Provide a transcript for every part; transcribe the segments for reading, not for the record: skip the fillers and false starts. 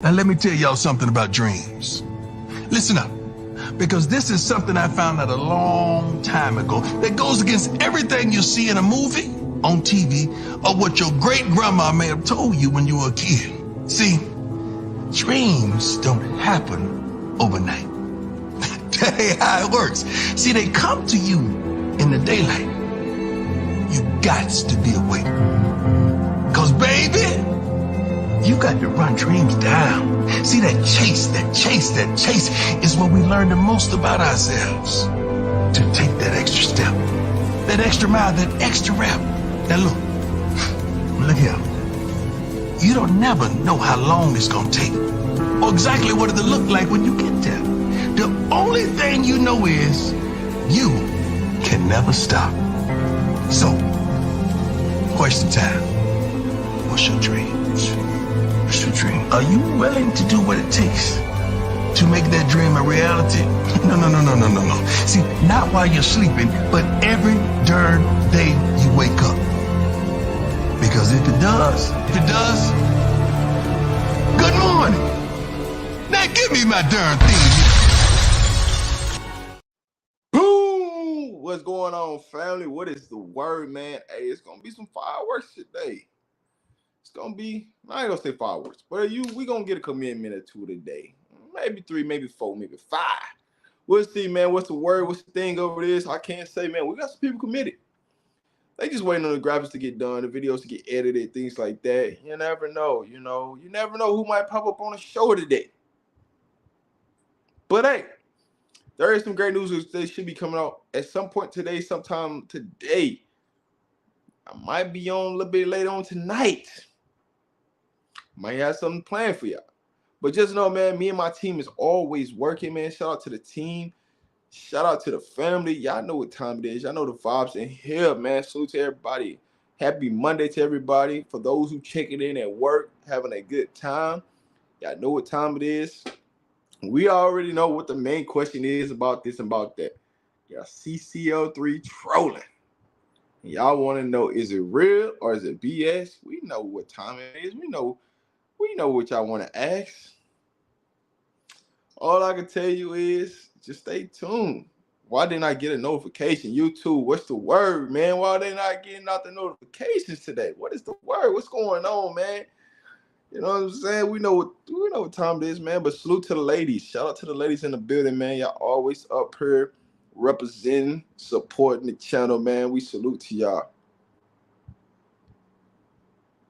Now let me tell y'all something about dreams. Listen up, because this is something I found out a long time ago that goes against everything you see in a movie, on TV, or what your great-grandma may have told you when you were a kid. See, dreams don't happen overnight. That ain't how it works. See, they come to you in the daylight. You got to be awake. Because, baby, you got to run dreams down. See, that chase is where we learn the most about ourselves. To take that extra step, that extra mile, that extra rep. Now look here. You don't never know how long it's gonna take, or exactly what it'll look like when you get there. The only thing you know is you can never stop. So, question time. What's your dreams? What's your dream? Are you willing to do what it takes to make that dream a reality? No. See, not while you're sleeping, but every darn day you wake up. Because if it does, good morning. Now give me my darn thing. Boom! What's going on, family? What is the word, man? Hey, it's gonna be some fireworks today. It's gonna be, I ain't gonna say fireworks, but we gonna get a commitment or two today. Maybe 3, maybe 4, maybe 5. We'll see, man. What's the word? What's the thing over this? I can't say, man. We got some people committed. They just waiting on the graphics to get done, the videos to get edited, things like that. You never know, you never know who might pop up on the show today. But hey, there is some great news. They should be coming out at some point today, sometime today. I might be on a little bit later on tonight. Might have something planned for y'all. But just know, man, me and my team is always working, man. Shout out to the team. Shout out to the family. Y'all know what time it is. Y'all know the vibes in here, man. Salute to everybody. Happy Monday to everybody. For those who checking in at work, having a good time. Y'all know what time it is. We already know what the main question is about this and about that. Y'all CCL3 trolling. Y'all want to know, is it real or is it BS? We know what time it is. We know what y'all want to ask. All I can tell you is just stay tuned. Why didn't I get a notification? YouTube, what's the word, man? Why they not getting out the notifications today? What is the word? What's going on, man? You know what I'm saying? We know what time it is, man. But salute to the ladies. Shout out to the ladies in the building, man. Y'all always up here representing, supporting the channel, man. We salute to y'all.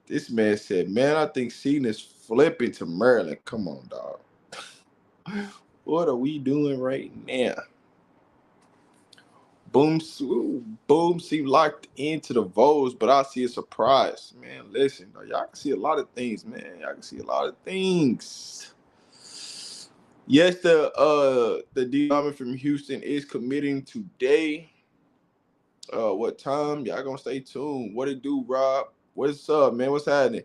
This man said, man, I think Cena's flipping to Maryland. Come on, dog. What are we doing right now? Boom seem locked into the votes, but I see a surprise. Man, listen, y'all can see a lot of things, man. Y'all can see a lot of things. Yes, the D-Diamond from Houston is committing today. What time? Y'all gonna stay tuned. What it do, Rob? What's up, man? What's happening?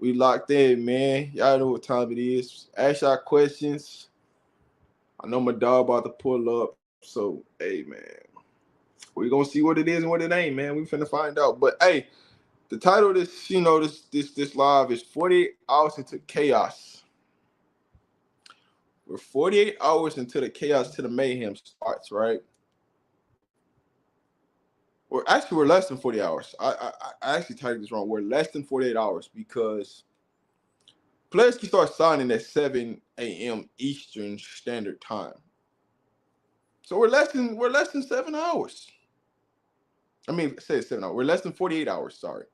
We locked in, man. Y'all know what time it is. Ask y'all questions. I know my dog about to pull up. So, hey, man. We're going to see what it is and what it ain't, man. We finna find out. But, hey, the title of this, this live is 48 Hours into Chaos. We're 48 hours into the chaos, to the mayhem starts, right? We're less than 40 hours. I actually typed this wrong. We're less than 48 hours because players can start signing at 7 a.m. Eastern Standard Time. So we're less than 7 hours. I mean, say 7 hours. We're less than 48 hours. Sorry,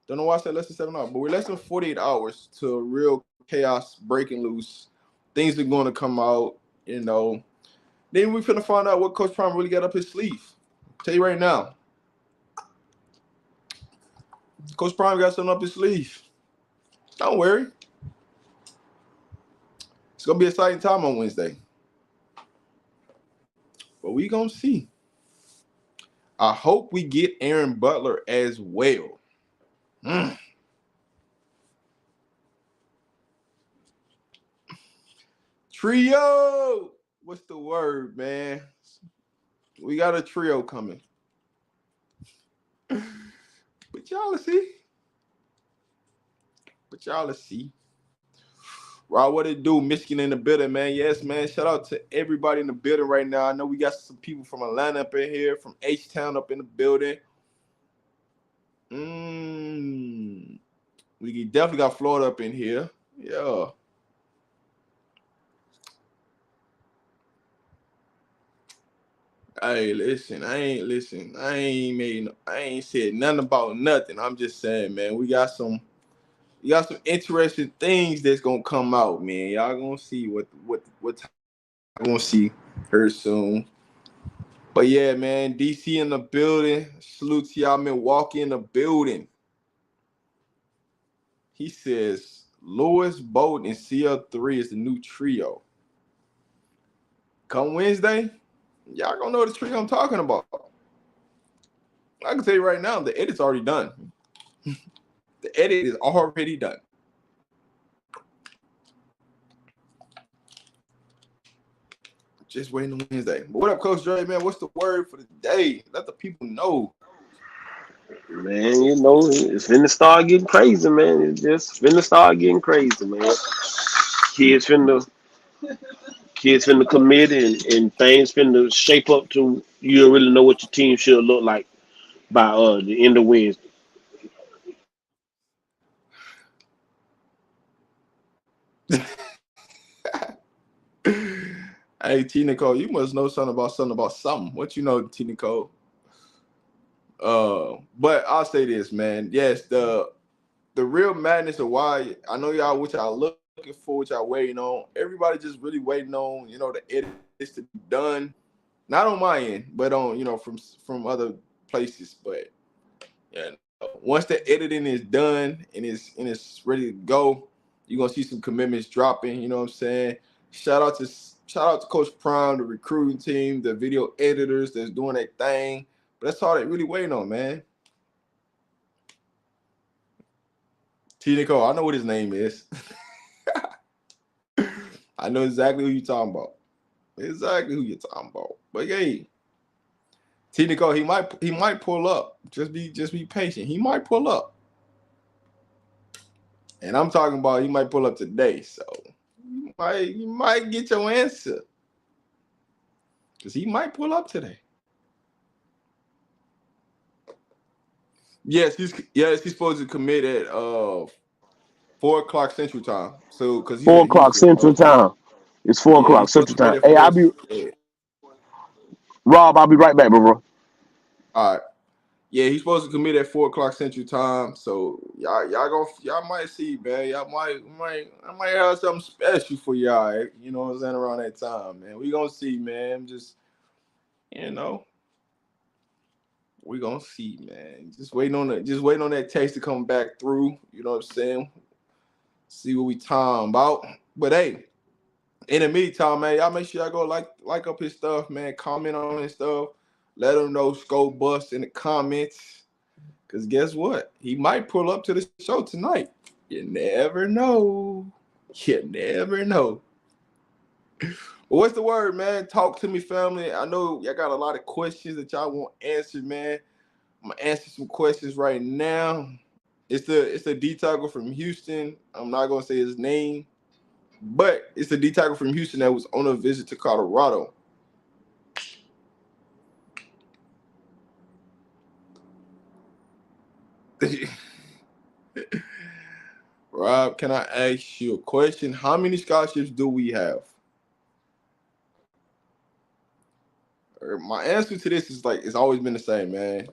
don't know why I said less than 7 hours, but we're less than 48 hours to real chaos breaking loose. Things are going to come out, Then we're finna find out what Coach Prime really got up his sleeve. I'll tell you right now, Coach Prime got something up his sleeve. Don't worry. It's going to be an exciting time on Wednesday. But we going to see. I hope we get Aaron Butler as well. Trio. What's the word, man? We got a trio coming. But y'all will see. Rob, what it do? Michigan in the building, man. Yes, man. Shout out to everybody in the building right now. I know we got some people from Atlanta up in here, from H-Town up in the building. We definitely got Florida up in here. Yeah. Hey, listen, I ain't said nothing about nothing. I'm just saying, man, we got some interesting things that's gonna come out, man. Y'all gonna see what time gonna see her soon. But yeah, man, DC in the building. Salute to y'all, Milwaukee in the building. He says Lewis, Bolton, and CL3 is the new trio. Come Wednesday, y'all gonna know the trio I'm talking about. I can tell you right now, the edit's already done. The edit is already done. Just waiting on Wednesday. But what up, Coach Dre, man? What's the word for the day? Let the people know. Man, you know, it's finna start getting crazy, man. It's just finna start getting crazy, man. Kids finna kids finna commit and things finna shape up to you don't really know what your team should look like by the end of Wednesday. Hey, T Nicole, you must know something about something. What you know, T Nicole? But I'll say this, man. Yes, the real madness of why I know y'all what y'all looking for, what y'all waiting on. Everybody just really waiting on, the edits to be done. Not on my end, but on, from other places. But yeah, once the editing is done and it's ready to go, you're gonna see some commitments dropping, you know what I'm saying? Shout out to Coach Prime, the recruiting team, the video editors that's doing their thing. But that's all they really waiting on, man. T Nicole, I know what his name is. I know exactly who you're talking about. Exactly who you're talking about. But hey, T Nicole, he might pull up. Just be patient. He might pull up. And I'm talking about he might pull up today. So you might get your answer. Because he might pull up today. Yes, he's supposed to commit at 4 o'clock Central Time. So because he's 4 in o'clock Houston, Central Time. It's four yeah, o'clock he's supposed Central to commit Time. at Hey, 4. I'll be Yeah. Rob. I'll be right back, bro. All right. Yeah, he's supposed to commit at 4 o'clock Central Time. So y'all might see, man. I might have something special for y'all. You know what I'm saying, around that time, man. We gonna see, man. Just you know, we gonna see, man. Just waiting on that text to come back through. You know what I'm saying? See what we talking about. But hey, in the meantime, man, y'all make sure y'all go like up his stuff, man. Comment on his stuff. Let him know Scope Bust in the comments. Because guess what? He might pull up to the show tonight. You never know. You never know. But what's the word, man? Talk to me, family. I know y'all got a lot of questions that y'all want answered, man. I'm gonna answer some questions right now. It's the D tackle from Houston. I'm not gonna say his name, but it's the D tackle from Houston that was on a visit to Colorado. Rob, can I ask you a question? How many scholarships do we have? My answer to this is it's always been the same, man.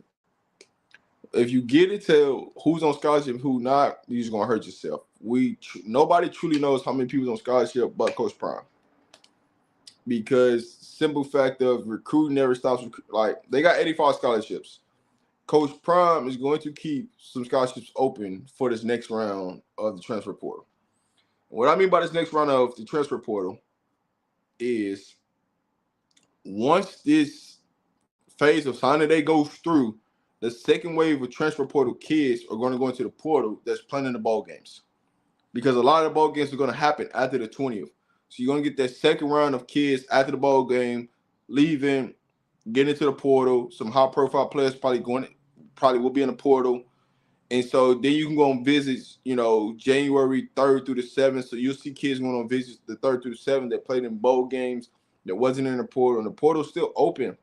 If you get into who's on scholarship, who not, you're just gonna hurt yourself. Nobody truly knows how many people's on scholarship but Coach Prime, because simple fact of recruiting never stops. Like they got 85 scholarships. Coach Prime is going to keep some scholarships open for this next round of the transfer portal. What I mean by this next round of the transfer portal is once this phase of signing day goes through, the second wave of transfer portal kids are going to go into the portal that's playing in the ball games, because a lot of the ball games are going to happen after the 20th. So you're going to get that second round of kids after the ball game, leaving, getting into the portal. Some high profile players probably will be in the portal, And so then you can go on visits, January 3rd through the 7th. So you'll see kids going on visits the 3rd through the 7th that played in bowl games that wasn't in the portal. And the portal's still open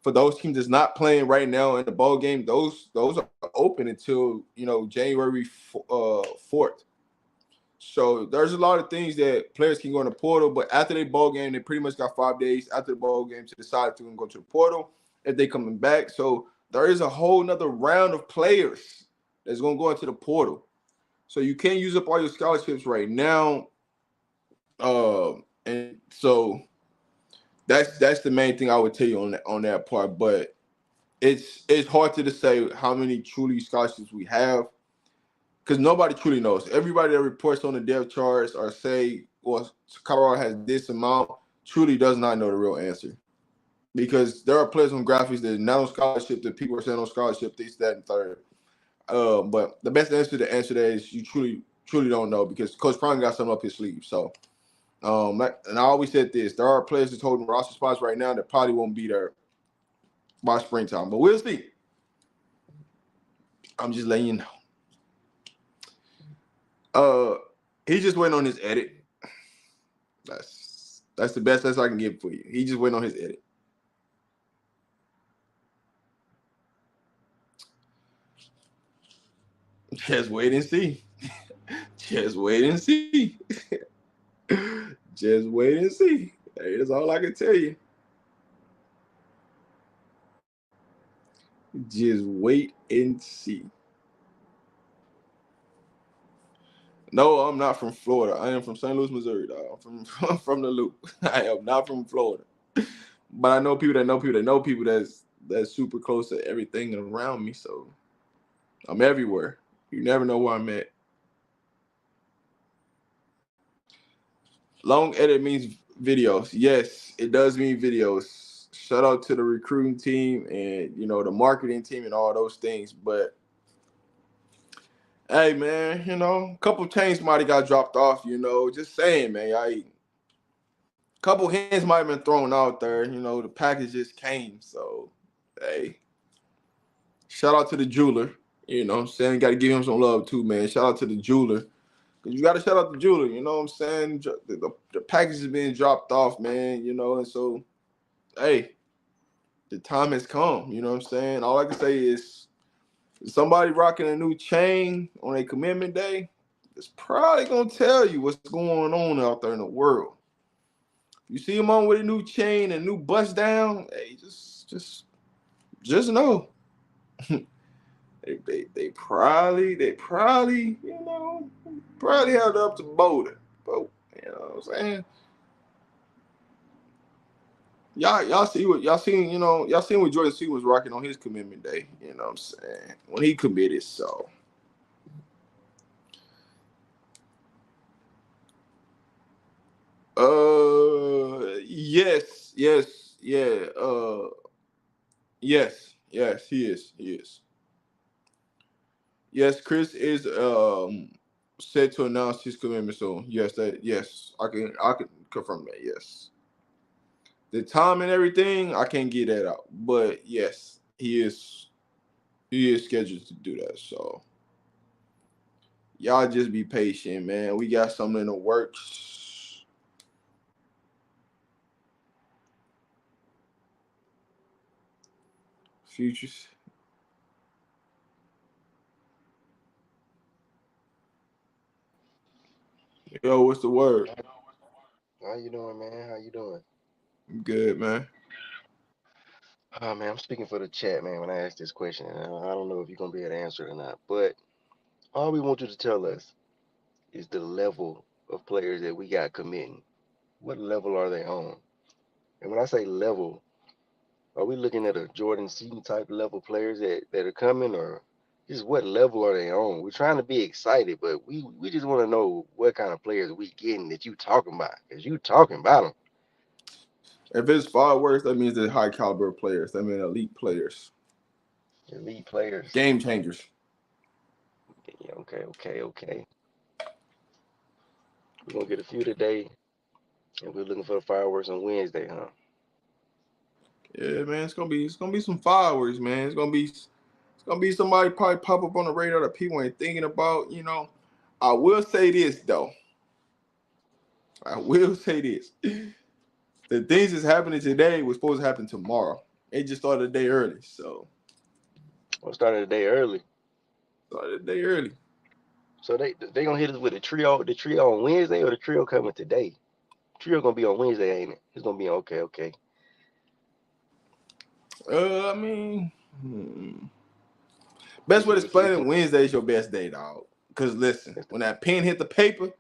for those teams that's not playing right now in the bowl game. Those are open until, January 4th. So there's a lot of things that players can go in the portal, but after their bowl game, they pretty much got 5 days after the bowl game to decide if they're going to go to the portal, if they coming back. So there is a whole nother round of players that's going to go into the portal. So you can't use up all your scholarships right now. And so that's the main thing I would tell you on that part. But it's hard to say how many truly scholarships we have, because nobody truly knows. Everybody that reports on the depth charts or say, well, Colorado has this amount, truly does not know the real answer. Because there are players on graphics that are not on scholarship, that people are saying on scholarship, this, that, and third. But the best answer to answer that is you truly don't know, because Coach Prime got something up his sleeve. So, and I always said this: there are players that's holding roster spots right now that probably won't be there by springtime, but we'll see. I'm just letting you know. He just went on his edit. That's the best I can give for you. He just went on his edit. Just wait and see. Just wait and see. Just wait and see. That's all I can tell you. Just wait and see. No, I'm not from Florida. I am from St. Louis, Missouri, dog. I'm from the Loop. I am not from Florida. But I know people that know people that know people that's super close to everything around me. So I'm everywhere. You never know where I'm at. Long edit means videos. Yes, it does mean videos. Shout out to the recruiting team and the marketing team and all those things. But hey, man, a couple chains might have got dropped off. Just saying, man. A couple hands might have been thrown out there. The package just came. So hey, shout out to the jeweler. I'm saying, got to give him some love too, man. Shout out to the jeweler. Because you got to shout out the jeweler, you know what I'm saying? The package is being dropped off, man, and so, hey, the time has come, you know what I'm saying? All I can say is somebody rocking a new chain on a commitment day, it's probably going to tell you what's going on out there in the world. You see him on with a new chain and new bust down, hey, just know. They probably probably held up to Boulder. But you know what I'm saying? Y'all see what y'all seen what Jordan C was rocking on his commitment day, you know what I'm saying? When he committed, so yes, yeah, yes, he is. Yes, Chris is set to announce his commitment soon. Yes, I can confirm that. Yes, the time and everything I can't get that out, but yes, he is scheduled to do that. So y'all just be patient, man. We got something in the works. Futures. Yo, what's the word? How you doing, man? How you doing? I'm good, man. Oh man, I'm speaking for the chat, man. When I ask this question, and I don't know if you're gonna be able to answer it or not, but all we want you to tell us is the level of players that we got committing. What level are they on? And when I say level, are we looking at a Jordan Seaton type level players that are coming, or just what level are they on? We're trying to be excited, but we just want to know what kind of players we getting that you talking about, because you talking about them. If it's fireworks, that means they're high caliber players. That means elite players, Elite players. game changers. Yeah, okay. We're gonna get a few today, and we're looking for the fireworks on Wednesday, huh? Yeah, man, it's gonna be some fireworks, man. It's gonna be gonna be somebody probably pop up on the radar that people ain't thinking about. You know, I will say this though. I will say this. The things that's happening today was supposed to happen tomorrow. It just started a day early, so We'll start the day early. started a day early. So they gonna hit us with the trio on Wednesday, or the trio coming today? Trio gonna be on Wednesday, ain't it? It's gonna be on, okay. I mean, best way to explain it, Wednesday is your best day, dog. Cause listen, when that pen hit the paper,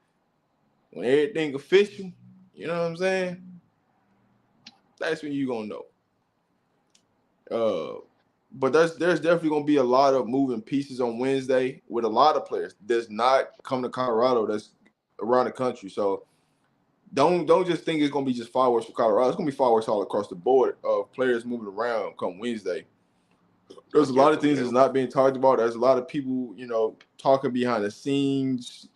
when everything official, you know what I'm saying? That's when you gonna know. But there's definitely gonna be a lot of moving pieces on Wednesday with a lot of players. Does not come to Colorado. That's around the country. So don't just think it's gonna be just fireworks for Colorado. It's gonna be fireworks all across the board of players moving around come Wednesday. There's a lot of things that's not being talked about. There's a lot of people, you know, talking behind the scenes,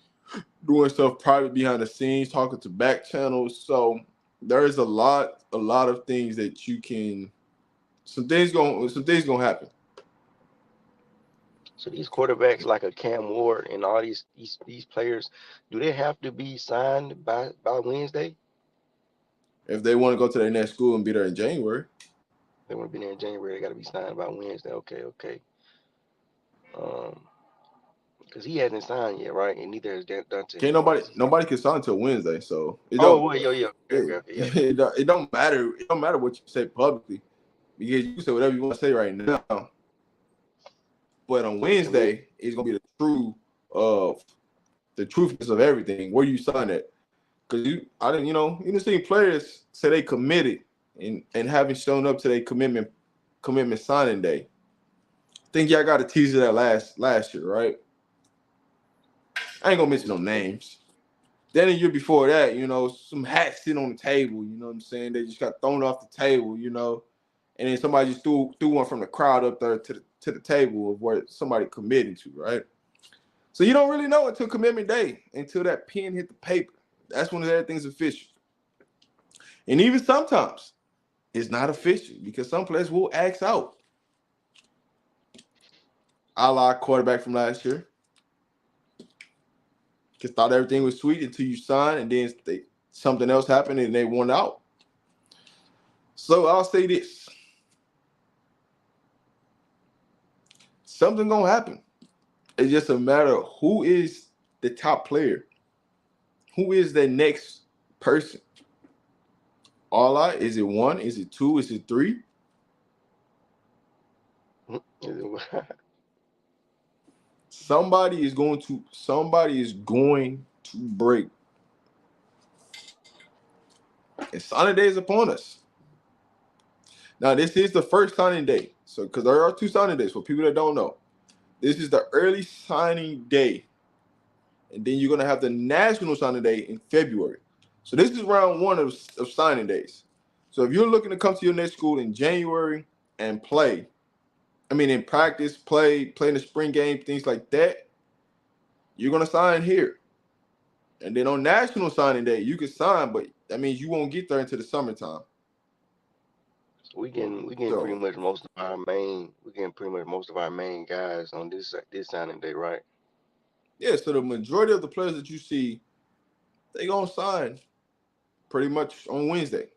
doing stuff private behind the scenes, talking to back channels. So there's a lot of things that you can. Some things gonna happen. So these quarterbacks like a Cam Ward and all these players, do they have to be signed by Wednesday? If they want to go to their next school and be there in January. They want to be there in January. They got to be signed by Wednesday. Okay. Because he hasn't signed yet, right? And neither has Dante. Can't nobody can sign until Wednesday, so it Oh, don't. well, yeah. Okay. It don't matter. It don't matter what you say publicly, because you can say whatever you want to say right now. But on Wednesday, it's gonna be the truthness of everything. Where you sign at? Because you didn't see players say they committed and haven't shown up to their commitment signing day. I think y'all got a teaser that last year, right? I ain't gonna mention no names. Then a year before that, you know, some hats sitting on the table, you know what I'm saying? They just got thrown off the table, you know, and then somebody just threw one from the crowd up there to the table of where somebody committed to, right? So you don't really know until commitment day, until that pen hit the paper. That's when everything's official. And even sometimes it's not official because some players will ask out. A la quarterback from last year. Just thought everything was sweet until you signed, and then something else happened and they won out. So I'll say this. Something gonna happen. It's just a matter of who is the top player. Who is the next person? Is it 1? Is it 2? Is it 3? Somebody is going to break. And signing day is upon us. Now, this is the first signing day. So, because there are 2 signing days for people that don't know. This is the early signing day. And then you're going to have the national signing day in February. So this is round 1 of signing days. So if you're looking to come to your next school in January and in practice, play in the spring game, things like that, you're going to sign here. And then on national signing day, you can sign, but that means you won't get there until the summertime. So we getting pretty much most of our main guys on this signing day, right? Yeah, so the majority of the players that you see, they gonna sign pretty much on Wednesday,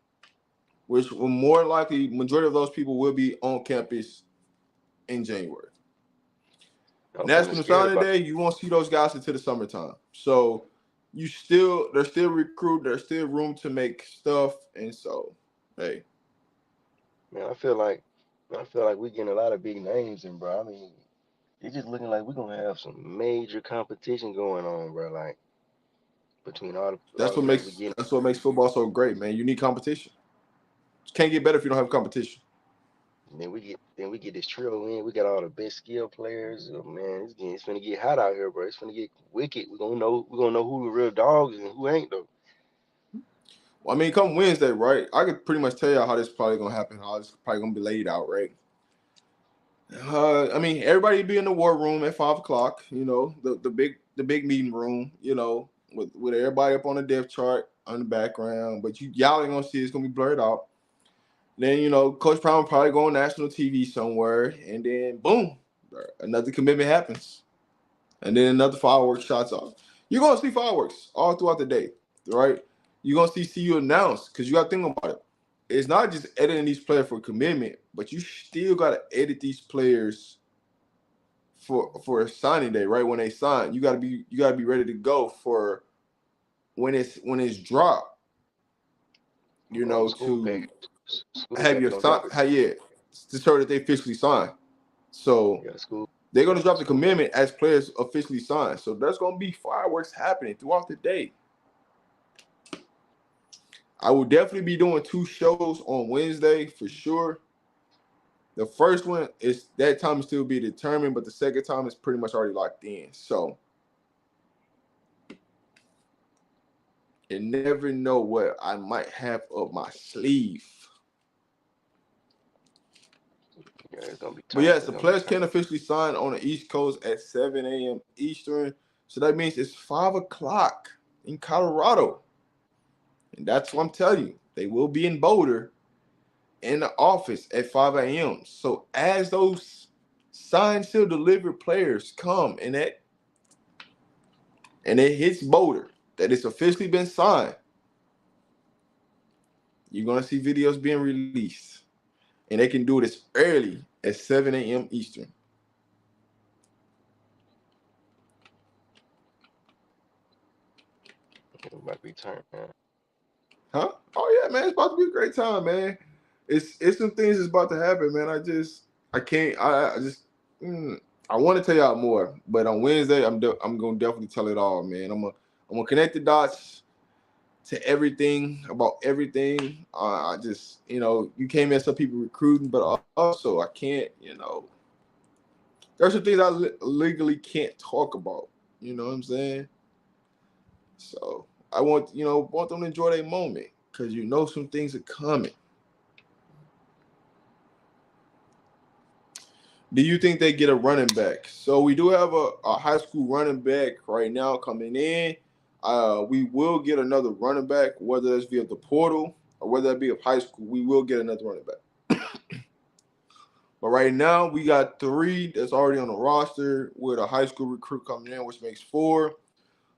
which will more likely majority of those people will be on campus in January. National signing day, you won't see those guys until the summertime. So they're still recruiting, there's still room to make stuff, and so hey. Man, I feel like we're getting a lot of big names in, bro. I mean, it's just looking like we're gonna have some major competition going on, bro. Like between all the That's what makes football so great, man. You need competition. You can't get better if you don't have competition. And then we get this trio in. We got all the best skill players. Oh, man, it's gonna get hot out here, bro. It's gonna get wicked. We're gonna know who the real dogs and who ain't though. Well, I mean, come Wednesday, right? I could pretty much tell y'all how this is probably gonna happen. How it's probably gonna be laid out, right? Everybody be in the war room at 5:00. You know, the big meeting room. You know, with everybody up on the depth chart on the background. But y'all ain't gonna see it's gonna be blurred out. Then Coach Brown will probably go on national TV somewhere, and then boom, another commitment happens, and then another fireworks shots off. You're gonna see fireworks all throughout the day, right? You're gonna see you announce because you got to think about it. It's not just editing these players for commitment, but you still gotta edit these players for signing day, right? When they sign, you gotta be ready to go for when it's dropped. You know, School to package. School have package your don't sign, drop it. to show that they officially signed. So Yeah, school. they're gonna drop the School. commitment as players officially signed. So there's gonna be fireworks happening throughout the day. I will definitely be doing 2 shows on Wednesday for sure. The first one is that time is still be determined, but the second time is pretty much already locked in. So you never know what I might have up my sleeve. Yeah, it's gonna be But turning. yes, It's the gonna be players turning. can officially sign on the East Coast at 7 a.m. Eastern. So that means it's 5 o'clock in Colorado. And that's what I'm telling you. They will be in Boulder in the office at 5 a.m. So as those signed, still delivered players come and it hits Boulder that it's officially been signed, you're gonna see videos being released. And they can do it as early as 7 a.m. Eastern. It's about to be turned, man. Huh? Oh yeah, man, it's about to be a great time, man. It's some things that's about to happen, man. I can't I just I want to tell y'all more, but on Wednesday I'm gonna definitely tell it all, man. I'm gonna connect the dots to everything about everything. I just you can't mess up people recruiting, but also I can't there's some things I legally can't talk about. You know what I'm saying? So I want them to enjoy their moment because some things are coming. Do you think they get a running back? So we do have a high school running back right now coming in. We will get another running back, whether that's via the portal or whether that be of high school. We will get another running back. But right now we got 3 that's already on the roster with a high school recruit coming in, which makes 4.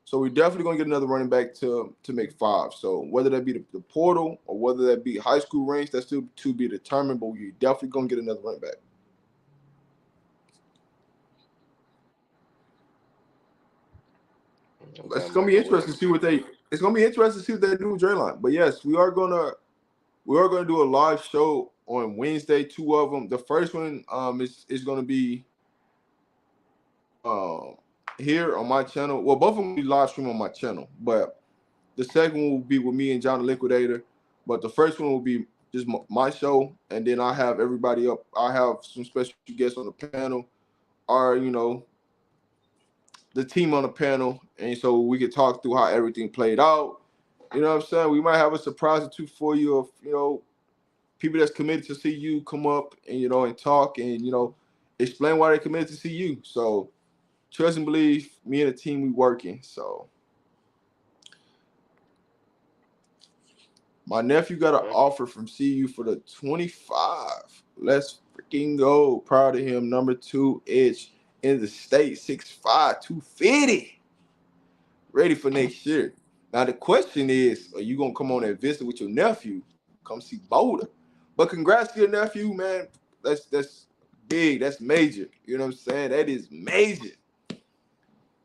So we're definitely going to get another running back to make 5. So whether that be the portal or whether that be high school range, that's still to be determined. But we're definitely going to get another running back. Okay, It's gonna be Michael interesting to Williams. see what they. It's gonna be interesting to see what they do with Draylon. But yes, we are gonna do a live show on Wednesday. 2 of them. The first one is gonna be um here on my channel. Well, both of them will be live stream on my channel, but the second one will be with me and John the Liquidator. But the first one will be just my show, and then I have everybody up. I have some special guests on the panel, or the team on the panel, and so we could talk through how everything played out. You know what I'm saying? We might have a surprise or 2 for you of people that's committed to see you come up and and talk and explain why they committed to see you. So trust and believe, me and the team we working. So my nephew got an Okay. offer from CU for the 25. Let's freaking go. Proud of him. Number 2 edge in the state, 6'5", 250. Ready for next year. Now the question is, are you gonna come on and visit with your nephew? Come see Boulder. But congrats to your nephew, man. That's big. That's major. You know what I'm saying? That is major.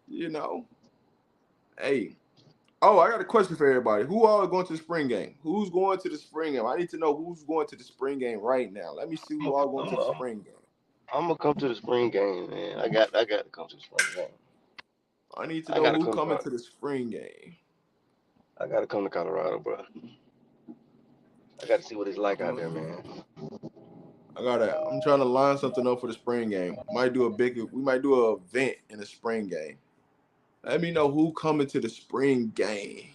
You know. Hey. Oh, I got a question for everybody. Who all are going to the spring game? Who's going to the spring game? I need to know who's going to the spring game right now. Let me see who all going to the spring game. I'm gonna come to the spring game, man. I got to come to the spring game. I need to I know gotta who come coming to. to the spring game. I gotta come to Colorado, bro. I got to see what it's like out there, man. I'm trying to line something up for the spring game. We might do an event in the spring game. Let me know who coming to the spring game.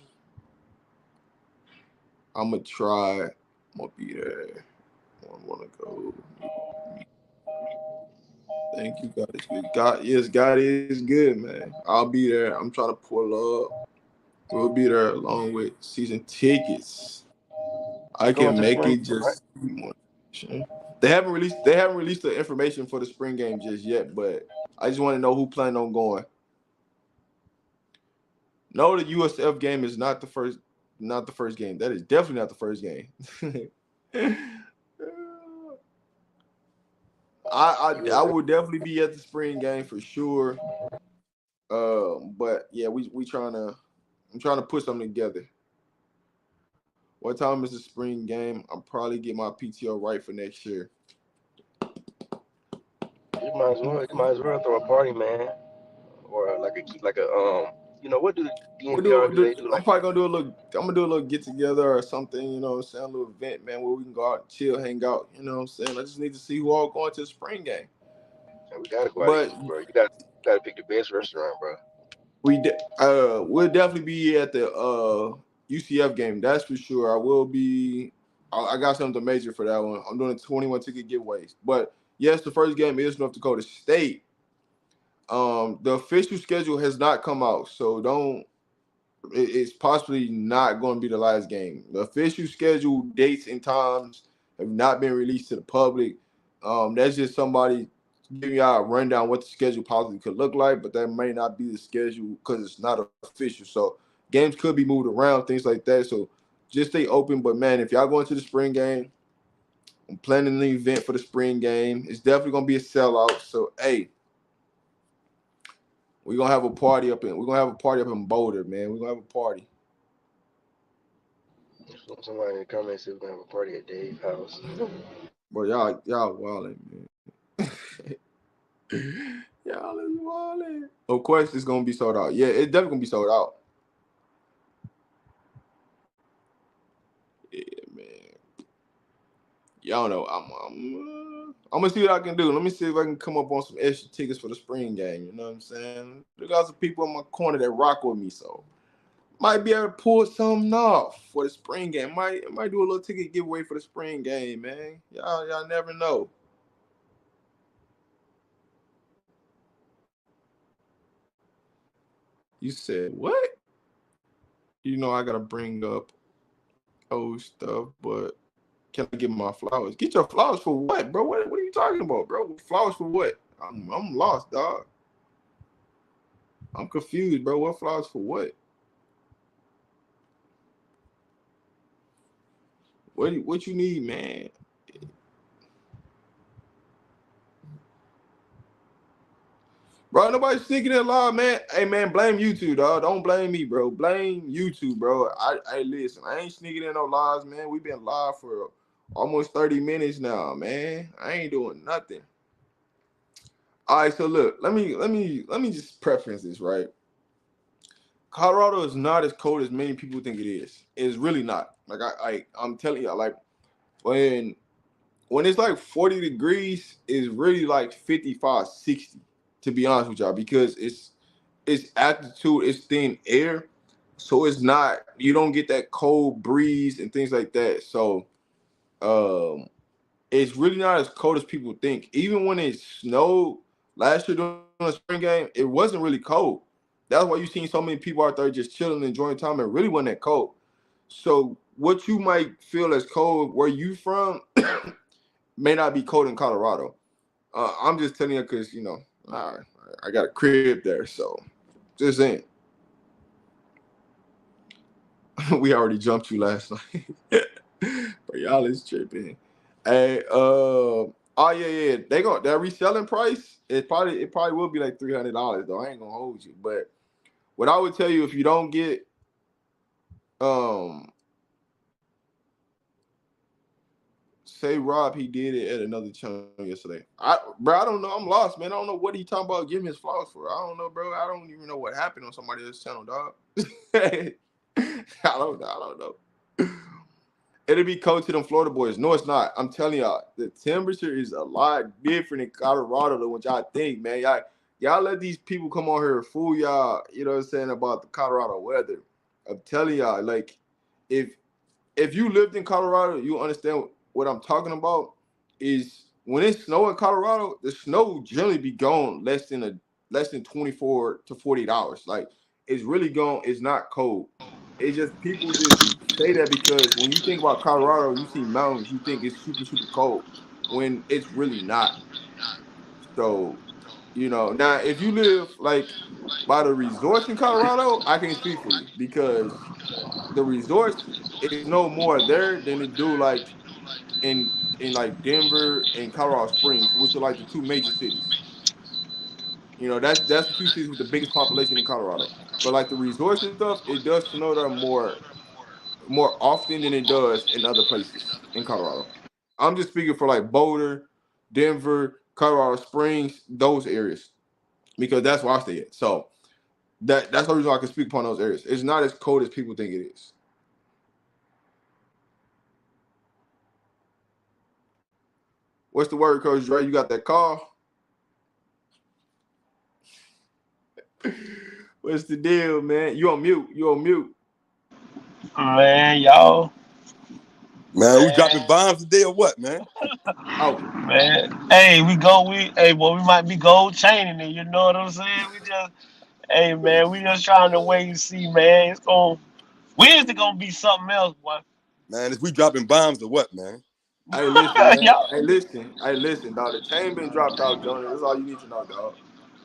I'm gonna try. I'm gonna be there. I wanna go. Thank you, God is good. God is good, man. I'll be there. I'm trying to pull up. We'll be there along with season tickets. I You going can to the make spring, it right? just one. They haven't released the information for the spring game just yet, but I just want to know who planning on going. No, the USF game is not the first game. That is definitely not the first game. I will definitely be at the spring game for sure. But yeah, I'm trying to put something together. What time is the spring game? I'll probably get my PTO right for next year. You might as well throw a party, man, or like what do the DNVR do? They do I'm like probably gonna do a little. I'm gonna do a little get together or something. You know what I'm saying? A little event, man, where we can go out, and chill, hang out. You know what I'm saying? I just need to see who all going to the spring game. we gotta go out But and eat, bro. You gotta pick the best restaurant, bro. we'll definitely be at the UCF game. That's for sure. I will be. I got something major for that one. I'm doing 21 ticket giveaways. But yes, the first game is North Dakota State. The official schedule has not come out, so it's possibly not going to be the last game. The official schedule dates and times have not been released to the public. That's just somebody giving y'all a rundown what the schedule possibly could look like, but that may not be the schedule because it's not official. So games could be moved around, things like that. So just stay open. But man, if y'all going to the spring game, I'm planning an event for the spring game. It's definitely going to be a sellout. So hey, we're gonna have a party up in Boulder, man. We're gonna have a party. Somebody in the comments said we're gonna have a party at Dave's house. Bro, y'all wildin', man. Y'all is wildin'. Of course it's gonna be sold out. Yeah, it's definitely gonna be sold out. Yeah, man. Y'all know I'm gonna see what I can do. Let me see if I can come up on some extra tickets for the spring game. You know what I'm saying? There got some people in my corner that rock with me, so might be able to pull something off for the spring game. Might do a little ticket giveaway for the spring game, man. Y'all never know. You said what? You know I gotta bring up old stuff, but can I get my flowers? Get your flowers for what, bro? What are you talking about, bro? Flowers for what? I'm lost, dog. I'm confused, bro. What flowers for what? What you need, man? Bro, nobody's sneaking in live, man. Hey, man, blame YouTube, dog. Don't blame me, bro. Blame YouTube, bro. Listen, I ain't sneaking in no lives, man. We've been live for almost 30 minutes now, man. I ain't doing nothing. All right, so look, let me just preference this, right? Colorado is not as cold as many people think it is. It's really not. Like I'm telling you, like when it's like 40 degrees, it's really like 55, 60. To be honest with y'all, because it's altitude, it's thin air, so it's not, you don't get that cold breeze and things like that. So it's really not as cold as people think. Even when it snowed last year during the spring game, it wasn't really cold. That's why you seen so many people out there just chilling, enjoying time. It really wasn't that cold. So what you might feel as cold where you from may not be cold in Colorado. I'm just telling you because, you know, I got a crib there, so just saying. We already jumped you last night. But y'all is tripping. Hey, oh yeah. That reselling price, it probably will be like $300 though. I ain't gonna hold you. But what I would tell you, if you don't get say Rob, he did it at another channel yesterday. I don't know. I'm lost, man. I don't know what he talking about giving his flowers for. I don't know, bro. I don't even know what happened on somebody else's channel, dog. I don't know. It'll be cold to them Florida boys. No, it's not. I'm telling y'all, the temperature is a lot different in Colorado than what y'all think, man. Y'all let these people come on here and fool y'all, you know what I'm saying, about the Colorado weather. I'm telling y'all, like, if you lived in Colorado, you understand what I'm talking about. Is when it snow in Colorado, the snow generally be gone less than 24 to 48 hours. Like, it's really gone. It's not cold. It's just people just say that because when you think about Colorado, you see mountains, you think it's super, super cold. when it's really not. So, now if you live like by the resorts in Colorado, I can't speak for you because the resorts is no more there than it do like in like Denver and Colorado Springs, which are like the two major cities. That's the two cities with the biggest population in Colorado. But like the resorts and stuff, it does snow there more often than it does in other places in Colorado. I'm just speaking for like Boulder, Denver, Colorado Springs, those areas, because that's where I stay at. So that's the reason I can speak upon those areas. It's not as cold as people think it is. What's the word, Coach Dre? You got that call? What's the deal, man? You on mute. Man, y'all. Man, we dropping bombs today or what, man? Oh, Man. Hey, we might be gold chaining it, you know what I'm saying? We just trying to wait and see, man. Wednesday gonna be something else, boy. Man, is we dropping bombs or what, man? hey, listen, man. Y'all. Hey, listen, dog. The chain been dropped off, Jonas. That's all you need to know, dog.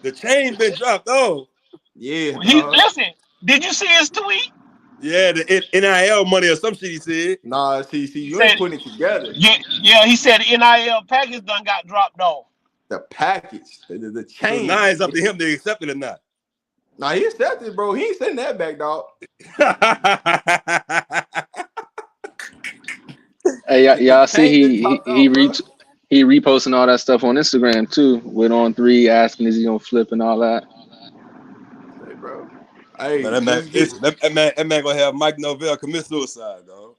The chain been dropped. Oh, Yeah, dog. Listen, did you see his tweet? yeah, the NIL money or some shit he said. Nah, see, He you ain't said, putting it together. yeah, he said the NIL package done got dropped off. The package, the So chain. now it's up to him to accept it or not. Nah, he accepted, bro. He ain't sending that back, dog. Hey, The y'all see chain been chopped off, bro. he reposting all that stuff on Instagram too, with on 3 asking is he gonna flip and all that. Hey, bro. Hey, Man, just get. that man gonna have Mike Novell commit suicide, dog.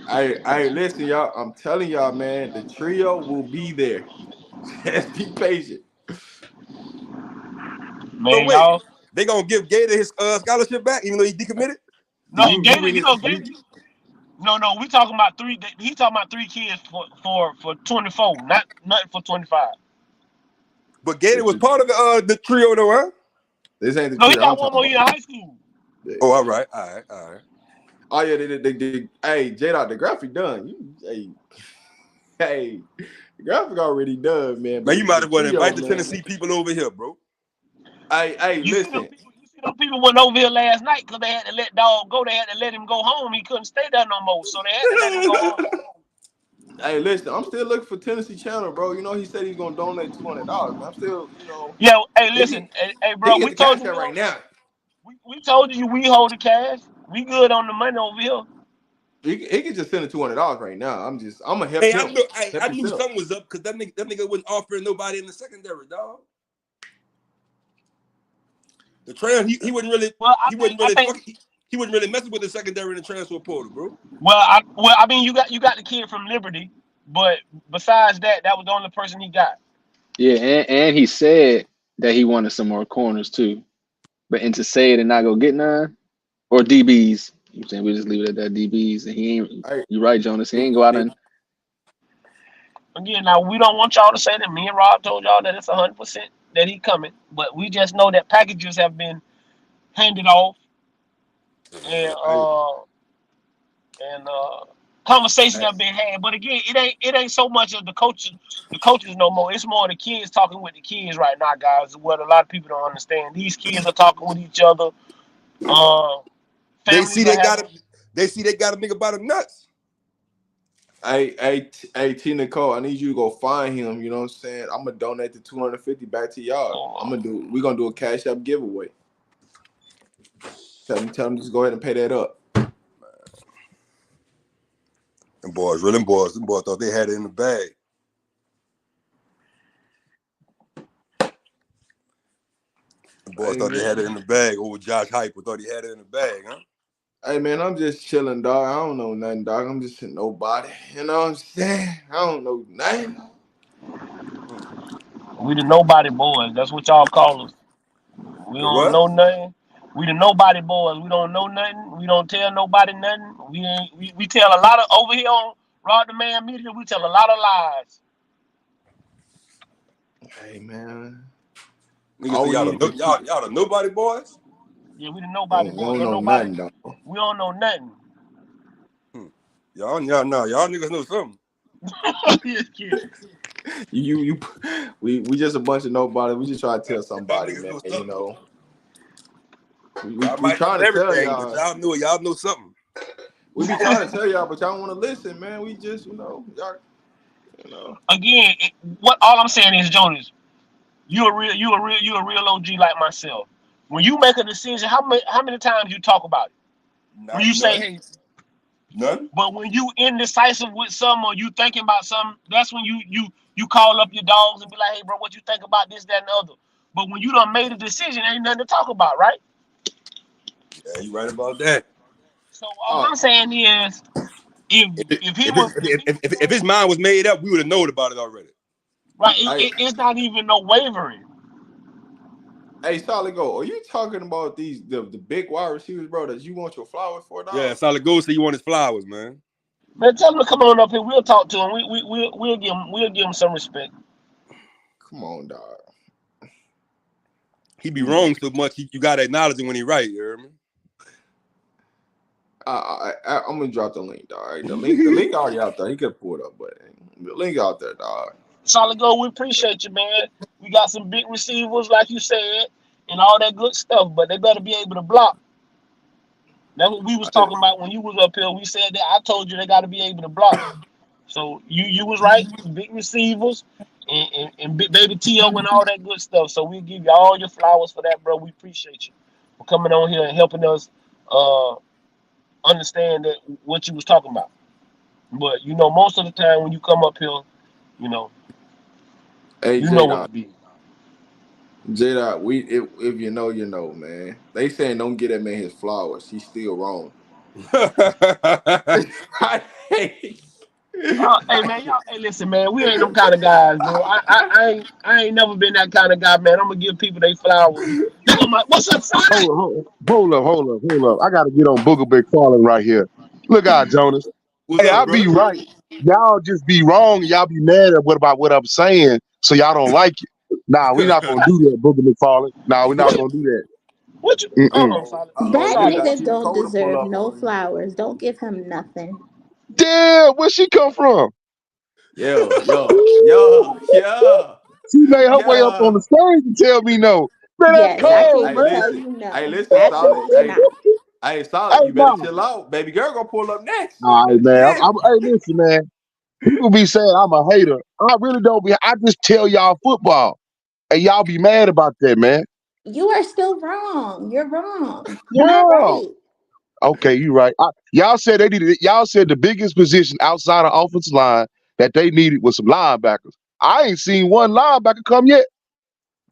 Hey, listen, y'all. I'm telling y'all, man. The trio will be there. Just be patient. So Man, wait, y'all. they gonna give Gator his scholarship back even though he decommitted? Do No, you Gator, read his? Gator. No, we talking about three. He talking about 3 kids for 24, nothing for 25. But Gator was part of the trio though, huh? This ain't the No, he trio I'm got one talking more about. year in high school. Oh, all right. Oh yeah, they hey, J-Dot, the graphic done. Hey, the graphic already done, man. Man, But you might the as well trio, invite the man. Tennessee people over here, bro. Hey, You see them listen. people. You see them people went over here last night because they had to let dog go. They had to let him go home. He couldn't stay there no more, so they had to let him go home. Hey, listen. I'm still looking for Tennessee Channel, bro. He said he's gonna donate $200, man. I'm still, Yeah, hey, he listen, get hey, he bro, get we the told cash you out right now. we told you we hold the cash. We good on the money over here. He can just send the $200 right now. I'm gonna help Hey, him. Help I knew himself. something was up because that nigga wasn't offering nobody in the secondary, dog. The trans he wasn't really Well, he wasn't I really think. fucking he wasn't really messing with the secondary in the transfer portal, bro. I mean, you got the kid from Liberty, but besides that, that was the only person he got. Yeah, and he said that he wanted some more corners too. But and to say it and not go get none or DBs, I'm saying we just leave it at that DBs. And he ain't. Hey, You're right, Jonas. He ain't go out and Again, now we don't want y'all to say that me and Rob told y'all that it's 100% that he coming, but we just know that packages have been handed off and hey, conversations hey, have been had. But again, it ain't so much of the coaches no more. It's more the kids talking with the kids right now, guys. What a lot of people don't understand. These kids are talking with each other. They see Families are they got having. a nigga by the nuts. hey, T Nicole, I need you to go find him. You know what I'm saying? I'm gonna donate the 250 back to y'all. We're gonna do a cash up giveaway. Tell them just go ahead and pay that up. Them boys thought they had it in the bag. The boys Hey thought they man. had it in the bag. Old Josh Hyper thought he had it in the bag, huh? Hey man, I'm just chilling, dog. I don't know nothing, dog. I'm just a nobody. You know what I'm saying? I don't know nothing. We the nobody boys. That's what y'all call us. We The don't what? know nothing. We the nobody boys. We don't know nothing. We don't tell nobody nothing. We tell a lot of over here on Rod the Man Media. We tell a lot of lies. Hey man. Niggas All say we need is y'all the nobody boys. Yeah, we the nobody we boys. don't Don't know nobody. nothing, dog. We don't know nothing. Y'all niggas know something. Yes, kid. we just a bunch of nobody. We just try to tell Y'all somebody, niggas man. know You something. know, Y'all we might know trying to tell everything, but y'all. y'all know something. We be trying to tell y'all, but y'all don't want to listen, man. We just, y'all, Again, what all I'm saying is, Jonas, you a real OG like myself. When you make a decision, how many times you talk about it? When you say, None. None. but when you indecisive with something or you thinking about something, that's when you call up your dogs and be like, hey, bro, what you think about this, that, and the other. But when you done made a decision, ain't nothing to talk about, right? Yeah, you right about that. So all I'm saying is, If his mind was made up, we would have known about it already. right, it's not even no wavering. hey, Solid Gold, are you talking about the big wide receivers, bro, that you want your flowers for, dog? Yeah, Solid Gold said you want his flowers, man. Man, tell him to come on up here. We'll talk to him. We'll give him some respect. Come on, dog. He be wrong so much, you gotta acknowledge him when he right. You hear me? I'm gonna drop the link, dog. Right? The link already out there. He could pull it up, but the link out there, dog. Solid Gold, we appreciate you, man. We got some big receivers, like you said, and all that good stuff, but they better be able to block. That's what we was talking about when you was up here. We said that I told you they got to be able to block. So you was right. Big receivers and big baby T.O. and all that good stuff. So we give you all your flowers for that, bro. We appreciate you for coming on here and helping us understand that what you was talking about. But most of the time when you come up here, Hey, you know what to be. J-Dot, if you know, you know, man. They saying don't get that man his flowers. He's still wrong. Hey man, y'all. Hey, listen, man. We ain't them kind of guys, bro. I ain't never been that kind of guy, man. I'm gonna give people their flowers. They gonna like, what's up, son? Hold up. I got to get on Booger McFarlane right here. Look out, Jonas. What's Hey, up, I be brother? right. Y'all just be wrong. Y'all be mad at what I'm saying, so y'all don't like it. Nah, we not gonna do that, Booger McFarlane. Nah, we're not gonna do that. What you? Hold Mm-mm. on, solid. Oh, That we Solid. got nigga Chief don't Cole to pull deserve up no on you. flowers. Don't give him nothing. Damn, where she come from? Yeah. She made her way up on the stage and tell me no. Man, that's Yes, I cold, came Hey, to man. tell listen. you Hey, no. listen, Solid. Absolutely not. Hey, Solid. Hey, You better mama. chill out. Baby girl gonna pull up next. All right, Better man. chill. Hey, listen, man. People be saying I'm a hater. I really don't be. I just tell y'all football, and y'all be mad about that, man. You are still wrong. You're wrong. You're not Yeah. right. Okay, you right. Y'all said they needed. Y'all said the biggest position outside of offensive line that they needed was some linebackers. I ain't seen one linebacker come yet.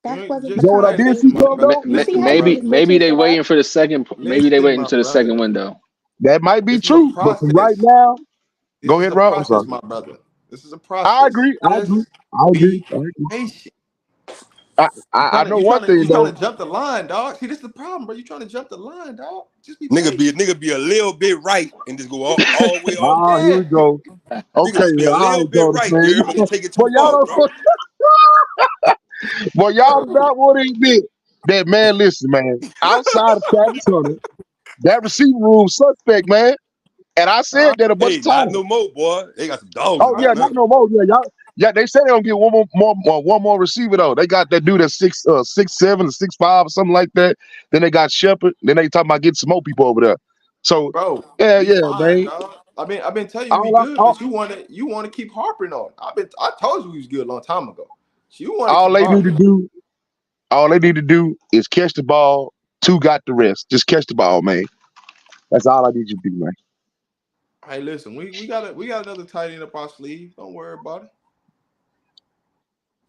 That wasn't You the Just, know what I hey, did see listen, my conversation. come brother. though? You see Listen, my how they Maybe brother. be maybe switching they shit up? waiting for the second. Maybe they Listen, waiting my to the second brother. window. That might be This is a true, but for right process. now, This go is ahead, a Rob. I'm sorry. process, my brother. This is a I process. agree. I agree. Just I agree. be I agree. patient. I know one thing You trying though. to jump the line, dog. See, this is the problem, bro. You trying to jump the line, dog. Just be Nigga patient. be a little bit right and just go all the way off the Ah, here edge. we Yeah. go. Nigga Okay, just be a well, all little right, bit Jonas, right, you man. hear me? Just take it But too far, y'all bro. don't. But y'all not want to admit that, man. Listen, man. Outside of Travis Hunter, that receiver room suspect, man. And I said that a bunch Hey, of not times. no more, boy. They got some dogs Oh in yeah, there not now. no more. Yeah, y'all. Yeah, they said they gonna get one more receiver though. They got that dude at 6'7" or 6'5" or something like that. Then they got Shepard. Then they talking about getting some more people over there. So Bro, yeah, we yeah, fine, man. dog. I've been telling you we All I, good, but you wanna keep harping on. I told you we was good a long time ago. So you wanna all keep they need to harping on. do, all they need to do is catch the ball. Two got the rest. Just catch the ball, man. That's all I need you to do, man. Hey, listen, we got another tight end up our sleeve. Don't worry about it.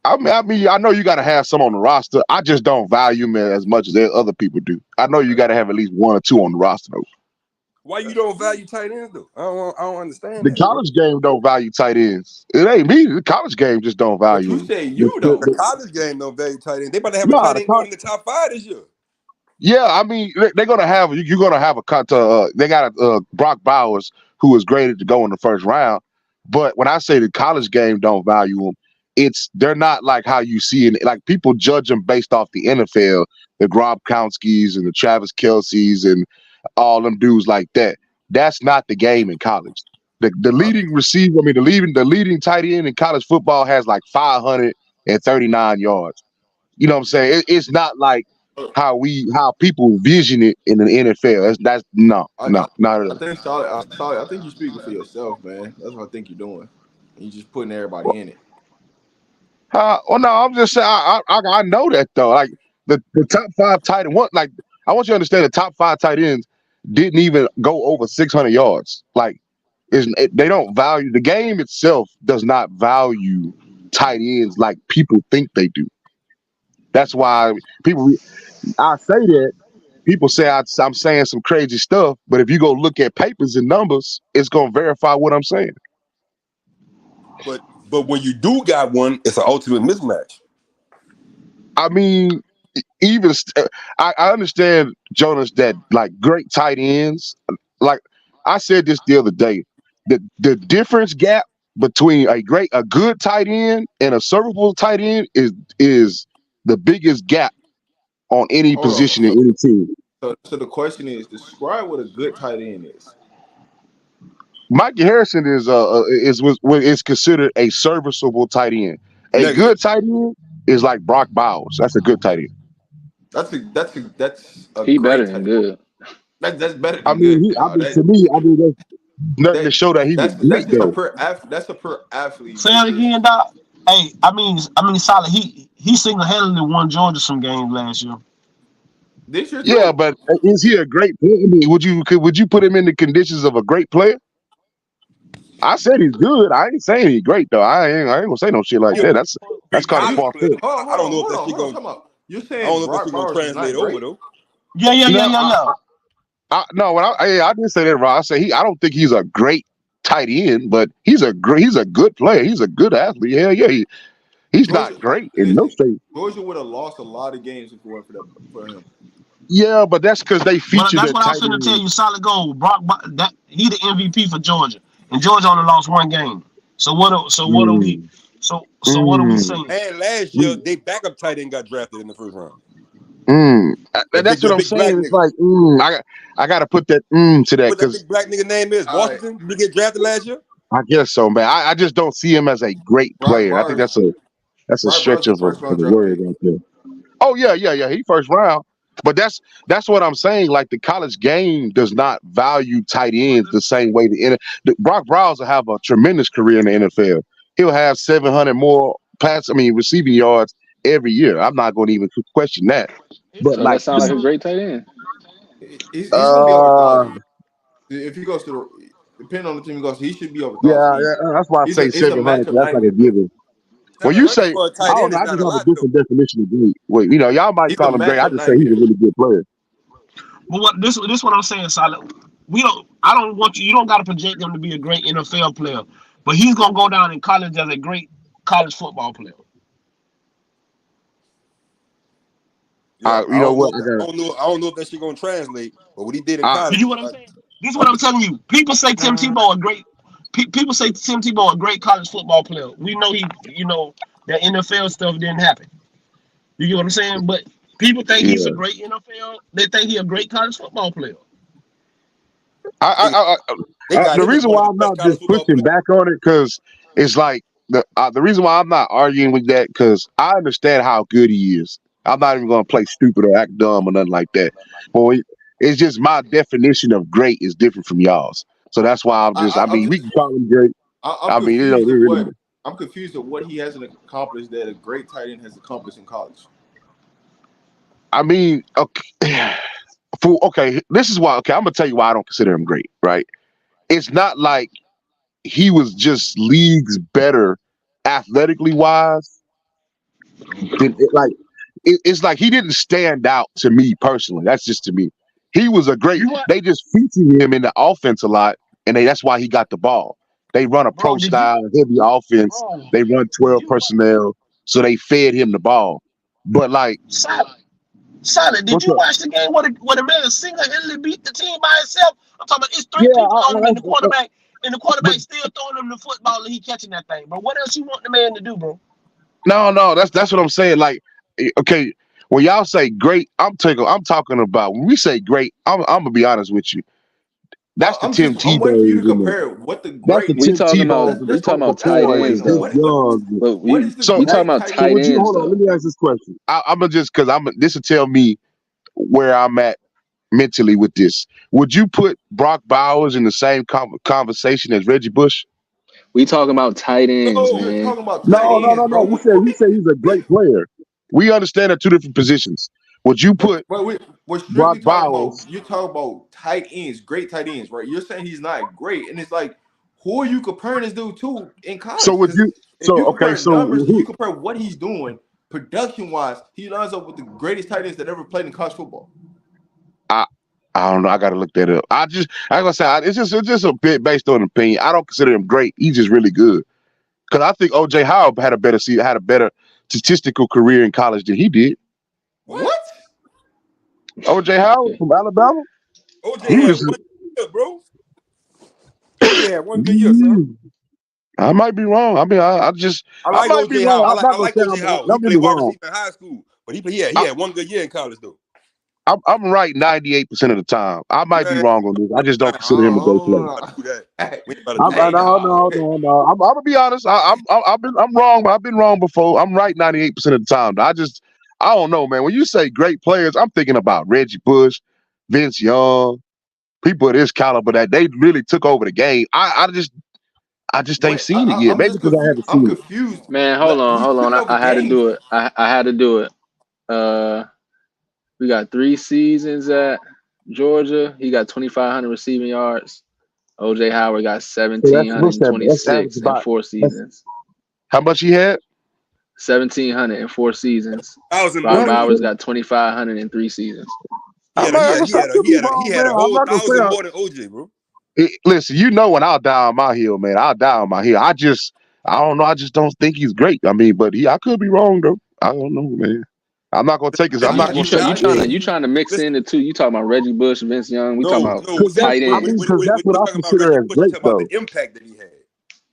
I mean, I know you got to have some on the roster. I just don't value them as much as other people do. I know you got to have at least one or two on the roster though. Why you don't value tight ends though? I don't understand The that, bro. college game don't value tight ends. It ain't me. The college game just don't But value you them. say you The don't. college game don't value tight end. They about to have a Nah, tight end going in the top 5 this year. yeah, I mean, they're gonna have you're gonna have a cut. They got Brock Bowers who is graded to go in the first round. But when I say the college game don't value them, they're not like how you see it. Like people judge them based off the NFL, the Gronkowskis and the Travis Kelce's and all them dudes like that. That's not the game in college. The leading receiver, the leading tight end in college football has like 539 yards. You know what I'm saying? It's not like how people vision it in the NFL. That's no, not at all. I think you're speaking for yourself, man. That's what I think you're doing. You're just putting everybody in it. Well, no, I'm just saying I know that though. Like the top 5 tight end, like I want you to understand the top 5 tight ends didn't even go over 600 yards. Like they don't value the game itself. Does not value tight ends like people think they do. That's why I say that people say I'm saying some crazy stuff, but if you go look at papers and numbers, it's gonna verify what I'm saying. But when you do got one, it's an ultimate mismatch. I mean, even I understand, Jonas, that like great tight ends, like I said this the other day, the difference gap between a good tight end and a serviceable tight end is the biggest gap on any Hold on. position in any team. So the question is, describe what a good tight end is. Mikey Harrison is considered a serviceable tight end. A good tight end is like Brock Bowers. That's a good tight end. That's a He great better tight than end. good. That's better than good. To me, that's nothing to show that he was great though. That's a per athlete. Say it again, Doc. Hey, I mean, Solid. He single-handedly won Georgia some games last year. This year, yeah, but is he a great player? I mean, would you put him in the conditions of a great player? I said he's good. I ain't saying he's great though. I ain't gonna say no shit like that. That's kind of far fetched. I don't know if that shit gonna. You're I saying don't know if that Brock shit gonna Bowers is translate not over great? though. Yeah. No, I didn't say that wrong. I say I don't think he's a great tight end, but he's a good player. He's a good athlete. Hell yeah, he's not great in no state. Georgia would have lost a lot of games if it weren't for him. Yeah, but that's because they featured That's that what I was tight going end. to tell you. Solid gold. That he the MVP for Georgia, and Georgia only lost one game. So what are we? So what are we saying? And last year, they backup tight end got drafted in the first round. That's what I'm saying. It's like I got to put that to that What that big black nigga name is? Washington? Did he get drafted last year? I guess so, man. I just don't see him as a great player. I think that's a stretch of a word right there. Oh yeah. He first round, but that's what I'm saying. Like the college game does not value tight ends the same way Brock Bowers will have a tremendous career in the NFL. He'll have 700 more receiving yards every year. I'm not going to even question that. But so that sounds like a great tight end. He's gonna be over 1,000. If he goes to depending on the team he goes, he should be over 1,000. Yeah, that's why I say 700. That's like a given. When you say, I just have a different definition of great. Wait, y'all might call him great. I just say he's a really good player. But this what I'm saying, Solid. I don't want you. You don't got to project him to be a great NFL player, but he's gonna go down in college as a great college football player. Yeah, I don't know if that shit gonna translate, but what he did in college. You know what I'm saying? This is what I'm telling you. People say Tim Tebow a great. People say Tim Tebow a great college football player. We know that NFL stuff didn't happen. You get what I'm saying? But people think he's a great NFL. They think he's a great college football player. The reason why I'm not just pushing back on it because it's like the reason why I'm not arguing with that because I understand how good he is. I'm not even going to play stupid or act dumb or nothing like that. But it's just my definition of great is different from y'all's. So that's why we can call him great. I'm confused at what he hasn't accomplished that a great tight end has accomplished in college. This is why. Okay, I'm gonna tell you why I don't consider him great. Right? It's not like he was just leagues better athletically wise. It's like he didn't stand out to me personally. That's just to me. He was a great. They just featured him in the offense a lot, and that's why he got the ball. They run a pro style heavy offense. They run 12 personnel, so they fed him the ball. But like, Solid, did you watch the game where the man single-handedly beat the team by himself? I'm talking about it's three people on him, and the quarterback still throwing him the football and he catching that thing. But what else you want the man to do, bro? No, that's what I'm saying. Like, okay, when y'all say great, I'm talking about when we say great. I'm gonna be honest with you. That's the I'm Tim I'm waiting for you to Tebow's in there. compare what the That's the great We Tim talking Tebow's, about the we talking Colt about tight McCoys, ends Vince though. Youngs. But what is the So, we talking great about tight so tight end? would you ends hold on? though. Let me ask this question. I'm gonna just because this will tell me where I'm at mentally with this. Would you put Brock Bowers in the same conversation as Reggie Bush? We talking about tight ends, We're man. talking about tight No, no, ends, no, no. bro. We say he's a great player. We understand they're two different positions. Would you put We're Brock strictly talking about Bowers? you're talking about tight ends, great tight ends, right? You're saying he's not great, and it's like who are you comparing this dude to in So college? would Because you? if So you okay. compare So numbers and you who? compare what he's doing production wise, he lines up with the greatest tight ends that ever played in college football. I don't know. I got to look that up. I gonna say it's just a bit based on opinion. I don't consider him great. He's just really good because I think OJ Howard had a better statistical career in college than he did. What? OJ Howard from Alabama. OJ He had was. one year, bro. OJ had one good year, son. I might be wrong. I mean, I I like might be OJ wrong. Howard. I'm not I gonna like say OJ Howard. He don't get me played wide wrong. receiver in high school, but he had one good year in college though. I'm right 98% of the time. I might be Man, wrong on this. I just don't man, consider him a great player. I do that. We ain't about to I'm, do I, that. no. I'm gonna be honest. I'm wrong. I've been wrong before. I'm right 98% of the time. I don't know, man. When you say great players, I'm thinking about Reggie Bush, Vince Young, people of this caliber that they really took over the game. I just ain't seen it yet. I'm Maybe just because I confused. haven't I'm seen it. confused. Man, hold He's on. took over I had to games. do it. I had to do it. We got 3 seasons at Georgia. He got 2,500 receiving yards. OJ Howard got So what's that? That's average 1,726 in about 4 seasons. how much he had. 1,700 in 4 seasons. I was in Brock Moreland. Bowers got 2,500 in 3 seasons. He had a I'm whole not gonna say 1,000 more than OJ, bro. Listen, you know when I'll die on my heel, man. I'll die on my heel. I don't know. I just don't think he's great. I mean, but I could be wrong though. I don't know, man. I'm not gonna take his. I'm not You gonna take. trying to mix in the two. You talking about Reggie Bush, Vince Young. We talking about No. See, tight when ends. Because that's we're what I talking about Reggie consider as Bush, you great talking about though. the impact that he had.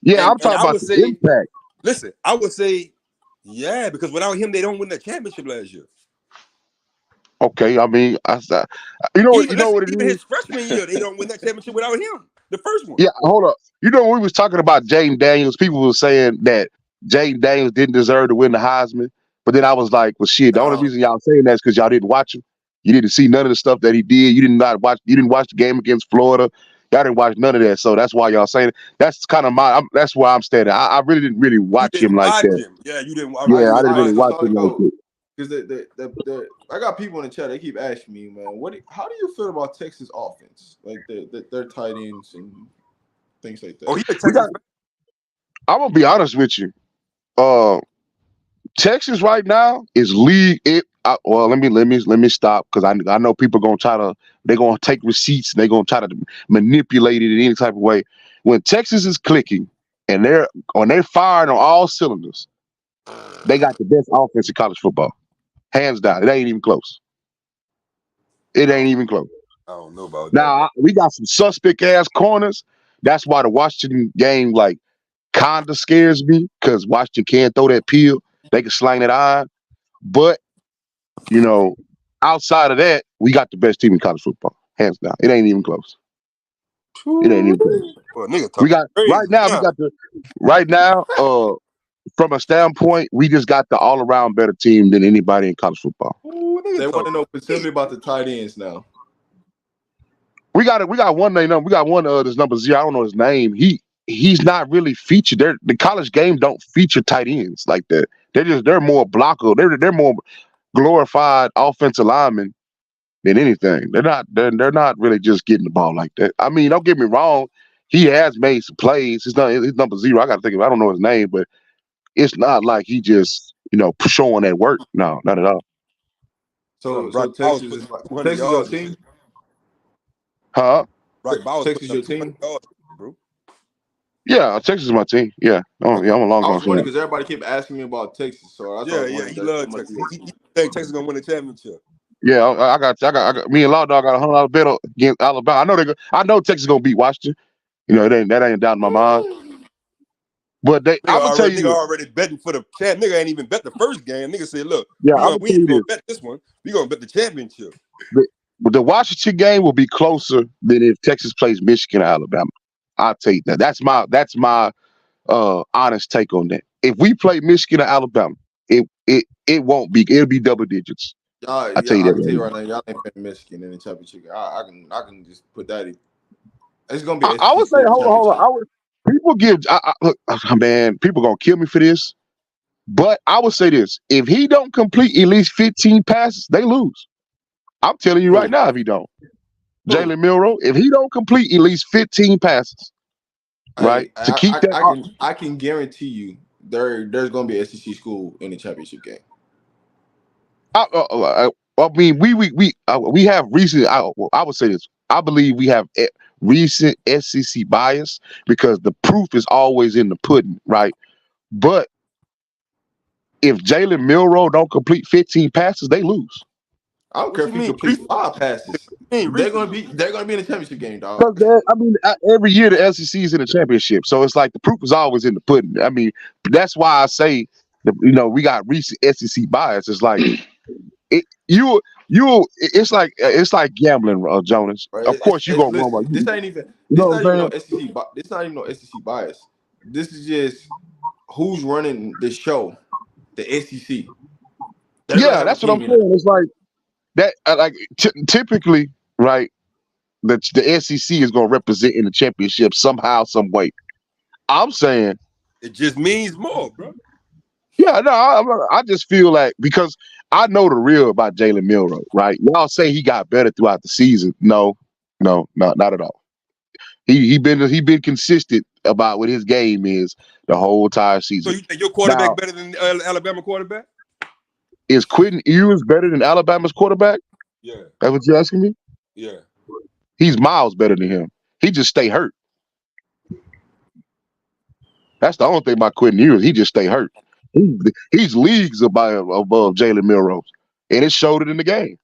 Yeah, I'm And talking I about would the say, impact. listen, I would say, yeah, because without him, they don't win the championship last year. Okay, I mean, you know what it Even is. his freshman year, they don't win that championship without him. The first one. Yeah, hold up. You know when we was talking about Jaden Daniels, people were saying that Jaden Daniels didn't deserve to win the Heisman, but then I was like, well, shit. The only reason y'all saying that is because y'all didn't watch him. You didn't see none of the stuff that he did. You didn't watch the game against Florida. Y'all didn't watch none of that. So that's why y'all saying it. That's kind of that's why I'm standing. I really didn't really watch You didn't him like watch that. him. Yeah, you didn't watch Yeah, I him. didn't really watch him like that. Because I got people in the chat. They keep asking me, man, how do you feel about Texas offense, like their tight ends and things like that? Oh, he a Texas. I'm gonna be honest with you. Texas right now is league. Well, let me stop because I know people they're gonna take receipts and they're gonna try to manipulate it in any type of way. When Texas is clicking and they're firing on all cylinders, they got the best offense in college football, hands down. It ain't even close. It ain't even close. I don't know about that. Now we got some suspect ass corners. That's why the Washington game kinda scares me because Washington can't throw that peel. They can slang that iron. But, outside of that, we got the best team in college football. Hands down. It ain't even close. It ain't even close. Well, nigga We got right now, from a standpoint, we just got the all around better team than anybody in college football. They want to know specifically about the tight ends now. We got one name. We got one this number 0. I don't know his name. He's not really featured. The college game don't feature tight ends like that. They're more blocker. They're more glorified offensive linemen than anything. They're not really just getting the ball like that. I mean, don't get me wrong. He has made some plays. His number 0. I got to think of. I don't know his name, but it's not like he just showing that work. No, not at all. So Texas is your team. Huh? Texas your team, bro. Yeah, Texas is my team. Yeah, I'm a long. I was wondering because everybody kept asking me about Texas, so that's he loves Texas. He think Texas gonna win the championship. Yeah, I got me and Law Dog got $100 bet against Alabama. I know Texas gonna beat Washington. That ain't down in my mind. But I'm gonna tell you, nigga already betting for the champ. Nigga ain't even bet the first game. Nigga said, look, yeah, we ain't gonna bet this one. We gonna bet the championship. But the Washington game will be closer than if Texas plays Michigan or Alabama. I'll take that. That's my honest take on that. If we play Michigan or Alabama, it won't be. It'll be double digits. I tell you I that can tell you right right now, y'all ain't playing Michigan in the championship game. I can just put that in. It's gonna be now. an I SEC would say, school hold on. championship. People give. Look, man, people gonna kill me for this. But I would say this: if he don't complete at least 15 passes, they lose. I'm telling you right Who? now, if he don't, Who? Jalen Milroe, if he don't complete at least 15 passes, right, Hey, to keep that. I can guarantee you there's gonna be an SEC school in the championship game. I mean, we have recent. I would say this. I believe we have recent SEC bias because the proof is always in the pudding, right? But if Jalen Milroe don't complete 15 passes, they lose. I don't What care you if he mean? completes 5 passes. Recently? They're gonna be in the championship game, dog. Because every year the SEC is in the championship, so it's like the proof is always in the pudding. I mean, that's why I say, we got recent SEC bias. It's like it's like gambling, Jonas. Right? Of course, you gonna run while Listen, you. You know what I'm saying? This not even no SEC bias. This is just who's running the show, the SEC. They're gonna Yeah, have a that's what I'm team in saying. It's like that. Typically, right? The SEC is gonna represent in the championship somehow, some way. I'm saying, It just means more, bro. yeah, no, I just feel like because I know the real about Jalen Milroe, right? Y'all say he got better throughout the season. No, not at all. He been consistent about what his game is the whole entire So season. you think your quarterback Now, better than Alabama quarterback? is Quentin Ewers better than Alabama's quarterback? Yeah, That's what you're asking me? yeah. He's miles better than him. He just stay hurt. That's the only thing about Quentin Ewers. He just stay hurt. He's leagues above Jalen Milroe, and it showed it in the game.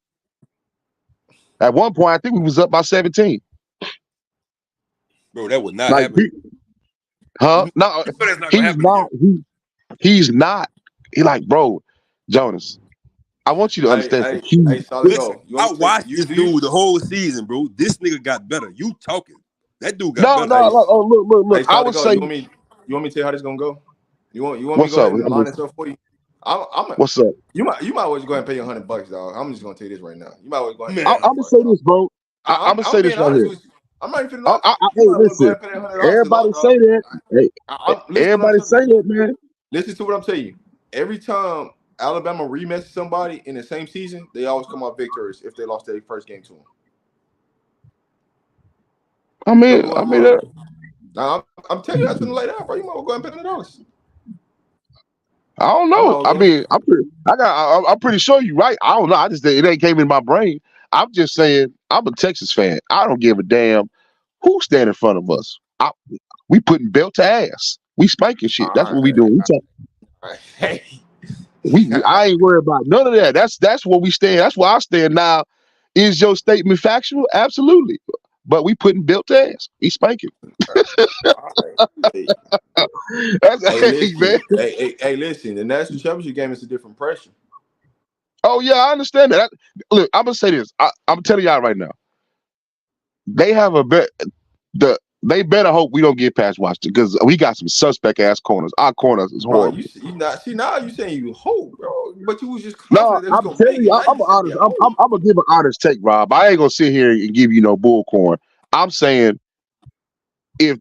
At one point, I think we was up by 17. Bro, that would not Like, happen. huh? You No, know that's not gonna he's happen again. not. He's not. He like, bro, Jonas. I want you to understand. Listen, You I want me to watched this do you dude the whole season, bro. This nigga got better. You talking? That dude got No. better. Look. I would say. You want me to tell you how this gonna go? You want me to What's go up? ahead and line this up for you? What's up? You might well just go ahead and pay your $100, dog. I'm just gonna tell you this right now. You might well go ahead and Man, pay I'm gonna $100, say dog. this, bro. I'm gonna say I'm this being right honest here. with you. I'm not even finna lie. Hey, You might well go listen. ahead and pay that $100 Everybody say that. Hey, listen to what everybody I'm say telling you. that, man. Listen to what I'm telling you. Every time Alabama rematches somebody in the same season, they always come out victorious if they lost their first game to them. I mean, Now I'm telling you, I shouldn't lay down, bro. You might well go ahead and pay $100. I don't know. I mean, I'm pretty sure you're right. I don't know. It ain't came in my brain. I'm just saying, I'm a Texas fan. I don't give a damn who stand in front of us. We putting belt to ass. We spanking shit. That's what we doing. Hey. I ain't worried about none of that. That's where we stand. That's where I stand now. Is your statement factual? Absolutely. But we putting belt to ass. We spanking. Hey, Man. Hey, listen. The national championship game is a different pressure. Oh yeah, I understand that. Look, I'm gonna say this. I'm telling y'all right now. They have a bet. They better hope we don't get past Washington because we got some suspect ass corners. Our corners is Bro, horrible. now you saying you hope, bro, but you was just No, confident that I'm was gonna telling make you, it. Now I'm you saying honest. you I'm hope. gonna give an honest take, Rob. I ain't gonna sit here and give you no bullcorn. I'm saying if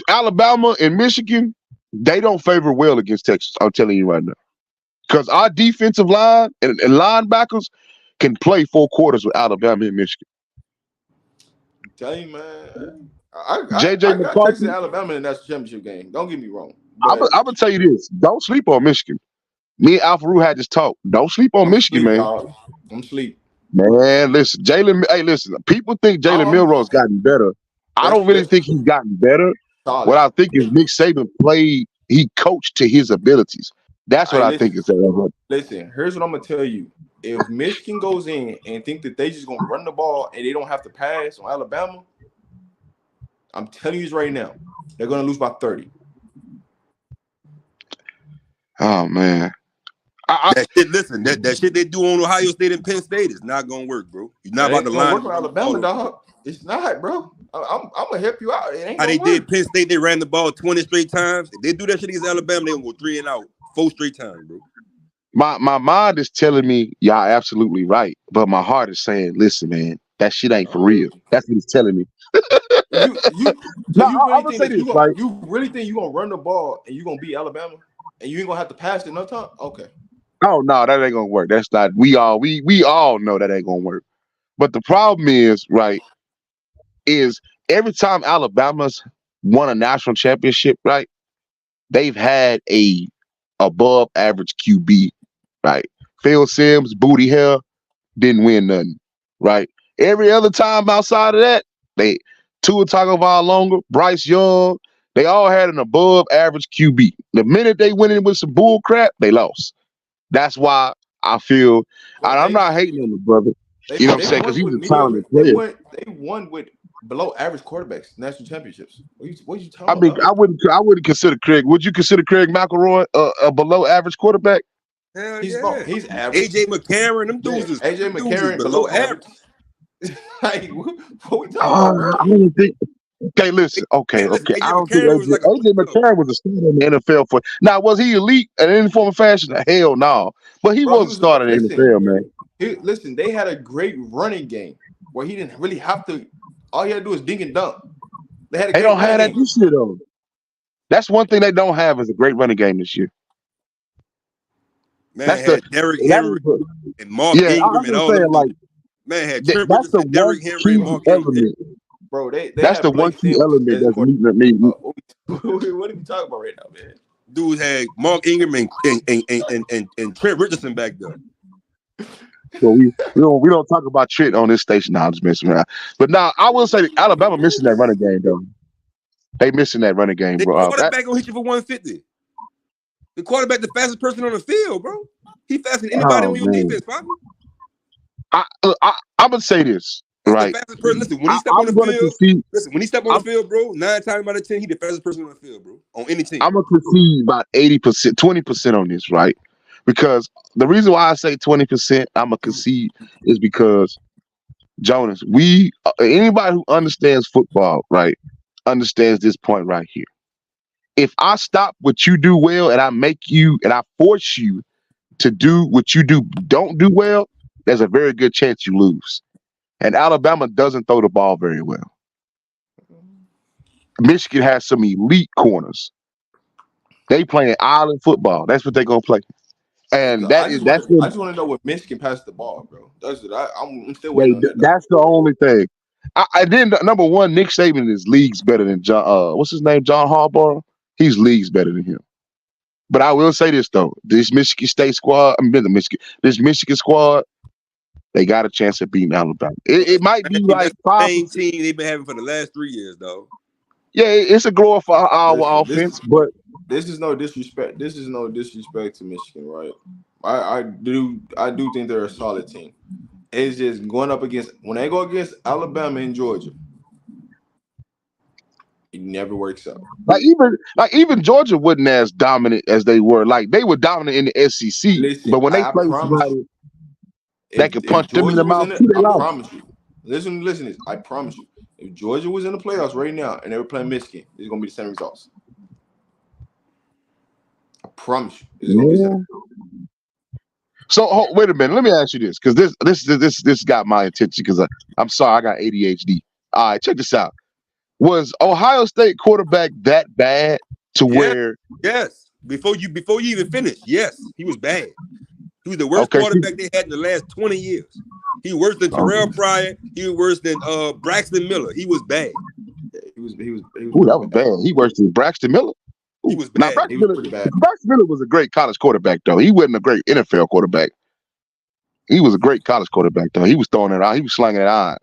Alabama and Michigan, they don't favor well against Texas. I'm telling you right now. Because our defensive line and linebackers can play 4 quarters with Alabama and Michigan. I'm telling you, man. I JJ got Texas and McCarthy. Alabama in the national championship game. Don't get me wrong. I'm But gonna tell you this. Don't sleep on Michigan. Me and Alpha had this talk. Don't sleep on I'm Michigan, sleep, man. dog. I'm sleep. Man, listen, listen, people think Jalen I'm Milroe's gotten better. I don't really that's think he's gotten better. What solid. I think is Nick Saban he coached to his abilities. That's what Hey, I think is that. listen. Here's what I'm gonna tell you. If Michigan goes in and think that they just gonna run the ball and they don't have to pass on Alabama, I'm telling you this right now, they're gonna lose by 30. Oh man. That shit, listen, that shit they do on Ohio State and Penn State is not gonna work, bro. You're not about to line work with Alabama, dog. It's not, bro. I'm gonna help you out. It ain't how gonna they work. did Penn State, they ran the ball 20 straight times. If they do that shit against Alabama, they gonna go 3 and out 4 straight times, bro. My mind is telling me y'all absolutely right, but my heart is saying, listen, man, that shit ain't for real. That's what it's telling me. You really think right? You really think you gonna run the ball and you gonna beat Alabama and you ain't gonna have to pass it no time? Okay. Oh no, that ain't gonna work. That's not. We all know that ain't gonna work. But the problem is, right, is every time Alabama's won a national championship, right, they've had a above average QB, right? Phil Simms, booty hair, didn't win nothing, right? Every other time outside of that, they Tua Tagovailoa, Bryce Young, they all had an above average QB. The minute they went in with some bull crap, they lost. That's why I feel, and I'm not hating on the brother. You know what I'm saying? Because he was a talented player. They won with below average quarterbacks, national championships. What you talking I mean, about? I wouldn't consider Craig. Would you consider Craig McElroy a below average quarterback? Hell He's average. AJ McCarron, them dudes is AJ McCarron below average. Like, what we talking about, bro? I don't think. Okay, listen. Okay. I don't think AJ McCarron was a starter in the NFL for. Now, was he elite in any form of fashion? Hell no. But he was a starter in the NFL, man. Listen, they had a great running game where he didn't really have to. All he had to do is dink and dunk. They don't have that this year, though. That's one thing they don't have is a great running game this year. Man, that's Derrick Henry and Mark Ingram and all them. Like, man, had Trent Richardson, Derrick Henry, and Mark Ingram. Bro, that's the one key element that's meeting. What are we talking about right now, man? Dudes had Mark Ingram and Trent Richardson back there. So we don't talk about Trent on this station now. I'm just messing around. But now I will say Alabama missing that running game though. They missing that running game, bro. The quarterback gonna hit you for 150. The quarterback, the fastest person on the field, bro. He faster than anybody on your defense, probably. I'm gonna say this, right? The fastest person. Listen, when he step on the field, when he step on the field, bro, 9 times out of 10, he the fastest person on the field, bro, on any team. I'm gonna concede about 80%, 20% on this, right? Because the reason why I say 20%, I'm gonna concede is because Jonas, anybody who understands football, right, understands this point right here. If I stop what you do well and I make you and I force you to do what you don't do well, there's a very good chance you lose. And Alabama doesn't throw the ball very well. Michigan has some elite corners. They playing island football. That's what they're gonna play. And I just want to know what Michigan passed the ball, bro. I'm still waiting on that. That's the only thing. I didn't. Number one, Nick Saban is leagues better than John. What's his name? John Harbaugh. He's leagues better than him. But I will say this though: this Michigan State squad, this Michigan squad, they got a chance at beating Alabama. It might be like the same team they've been having for the last 3 years, though. Yeah, it's a glorified offense, but this is no disrespect. This is no disrespect to Michigan, right? I do think they're a solid team. It's just going up against when they go against Alabama and Georgia, it never works out. Like even Georgia wasn't as dominant as they were. Like they were dominant in the SEC, but when they played somebody that could punch them in the mouth, I promise you. Listen. I promise you. If Georgia was in the playoffs right now and they were playing Michigan, it's gonna be the same results. I promise you, it's gonna be the same. So wait a minute. Let me ask you this, because this got my attention. Because I'm sorry, I got ADHD. All right, check this out. Was Ohio State quarterback that bad to where? Yes. Before you even finish, yes, he was bad. He was the worst quarterback they had in the last 20 years. He was worse than Terrell Pryor. He was worse than Braxton Miller. He was bad. He was that was bad. He worse than Braxton Miller. He was bad. Braxton Miller was a great college quarterback, though. He wasn't a great NFL quarterback. He was a great college quarterback, though. He was throwing it out. He was slinging it out.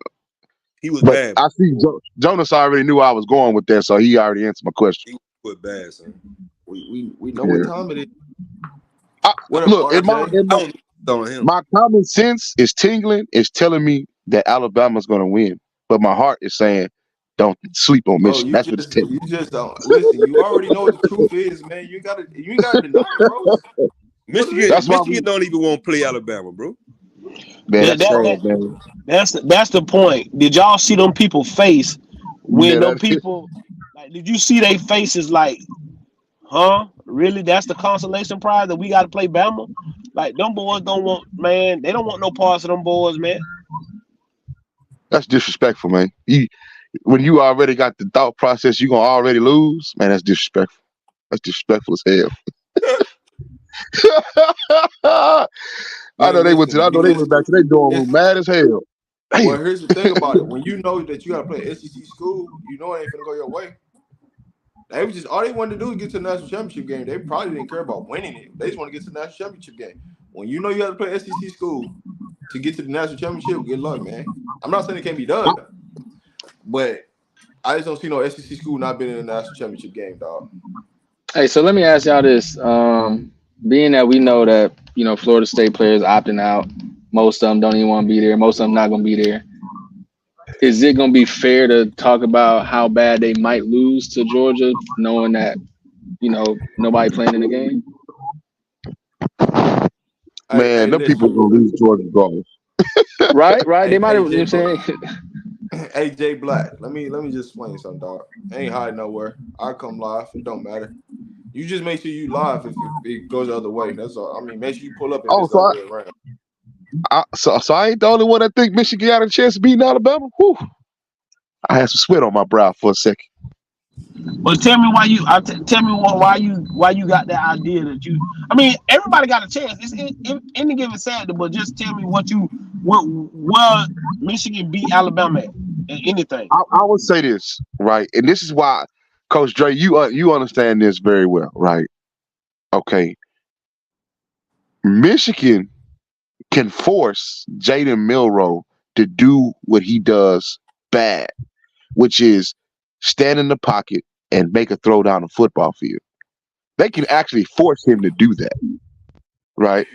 He was bad. I see Jonas already knew I was going with that, so he already answered my question. He was bad, son. We know what time it is. My common sense is tingling, is telling me that Alabama's going to win, but my heart is saying, don't sleep on Michigan. That's what it's telling me. You just don't listen. You already know what the truth is, man. You gotta deny it, bro. Michigan don't even want to play Alabama, bro. Man, that's sad, man. That's the point. Did y'all see them people face when them people like? Did you see their faces like, huh? Really? That's the consolation prize that we got to play Bama? Like them boys don't want, man. They don't want no parts of them boys, man. That's disrespectful, man. When you already got the thought process, you gonna already lose, man. That's disrespectful. That's disrespectful as hell. I know they went back to their dorm room mad as hell. Damn. Well, here's the thing about it. When you know that you got to play SEC school, you know it ain't gonna go your way. They was just all they wanted to do is get to the national championship game. They probably didn't care about winning it. They just want to get to the national championship game. When you know you have to play SEC school to get to the national championship, good luck, man. I'm not saying it can't be done, but I just don't see no SEC school not being in the national championship game, dog. Hey, so let me ask y'all this. Being that we know that, Florida State players opting out, most of them don't even want to be there, most of them not going to be there. Is it going to be fair to talk about how bad they might lose to Georgia, knowing that, nobody playing in the game? Man, them people are going to lose Georgia goals. Right. They might have, you know what I'm saying? Hey, Jay Black, let me just explain something, dog. Ain't hiding nowhere. I come live. It don't matter. You just make sure you live if it goes the other way. That's all. I mean, make sure you pull up and it's the other way around. So I ain't the only one that think Michigan got a chance of beating Alabama. Whew. I had some sweat on my brow for a second. Well, tell me why you got that idea that you. I mean, everybody got a chance. It's any given Saturday, but just tell me where Michigan beat Alabama at anything. I would say this, right, and this is why, Coach Dre, you understand this very well, right? Okay, Michigan can force Jaden Milroe to do what he does bad, which is stand in the pocket and make a throw down the football field. They can actually force him to do that, right?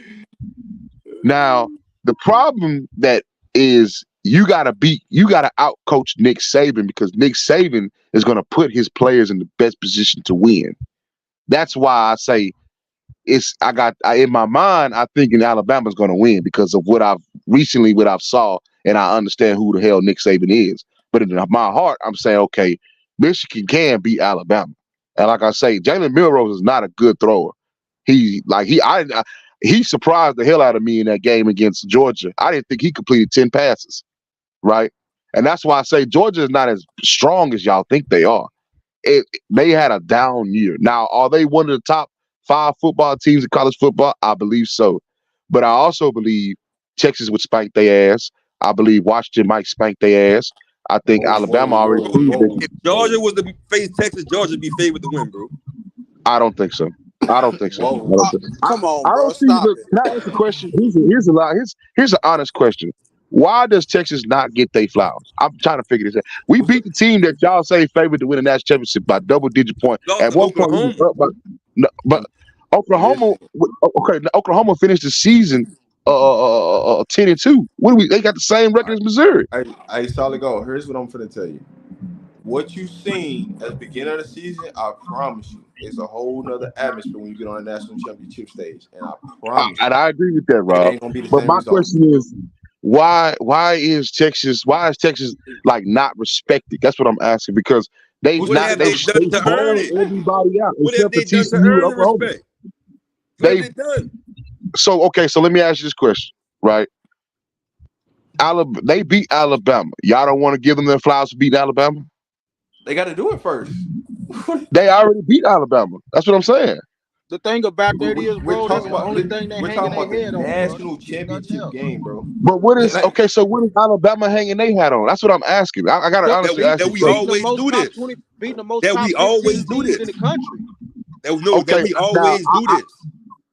Now, the problem that is you got to out-coach Nick Saban, because Nick Saban is going to put his players in the best position to win. That's why I say in my mind, I think Alabama's going to win because of what I've saw, and I understand who the hell Nick Saban is. But in my heart, I'm saying, okay, Michigan can beat Alabama. And like I say, Jalen Milroe is not a good thrower. He surprised the hell out of me in that game against Georgia. I didn't think he completed 10 passes, right? And that's why I say Georgia is not as strong as y'all think they are. They had a down year. Now, are they one of the top 5 football teams in college football? I believe so. But I also believe Texas would spank their ass. I believe Washington might spank their ass. I think Alabama already proved it. If Georgia was to face Texas, Georgia would be favored to win, bro. I don't think so. Come on, bro. Stop it. Can I ask a question? Here's an honest question. Why does Texas not get their flowers? I'm trying to figure this out. We beat the team that y'all say favored to win a national championship by double-digit point. At one point, we was up but Oklahoma. Okay, Oklahoma finished the season 10-2. They got the same record as Missouri. Hey, solid gold. Here's what I'm finna tell you. What you seen at the beginning of the season, I promise you, it's a whole nother atmosphere when you get on a national championship stage. And I promise and I agree with that, Rob. But my question is, why is Texas like not respected? That's what I'm asking, because they've done to earn it? Everybody out. What have they done to earn the respect? What have they done? So let me ask you this question, right? They beat Alabama. Y'all don't want to give them their flowers for beating Alabama? They got to do it first. They already beat Alabama. That's what I'm saying. The thing about that is, bro, that's the only we're thing they talking hanging about their head the on. national championship game, bro. But what is Alabama hanging their hat on? That's what I'm asking. I gotta honestly ask you. We always do this. Beating the most that we always do this in the country. That we always do this.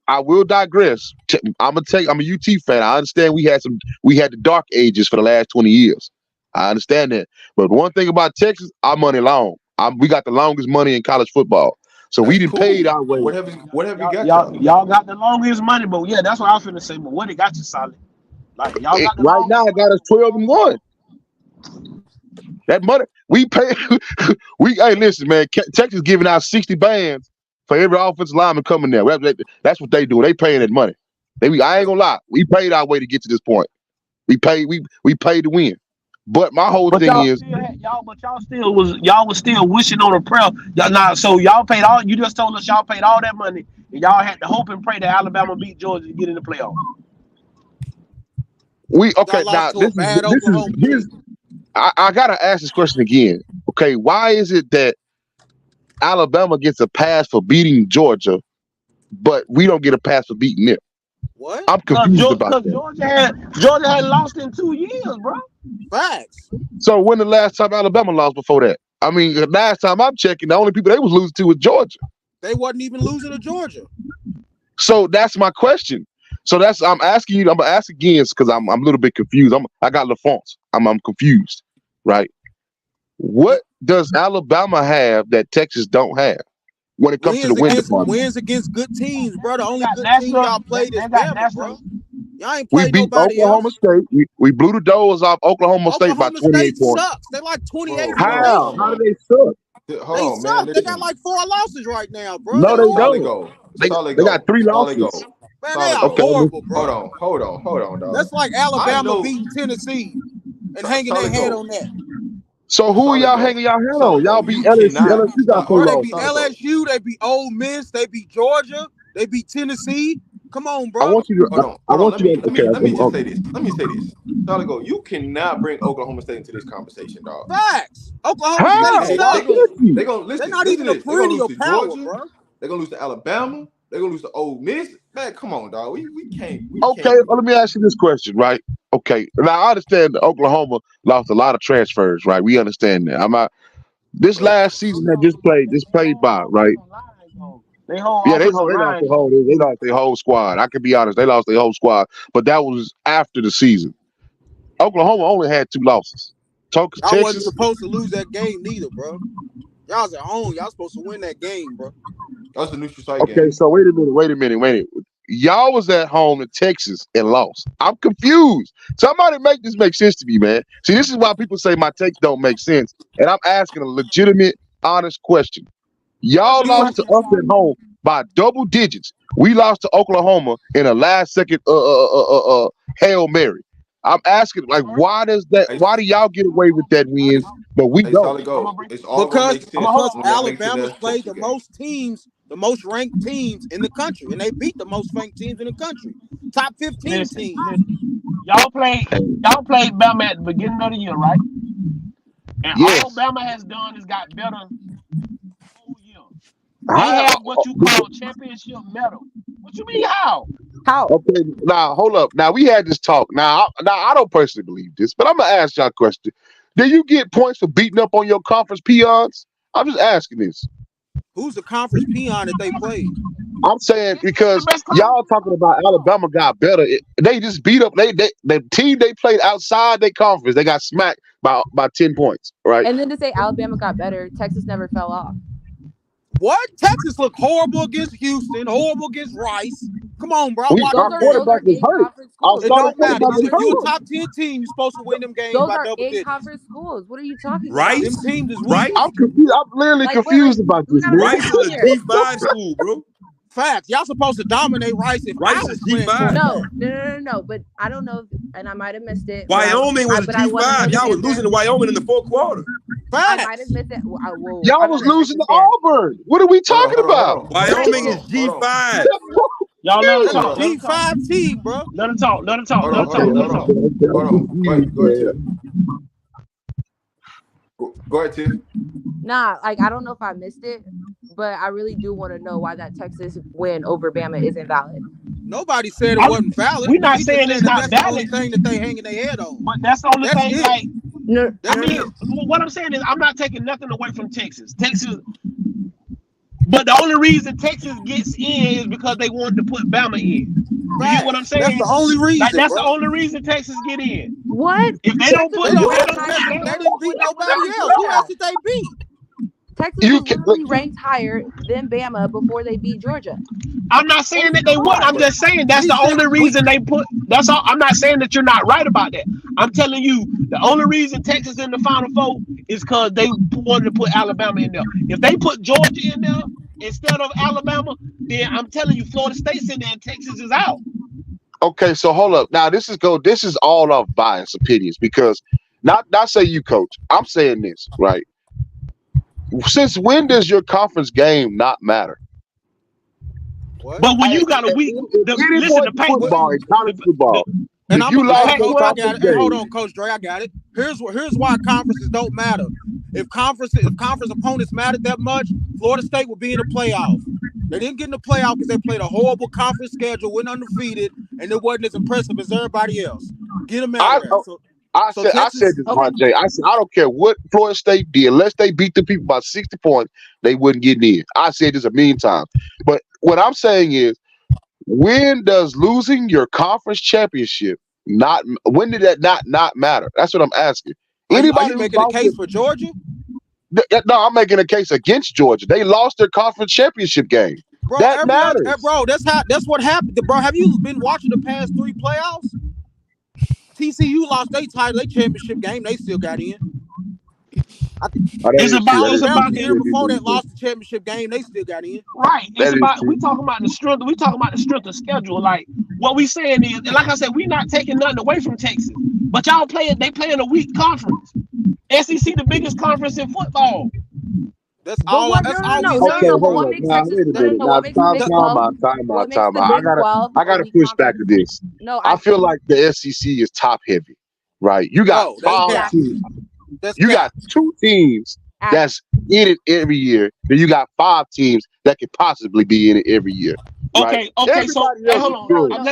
I will digress. I'm a UT fan. I understand we had the dark ages for the last 20 years. I understand that. But one thing about Texas, our money long. We got the longest money in college football. So we didn't pay our way. What have you got? Y'all got the longest money, but yeah, that's what I was finna say. But what it got you solid? Like y'all got the right now, it got us 12-1. That money we pay. Hey, listen, man. Texas giving out 60 bands for every offensive lineman coming there. That's what they do. They paying that money. I ain't gonna lie. We paid our way to get to this point. We paid to win. But my whole thing is y'all was still wishing on a prayer. So y'all paid all. You just told us y'all paid all that money, and y'all had to hope and pray that Alabama beat Georgia to get in the playoff. Now I gotta ask this question again. Okay, why is it that Alabama gets a pass for beating Georgia, but we don't get a pass for beating them? What? I'm confused about that. Georgia had lost in 2 years, bro. Facts. So when the last time Alabama lost before that? I mean, the last time I'm checking, the only people they was losing to was Georgia. They wasn't even losing to Georgia. So that's my question. So I'm asking you. I'm gonna ask again because I'm a little bit confused. I got LaFonce. I'm confused, right? What does Alabama have that Texas don't have when it comes to the win department? Wins against good teams, bro. The only good team y'all played is Bama, bro. Y'all ain't We played beat nobody Oklahoma else. State. We blew the doors off Oklahoma State by 28 points. Sucks. They like 28. How? How do they suck? Hold on, man. They got like 4 losses right now, bro. No, they don't. They got 3 losses. Man, they are horrible, bro. Hold on, dog. That's like Alabama beating Tennessee and hanging their head on that. So who are y'all hanging y'all head on? Y'all beat LSU. LSU got 4 losses. They beat LSU. They beat Ole Miss. They beat Georgia. They beat Tennessee. Come on, bro. I want you to. Let me just say this. Charlie, you cannot bring Oklahoma State into this conversation, dog. Facts. Oklahoma State sucks. They're gonna listen. They're not even a perennial power, bro. They're gonna lose to Alabama. They're gonna lose to Ole Miss. Man, come on, dog. We can't. Let me ask you this question, right? Okay. Now I understand that Oklahoma lost a lot of transfers, right? We understand that. This last season that just played by, right? They lost their whole squad. I can be honest, they lost their whole squad, but that was after the season. Oklahoma only had 2 losses. I wasn't supposed to lose that game neither, bro. Y'all was at home. Y'all supposed to win that game, bro. That's the neutral site game. Okay, so wait a minute. Y'all was at home in Texas and lost. I'm confused. Somebody make sense to me, man. See, this is why people say my takes don't make sense, and I'm asking a legitimate, honest question. Y'all lost to us at home by double digits. We lost to Oklahoma in a last-second Hail Mary. I'm asking, why do y'all get away with that win, but we don't? Because Alabama's played the most ranked teams in the country, and they beat the most ranked teams in the country. Top 15 teams. Y'all played Bama at the beginning of the year, right? And all Bama has done is got better whole year. They have what you call championship medal. What you mean how? Okay, now hold up. Now we had this talk. Now I don't personally believe this, but I'm gonna ask y'all a question. Do you get points for beating up on your conference peons? I'm just asking this. Who's the conference peon that they played? I'm saying because y'all talking about Alabama got better. They just beat up the team they played outside their conference. They got smacked by 10 points, right? And then to say Alabama got better, Texas never fell off. What? Texas looked horrible against Houston, horrible against Rice. Come on, bro. Our quarterback was hurt. It don't matter. If you're a top 10 team, you're supposed to win them games by double digits. Those are conference schools. What are you talking about? Them teams is weak. Right? I'm confused. I'm literally confused about this. Rice is a G5 school, bro. Facts. Y'all supposed to dominate Rice if Rice is G5. No. But I don't know, and I might have missed it. Wyoming was G5. Y'all was losing to Wyoming in the 4th quarter. I might have missed it. Y'all was losing to Auburn. What are we talking about? Wyoming is G5. Y'all let him talk. G5 team, bro. Let him talk. Hold on. Go ahead, Tim. Nah, I don't know if I missed it, but I really do want to know why that Texas win over Bama isn't valid. Nobody said it wasn't valid. We're not saying it's not valid. That's the only thing that they hanging their head on. But that's the only thing. Like, no, what I'm saying is I'm not taking nothing away from Texas. But the only reason Texas gets in is because they wanted to put Bama in. You get what I'm saying? That's the only reason. That's the only reason Texas get in. What? If they don't put, they didn't beat nobody else. Who else did they beat? Texas was literally ranked higher than Bama before they beat Georgia. I'm not saying that they won. I'm just saying that's the only reason they put. That's all. I'm not saying that you're not right about that. I'm telling you the only reason Texas in the Final Four is because they wanted to put Alabama in there. If they put Georgia in there instead of Alabama, then I'm telling you, Florida State's in there and Texas is out. Okay, so hold up. Now this is all off bias opinions because not say you, coach. I'm saying this, right? Since when does your conference game not matter? What? But when you got a week, listen, the football, in college football. And If I'm you lost your Coach, I got conference it. Hey, hold game, on, Coach Dre, I got it. Here's why conferences don't matter. If conference opponents mattered that much, Florida State would be in the playoff. They didn't get in the playoff because they played a horrible conference schedule, went undefeated, and it wasn't as impressive as everybody else. Get them out of there. I said this, RJ. I said I don't care what Florida State did, unless they beat the people by 60 points, they wouldn't get in. I said this a million times. But what I'm saying is, when does losing your conference championship when did that not matter? That's what I'm asking. Are you making a case for Georgia? No, I'm making a case against Georgia. They lost their conference championship game. Bro, that matters. That's what happened. Bro, have you been watching the past 3 playoffs? TCU lost their championship game. They still got in. It's about the year before that lost the championship game. They still got in. Right. We talking about the strength. We talking about the strength of schedule. Like what we saying is, and like I said, we not taking nothing away from Texas, but y'all they playing a weak conference. SEC, the biggest conference in football. That's all. What makes I gotta push back to this. No, I feel like the SEC is top heavy, right? You got 5 teams. You got 2 teams that's in it every year. Then you got 5 teams that could possibly be in it every year. Right? Okay. So hold on.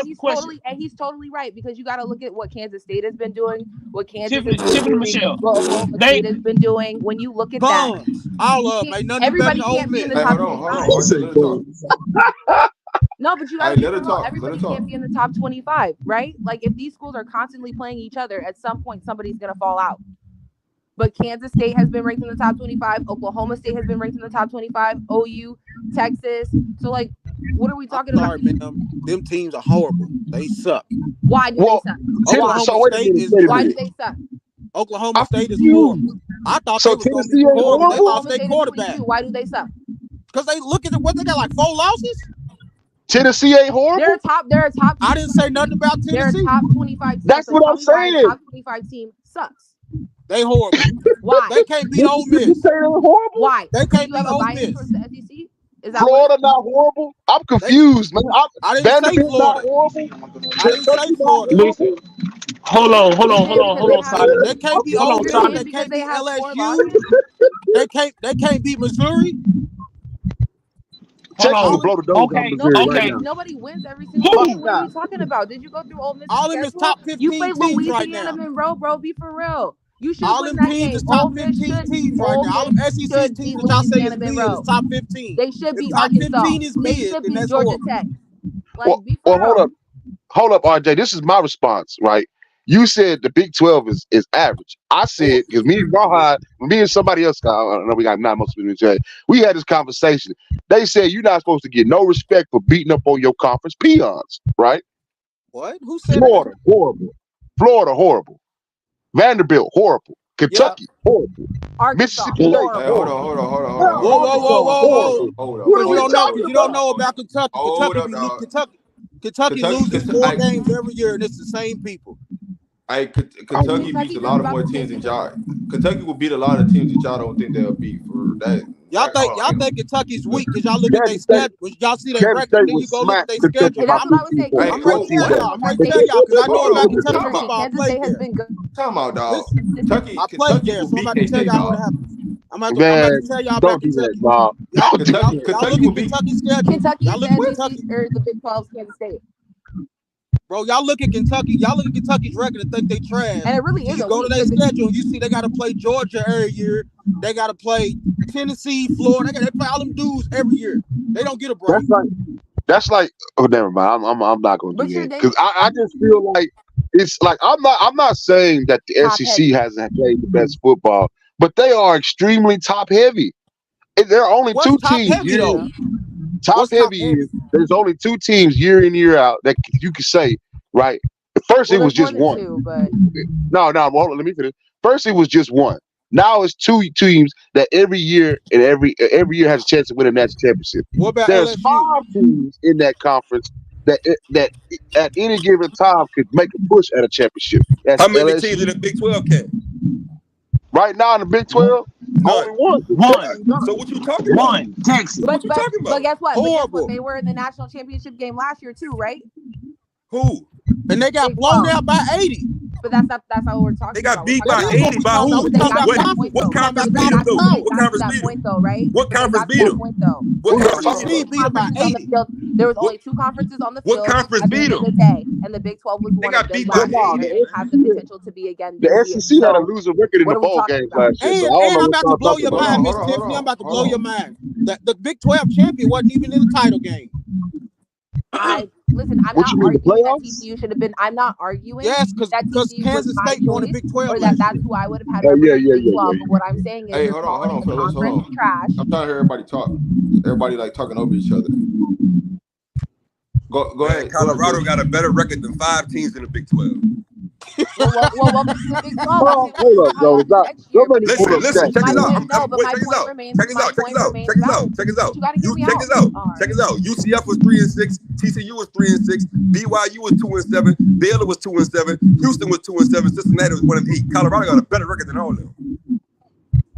He's totally right because you got to look at what Kansas State has been doing, what Kansas Michelle, what Oklahoma State has been doing. When you look at that, all of them, everybody can't be in the top 25. No, but you got to everybody can't be in the top 25, right? Like if these schools are constantly playing each other, at some point somebody's gonna fall out. But Kansas State has been ranked in the top 25. Oklahoma State has been ranked in the top 25. OU, Texas. So, like, what are we talking about? Man, them teams are horrible. They suck. Why do they suck? Why do they suck? Oklahoma State is horrible. I thought they was going to be horrible. They lost their quarterback. Why do they suck? Because they look at what they got, like 4 losses. Tennessee ain't horrible. They're a top. I didn't say nothing about Tennessee. They're a top 25 team. That's what I'm saying. Top 25 team sucks. They horrible. Why? They can't beat Ole Miss. Why? They can't beat Ole Miss. The SEC? Is that Florida not horrible? I'm confused, man. I didn't say Florida. I didn't say Florida. Listen. Hold on, Simon. They can't beat Ole Miss. They can't beat LSU. They can't beat Missouri. Okay. Nobody wins every single game. What are you talking about? Did you go through Ole Miss? All of them is top 15 You played teams Louisiana right now. Monroe, bro. Be for real. You should all win them that teams game. is top 15 teams right now. All them SEC teams that y'all say is mid is top 15. They should be top Arkansas. 15 is mid, they should be then that's Georgia horrible. Tech. Like, be for real. Hold up, RJ. This is my response, right? You said the Big 12 is average. I said, because me and somebody else, I don't know, we got not most people today. We had this conversation. They said you're not supposed to get no respect for beating up on your conference peons, right? What? Who said Florida, that? Horrible. Florida, horrible. Vanderbilt, horrible. Kentucky, horrible. Arkansas, Mississippi State. Hey, hold on. Whoa. You don't know about Kentucky. Kentucky loses 4 games every year, and it's the same people. Kentucky beats a lot of more teams than y'all. Kentucky will beat a lot of teams that y'all don't think they'll beat. For that, y'all think Kentucky's weak because y'all look at their schedule. Y'all see their record, then you go look at their schedule. That's what I was saying. I'm right there, y'all, because I know about Kentucky football. I played there. Talking about dog. Kentucky, I played there, so I'm about to tell y'all what happened. I'm about to tell y'all about Kentucky. Kentucky look at Kentucky's schedule. Y'all look at Kentucky or the Big 12's Kansas State. Bro, y'all look at Kentucky. Y'all look at Kentucky's record and think they trash. And it really is. You go to their schedule, you see they got to play Georgia every year. They got to play Tennessee, Florida. They play all them dudes every year. They don't get a break. That's like. Oh, never mind. I'm not going to do that because I just feel like it's like I'm not saying that the SEC hasn't played the best football, but they are extremely top heavy. There are only 2 teams. Top heavy is there's only 2 teams year in, year out that you can say, right? At first it was just one. No, hold on, let me finish. First it was just one. Now it's two teams that every year has a chance to win a national championship. What about There's LSU? 5 teams in that conference that at any given time could make a push at a championship. That's How many teams in LSU. the Big 12 can? Right now in the Big 12, None. only one. So what you talking about? Texas. So what you talking But about? guess what? Horrible. They were in the national championship game last year too, right? Who? And they got Big blown 12. out by 80. But that's not what we're talking They got about. beat We're by talking about 80 by who? We talking about What conference They beat them got though? knocked What got to conference that beat point them? though, right? What But they conference got to beat that them? point though. What There conference was beat only them? beat them by conferences on the 80. field. There was What- only 2 conferences on the What field conference at the beat end of the them? day, and the Big 12 was They one of got them beat by last year 80. and have the potential to be again The this year. SEC had a So losing record in what the are we bowl talking games about? last year, so And I don't know I'm what about to y'all blow talking your about. mind, Miss Hold on, Tiffany. hold I'm on, about to hold blow on. your mind. The Big 12 champion wasn't even in the title game. Listen, I'm What not you mean, the arguing that playoffs? TCU should have been. I'm not arguing Yes, because that TCU was Kansas my State won the choice Big 12 or last that's year. who I would have had Oh yeah, represent yeah, the Big yeah, 12. yeah. But what I'm saying is Hey, you're hold on, calling the fellas, hold conference on. trash. I'm trying to hear everybody talk. Everybody like talking over each other. Go Man, ahead. Colorado Go. got a better record than 5 teams in the Big 12. Well, welcome to the Big 12. I can't wait Hold to up, see how y'all Jonas. do next year. But Somebody pull up Listen, stats, check my this out. man. point, no, but Boy, my check this point out. remains. Check this My out. Check point this out. remains Check this out. valid. Check this But out. you got to hear me Check out. this out. All Check right. this out. UCF was 3-6. TCU was 3-6. BYU was 2-7. Baylor was 2-7. Houston was 2-7. Cincinnati was 1-8. Colorado got a better record than all of them.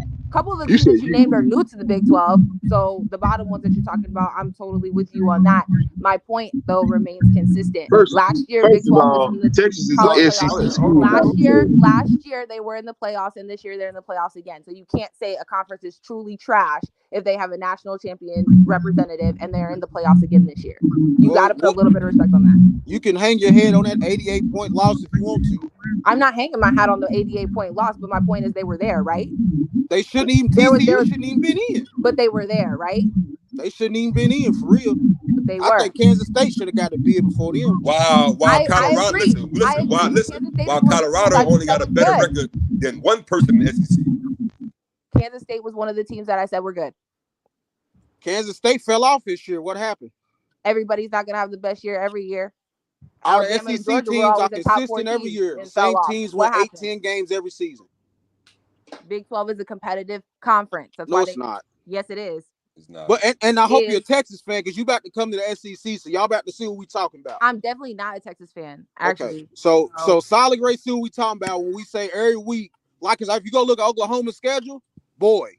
A couple of the You teams that said you named are new to the Big 12. So the bottom ones that you're talking about, I'm totally with you on that. My point though remains consistent. Last year, Big First of 12 all, was in the Texas is college an playoffs. SEC school. Last year they were in the playoffs, and this year they're in the playoffs again. So you can't say a conference is truly trash if they have a national champion representative and they're in the playoffs again this year. You got to put a little bit of respect on that. You can hang your head on that 88-point loss if you want to. I'm not hanging my hat on the 88-point loss, but my point is they were there, right? They shouldn't even. TCU shouldn't even been in. But they were there, right? They shouldn't even been in for real. But they I were. think Kansas State should have got a bid before them. While Colorado, agree. listen, while Colorado only got a better record than one person in the SEC. Kansas State was one of the teams that I said were good. Kansas State fell off this year. What happened? Everybody's not going to have the best year every year. All the Alabama and SEC Georgia were teams are always the top 4 consistent every teams year. and Same fell off. teams What win 8-10 happened? games every season. Big 12 is a competitive conference. That's No, why it's not. Yes, it is. It's not. But and I hope you're a Texas fan because you about to come to the SEC, so y'all about to see what we talking about. I'm definitely not a Texas fan, actually. Okay. So solid grade see what we talking about when we say every week. Like, cause if you go look at Oklahoma's schedule, boy,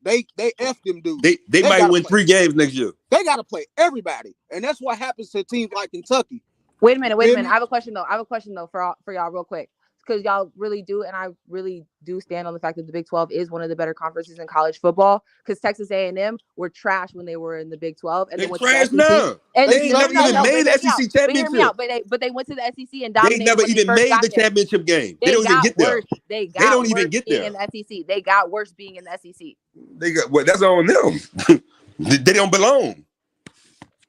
they F them dudes. They might win 3 games next year. They got to play everybody, and that's what happens to teams like Kentucky. Wait a minute. I have a question though for y'all real quick. Because y'all really do, and I really do stand on the fact that the Big 12 is one of the better conferences in college football. Because Texas A&M were trash when they were in the Big 12, and they went trash to the SEC. now. And they never even made the SEC championship. But they went to the SEC and dominated. They never even made the championship game. They don't even get there. They don't even get there in the SEC. They got worse being in the SEC. They got that's on them. They don't belong.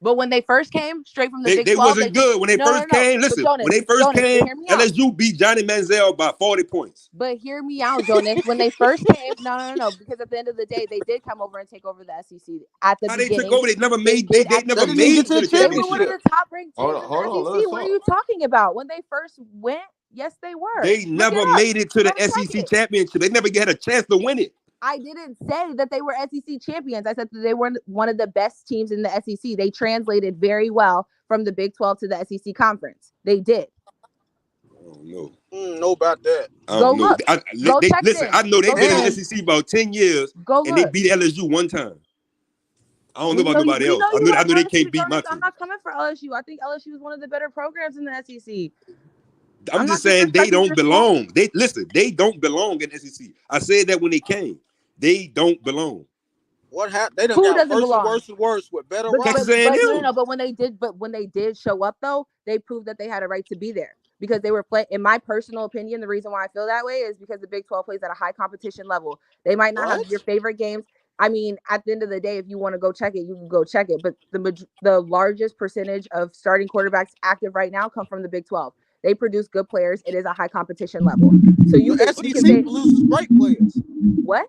But when they first came, straight from the Big 12, they wasn't good when they first came. Listen, Jonas, when they first came, LSU beat Johnny Manziel by 40 points. But hear me out, Jonas. When they first came, no, because at the end of the day, they did come over and take over the SEC at the beginning. They took over. They never made. They never made it to the championship. They were one of the top ranked teams in the SEC. What are you talking about? When they first went, yes, they were. They never made it to the SEC championship. They never had a chance to win it. I didn't say that they were SEC champions. I said that they were one of the best teams in the SEC. They translated very well from the Big 12 to the SEC conference. They did. Oh, no. Know about that. Go look. Listen, I know they've been in the SEC about 10 years, and they beat LSU one time. I don't know about nobody else. I know they can't beat my team. I'm not coming for LSU. I think LSU is one of the better programs in the SEC. I'm just saying they don't belong. They don't belong in the SEC. I said that when they came. They don't belong. What happened? They done got worse and worse with better Texas A&M. But when they did show up though, they proved that they had a right to be there because they were playing. In my personal opinion, the reason why I feel that way is because the Big 12 plays at a high competition level. They might not have your favorite games. I mean, at the end of the day, if you want to go check it, you can go check it. But the largest percentage of starting quarterbacks active right now come from the Big 12. They produce good players. It is a high competition level. So you the SEC produces great players. What?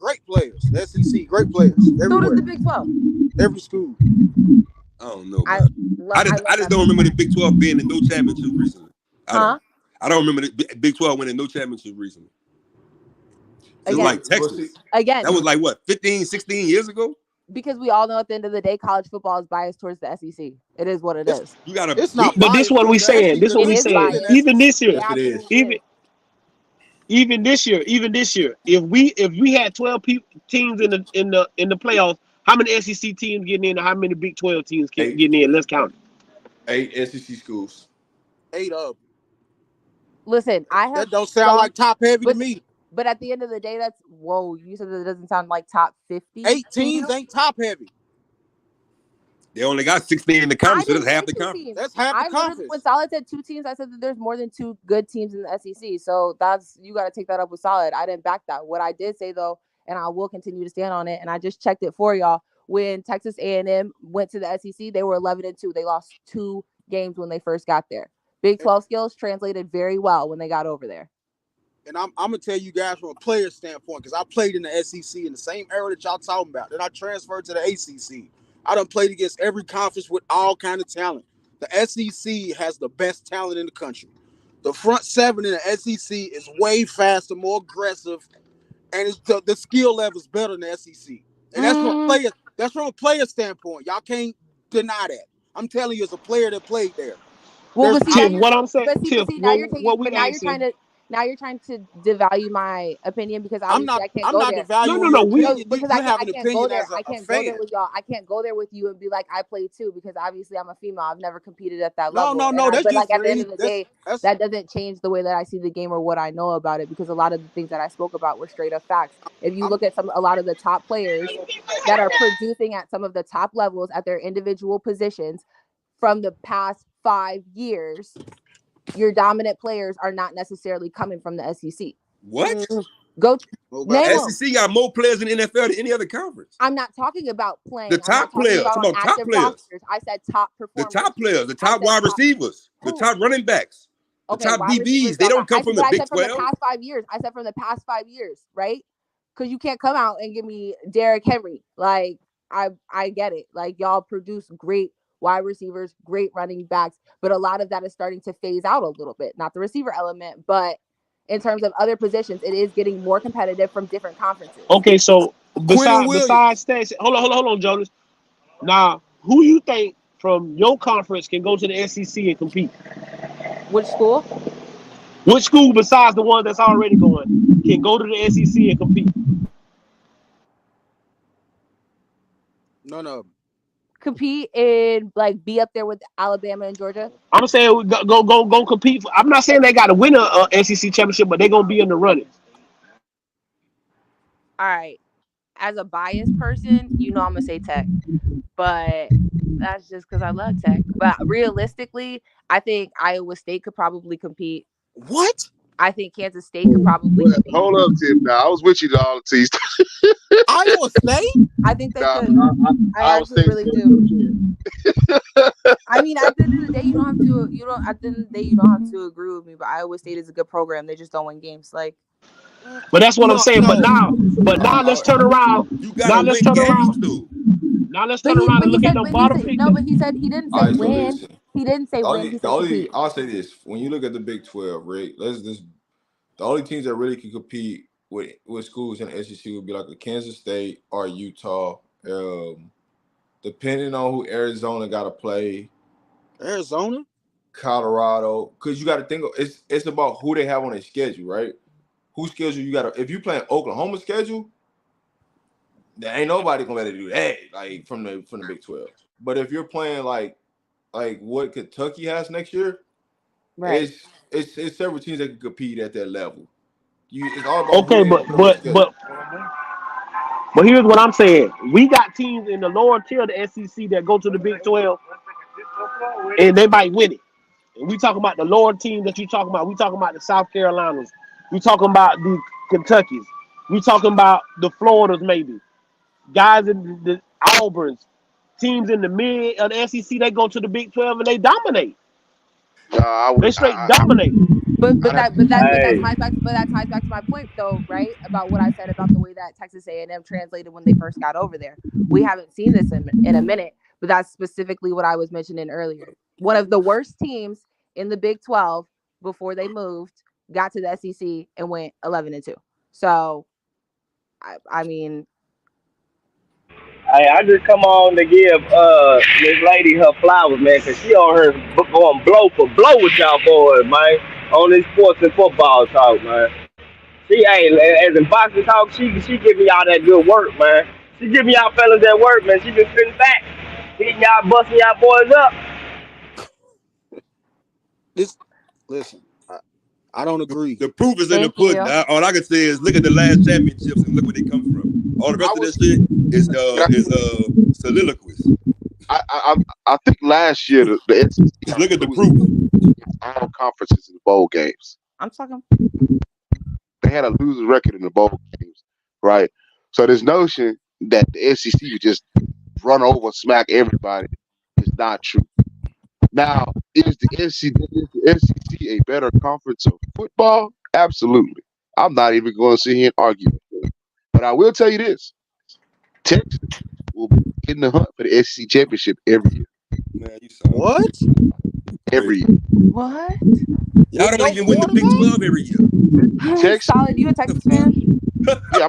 Great players. The SEC, great players. Everywhere. So does the Big 12. Every school. I don't know. I just don't remember the Big 12 being in no championships recently. I I don't remember the Big 12 winning no championship recently. Just Again, like Texas. Again, that was like what, 15, 16 years ago? Because we all know at the end of the day, college football is biased towards the SEC. It is what it is. You gotta. It's not. But this what we saying. This what we saying. Even this year, even this year, if we had 12 teams in the playoffs, how many SEC teams getting in? And how many Big 12 teams getting in? Let's count it. 8 SEC schools. 8 of them. Listen, I have. That don't sound like top heavy to me. But at the end of the day, that's whoa. You said that it doesn't sound like top 50. 8 teams ain't top heavy. They only got 16 in the conference, so that's half the conference. That's half the conference. When Solid said 2 teams, I said that there's more than 2 good teams in the SEC. So you got to take that up with Solid. I didn't back that. What I did say though, and I will continue to stand on it, and I just checked it for y'all. When Texas A&M went to the SEC, they were 11-2. They lost 2 games when they first got there. Big 12 skills translated very well when they got over there. And I'm gonna tell you guys from a player standpoint, because I played in the SEC in the same era that y'all talking about. Then I transferred to the ACC. I done played against every conference with all kind of talent. The SEC has the best talent in the country. The front 7 in the SEC is way faster, more aggressive, and the skill level is better than the SEC. And that's from a player standpoint. Y'all can't deny that. I'm telling you, as a player that played there. Well, Tim, what I'm saying, Tim, now you're trying to devalue my opinion because I can't go there. Because I can't go there. I can't go there with y'all. I can't go there with you and be like, I play too, because obviously I'm a female. I've never competed at that level. No. But like at the end of the day, that doesn't change the way that I see the game or what I know about it, because a lot of the things that I spoke about were straight up facts. If you look at a lot of the top players that are producing at some of the top levels at their individual positions from the past 5 years, your dominant players are not necessarily coming from the SEC. What? SEC got more players in the NFL than any other conference. I'm not talking about playing. The top players. About top players. Rosters. I said top performers. The top players, the top wide receivers, the top running backs, the top DBs. They don't come from the Big 12. From the past 5 years. I said from the past 5 years, right? Because you can't come out and give me Derrick Henry. Like, I get it. Like, y'all produce great wide receivers, great running backs, but a lot of that is starting to phase out a little bit. Not the receiver element, but in terms of other positions, it is getting more competitive from different conferences. Okay, so besides that, hold on, Jonas. Now, who you think from your conference can go to the SEC and compete? Which school? Which school besides the one that's already going can go to the SEC and compete? None of them. Compete and like be up there with Alabama and Georgia? I'm saying go compete. I'm not saying they got to win a SEC championship, but they're gonna be in the running. All right. As a biased person, I'm gonna say Tech, but that's just because I love Tech. But realistically, I think Iowa State could probably compete. What? I think Kansas State could probably compete. Hold up, Tim. Now I was with you to all the teams. Iowa State? I think they could. I actually really do. I mean, at the end of the day, you don't have to agree with me. But Iowa State is a good program. They just don't win games. Like. But that's what I'm saying. But now let's turn around. Now let's turn around and look at the bottom. No, but he said he didn't say win. He didn't say win. I'll say this: when you look at the Big 12, right? The only teams that really can compete with schools in the SEC would be like a Kansas State or Utah. Depending on who Arizona got to play. Arizona, Colorado, because you got to think it's about who they have on their schedule, right? Whose schedule you got? If you playing Oklahoma schedule, there ain't nobody gonna let it do that. Like from the Big 12. But if you're playing like what Kentucky has next year, right? It's several teams that can compete at that level. It's all about but here's what I'm saying: we got teams in the lower tier of the SEC that go to the Big 12, and they might win it. And we talking about the lower teams that you talking about. We talking about the South Carolinas. We talking about the Kentuckys. We talking about the Floridas, maybe. Guys in the Auburns. Teams in the mid of the SEC, they go to the Big 12 and they dominate. They straight dominate. But that ties back to my point, though, right? About what I said about the way that Texas A&M translated when they first got over there. We haven't seen this in a minute, but that's specifically what I was mentioning earlier. One of the worst teams in the Big 12 before they moved, got to the SEC, and went 11-2. So, I mean, Hey, I just come on to give this lady her flowers, man, because she on her going blow for blow with y'all boys, man, on this sports and football talk, man. She ain't as in boxing talk. She give me all that good work, man. She give me y'all fellas that work, man. She been sitting back, hitting y'all, busting y'all boys up. Listen, I don't agree. The proof is in the pudding. All I can say is look at the last championships and look where they come from. All the rest of this shit is soliloquies. I think last year the SEC just look at the proof. All conferences in the bowl games. I'm talking. They had a losing record in the bowl games, right? So this notion that the SEC would just run over, smack everybody is not true. Now, is the SEC a better conference of football? Absolutely. I'm not even going to sit here and argue with it. But I will tell you this. Texas will be in the hunt for the SEC championship every year. Man, you what? Every year. What? Y'all don't even win the Big 12 every year. Texas. Solid, you a Texas fan? Yeah,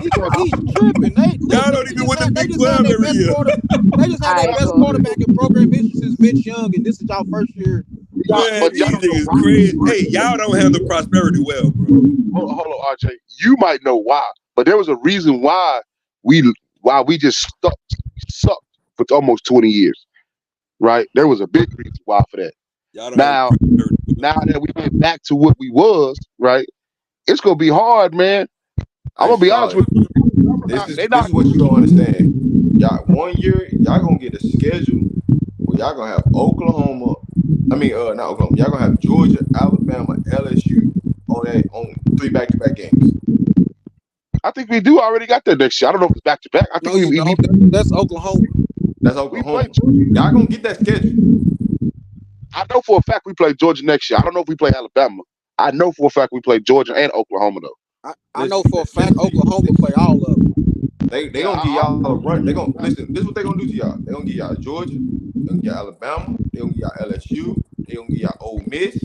he's tripping. Y'all don't even win the Big 12 every year. They just had their best quarterback in program history since Vince Young, and this is y'all first year. Man, these niggas crazy. Hey, y'all don't handle prosperity well, bro. Hold on, RJ. You might know why, but there was a reason why we just sucked for almost 20 years, right? There was a big reason why for that. Now that we went back to what we was, right? It's gonna be hard, man. I'm gonna be honest with you. This is what you don't understand. Y'all 1 year, y'all gonna get a schedule where y'all gonna have Oklahoma. I mean, not Oklahoma. Y'all gonna have Georgia, Alabama, LSU on 3 back-to-back games. I think we do already got that next year. I don't know if it's back-to-back. I think that's Oklahoma. That's Oklahoma. Y'all gonna get that schedule. I know for a fact we play Georgia next year. I don't know if we play Alabama. I know for a fact we play Georgia and Oklahoma though. I know for a fact Oklahoma play all of them. They gonna give y'all a run. They gonna listen. This is what they gonna do to y'all. They gonna give y'all Georgia. They gonna give y'all Alabama. They gonna give y'all LSU. They gonna give y'all Ole Miss.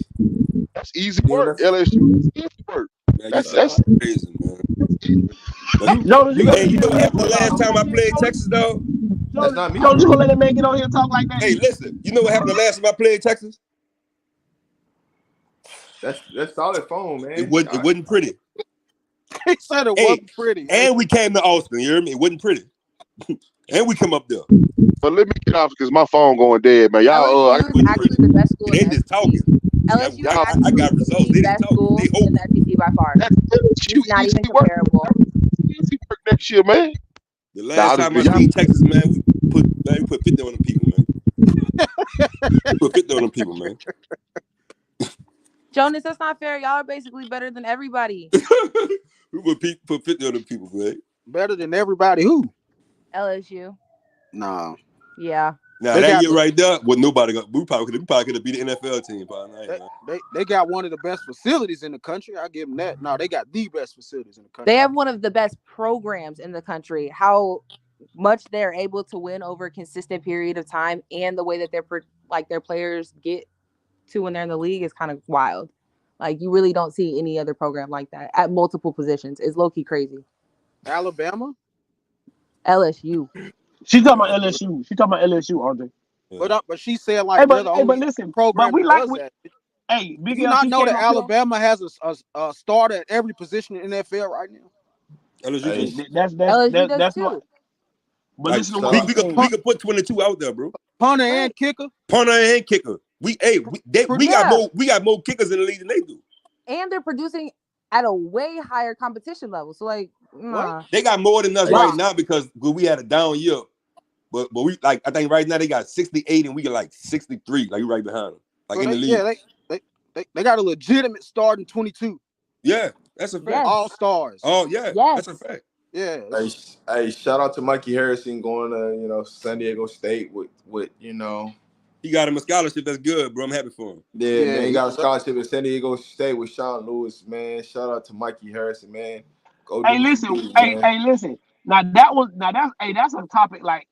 That's easy work. LSU. That's easy work. Man, that's crazy, man. Hey, you know what happened the last time I played Texas, though? That's not me. So you gonna let that man get on here and talk like that? Hey, listen. You know what happened the last time I played Texas? That's solid phone, man. It wasn't pretty. He said it wasn't pretty. And we came to Austin. You hear me? It wasn't pretty. And we come up there. But let me get off because my phone going dead, man. Y'all, LSU is actually the best school. They just talking. LSU I got results. The best school in the SEC by far. It's not even comparable. Easy work next year, man. The last time I seen Texas, man, we put 50 on them people, man. We put 50 on them people, man. Jonas, that's not fair. Y'all are basically better than everybody. We put 50 on them people, man. Better than everybody who? LSU. Nah. Yeah. Now that year right there, well, nobody got. We probably could have beat the NFL team. They got one of the best facilities in the country. I give them that. No, they got the best facilities in the country. They have one of the best programs in the country. How much they're able to win over a consistent period of time, and the way that their players get to when they're in the league is kind of wild. Like, you really don't see any other program like that at multiple positions. It's low-key crazy. Alabama? LSU. She talking about LSU. RJ. Yeah. But she said like but listen, program but we like that. Hey, Big do you not know that Alabama has a starter at every position in the NFL right now? LSU that's what. But like, listen to what we could put 22 out there, bro. Punter and kicker. We got more kickers in the league than they do. And they're producing at a way higher competition level. So like, nah. They got more than us right now because we had a down year. But we like, I think right now they got 68 and we got like 63, like right behind them. Like in the league. Yeah, they got a legitimate starting 22. Yeah, that's a fact. Yes. All stars. Oh yeah, yes. That's a fact. Yeah. Hey, shout out to Mikey Harrison going to San Diego State with he got him a scholarship. That's good, bro. I'm happy for him. Yeah, man. He got a scholarship at San Diego State with Sean Lewis, man. Shout out to Mikey Harrison, man. Listen. Now that's a topic like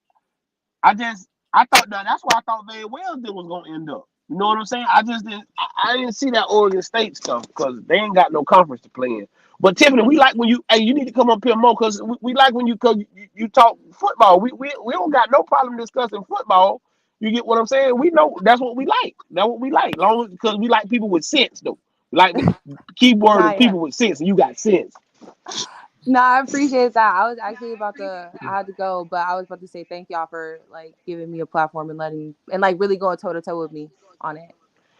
I thought that's why I thought Van Wells was gonna end up. You know what I'm saying? I just didn't. I didn't see that Oregon State stuff because they ain't got no conference to play in. But Tiffany, we like when you. Hey, you need to come up here more because we like when you talk football. We don't got no problem discussing football. You get what I'm saying? We know that's what we like. That's what we like. Long because we like people with sense though. We like keyword is Nah, yeah. people with sense, and you got sense. No, I appreciate that. I was actually I had to go, but I was about to say thank y'all for like giving me a platform and letting and like really going toe to toe with me on it.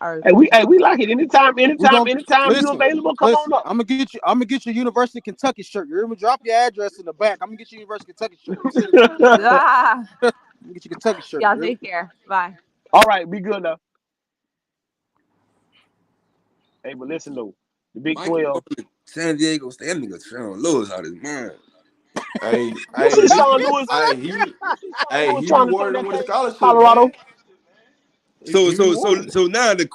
Hey, we like it. Anytime you listen. available, come on up. I'm gonna get you a University of Kentucky shirt. You're gonna drop your address in the back. I'm gonna get you a University of Kentucky shirt. Send it to you. Ah, I'm gonna get you a Kentucky shirt. y'all take care. Bye. All right, be good now. Hey, but listen though, the Big 12. San Diego State, that nigga Sean Lewis out his mind. Hey, You see Sean Lewis? he trying to take rewarded him that with a thing scholarship, Colorado. man. So now the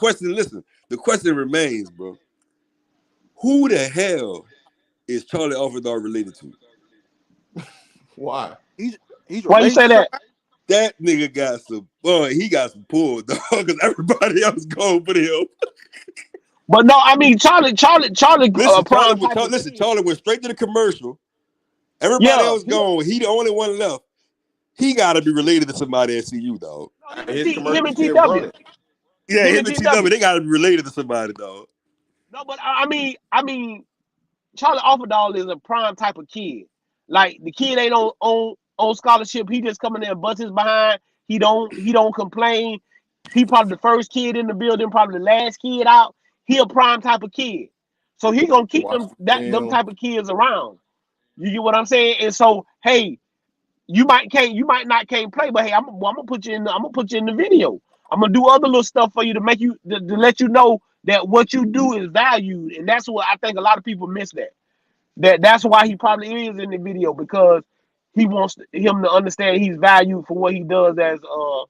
question remains, bro. Who the hell is Charlie Offerdar related to? Why? He's Why you say that? That nigga got some he got some pull, dog, because everybody else going for him. But no, I mean Charlie. Listen, Charlie went straight to the commercial. Everybody else gone. He the only one left. He got to be related to somebody at CU, dog. Him and TW. Yeah, him and TW. They got to be related to somebody, dog. No, but I mean, Charlie Offerdall is a prime type of kid. Like the kid ain't on scholarship. He just coming there and bust his behind. He don't complain. He probably the first kid in the building, probably the last kid out. He a prime type of kid. So he gonna keep them type of kids around. You get what I'm saying? And so, hey, you might not play, but hey, I'm gonna put you in the video. I'm gonna do other little stuff for you to make you to let you know that what you do is valued, and that's what I think a lot of people miss that's why he probably is in the video because he wants him to understand he's valued for what he does as on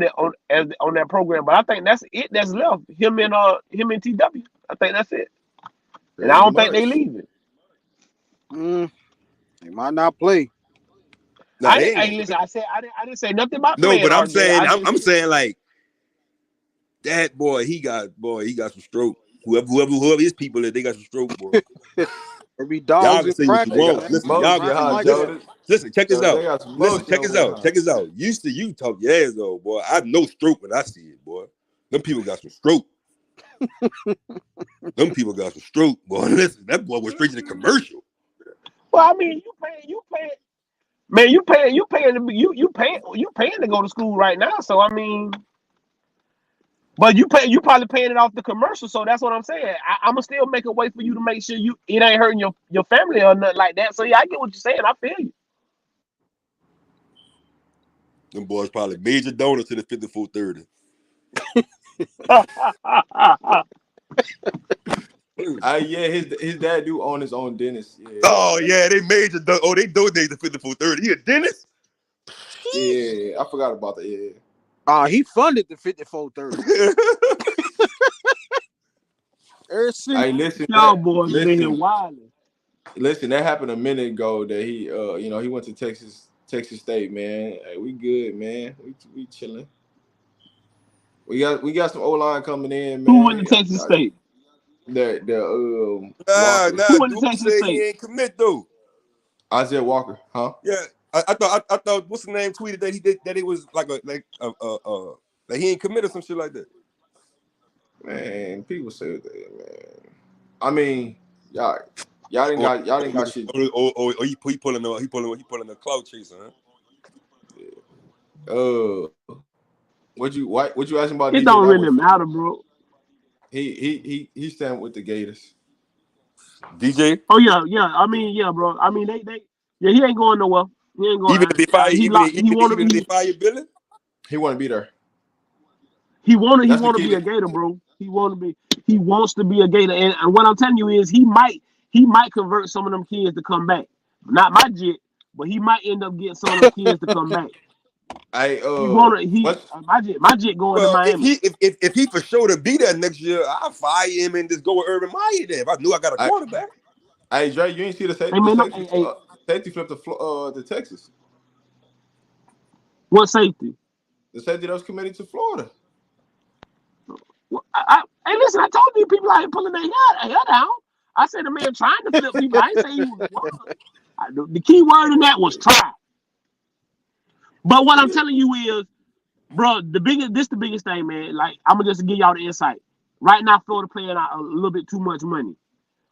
that program. But I think that's it that's left him and TW. I think that's it, and I don't think they leaving. They might not play. No, I didn't say nothing about playing. No, but I'm saying like that boy. He got some stroke. Whoever his people that they got some stroke, boy. Be dogs in practice. Listen, check this out. Check this out. Used to you talk your ass off, boy. I know stroke when I see it, boy. Them people got some stroke. Them people got some stroke, boy. Listen, that boy was straight to the commercial. Well, I mean, you paying. Man, you paying to go to school right now. So I mean, but you probably paying it off the commercial. So that's what I'm saying. I'm gonna still make a way for you to make sure it ain't hurting your family or nothing like that. So yeah, I get what you're saying. I feel you. Them boys probably major donors to the 5430. Yeah, his dad do own his own dentist. Yeah. Oh yeah, they major. They donate the 5430. He a dentist? Yeah, I forgot about that. Yeah. He funded the 5430. Listen, y'all boys been here wilding. Listen, that happened a minute ago. That he, he went to Texas State, man. Hey, we good, man. We chilling. We got some O-line coming in, man. Who went to Texas State? Who went to Texas State? He ain't commit though. Isaiah Walker, huh? Yeah, I thought what's the name tweeted that he did that it was like he ain't committed some shit like that. Man, people say that, man. I mean, y'all didn't got shit. He pulling the cloud chaser, huh? Yeah. What you asking about? It DJ don't really matter, bro. He stand with the Gators. DJ? Oh yeah. I mean, yeah, bro. I mean, he ain't going nowhere. He ain't going. Even if they fire, he fire Billy, he want to be there. He want to be a Gator, bro. He wants to be a Gator, and what I'm telling you is he might convert some of them kids to come back. Not my jet, but he might end up getting some of them kids to come back. My jet going to Miami. If he for sure to be there next year, I'll fire him and just go with Urban Meyer there. If I knew I got a quarterback. Hey Dre, you ain't see the safety flip to Texas. What safety? The safety that was committed to Florida. Hey, listen, I told these people out here pulling their hair down. I said the man trying to flip people. I ain't say he was. The key word in that was try. But what I'm telling you is, bro, the biggest thing, man. Like, I'm gonna just give y'all the insight. Right now, Florida playing out a little bit too much money,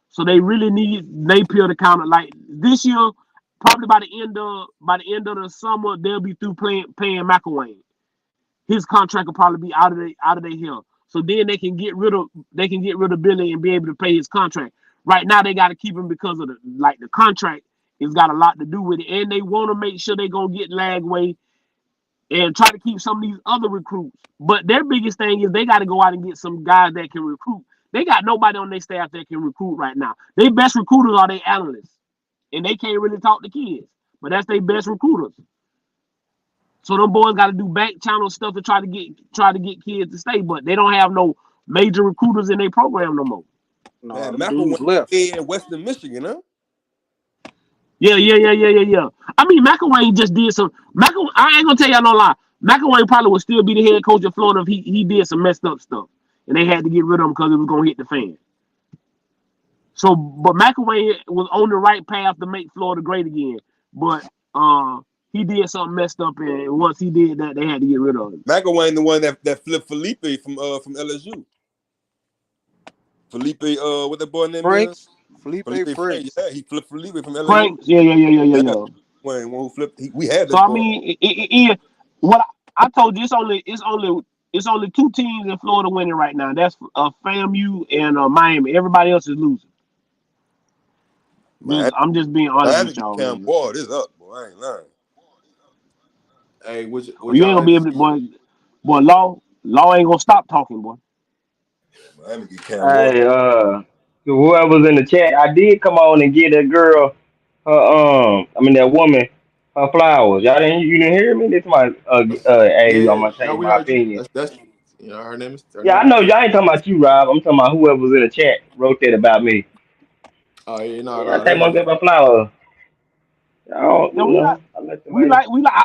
so they really need Napier to counter. Like this year, probably by the end of the summer, they'll be through paying McElwain. His contract will probably be out of their hill. So then they can get rid of Billy and be able to pay his contract. Right now they got to keep him because of the contract has got a lot to do with it, and they want to make sure they gonna get Lagway and try to keep some of these other recruits. But their biggest thing is they got to go out and get some guys that can recruit. They got nobody on their staff that can recruit right now. Their best recruiters are their analysts, and they can't really talk to kids. But that's their best recruiters. So them boys got to do back channel stuff to try to get kids to stay, but they don't have no major recruiters in their program no more. No, Man, them McElwain dudes left. in Western Michigan, huh? Yeah. I mean, McElwain just did some. I ain't gonna tell y'all no lie. McElwain probably would still be the head coach of Florida if he did some messed up stuff, and they had to get rid of him because it was gonna hit the fan. So, but McElwain was on the right path to make Florida great again, but he did something messed up, and once he did that, they had to get rid of him. McElwain, the one that flipped Felipe from LSU. Felipe, what that boy name Franks, is? Felipe Franks. Franks. Yeah, he flipped Felipe from LSU. Franks, yeah. One who flipped. We had So that I boy. mean, what I told you, it's only two teams in Florida winning right now. That's FAMU and Miami. Everybody else is losing. I'm just being honest Miami with y'all, Cam man. boy, this up, boy. I ain't lying. Hey, what You y'all ain't gonna like be to able to, see? boy. Law ain't gonna stop talking, boy. Miami get Cam boy. Hey, to whoever's in the chat, I did come on and get that girl that woman, her flowers. You didn't hear me? This is my hey, I'm Yeah, gonna tell no, you we my heard you. opinion. That's her Yeah, I name is know y'all Tiffany. ain't talking about you, Rob. I'm talking about whoever was in the chat wrote that about me. Oh yeah, Yeah, I that's take my her. get my flowers. I don't, No, we like, I let the lady.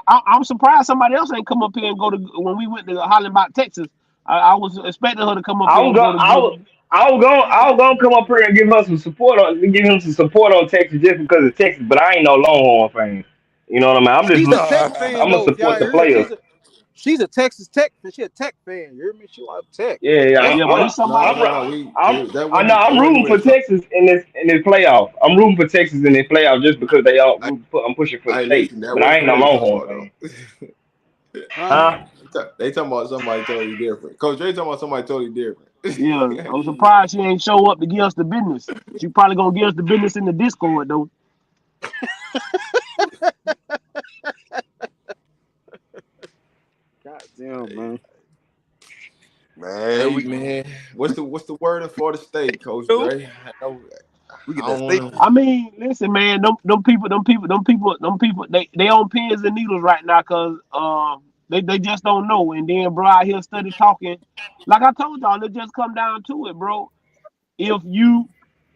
I'm surprised somebody else ain't come up here and go to when we went to Hollenbach, Texas. I was expecting her to come up I here was and going. I was gonna come up here and give her some support give him some support on Texas just because of Texas, but I ain't no Longhorn fan. You know what I mean? She's a Tech fan I'm gonna though. If y'all support the heard, players. she's a Texas Tech. She a Tech fan. You hear me? She like Tech. Yeah, Yeah, but it's somebody. That I'm wasn't rooting even for talk. Texas in this playoff. I'm rooting for Texas in this playoff just because I'm pushing for the I state. listen. That But I wasn't ain't no Coach Longhorn talking fan. about though. Huh? Huh? They talking about somebody totally different. Coach Dre talking about somebody totally different. Yeah, I'm surprised she ain't show up to give us the business. She probably gonna give us the business in the Discord though. God damn, man. Man, Hey man, what's the word in Florida State, Coach Dre? we I get that don't state. want to. I mean, listen, man, them people, they on pins and needles right now because they just don't know. And then bro out here study talking. Like I told y'all, it just come down to it, bro. If you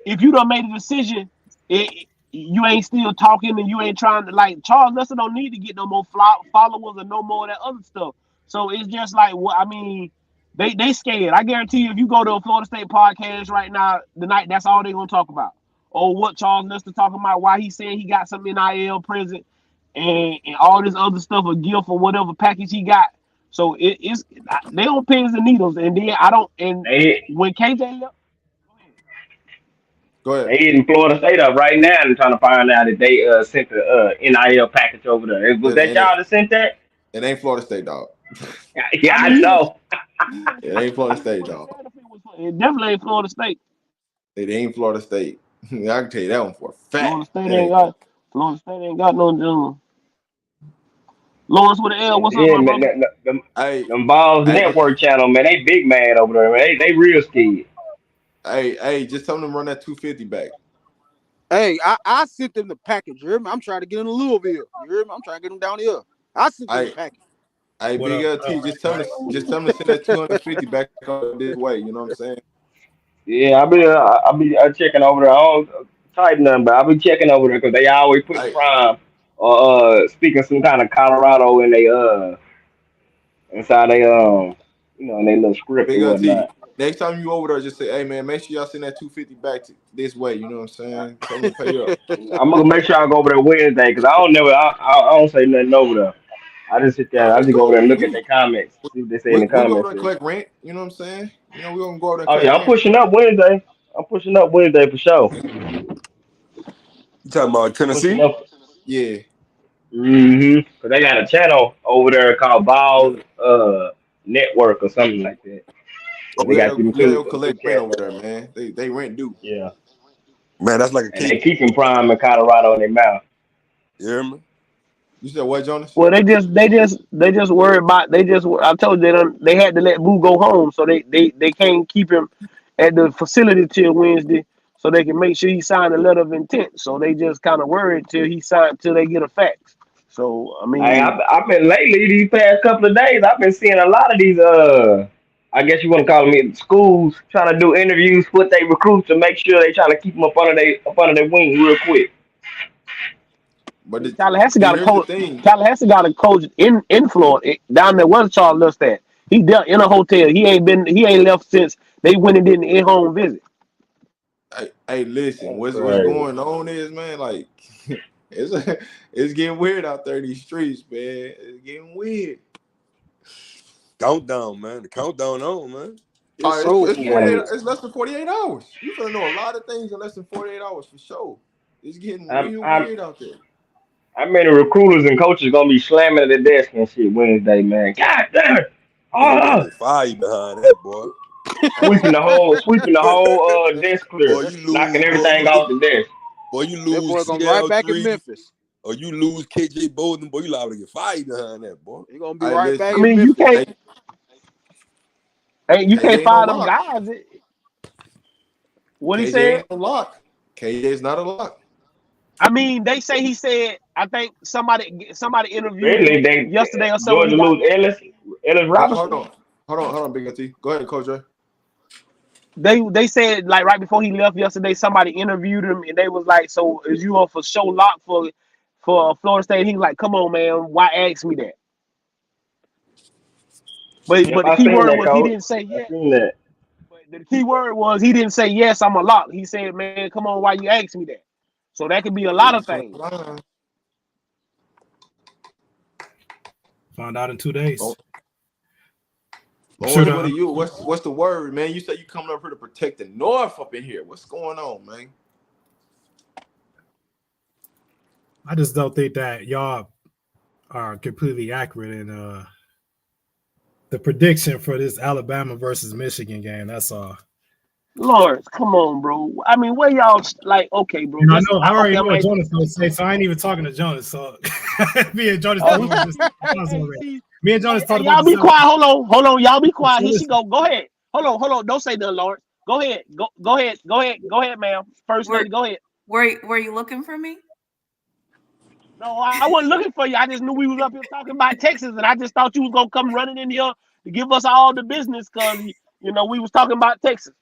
done made a decision, you ain't still talking and you ain't trying to like Charles Lester don't need to get no more followers or no more of that other stuff. So it's just like what I mean. They scared. I guarantee you, if you go to a Florida State podcast right now, tonight, that's all they gonna talk about. Or what Charles Lester talking about, why he saying he got some NIL present and all this other stuff, a gift or whatever package he got. So it's they on pins and needles, and then I don't. And They when KJ left, Go ahead. they hitting Florida State up right now and trying to find out if they sent the NIL package over there. Was that And y'all that sent that? it ain't Florida State, dog. Yeah, I I mean, know. It ain't Florida I mean, State, but dog. it definitely ain't Florida State. It ain't Florida State. I can tell you that one for a Florida fact. State It ain't ain't Florida. got no. Lawrence with the L. And What's up, my then brother? Hey, them Balls hey, but Network channel, man, they big man over there, man. They real scared. just tell them to run that 250 back. Hey, I sent them the package. You hear me? I'm trying to get them to Louisville. You hear me? I'm trying to get them down here. I sent them the I package. What Big LT, just tell them to send that 250 back up this way. You know what I'm saying? Yeah, I be checking over there. I don't type nothing, but I be checking over there because they always put I Prime or speaking some kind of Colorado in they inside they in their little script or Big LT, whatnot. Next time you over there, just say, "Hey man, make sure y'all send that $250 back this way." You know what I'm saying? Tell them to pay up. I'm gonna make sure I go over there Wednesday because I don't say nothing over there. I just sit there. Nah, I it's just go over there cool. and look at their comments, see what they say in the We go over comments. there and collect rent. You know what I'm saying? You know, we gonna go over there and Oh collect yeah, I'm rent. pushing up Wednesday. I'm pushing up Wednesday for sure. You talking about Pushing Tennessee? up. Yeah. Cause they got a channel over there called Balls Network or something like that. Yeah, They got them we'll two collect rent cats over over there, there. man. They rent due. Yeah, Man, that's like a and they cake. keeping Prime in Colorado in their mouth. You hear me? You said what, Jonas? Well, they just worried about I told you they had to let Boo go home, so they can't keep him at the facility till Wednesday, so they can make sure he signed a letter of intent. So they just kind of worried till they get a fax. So I mean, I've been lately these past couple of days. I've been seeing a lot of these I guess you want to call them schools trying to do interviews with their recruits to make sure they trying to keep them up under their wing real quick. But Tallahassee got a here's the coach. thing. Tallahassee got a coach in Florida down there. Where Charles left at? He dealt in a hotel. He ain't left since they went and did an in-home visit. Hey, listen, That's what's crazy. going on is, man, like it's getting weird out there in these streets, man. It's getting weird. Countdown, man. The countdown on, man. All It's right, it's over with. 48. Man, It's less than 48 hours. You finna know a lot of things in less than 48 hours for sure. It's getting I'm real I'm weird out there. I mean the recruiters and coaches gonna be slamming at the desk and shit Wednesday, man. God damn it! Nigga better Oh, get fired behind that, boy. sweeping the whole desk Boy, clear, you knocking lose, everything off the desk. you That lose boy gonna be right back in CL3 Memphis. or you lose KJ Bolden, boy, you liable to get fired behind that, boy. He gonna be Hey, right back I listen, in mean, you Memphis. can't. hey, Hey, you KJ can't ain't no fire them lock. guys. What he KJ said? ain't no lock. KJ's not a lock. I mean, he said. I think somebody interviewed him Especially if they yesterday or something. When he Georgia got lose Ellis Hold Robinson. on. Hold on, Big T. Go ahead, Coach Ray. they said like right before he left yesterday, somebody interviewed him and they was like, "So is you on for show lock for Florida State?" He was like, "Come on, man, why ask me that?" Yep, But the I key seen word that, was he coach. didn't say I yes. seen that. But the key word was he didn't say yes. I'm a lock. He said, "Man, come on, why you ask me that?" So that could be a lot of things. Found out in 2 days. Oh, I'm sure what are you? What's the word, man? You said you coming up here to protect the North up in here. What's going on, man? I just don't think that y'all are completely accurate in the prediction for this Alabama versus Michigan game. That's all. Lawrence, come on, bro. I mean, where y'all like? Okay, bro. And I Just know I already okay. know what Jonas gonna say, so I ain't even talking to Jonas. So me and Jonas Oh, talking about this already. Me and Jonas hey, talked about y'all this be quiet. Hold on. Y'all be quiet. So Here she listen, go. Go ahead. Hold on. Don't say nothing, Lawrence. Go ahead. Go ahead, ma'am. First lady, go ahead. Were you looking for me? No, I wasn't looking for you. I just knew we was up here talking about Texas, and I just thought you was gonna come running in here to give us all the business because we was talking about Texas.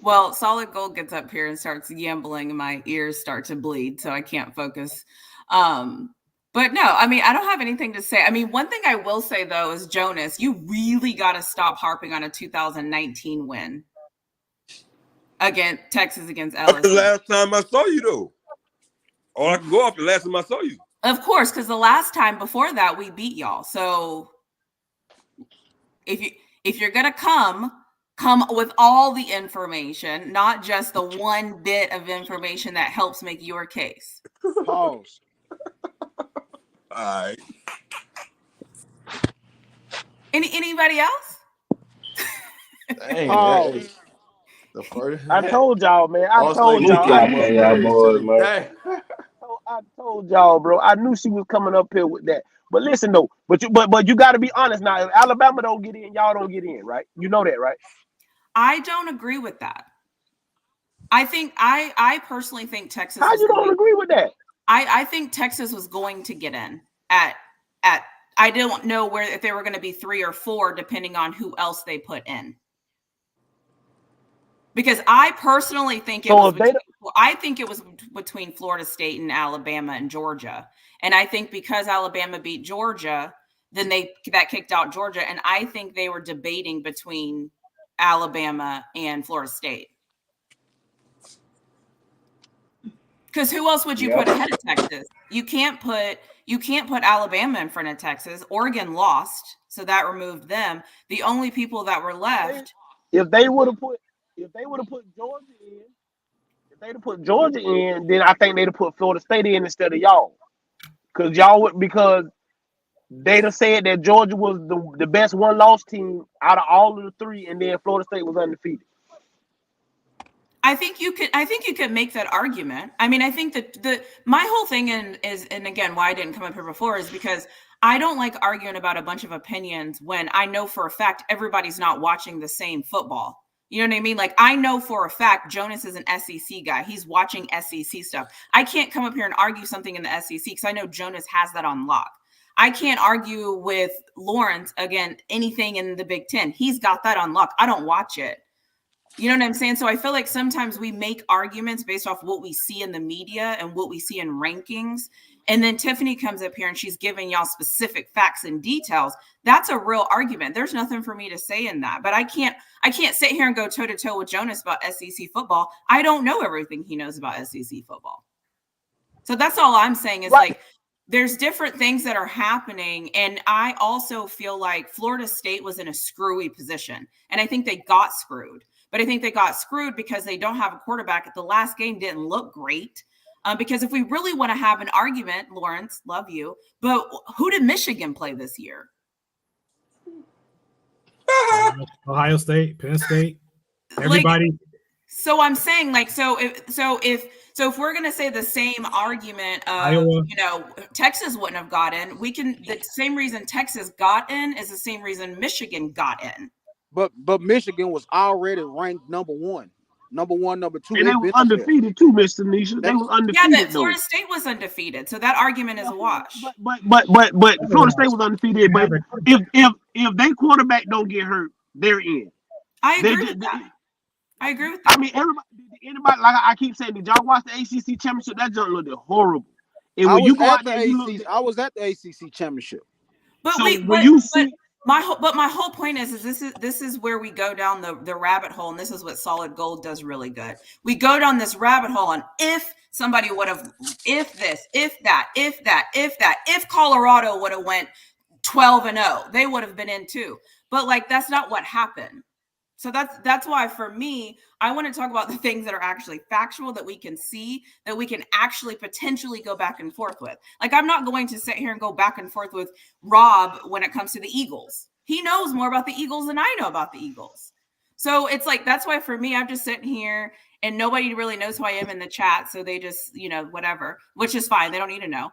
Well, Solid Gold gets up here and starts yambling, and my ears start to bleed, so I can't focus. But no, I mean, I don't have anything to say. I mean, one thing I will say though is Jonas, you really got to stop harping on a 2019 win against Texas against That's the LSU. last time I saw you, though. All I can go off the last time I saw you. Of course, because the last time before that we beat y'all. So if you're gonna come with all the information, not just the one bit of information that helps make your case. Pause. All right. Anybody else? Dang, Pause. the first. I told y'all, man. Boss lady Let me getting stop more playing y'all serious to boys, me. man. Dang. I told y'all, bro. I knew she was coming up here with that. But listen though, but you got to be honest now. If Alabama don't get in, y'all don't get in, right? You know that, right? I don't agree with that. I personally think Texas. How you don't agree with that? I think Texas was going to get in at. I don't know if they were going to be 3 or 4, depending on who else they put in. Because I personally think it was between Florida State and Alabama and Georgia. And I think because Alabama beat Georgia, then that kicked out Georgia. And I think they were debating between Alabama and Florida State. Because who else would you put ahead of Texas? You can't put Alabama in front of Texas. Oregon lost, so that removed them. The only people that were left. If they would have put Georgia in, then I think they'd have put Florida State in instead of y'all. Because they'd have said that Georgia was the best one-loss team out of all of the three, and then Florida State was undefeated. I think you could make that argument. I mean, I think that my whole thing is again, why I didn't come up here before is because I don't like arguing about a bunch of opinions when I know for a fact everybody's not watching the same football. You know what I mean? Like, I know for a fact Jonas is an SEC guy. He's watching SEC stuff. I can't come up here and argue something in the SEC because I know Jonas has that on lock. I can't argue with Lawrence, again, anything in the Big Ten. He's got that on lock. I don't watch it. You know what I'm saying? So I feel like sometimes we make arguments based off what we see in the media and what we see in rankings. And then Tiffany comes up here and she's giving y'all specific facts and details. That's a real argument. There's nothing for me to say in that. But I can't sit here and go toe to toe with Jonas about SEC football. I don't know everything he knows about SEC football. So that's all I'm saying is like, there's different things that are happening. And I also feel like Florida State was in a screwy position. And I think they got screwed. But I think they got screwed because they don't have a quarterback. The last game didn't look great. Because if we really want to have an argument, Lawrence, love you, but who did Michigan play this year? Ohio State, Penn State, everybody. So I'm saying, like, so if we're gonna say the same argument of Iowa. Texas wouldn't have got in, the same reason Texas got in is the same reason Michigan got in. But Michigan was already ranked number one, number two. And they were undefeated too, Mr. Nisha. They was undefeated. Yeah, but Florida State was undefeated, so that argument is a wash. But Florida State was undefeated. But if their quarterback don't get hurt, they're in. I agree with that. I mean, anybody, like I keep saying, did y'all watch the ACC championship? That junk looked horrible. And when you go out there, I was at the ACC championship. But so wait, when you see. My whole point is this is where we go down the rabbit hole, and this is what Solid Gold does really good. We go down this rabbit hole, and if somebody would have, if this, if that, if Colorado would have went 12-0, they would have been in too. But like, that's not what happened. So that's why for me, I want to talk about the things that are actually factual, that we can see, that we can actually potentially go back and forth with. Like, I'm not going to sit here and go back and forth with Rob when it comes to the Eagles. He knows more about the Eagles than I know about the Eagles. So it's like, that's why for me, I'm just sitting here and nobody really knows who I am in the chat. So they just, whatever, which is fine. They don't need to know.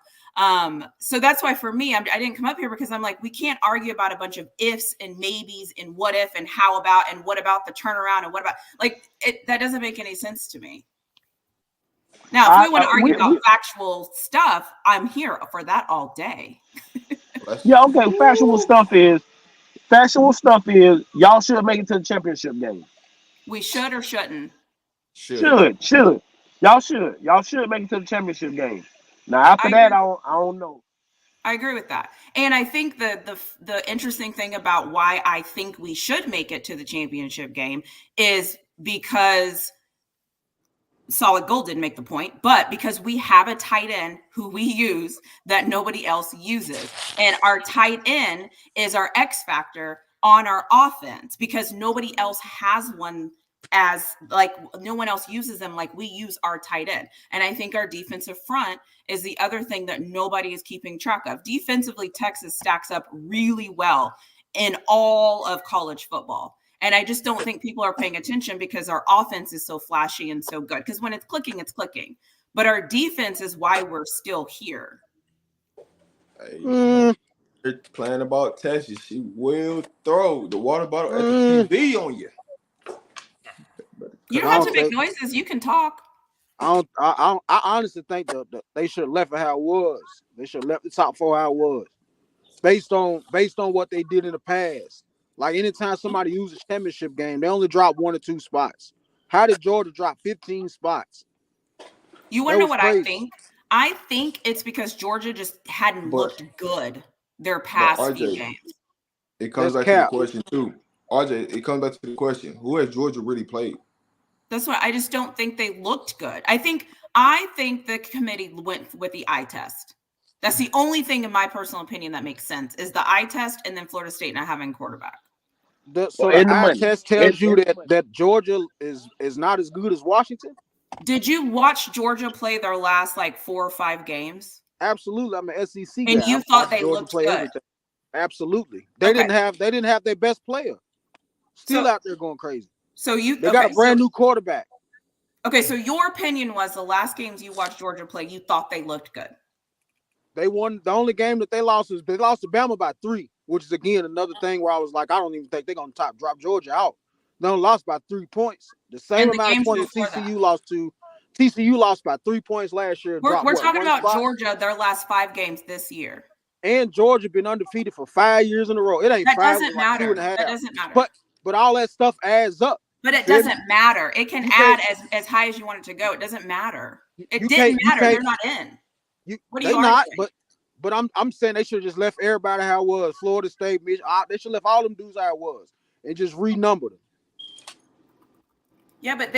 So that's why for me, I didn't come up here because I'm like, we can't argue about a bunch of ifs and maybes and what if and how about and what about the turnaround and what about, like, that doesn't make any sense to me. Now, if we want to argue about factual stuff, I'm here for that all day. Yeah, okay. Factual stuff is y'all should make it to the championship game. We should or shouldn't? Should. Y'all should make it to the championship game. Now after that, I don't know. I agree with that. And I think the interesting thing about why I think we should make it to the championship game is because Solid Gold didn't make the point, but because we have a tight end who we use that nobody else uses. And our tight end is our X factor on our offense because nobody else has one, as like no one else uses them like we use our tight end. And I think our defensive front is the other thing that nobody is keeping track of. Defensively, Texas stacks up really well in all of college football. And I just don't think people are paying attention because our offense is so flashy and so good. Because when it's clicking, it's clicking. But our defense is why we're still here. Hey, playing about Texas, she will throw the water bottle at the TV on you. You don't have to make noises. You can talk. I honestly think that they should have left it how it was. They should have left the top four how it was, based on what they did in the past. Like anytime somebody uses championship game, they only drop 1 or 2 spots. How did Georgia drop 15 spots? You want to know what crazy. I think? I think it's because Georgia just hadn't looked good their past few games. It comes back to the question too. RJ, it comes back to the question: who has Georgia really played? That's why I just don't think they looked good. I think the committee went with the eye test. That's the only thing, in my personal opinion, that makes sense is the eye test, and then Florida State not having quarterback. So the eye test tells you that Georgia is not as good as Washington. Did you watch Georgia play their last like 4 or 5 games? Absolutely, I'm an SEC and guy. you thought they looked good. Everything. Absolutely, they didn't have their best player. Still out there going crazy. So they got a brand new quarterback. Okay, so your opinion was the last games you watched Georgia play, you thought they looked good. They won. The only game that they lost to Bama by 3, which is again another thing where I was like, I don't even think they're gonna drop Georgia out. They only lost by 3 points. The same amount of points that TCU lost to. TCU lost by 3 points last year. We're talking about Georgia, their last 5 games this year. And Georgia been undefeated for 5 years in a row. It ain't that 5, doesn't like matter. 2.5. That doesn't matter. But all that stuff adds up. But it doesn't matter. It can add as high as you want it to go. It doesn't matter. It didn't matter. They're not in. They're not. But I'm saying they should have just left everybody how it was. Florida State, they should have left all them dudes how it was and just renumbered them. Yeah, but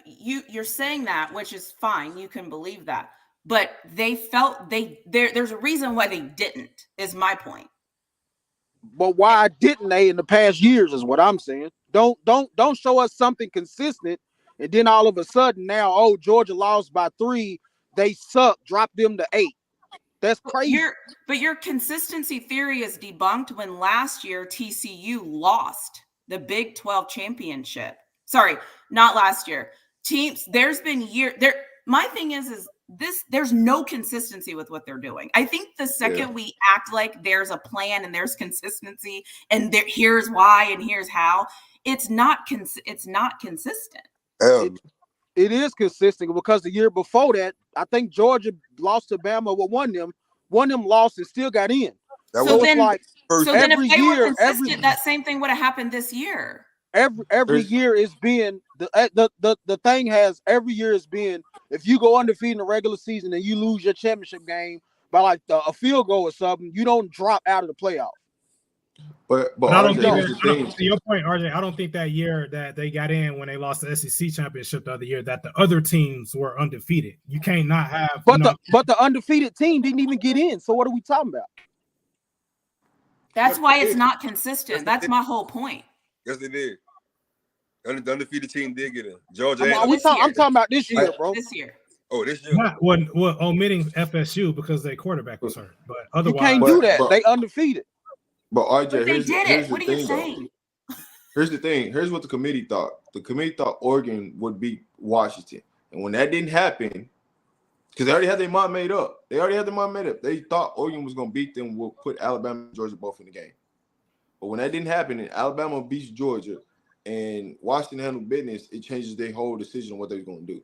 you're saying that, which is fine. You can believe that. But they felt there's a reason why they didn't, is my point. But why didn't they in the past years is what I'm saying. Don't show us something consistent and then all of a sudden now, Georgia lost by 3, they suck, drop them to 8. That's crazy. But your consistency theory is debunked when last year TCU lost the Big 12 championship. Sorry, not last year. There's been my thing is this, there's no consistency with what they're doing. I think the second we act like there's a plan and there's consistency and here's why and here's how, it's not consistent. It is consistent because the year before that, I think Georgia lost to Bama, won them lost and still got in. So then if they were consistent, that same thing would have happened this year. Every year it's been the thing has every year has been, if you go undefeated in the regular season and you lose your championship game by like a field goal or something, you don't drop out of the playoff. But I don't think to your point, RJ, I don't think that year that they got in when they lost the SEC championship the other year that the other teams were undefeated. You can't not have. But the undefeated team didn't even get in. So what are we talking about? That's why it's not consistent. That's my whole point. Yes, they did. The undefeated team did get in. Georgia. I'm talking about this year, bro. This year. Oh, this year. Not omitting FSU because their quarterback was hurt. But otherwise, you can't do that. They undefeated. But RJ, they did it. What are you saying? Here's the thing. Here's what the committee thought. The committee thought Oregon would beat Washington, and when that didn't happen, because they already had their mind made up. They thought Oregon was going to beat them. Will put Alabama and Georgia both in the game. But when that didn't happen, and Alabama beats Georgia, and Washington handled business, it changes their whole decision on what they're going to do.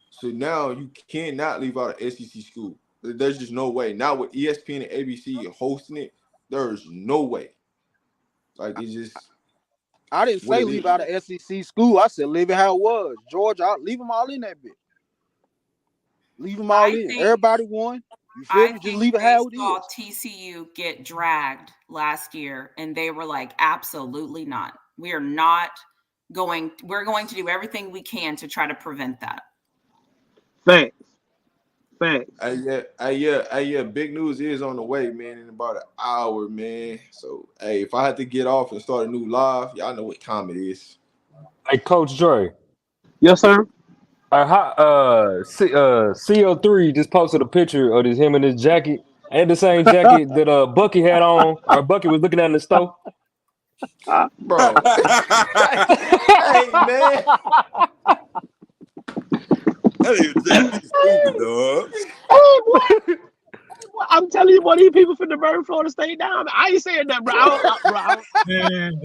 So now you cannot leave out an SEC school. There's just no way. Now with ESPN and ABC hosting it, there's no way. Like it's just. I didn't say leave out an SEC school. I said leave it how it was. Georgia, leave them all in that bit. Leave them all in. Everybody won. You feel me? Just leave it how it is. TCU get dragged last year, and they were like, absolutely not. We are not going. We're going to do everything we can to try to prevent that. Thanks. Yeah. Big news is on the way, man, in about an hour, man. So, if I had to get off and start a new live, y'all know what time it is. Hey, Coach Dre. Yes, sir. CO3 just posted a picture of him in his jacket. Ain't the same jacket that Bucky had on, or Bucky was looking at in the store. Bro. Hey, man. Stupid, dog. I'm telling you, these people finna burn Florida State down. I ain't saying that, bro. Man,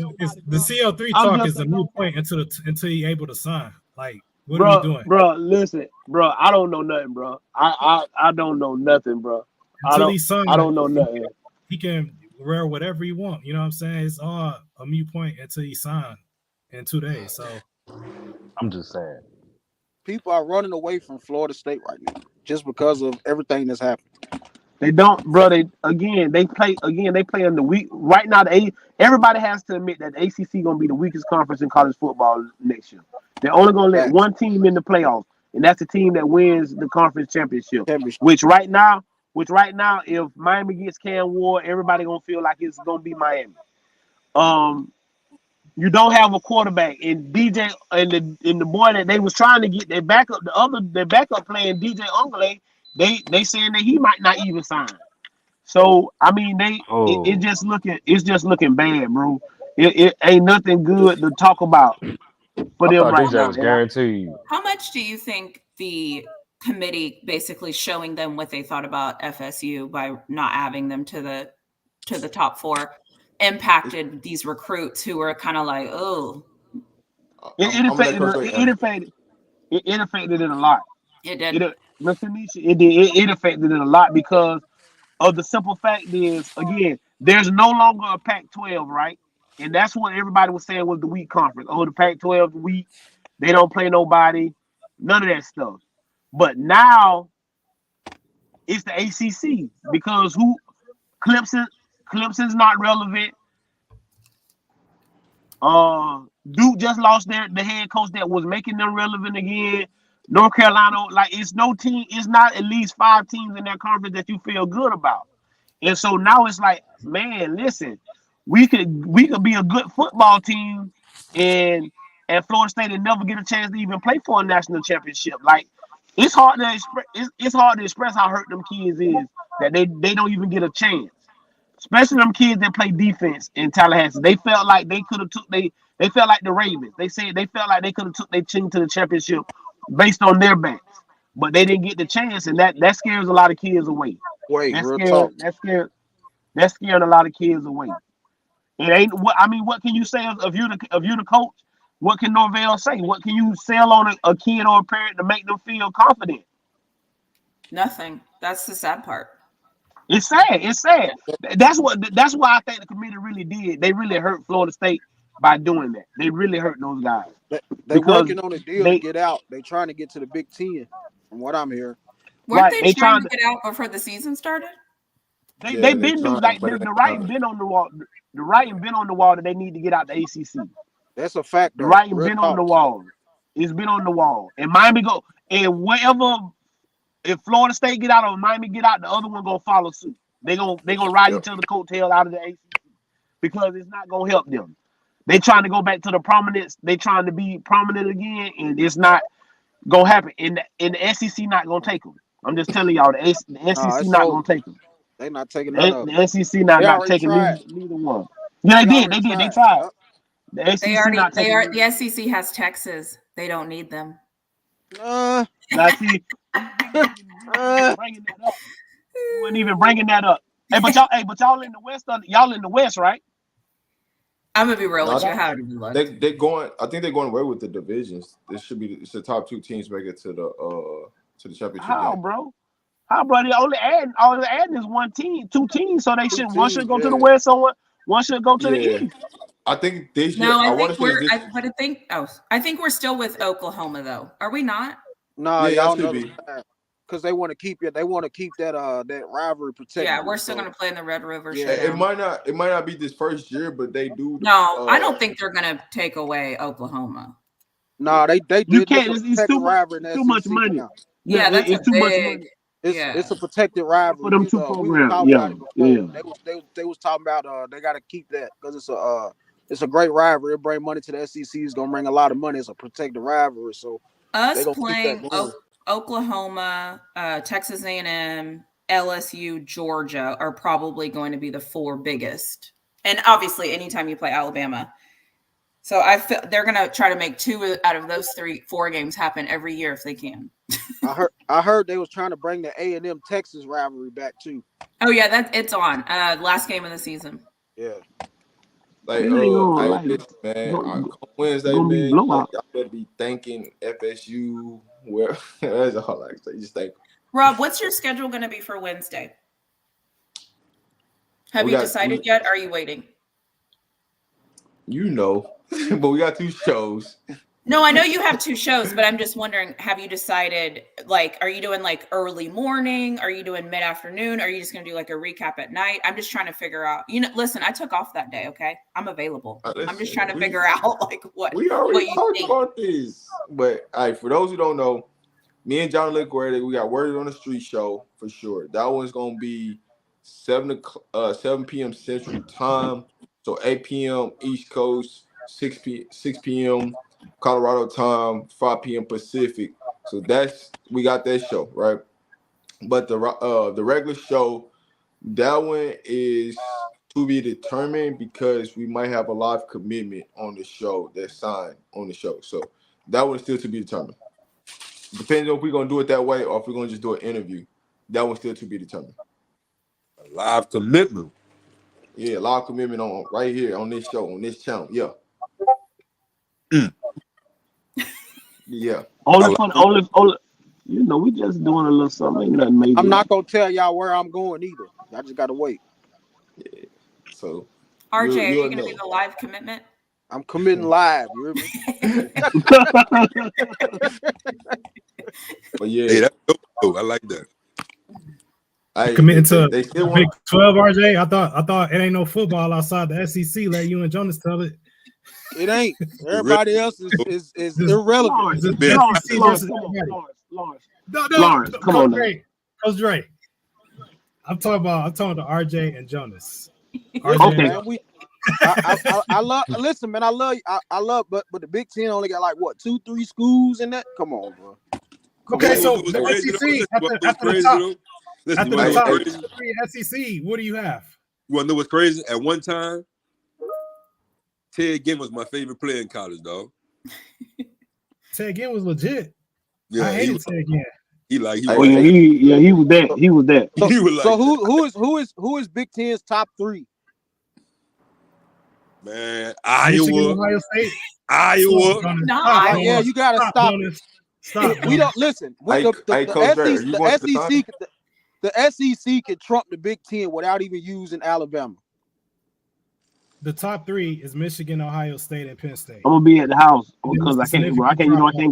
the CO3 talk is a new point until you're able to sign. Like, what are we doing, bro? Listen, bro. I don't know nothing, bro. I don't know nothing, bro. Until he signed, I don't know nothing. He can wear whatever he want. You know what I'm saying? It's all a mute point until he signed in 2 days. So I'm just saying. People are running away from Florida State right now just because of everything that's happened. They don't, bro. They play in the week right now. Everybody has to admit that the ACC gonna be the weakest conference in college football next year. They're only gonna let Facts. one team in the playoffs, and that's the team that wins the conference championship. Championship. Which right now, if Miami gets Cam Ward, everybody gonna feel like it's gonna be Miami. You don't have a quarterback, and DJ and the boy that they was trying to get their backup playing DJ Ungale, they saying that he might not even sign. So I mean, it's just looking bad, bro. It ain't nothing good to talk about for I them thought right DJ now. was guaranteed. How much do you think the committee basically showing them what they thought about FSU by not having them to the top 4 impacted these recruits who were kind of like, oh, It affected it a lot. It did. It affected it a lot because of the simple fact is, again, there's no longer a Pac-12, right? And that's what everybody was saying was the weak conference. Oh, the Pac-12 is weak. They don't play nobody. None of that stuff. But now it's the ACC because Clemson's not relevant. Duke just lost the head coach that was making them relevant again. North Carolina, like it's not at least 5 teams in that conference that you feel good about. And so now it's like, man, listen, we could be a good football team and Florida State and never get a chance to even play for a national championship. Like it's hard to express how hurt them kids is that they don't even get a chance. Especially them kids that play defense in Tallahassee. They felt like they could have they felt like the Ravens. They said they felt like they could have took their team to the championship based on their backs. But they didn't get the chance, and that scares a lot of kids away. Real talk. That's scaring a lot of kids away. It ain't what can you say if you're the coach? What can Norvell say? What can you sell on a kid or a parent to make them feel confident? Nothing. That's the sad part. It's sad. It's sad. That's why I think the committee really did. They really hurt Florida State by doing that. They really hurt those guys. They working on a deal to get out. They trying to get to the Big Ten, from what I'm hearing. Weren't they trying to get out before the season started? They've been the writing been on the wall. The writing been on the wall that they need to get out the ACC. That's a fact. The writing been on the wall. It's been on the wall. And Miami go and wherever. If Florida State get out or Miami get out, the other one gonna follow suit. They gonna ride each other coattail out of the ACC because it's not gonna help them. They trying to go back to the prominence. They trying to be prominent again, and it's not gonna happen. And the SEC not gonna take them. I'm just telling y'all, the SEC not gonna take them. They not taking none. The SEC not taking neither one. Yeah, they did. They tried. The SEC not taking. The SEC has Texas. They don't need them. Now see. You weren't even bringing that up. But y'all in the West. Y'all in the West, right? I'm gonna be real with you. How do you look? They're going. I think they're going away with the divisions. It's the top 2 teams make it to the championship. How, bro? They only adding is 1 team, 2 teams. So they should one should go to the West, one should go to the East. I think this year. No, I think we're still with Oklahoma though. Are we not? No, y'all should be. Because they want to keep it. They want to keep that rivalry protected. Yeah, we're still going to play in the Red River. Yeah, it might not be this first year, but they do. No, I don't think they're going to take away Oklahoma. No, they you can't. It's too much money. Yeah, that's it's too much money. It's a protected rivalry. For them 2 programs. They was talking about they got to keep that because it's a great rivalry. It bring money to the SEC. It's gonna bring a lot of money. It's a protected rivalry. So us playing Oklahoma, Texas A&M, LSU, Georgia are probably going to be the 4 biggest. And obviously, anytime you play Alabama. So I feel they're going to try to make 2 out of those 4 games happen every year if they can. I heard they was trying to bring the A&M Texas rivalry back too. Oh yeah, it's on. Last game of the season. Yeah. Like, man, Wednesday, man, y'all better be thanking FSU. Where that's all I say. Just thank. Rob, what's your schedule going to be for Wednesday? Have you decided yet? Or are you waiting? But we got 2 shows. No, I know you have 2 shows, but I'm just wondering, have you decided, like, are you doing like early morning? Are you doing mid-afternoon? Are you just going to do like a recap at night? I'm just trying to figure out, listen, I took off that day. Okay. I'm available. I'm just trying to figure out like we already what you talked think. about this. But for those who don't know, me and John Liquid, we got Word on the Street show for sure. That one's going to be 7 p.m. Central Time. So 8 p.m. East Coast, 6 p.m. Colorado time, 5 p.m. Pacific. So we got that show, right? But the regular show, that one is to be determined because we might have a live commitment on the show that's signed on the show. So that one's still to be determined. Depending on if we're gonna do it that way or if we're gonna just do an interview. That one's still to be determined. A live commitment. Yeah, live commitment on right here on this show, on this channel. Yeah. Yeah. Only, we just doing a little something. Ain't nothing major. I'm not gonna tell y'all where I'm going either. Y'all just gotta wait. Yeah. So RJ, are you gonna be the live commitment? I'm committing live. You hear me? But yeah, hey, that's dope. I like that. Committing to Big 12, RJ. I thought it ain't no football outside the SEC. Let you and Jonas tell it. It ain't. Everybody else is irrelevant. Lawrence, come on, Coach Dre. I'm talking about RJ and Jonas. RJ, okay. I love. Listen, man. I love. But the Big Ten only got like what 2-3 schools in that. Come on, bro. Okay, so the SEC after the top. After the top 3 SEC, what do you have? You want to know what's crazy? At one time, Ted Ginn was my favorite player in college, dog. Ted Ginn was legit. Yeah, I hated Ted Ginn. He was that. He was that. So who is Big Ten's top 3? Man, Michigan, Ohio State. Iowa. Yeah, you gotta stop. Stop. We don't listen. The SEC can trump the Big Ten without even using Alabama. The top 3 is Michigan, Ohio State, and Penn State. I'm gonna be at the house because I can't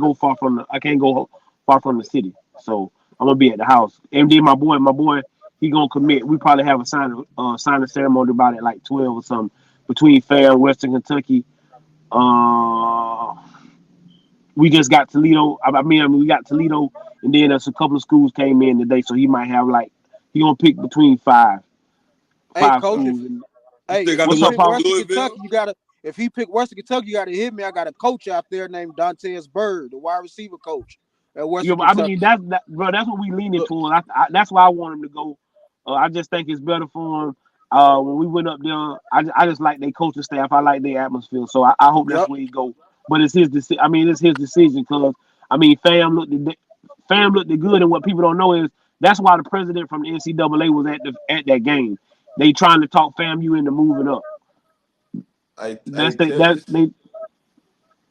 go far from the city. So I'm gonna be at the house. MD, my boy, he gonna commit. We probably have a signing ceremony about it like 12 or something between Fair, Western Kentucky. We just got Toledo. We got Toledo, and then there's a couple of schools came in today, so he might have he gonna pick between 5. Hey, Coach, schools. If he pick Western Kentucky, you gotta hit me. I got a coach out there named Dantes Bird, the wide receiver coach at Western Kentucky. That's what we leaning towards. That's why I want him to go. I just think it's better for him. When we went up there, I just like their coaching staff. I like their atmosphere, so I hope that's where he go. But it's his decision. It's his decision because Fam looked good, and what people don't know is that's why the president from the NCAA was at that game. They trying to talk FAMU into moving up.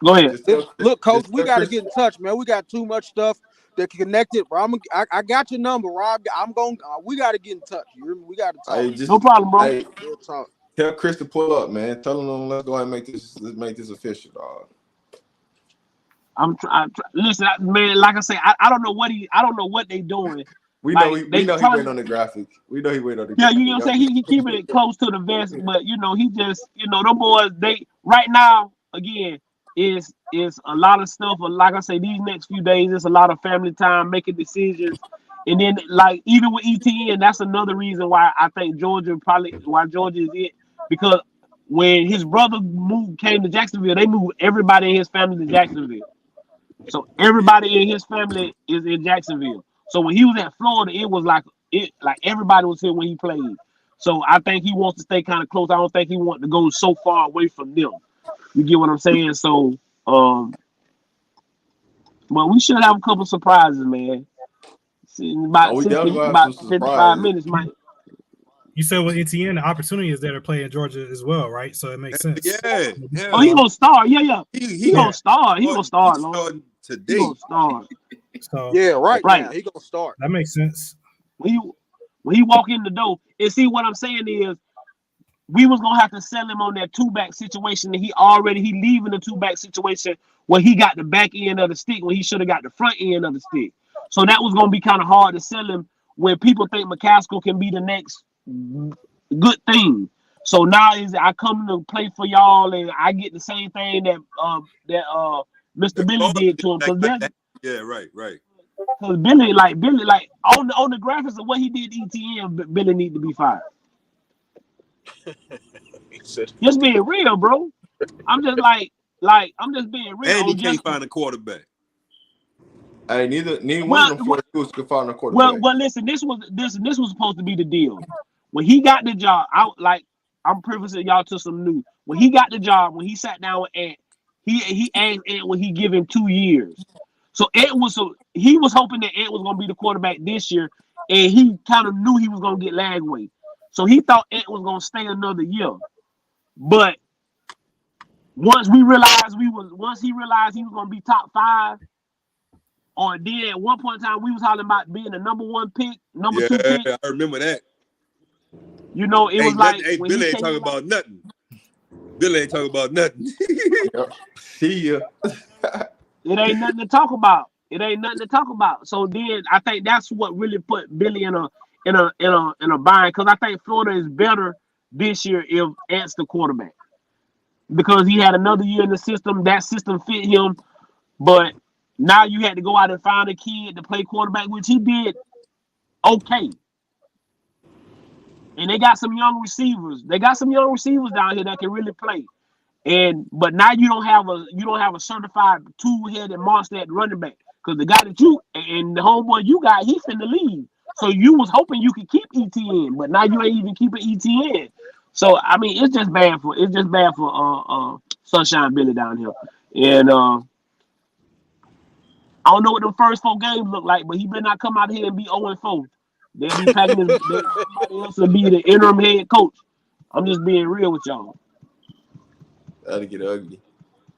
Go ahead. Look, Coach, we got to get in touch, man. We got too much stuff that connected. Bro, I got your number, Rob. We got to get in touch. You hear me? We got to talk. No problem, bro. Hey, tell Chris to pull up, man. Tell him let's go ahead and make this official, dog. Listen, man. Like I say, I don't know what they doing. We know he waiting on the graphics. We know he waiting on the graphics. Yeah, you know what I'm saying? He keeping it close to the vest, but he just them boys, they right now again is a lot of stuff. But like I say, these next few days, it's a lot of family time, making decisions. And then even with ETN, that's another reason why I think Georgia is it, because when his brother came to Jacksonville, they moved everybody in his family to Jacksonville. So everybody in his family is in Jacksonville. So when he was at Florida, it was like everybody was here when he played. So I think he wants to stay kind of close. I don't think he wants to go so far away from them. You get what I'm saying? So, but we should have a couple surprises, man. About 55 minutes, Mike. You said with ETN, the opportunity is there to play in Georgia as well, right? So it makes sense. Yeah. Oh, he gonna start. Yeah. He gonna start. He gonna start, Lord. Today. He gonna start. So right. Now, he gonna start. That makes sense. When he walk in the door, and see what I'm saying is, we was gonna have to sell him on that 2-back situation, and he leaving the 2-back situation where he got the back end of the stick when he should have got the front end of the stick. So that was gonna be kind of hard to sell him when people think McCaskill can be the next good thing. So now I come to play for y'all, and I get the same thing that Mr. Billy did to him. Yeah, right. Because Billy, on the graphics of what he did to ETN, Billy need to be fired. Just being real, bro. I'm just I'm just being real. And he can't find a quarterback. Hey, neither one of them four dudes could find a quarterback. Well, listen, this was supposed to be the deal. When he got the job, I'm privy y'all to some news. When he got the job, when he sat down with Ant, he asked Ant when he give him 2 years. So he was hoping that Ant was gonna be the quarterback this year, and he kind of knew he was gonna get Lagway. So he thought Ant was gonna stay another year. But once he realized he was gonna be top 5, or then at one point in time we was talking about being the number 1 pick, number 2 pick. I remember that. You know, it was like Billy ain't talking about nothing. Billy ain't talking about nothing. See ya. It ain't nothing to talk about. So then I think that's what really put Billy in a bind, because I think Florida is better this year if Ant's the quarterback, because he had another year in the system. That system fit him, but now you had to go out and find a kid to play quarterback, which he did okay. And they got some young receivers. Down here that can really play. But now you don't have a certified 2-headed monster at running back, because the guy that you and the homeboy you got, he finna leave. So you was hoping you could keep ETN, but now you ain't even keeping ETN. So I mean, it's just bad for Sunshine Billy down here. And I don't know what the first 4 games look like, but he better not come out here and be 0-4. They'll be packing somebody else to be the interim head coach. I'm just being real with y'all. That'll get ugly.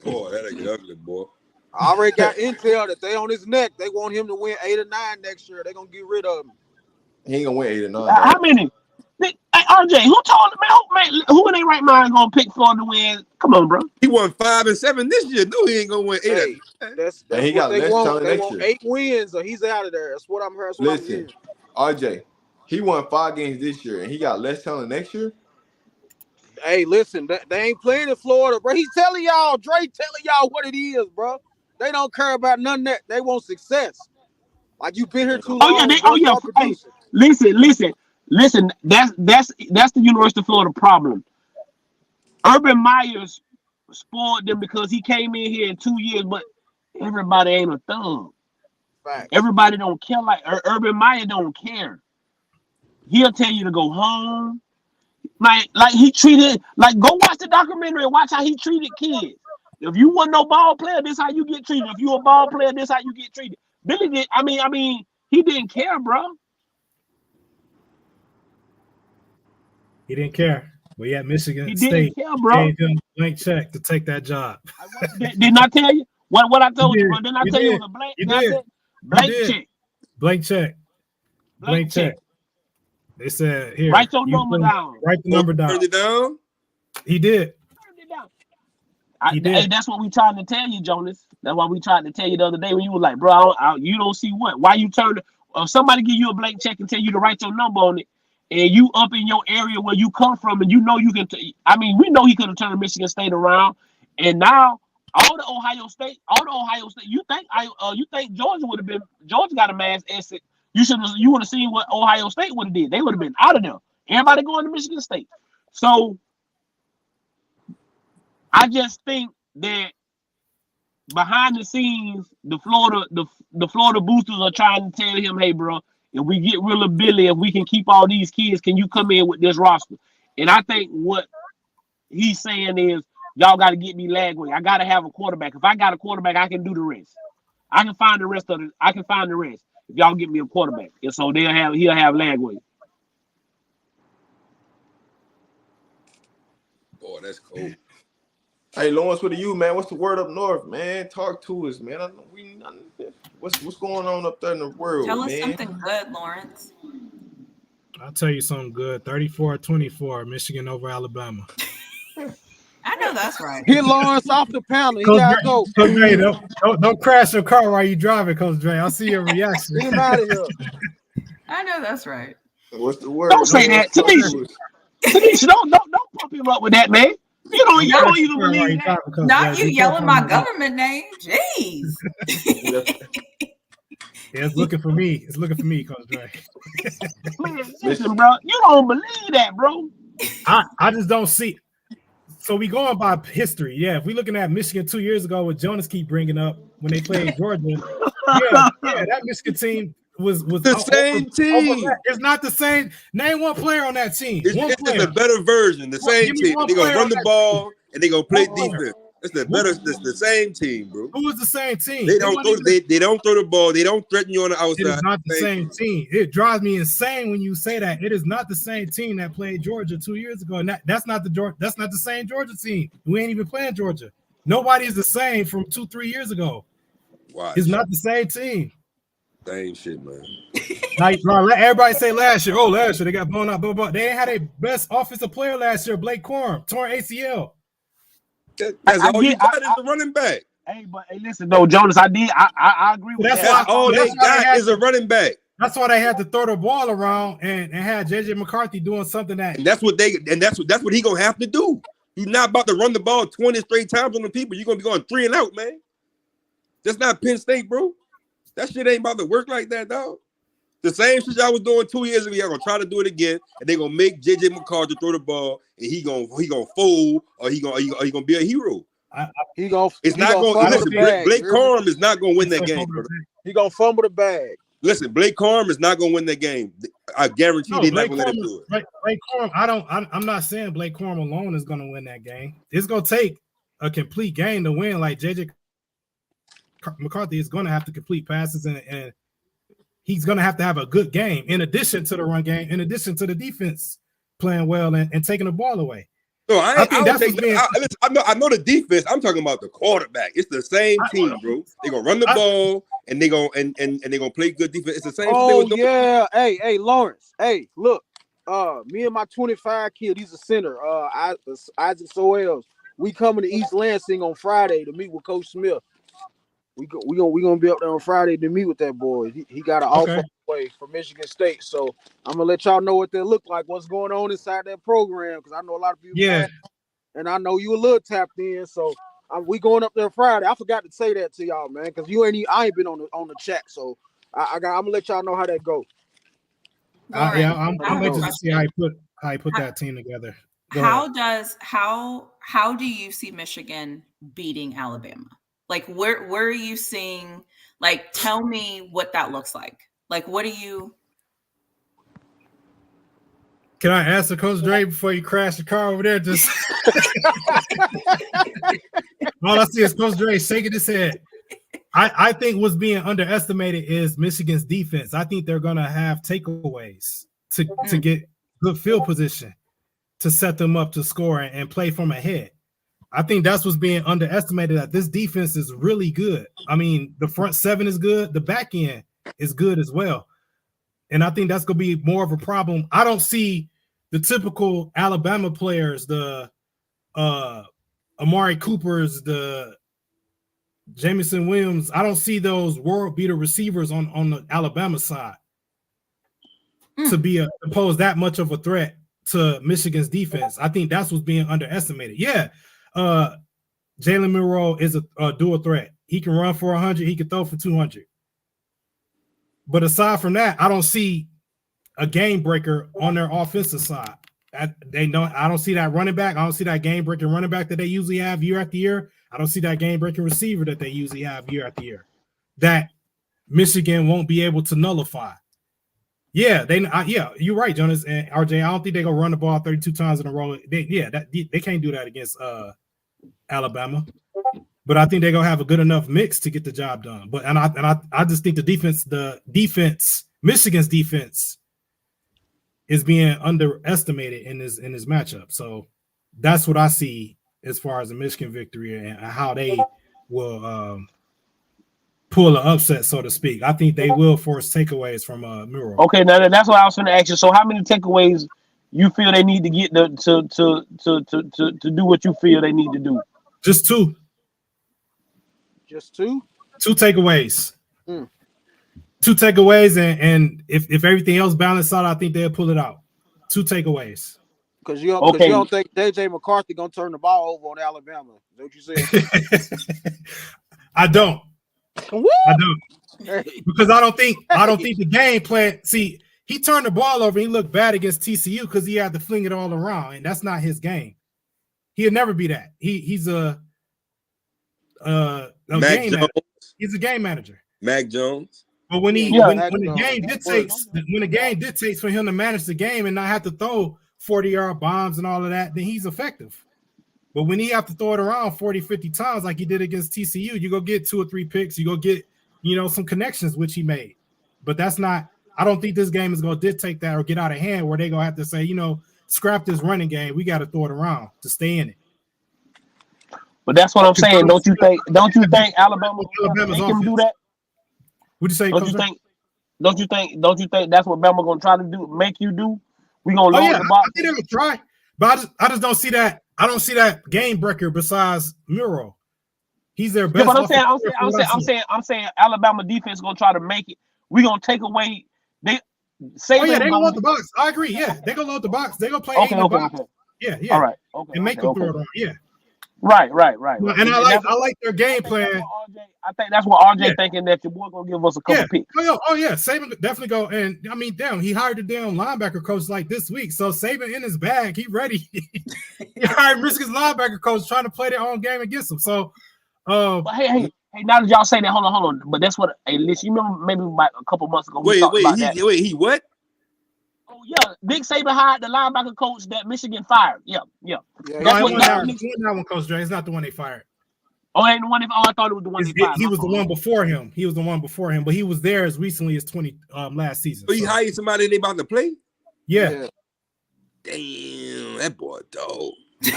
Boy, that'll get ugly, boy. I already got intel that they on his neck. They want him to win 8 or 9 next year. They're gonna get rid of him. He ain't gonna win 8 or 9. How many? Hey, RJ, who told him, who in their right mind gonna pick Florida to win? Come on, bro. He won 5 and 7 this year. No, he ain't gonna win 8. That's he what got they less want. talent They next want year. 8 wins, or he's out of there. That's what I'm hearing. Listen, RJ, he won 5 games this year, and he got less talent next year. Hey, listen, they ain't playing in Florida, bro. He's telling y'all, Dre telling y'all what it is, bro. They don't care about none of that. They want success. Like, you've been here too long. Hey, listen. That's the University of Florida problem. Urban Meyers spoiled them because he came in here in 2 years, but everybody ain't a thug. Facts. Everybody don't care like Urban Meyer don't care. He'll tell you to go home. Like he treated, like, go watch the documentary and watch how he treated kids. If you want no ball player, this how you get treated. If you a ball player, this how you get treated. Billy did. I mean, he didn't care, bro. He didn't care. But yeah, Michigan State gave him a blank check to take that job. Didn't I tell you what I told you, bro? Didn't I tell you it was a blank? Blank check. Blank check. They said, here, write your number down. Write the number down. Turned it down? He did. Hey, that's what we trying to tell you, Jonas. That's what we tried to tell you the other day when you were like, bro, you don't see what? Why you turn? Somebody give you a blank check and tell you to write your number on it, and you up in your area where you come from, and you know you can. We know he could have turned Michigan State around, and now all the Ohio State. You think Georgia would have been? Georgia got a mass exit. You would have seen what Ohio State would have did. They would have been out of there. Everybody going to Michigan State. So I just think that behind the scenes, the Florida boosters are trying to tell him, hey, bro, if we get rid of Billy, if we can keep all these kids, can you come in with this roster? And I think what he's saying is, y'all got to get me Lagway. I got to have a quarterback. If I got a quarterback, I can do the rest. I can find the rest. If y'all get me a quarterback. And so he'll have Lagway. Boy, that's cool. Hey, Lawrence, what are you, man? What's the word up north, man? Talk to us, man. What's going on up there in the world, Tell man? us something good, Lawrence. I'll tell you something good. 34-24, Michigan over Alabama. I know that's right. Hit Lawrence off the panel. He gotta go. Coach Dre, don't crash your car while you driving, Coach Dre. I'll see your reaction. Get him out of here. I know that's right. What's the word? Don't say that, Tanisha. Tanisha, don't pump him up with that, man. You don't even believe that. Not you yelling my government name. Jeez. Yeah, it's looking for me. It's looking for me, Coach Dre. Man, listen, bro. You don't believe that, bro. I just don't see. So we going by history. Yeah, if we looking at Michigan 2 years ago, what Jonas keep bringing up when they played Georgia, yeah, that Michigan team was the same team. It's not the same. Name one player on that team. It's a better version. The same team. They're gonna run the ball and they're gonna play defense. It's the same team, bro. Who is the same team? They don't throw the ball. They don't threaten you on the outside. It is not the same team. It drives me insane when you say that. It is not the same team that played Georgia 2 years ago. And that's not the same Georgia team. We ain't even playing Georgia. Nobody is the same from 2-3 years ago. Watch. It's not the same team. Same shit, man. Like, let everybody say last year. Oh, last year they got blown out. Blah, blah, blah. They ain't had a best offensive player last year. Blake Corum, torn ACL. That's all you got is the running back. Hey, but listen, though, Jonas, I agree with that. That's all they got is a running back. That's why they had to throw the ball around and had JJ McCarthy doing something that. And that's what he gonna have to do. You're not about to run the ball 20 straight times on the people. You're gonna be going 3 and out, man. That's not Penn State, bro. That shit ain't about to work like that, dog. The same shit y'all was doing 2 years ago, y'all gonna try to do it again, and they gonna make JJ McCarthy throw the ball, and he gonna fold, or he gonna be a hero. He gonna. It's not gonna. Listen, Blake Corum is not gonna win that game, brother. He gonna fumble the bag. Listen, Blake Corum is not gonna win that game. I guarantee they're not gonna let him do it. Blake Corum, I'm not saying Blake Corum alone is gonna win that game. It's gonna take a complete game to win. Like JJ McCarthy is gonna have to complete passes and he's going to have a good game in addition to the run game, in addition to the defense playing well and taking the ball away. No, I know the defense. I'm talking about the quarterback. It's the same team, bro. They're going to run the ball and they're going to play good defense. It's the same thing. Oh, yeah. Hey, Lawrence. Hey, look. Me and my 25 kid, he's a center. Isaac Soels. We coming to East Lansing on Friday to meet with Coach Smith. We gonna be up there on Friday to meet with that boy. He got an offer away from Michigan State, so I'm gonna let y'all know what they look like, what's going on inside that program, because I know a lot of people. Yeah, and I know you a little tapped in, so we going up there Friday. I forgot to say that to y'all, man, because I ain't been on the chat, so I'm gonna let y'all know how that goes. I'm anxious to see how he put that team together. How do you see Michigan beating Alabama? Like, where are you seeing? Like, tell me what that looks like. Like, what do you? Can I ask the Coach Dre before you crash the car over there? Just all I see is Coach Dre shaking his head. I think what's being underestimated is Michigan's defense. I think they're gonna have takeaways to get good field position to set them up to score and play from ahead. I think that's what's being underestimated, that this defense is really good. I mean, the front seven is good. The back end is good as well. And I think that's going to be more of a problem. I don't see the typical Alabama players, the Amari Coopers, the Jamison Williams. I don't see those world beater receivers on the Alabama side to pose that much of a threat to Michigan's defense. I think that's what's being underestimated. Yeah. Jalen Monroe is a dual threat. He can run for 100. He can throw for 200. But aside from that, I don't see a game breaker on their offensive side. I don't see that running back. I don't see that game breaking running back that they usually have year after year. I don't see that game breaking receiver that they usually have year after year that Michigan won't be able to nullify. Yeah, you're right, Jonas and RJ. I don't think they're gonna run the ball 32 times in a row. They can't do that against Alabama, but I think they're gonna have a good enough mix to get the job done. But I just think the defense, Michigan's defense, is being underestimated in this matchup. So that's what I see as far as the Michigan victory and how they will pull an upset, so to speak. I think they will force takeaways from Muro. Okay, now that's what I was going to ask you. So, how many takeaways you feel they need to get to do what you feel they need to do? Just two. Just two? Two takeaways. Hmm. Two takeaways, and if everything else balanced out, I think they'll pull it out. Two takeaways. Because you don't think JJ McCarthy gonna turn the ball over on Alabama? Is that what you said? I don't. What? I don't. Because I don't think the game plan. See, he turned the ball over. And he looked bad against TCU because he had to fling it all around, and that's not his game. He'll never be that. He's a game manager. He's a game manager. Mac Jones. But when the game dictates for him to manage the game and not have to throw 40-yard bombs and all of that, then he's effective. But when he have to throw it around 40, 50 times like he did against TCU, you go get 2 or 3 picks, you go get, some connections, which he made. But that's not, I don't think this game is going to dictate that or get out of hand where they're going to have to say, scrap this running game. We got to throw it around to stay in it. But that's what I'm saying. Don't you think Alabama's make him do that? What'd you say? Don't you think that's what Bama gonna try to do? Make you do? We gonna load the box. I think they're gonna try, but I just don't see that. I don't see that game breaker besides Muro. He's their best. Yeah, but I'm saying Alabama defense gonna try to make it. We gonna take away. They gonna load the box. I agree. Yeah, they gonna load the box. They gonna play 8 in the box. Yeah. All right. Okay. And make them throw it on. Yeah. Right. And I like their game plan. I think that's what RJ thinking that your boy gonna give us a couple picks. Oh yeah, Saban definitely go. And I mean, damn, he hired a damn linebacker coach like this week. So Saban in his bag, he ready. He hired Michigan's linebacker coach trying to play their own game against him. So, but hey, now that y'all say that, hold on. But that's what. Hey, listen, you remember maybe about a couple months ago. Wait, he what? Oh yeah, Nick Saban hired the linebacker coach that Michigan fired. Yeah. That one, Coach Dre. It's not the one they fired. Oh, ain't the one. I thought it was the one they fired. He was the one before him. But he was there as recently as last season. So he hired somebody they about to play? Yeah. Damn, that boy dog. So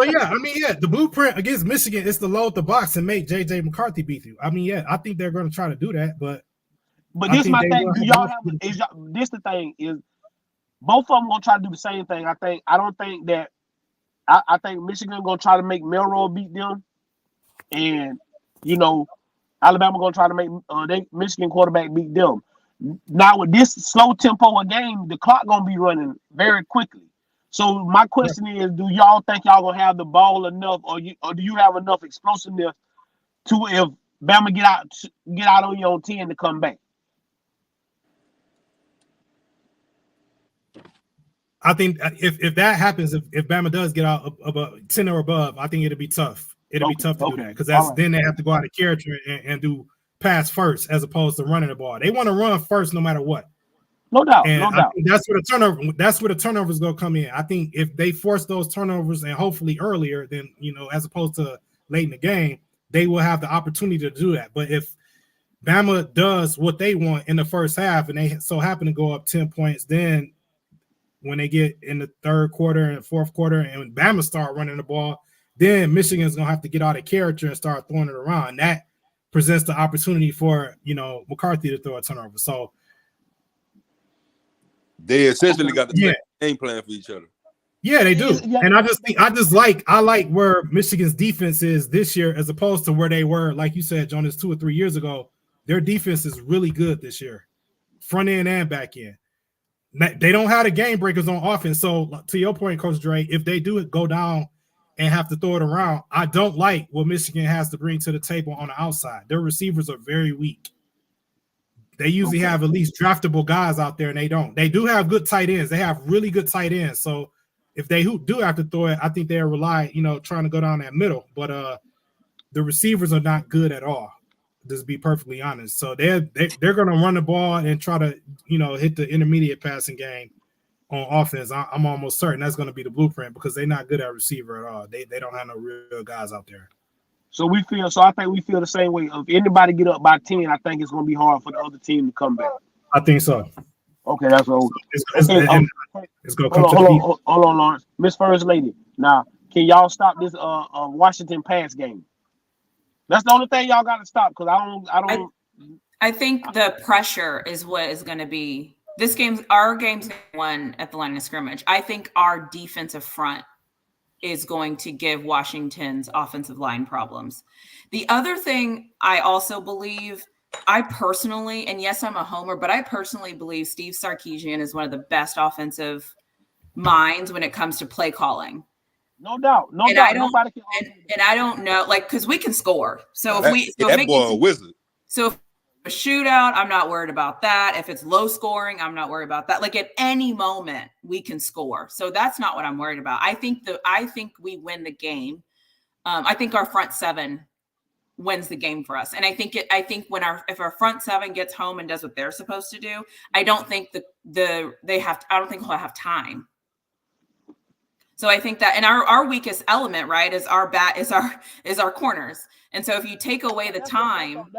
the blueprint against Michigan is to load the box and make JJ McCarthy beat you. I mean, I think they're going to try to do that, but this is my thing. This the thing is both of them gonna try to do the same thing. I think Michigan gonna try to make Milroe beat them, and Alabama gonna try to make Michigan quarterback beat them. Now with this slow tempo of game, the clock gonna be running very quickly. So my question is, do y'all think y'all gonna have the ball enough, or do you have enough explosiveness to if Bama get out on your own 10 to come back? I think if that happens, if Bama does get out above 10 or above, I think it'll be tough. It'll be tough to do that because then they have to go out of character and do pass first as opposed to running the ball. They want to run first no matter what. No doubt. That's where the turnovers gonna come in. I think if they force those turnovers and hopefully earlier than as opposed to late in the game, they will have the opportunity to do that. But if Bama does what they want in the first half and they so happen to go up 10 points, then when they get in the third quarter and fourth quarter and Bama start running the ball, then Michigan's going to have to get out of character and start throwing it around. That presents the opportunity for, McCarthy to throw a turnover. So they essentially got the same game plan for each other. Yeah, they do. Yeah. And I like where Michigan's defense is this year as opposed to where they were, like you said, Jonas, 2 or 3 years ago. Their defense is really good this year, front end and back end. They don't have the game breakers on offense. So to your point, Coach Dre, if they do go down and have to throw it around, I don't like what Michigan has to bring to the table on the outside. Their receivers are very weak. They usually have at least draftable guys out there, and they don't. They do have good tight ends. They have really good tight ends. So if they do have to throw it, I think they'll rely, trying to go down that middle. But the receivers are not good at all, just to be perfectly honest. So they're going to run the ball and try to, hit the intermediate passing game on offense. I'm almost certain that's going to be the blueprint because they're not good at receiver at all. They don't have no real guys out there. So I think we feel the same way. If anybody get up by 10, I think it's going to be hard for the other team to come back. I think so. Okay, that's what it's going to come hold on, Lawrence. Miss First Lady. Now, can y'all stop this Washington pass game? That's the only thing y'all got to stop because I think the pressure is what is going to be this game's our game's won at the line of scrimmage. I think our defensive front is going to give Washington's offensive line problems. The other thing I also believe, I personally, and yes, I'm a homer, but I personally believe Steve Sarkisian is one of the best offensive minds when it comes to play calling. No doubt. Nobody can and I don't know, like, because we can score. So that boy a wizard. So if a shootout, I'm not worried about that. If it's low scoring, I'm not worried about that. Like at any moment we can score. So that's not what I'm worried about. I think we win the game. I think our front seven wins the game for us. And I think if our front seven gets home and does what they're supposed to do, I don't think we'll have time. So I think that, and our weakest element, right, is our corners. And so if you take away the time,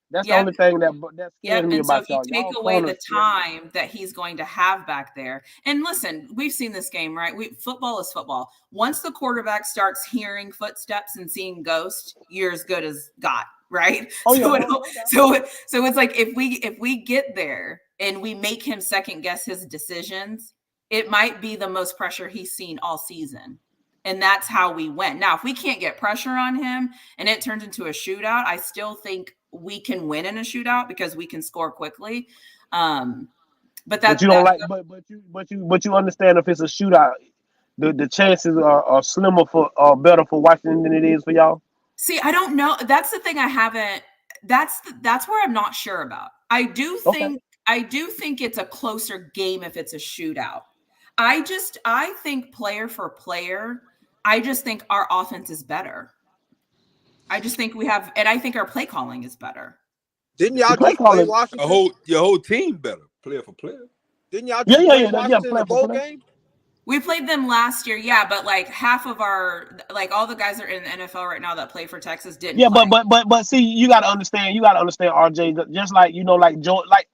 that's the only thing that's scaring me about y'all. So if you take away the time that he's going to have back there, and listen, we've seen this game, right? Football is football. Once the quarterback starts hearing footsteps and seeing ghosts, you're as good as God, right? So it's like if we get there and we make him second guess his decisions, it might be the most pressure he's seen all season. And that's how we win. Now, if we can't get pressure on him and it turns into a shootout, I still think we can win in a shootout because we can score quickly. But you understand if it's a shootout, the chances are slimmer or better for Washington than it is for y'all. See, I don't know. That's the thing I haven't. That's where I'm not sure about. I do think it's a closer game if it's a shootout. I think player for player, I just think our offense is better. I just think and I think our play calling is better. Didn't y'all just play Washington? Your whole team better, player for player. Didn't y'all just play Washington in the bowl game? We played them last year, yeah, but like half of all the guys that are in the NFL right now that play for Texas didn't. Yeah, play. but see, you gotta understand, RJ. Just like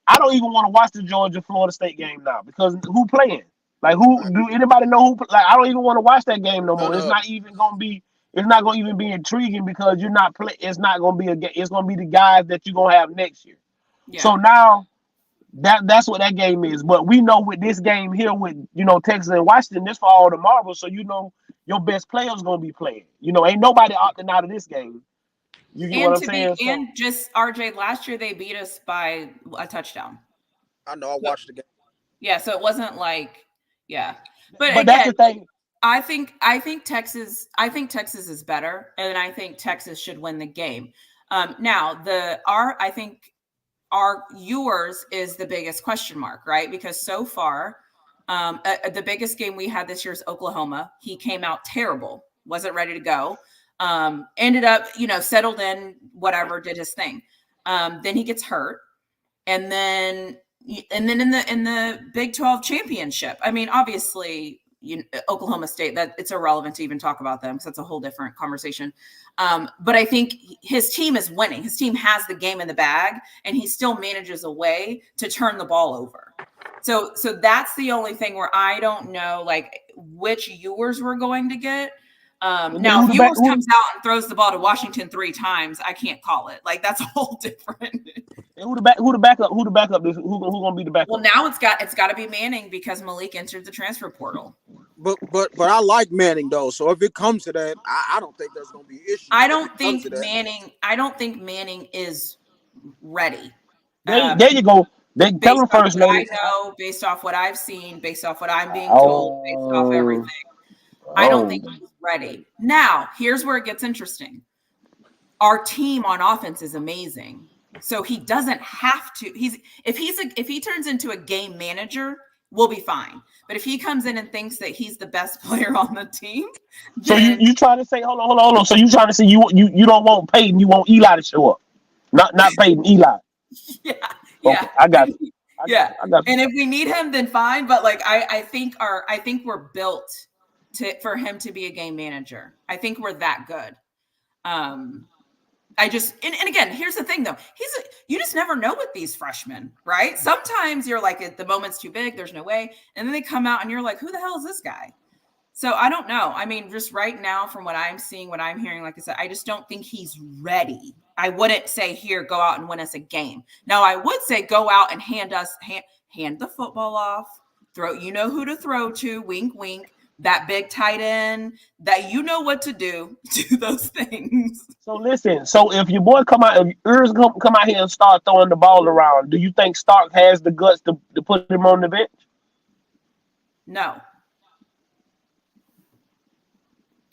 I don't even want to watch the Georgia-Florida State game now because who playing? Like do anybody know who? Like I don't even want to watch that game no more. It's not even gonna be. It's not gonna even be intriguing because you're not play. It's not gonna be a game. It's gonna be the guys that you're gonna have next year. Yeah. So now that's what that game is. But we know with this game here with Texas and Washington, this for all the marbles. So your best players gonna be playing. Ain't nobody opting out of this game. You get what I'm saying? And just RJ, last year they beat us by a touchdown. I know. I watched the game. Yeah, so it wasn't like. Yeah, but again, that's the thing. I think Texas is better, and I think Texas should win the game. Now I think yours is the biggest question mark, right? Because so far, the biggest game we had this year is Oklahoma. He came out terrible, wasn't ready to go. Ended up, settled in, whatever, did his thing. Then he gets hurt, and then in the Big 12 championship, I mean, obviously, Oklahoma State, that it's irrelevant to even talk about them because that's a whole different conversation. But I think his team is winning. His team has the game in the bag, and he still manages a way to turn the ball over. So that's the only thing where I don't know, like, which Ewers we're going to get. Now, if Ewers comes out and throws the ball to Washington 3 times, I can't call it. Like, that's a whole different. Who the backup? Who gonna be the backup? Well, now it's got to be Manning because Malik entered the transfer portal. But I like Manning though. So if it comes to that, I don't think there's gonna be an issue. I don't think Manning is ready. There you go. They tell him first, lady. I know, based off what I've seen, based off what I'm being told, based off everything. I don't think he's ready. Now, here's where it gets interesting. Our team on offense is amazing. So he doesn't have to. If he turns into a game manager, we'll be fine. But if he comes in and thinks that he's the best player on the team, so you trying to say hold on. So you trying to say you don't want Peyton, you want Eli to show up, not Peyton, Eli. Yeah. Okay, I got you. I got you. And if we need him, then fine. But like I think we're built for him to be a game manager. I think we're that good. And again, here's the thing though. You just never know with these freshmen, right? Sometimes you're like, the moment's too big, there's no way. And then they come out and you're like, who the hell is this guy? So I don't know. I mean, just right now, from what I'm seeing, what I'm hearing, like I said, I just don't think he's ready. I wouldn't say, here, go out and win us a game. Now, I would say go out and hand the football off, throw, you know who to throw to, wink, wink, that big tight end, that you know what to do those things. So listen, so if your boy come out, if Urs come out here and start throwing the ball around, do you think Stark has the guts to put him on the bench? No.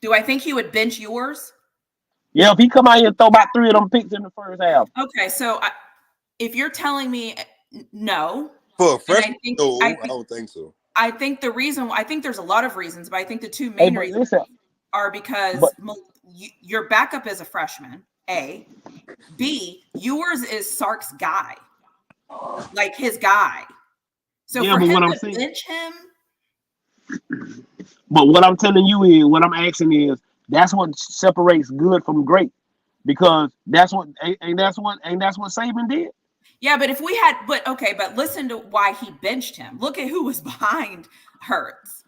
Do I think he would bench yours? Yeah, if he come out here and throw about 3 of them picks in the first half. Okay, so if you're telling me no, for a freshman, I don't think so. I think there's a lot of reasons, but I think the two main reasons are because your backup is a freshman, A. B, yours is Sark's guy, like his guy. So for him to bench him. But what I'm telling you is, what I'm asking is, that's what separates good from great, because that's what Saban did. Yeah, but but listen to why he benched him. Look at who was behind Hurts.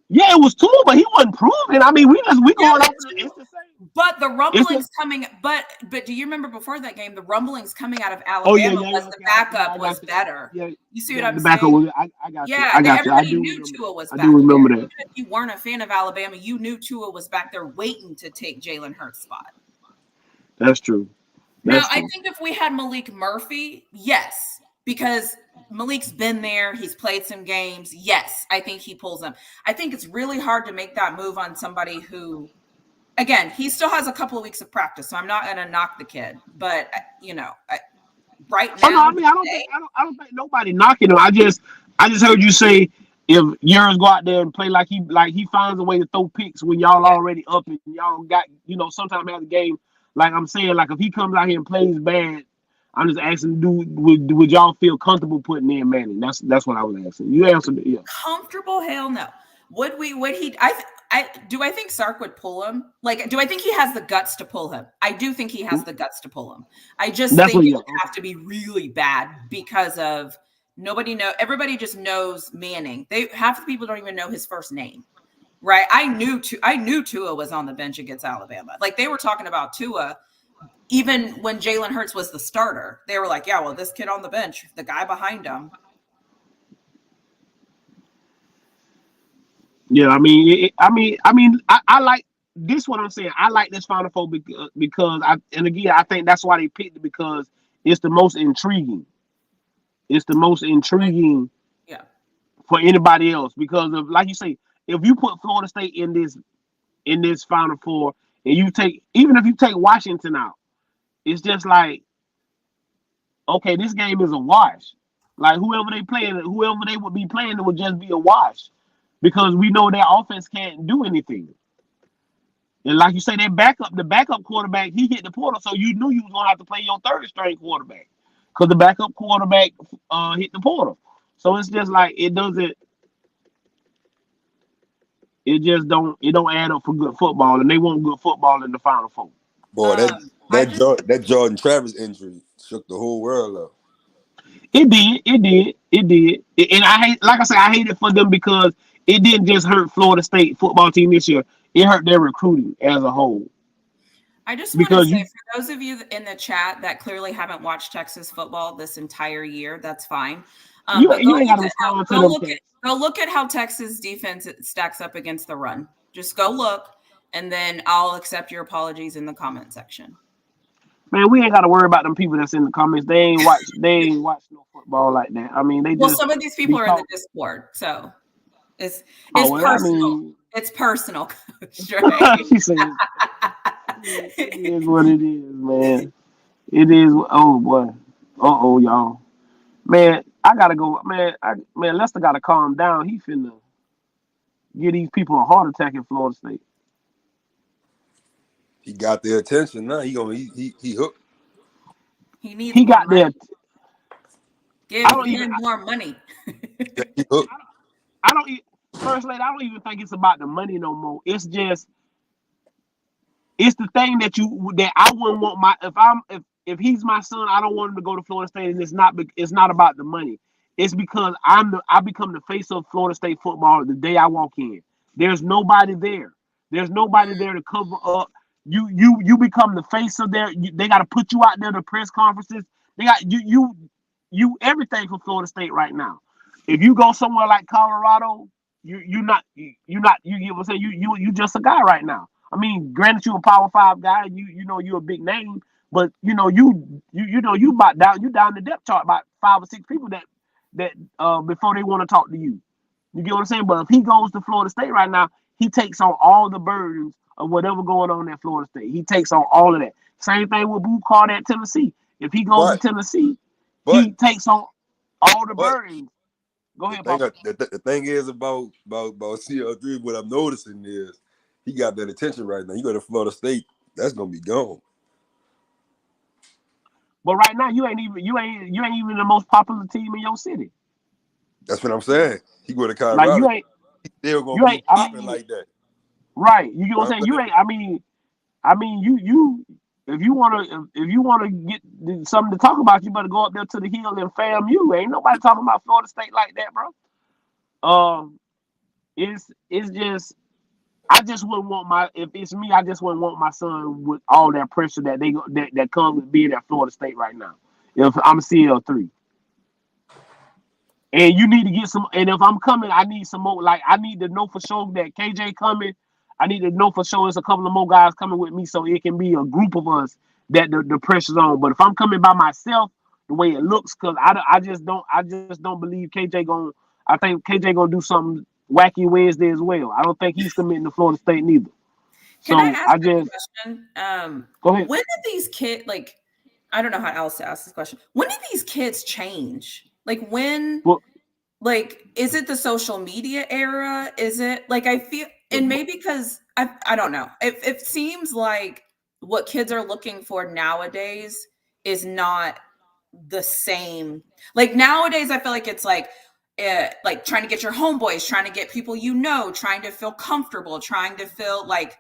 Yeah, it was Tua, but he wasn't proven. I mean, we going off. It's the same. But the rumblings coming, but do you remember before that game, the rumblings coming out of Alabama was the backup was better. Yeah, you see what I'm saying? I got you. I got everybody you. knew Tua was back. I do remember that. Even if you weren't a fan of Alabama, you knew Tua was back there waiting to take Jalen Hurts' spot. That's true. I think if we had Malik Murphy, yes, because Malik's been there. He's played some games. Yes, I think he pulls them. I think it's really hard to make that move on somebody who, again, he still has a couple of weeks of practice, so I'm not going to knock the kid. But, right now. I don't think nobody knocking him. I just heard you say if Urs go out there and play like he finds a way to throw picks when y'all already up and y'all got, sometimes have the game. Like I'm saying, like if he comes out here and plays bad, I'm just asking, would y'all feel comfortable putting in Manning? That's what I was asking. You answered it, yeah. Comfortable? Hell no. Would he? I think Sark would pull him? Like, do I think he has the guts to pull him? I do think he has the guts to pull him. I just think it would have to be really bad because of everybody just knows Manning. Half the people don't even know his first name. Right? I knew Tua was on the bench against Alabama. Like they were talking about Tua even when Jalen Hurts was the starter. They were like, yeah, well, this kid on the bench, the guy behind him. Yeah, I like this. What I'm saying, I like this Final Four because I think that's why they picked it, because it's the most intriguing. It's the most intriguing, for anybody else, because of, like you say, if you put Florida State in this Final Four, and even if you take Washington out, it's just like, okay, this game is a wash. Like whoever they would be playing, it would just be a wash, because we know their offense can't do anything. And like you say, the backup quarterback, he hit the portal, so you knew you was gonna have to play your third string quarterback, because the backup quarterback hit the portal. So it's just like it just don't add up for good football, and they want good football in the Final Four. Boy, that Jordan Travis injury shook the whole world up. It did. And I hate it for them, because it didn't just hurt Florida State football team this year. It hurt their recruiting as a whole. I just want to say, for those of you in the chat that clearly haven't watched Texas football this entire year, that's fine. Go look at how Texas defense stacks up against the run. Just go look, and then I'll accept your apologies in the comment section. Man, we ain't got to worry about them people that's in the comments. They ain't watch no football like that. I mean, some of these people are in the Discord, so it's personal. It's personal, Coach Dre. She said, it is what it is, man. It is. Oh boy. Y'all. Man, I gotta go. Man, Lester gotta calm down. He finna give these people a heart attack in Florida State. He got their attention now. He hooked. He got their. Give him more money. He hooked. First lady, I don't even think it's about the money no more. It's just, it's the thing that I wouldn't want if he's my son, I don't want him to go to Florida State, and it's not about the money. It's because I become the face of Florida State football the day I walk in. There's nobody there. There's nobody there to cover up. You become the face of their. They got to put you out there to press conferences. They got you everything for Florida State right now. If you go somewhere like Colorado, you not you get what I'm saying. You just a guy right now. I mean, granted you a Power 5 guy. You know you a big name, but you know you about down the depth chart about 5 or 6 people that before they want to talk to you. You get what I'm saying? But if he goes to Florida State right now, he takes on all the burdens of whatever going on at Florida State. He takes on all of that. Same thing with Boo Card at Tennessee. If he goes to Tennessee, he takes on all the burdens. Go ahead, Papa. The thing is about CL3, what I'm noticing is he got that attention right now. You go to Florida State, that's gonna be gone. But right now, you ain't even the most popular team in your city. That's what I'm saying. He go to Colorado. Like you ain't. He still gonna be popping like that. Right. You get what I'm saying? You ain't. I mean, you. If you wanna get something to talk about, you better go up there to the hill and FAMU. Ain't nobody talking about Florida State like that, bro. It's just. I just wouldn't want if it's me, I just wouldn't want my son with all that pressure that comes with being at Florida State right now. If I'm CL3. And you need to get some, and if I'm coming, I need some more. Like, I need to know for sure that KJ coming. I need to know for sure there's a couple of more guys coming with me so it can be a group of us that the pressure's on. But if I'm coming by myself, the way it looks, because I just don't believe KJ going. I think KJ gonna do something wacky Wednesday as well. I don't think he's committing to Florida State neither. Can I ask a question? Go ahead. When did these kids, like, I don't know how else to ask this question. When did these kids change? Like when, like, is it the social media era? Is it like, I feel, and maybe because I don't know. It seems like what kids are looking for nowadays is not the same. Like nowadays, I feel like it's like trying to get your homeboys, trying to get people, trying to feel comfortable, trying to feel like,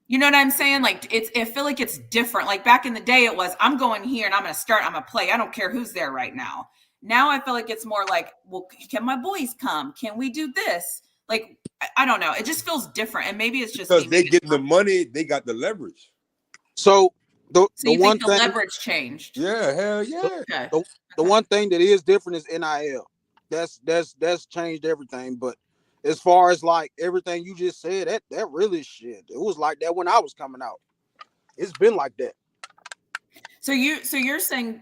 you know what I'm saying? Like I feel like it's different. Like back in the day, it was, I'm going here and I'm going to play. I don't care who's there right now. Now I feel like it's more like, well, can my boys come? Can we do this? Like, I don't know. It just feels different. And maybe it's just because they getting the money, they got the leverage. So the one thing, thing, leverage changed. Yeah, hell yeah. Okay. The one thing that is different is NIL. That's changed everything. But as far as like everything you just said, that really shit. It was like that when I was coming out. It's been like that. So you're saying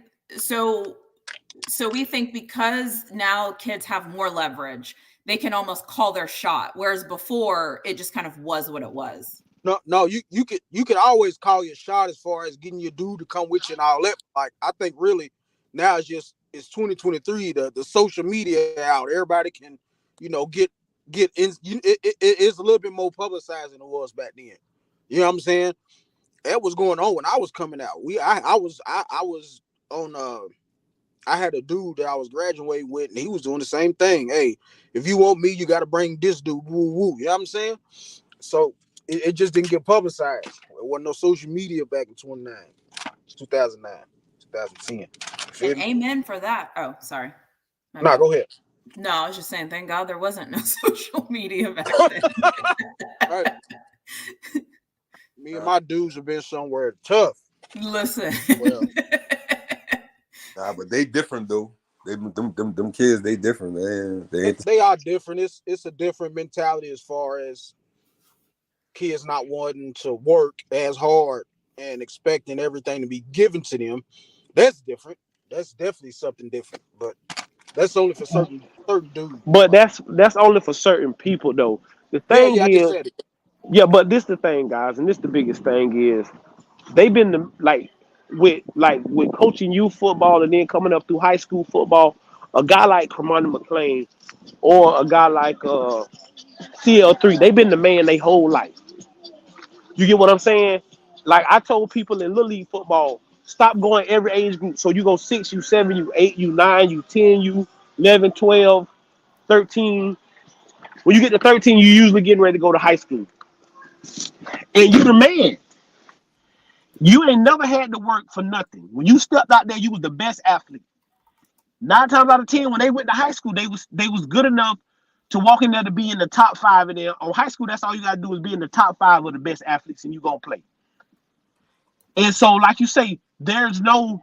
so we think because now kids have more leverage, they can almost call their shot, whereas before it just kind of was what it was. No, you could always call your shot as far as getting your dude to come with you and all that. Like I think really now it's 2023. The social media out, everybody can get in. It's a little bit more publicized than it was back then. You know what I'm saying? That was going on when I was coming out. I was on. I had a dude that I was graduating with, and he was doing the same thing. Hey, if you want me, you got to bring this dude. Woo woo. You know what I'm saying? So it just didn't get publicized. There wasn't no social media back in 2009, 2010. And amen for that. Oh, sorry. No, go ahead. No, I was just saying, thank God there wasn't no social media back then. Right. Me and my dudes have been somewhere tough. Listen. Well, nah, but they different though. Them kids, they different, man. They are different. It's a different mentality as far as kids not wanting to work as hard and expecting everything to be given to them. That's different. That's definitely something different. But that's only for certain dudes. But that's only for certain people though. The thing is, but this the thing, guys, and this the biggest thing is they've been with coaching youth football and then coming up through high school football. A guy like Kermani McLean or a guy like CL3, they've been the man their whole life. You get what I'm saying? Like I told people in Little League football, stop going every age group. So you go 6, you 7, you 8, you 9, you 10, you 11, 12, 13. When you get to 13, you usually getting ready to go to high school. And you the man. You ain't never had to work for nothing. When you stepped out there, you was the best athlete. 9 times out of 10, when they went to high school, they was good enough to walk in there to be in the top 5 and then on high school, that's all you gotta do is be in the top 5 of the best athletes and you're gonna play. And so, like you say, there's no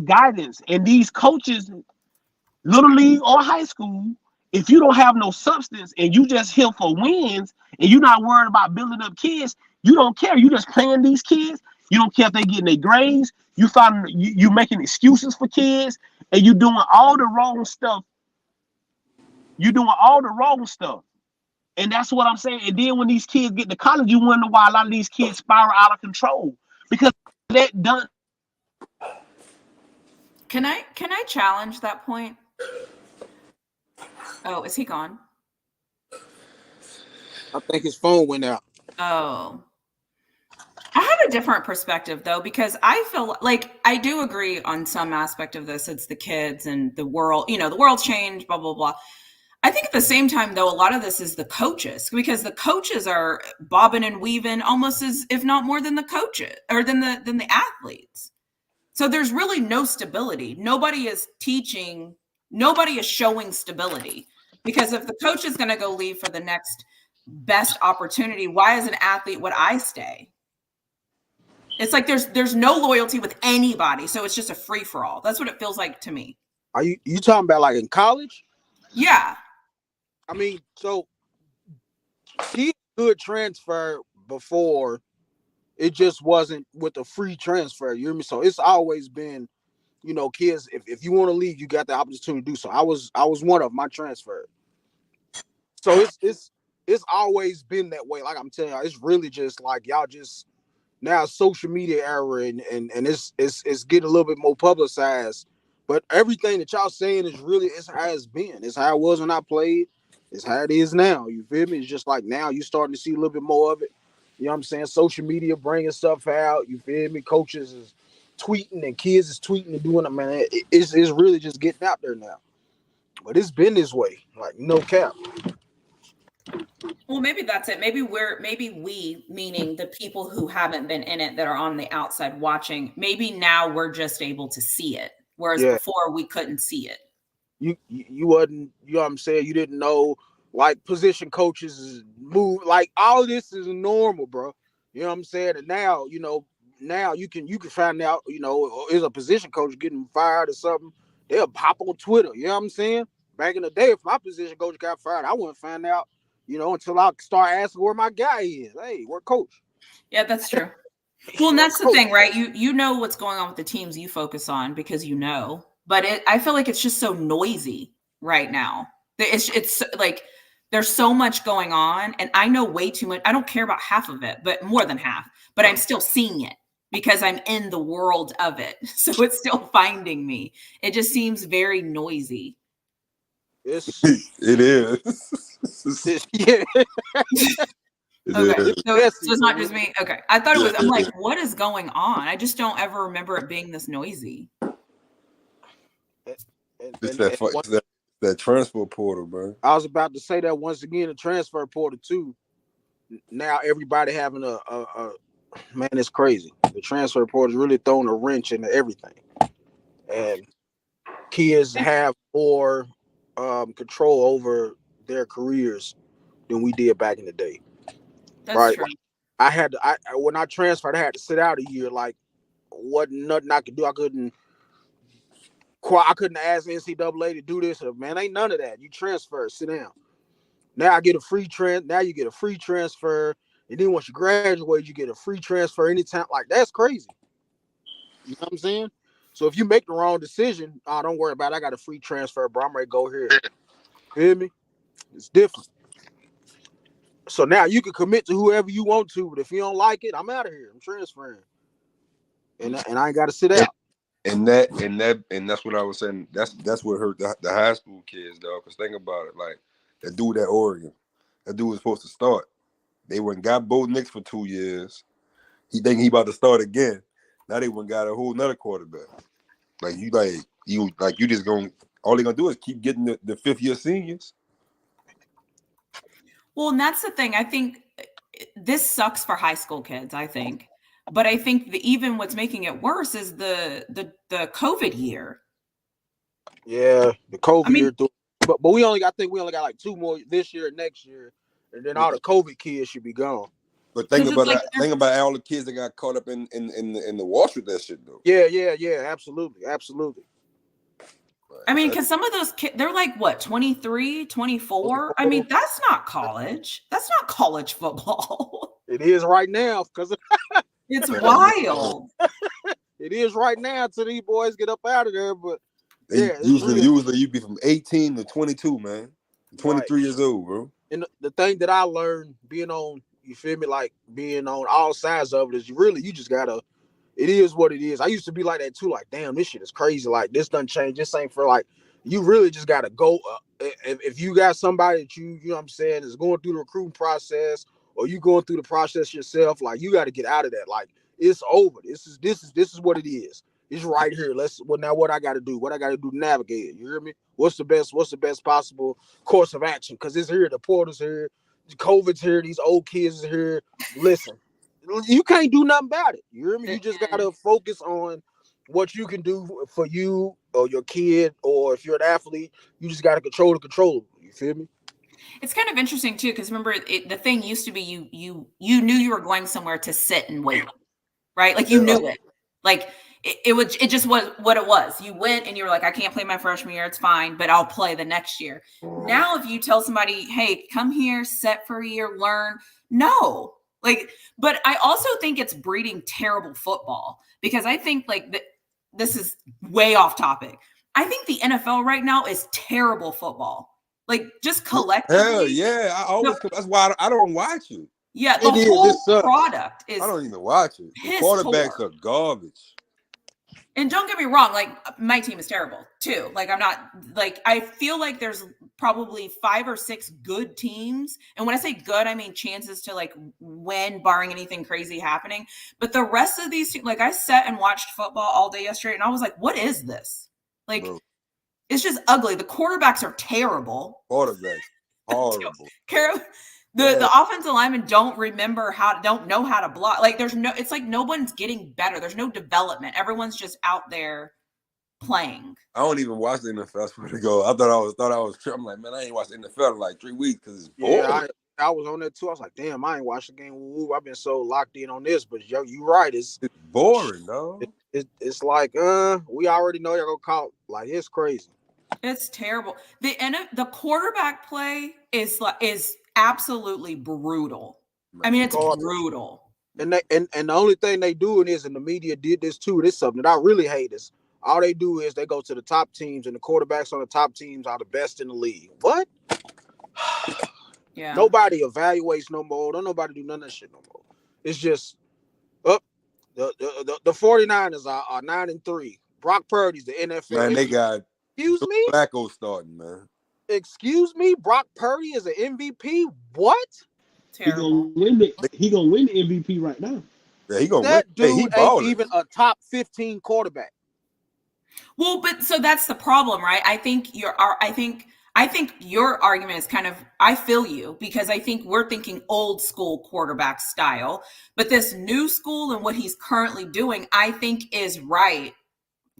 guidance. And these coaches, little league or high school, if you don't have no substance and you just here for wins and you're not worried about building up kids, you don't care. You just playing these kids. You don't care if they getting their grades. You making excuses for kids and you doing all the wrong stuff. You're doing all the wrong stuff. And that's what I'm saying. And then when these kids get to college, you wonder why a lot of these kids spiral out of control. Because that done. Can I challenge that point? Oh, is he gone? I think his phone went out. Oh. I have a different perspective though, because I feel like I do agree on some aspect of this. It's the kids and the world, the world's changed, blah, blah, blah. I think at the same time, though, a lot of this is the coaches, because the coaches are bobbing and weaving almost as if not more than the coaches or than the athletes. So there's really no stability. Nobody is teaching. Nobody is showing stability, because if the coach is going to go leave for the next best opportunity, why as an athlete would I stay? It's like there's no loyalty with anybody. So it's just a free for all. That's what it feels like to me. Are you talking about like in college? Yeah. I mean, so he could transfer before, it just wasn't with a free transfer. You hear me? So it's always been, kids, if you want to leave, you got the opportunity to do so. I was one of them. I transferred. So it's always been that way. Like I'm telling y'all, it's really just like y'all just now social media era and it's getting a little bit more publicized. But everything that y'all saying is really, it's how it's been. It's how it was when I played. It's how it is now. You feel me? It's just like now you're starting to see a little bit more of it. You know what I'm saying? Social media bringing stuff out. You feel me? Coaches is tweeting and kids is tweeting and doing it, man. It's really just getting out there now. But it's been this way. Like, no cap. Well, maybe that's it. Maybe we, meaning the people who haven't been in it that are on the outside watching, maybe now we're just able to see it. Whereas before we couldn't see it. You wasn't, you know what I'm saying? You didn't know, like, position coaches move, like all of this is normal, bro. You know what I'm saying? And now, now you can find out, is a position coach getting fired or something, they'll pop on Twitter. You know what I'm saying? Back in the day, if my position coach got fired, I wouldn't find out, until I start asking where my guy is. Hey, where coach? Yeah, that's true. Well, and that's the thing, right? You know what's going on with the teams you focus on because but I feel like it's just so noisy right now. It's like there's so much going on, and I know way too much. I don't care about half of it, but more than half. But I'm still seeing it because I'm in the world of it, so it's still finding me. It just seems very noisy. It is. Yeah. Okay, so it's not just me. Okay, I thought it was. I'm like, what is going on? I just don't ever remember it being this noisy. It's that transfer portal, bro. I was about to say that once again, the transfer portal too. Now everybody having a man, it's crazy. The transfer portal is really throwing a wrench into everything, and kids have more control over their careers than we did back in the day. That's true. When I transferred, I had to sit out a year. Like, wasn't nothing I could do. I couldn't ask NCAA to do this. Man, ain't none of that. You transfer, sit down. Now I get a free Now you get a free transfer, and then once you graduate, you get a free transfer anytime. Like, that's crazy. You know what I'm saying? So if you make the wrong decision, don't worry about it. I got a free transfer, bro. I'm ready to go here. Feel me? It's different. So now you can commit to whoever you want to, but if you don't like it, I'm out of here. I'm transferring, and I ain't got to sit out. And that's what I was saying. That's what hurt the high school kids, though. Because think about it, like that dude at Oregon, that dude was supposed to start. They went and got Bo Nix for 2 years. He think he about to start again. Now they went and got a whole nother quarterback. You just gonna, all they gonna do is keep getting the 5th year seniors. Well, and that's the thing. I think this sucks for high school kids, I think. But I think even what's making it worse is the COVID year. Yeah, the COVID year. But I think we only got like 2 more this year and next year, and then all the COVID kids should be gone. But think about all the kids that got caught up in the wash with that shit though. Yeah, absolutely. I mean, because some of those kids, they're like, what, 23, 24? I mean, that's not college. That's not college football. It is right now because it's wild. It is right now till these boys get up out of there. But yeah, usually you be from 18 to 22, man. 23 years old, bro. And the thing that I learned being on, you feel me, like being on all sides of it is you just gotta. It is what it is. I used to be like that too. Like, damn, this shit is crazy. Like, this doesn't change. This ain't for like. You really just gotta go. If you got somebody that you know what I'm saying, is going through the recruiting process, or you going through the process yourself, like you got to get out of that. Like, it's over. This is what it is. It's right here. Now what I got to do? What I got to do to navigate it? You hear me? What's the best possible course of action? Because it's here. The portal's here. COVID's here. These old kids are here. Listen, you can't do nothing about it. You hear me? You just got to focus on what you can do for you or your kid, or if you're an athlete, you just got to control the controllable. You feel me? It's kind of interesting too, because remember, the thing used to be you knew you were going somewhere to sit and wait, right? Like you knew it. Like it just was what it was. You went and you were like, I can't play my freshman year, it's fine, but I'll play the next year. Now, if you tell somebody, hey, come here, set for a year, learn, no. Like, but I also think it's breeding terrible football, because I think this is way off topic. I think the NFL right now is terrible football. Like, just collectively. Hell yeah. That's why I don't watch it. Yeah, the whole product is. I don't even watch it. The quarterbacks are garbage. And don't get me wrong, like, my team is terrible too. Like, I'm not, like, I feel like there's probably 5 or 6 good teams. And when I say good, I mean chances to like win, barring anything crazy happening. But the rest of these teams, like, I sat and watched football all day yesterday, and I was like, what is this? Like, it's just ugly. The quarterbacks are terrible. Quarterbacks, horrible. The offensive linemen don't know how to block. Like, it's like no one's getting better. There's no development. Everyone's just out there playing. I don't even watch the NFL. I swear to God. I thought I was tripping. I'm like, man, I ain't watched the NFL in like 3 weeks because it's boring. Yeah, I was on that too. I was like, damn, I ain't watched the game. Woo, I've been so locked in on this. But yo, you right. It's boring, though. It's like, we already know you're gonna call. Like, it's crazy. It's terrible. The quarterback play is absolutely brutal. I mean, it's brutal. And the only thing they doing is, and the media did this too. This is something that I really hate is all they do is they go to the top teams, and the quarterbacks on the top teams are the best in the league. What? Yeah. Nobody evaluates no more. Don't nobody do none of that shit no more. It's just the 49ers are 9-3. Brock Purdy's the NFL. Man, they got Flacco starting, man. Excuse me, Brock Purdy is an MVP. What? Terrible. He gonna win the MVP right now. Yeah, he gonna that win. dude ain't even a top 15 quarterback. Well, but so that's the problem, right? I think your argument is kind of, I feel you, because I think we're thinking old school quarterback style, but this new school and what he's currently doing, I think is right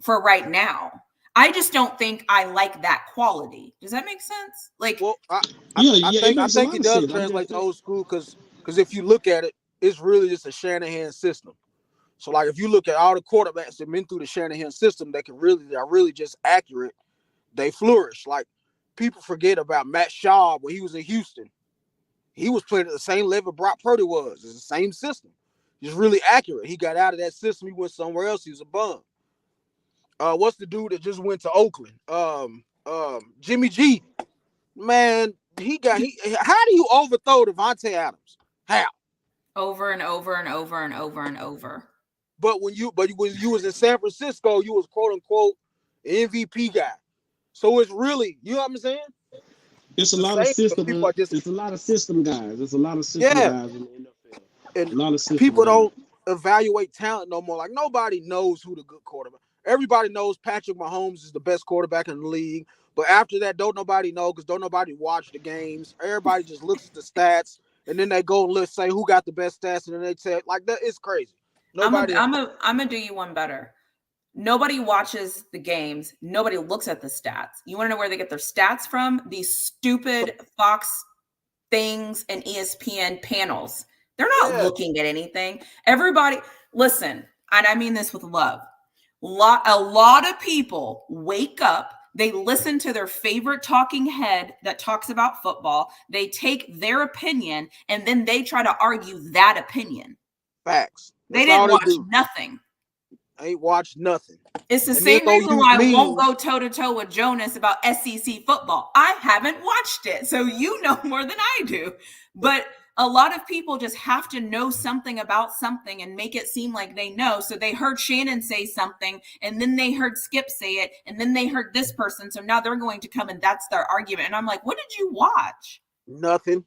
for right now. I just don't think I like that quality. Does that make sense? Like, well, I think it does translate to old school because if you look at it, it's really just a Shanahan system. So, like, if you look at all the quarterbacks that been through the Shanahan system, they're really just accurate. They flourish. Like, people forget about Matt Schaub when he was in Houston. He was playing at the same level Brock Purdy was. It's the same system. He's really accurate. He got out of that system. He went somewhere else. He was a bum. What's the dude that just went to Oakland? Jimmy G. Man, how do you overthrow Devontae Adams? How? Over and over and over and over and over. But when you was in San Francisco, you was quote unquote MVP guy. So it's really, you know what I'm saying? It's a lot of system. It's a lot of system guys. There's a lot of system guys in the NFL. And a lot of system people guys. Don't evaluate talent no more. Like, nobody knows who the good quarterback. Everybody knows Patrick Mahomes is the best quarterback in the league. But after that, don't nobody know because don't nobody watch the games. Everybody just looks at the stats and then they go and say who got the best stats, and then they say like that. It's crazy. Nobody. I'm gonna do you one better. Nobody watches the games. Nobody looks at the stats. You want to know where they get their stats from? These stupid Fox things and ESPN panels. They're not looking at anything. Everybody, listen, and I mean this with love. A lot of people wake up, they listen to their favorite talking head that talks about football, they take their opinion, and then they try to argue that opinion. Facts. They didn't watch nothing. Ain't watched nothing. It's the same reason why I won't go toe-to-toe with Jonas about SEC football. I haven't watched it, so you know more than I do. But a lot of people just have to know something about something and make it seem like they know. So they heard Shannon say something, and then they heard Skip say it, and then they heard this person. So now they're going to come, and that's their argument. And I'm like, what did you watch? Nothing.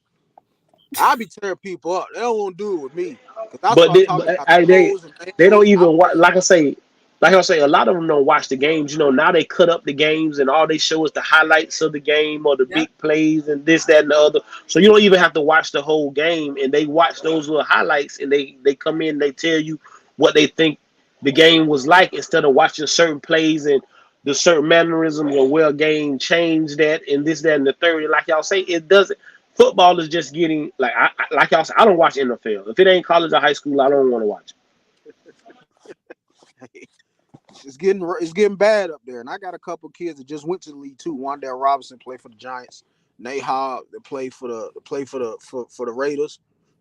I be tearing people up. They don't want to do it with me. But they don't even watch. Like I say, a lot of them don't watch the games. You know, now they cut up the games and all they show is the highlights of the game or the big plays and this, that, and the other. So you don't even have to watch the whole game. And they watch those little highlights and they come in, they tell you what they think the game was like instead of watching certain plays and the certain mannerisms or well game changed that and this, that, and the third. And like y'all say, it doesn't. Football is just getting like y'all say. I don't watch NFL. If it ain't college or high school, I don't want to watch it. It's getting bad up there, and I got a couple kids that just went to the league too. Wandale Robinson played for the Giants. Nate Hobb that played for the Raiders.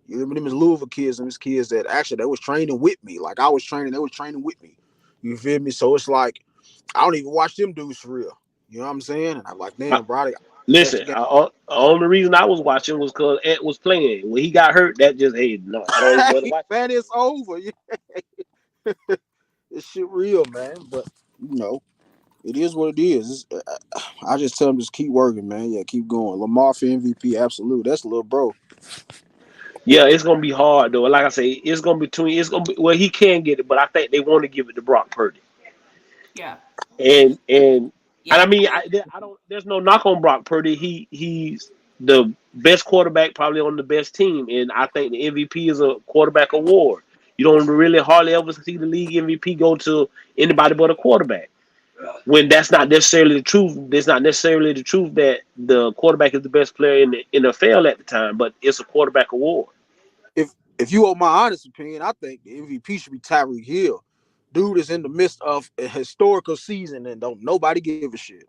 You remember them as Louisville kids, and these kids that actually they was training with me. Like I was training, they was training with me. You feel me? So it's like I don't even watch them dudes for real. You know what I'm saying? And I'm like, damn, bro. Listen, the only reason I was watching was because Ed was playing. When he got hurt, that just no. I don't even watch. Man, it's over. This shit real, man. But you know, it is what it is. I just tell him just keep working, man. Yeah, keep going. Lamar for MVP, absolute. That's a little bro. Yeah, it's gonna be hard though. Like I say, it's gonna be well, he can get it, but I think they want to give it to Brock Purdy. Yeah. And I mean, I don't. There's no knock on Brock Purdy. He's the best quarterback probably on the best team, and I think the MVP is a quarterback award. You don't really hardly ever see the league MVP go to anybody but a quarterback. When that's not necessarily the truth. That's not necessarily the truth that the quarterback is the best player in the NFL at the time, but it's a quarterback award. If you want my honest opinion, I think the MVP should be Tyreek Hill. Dude is in the midst of a historical season and don't nobody give a shit.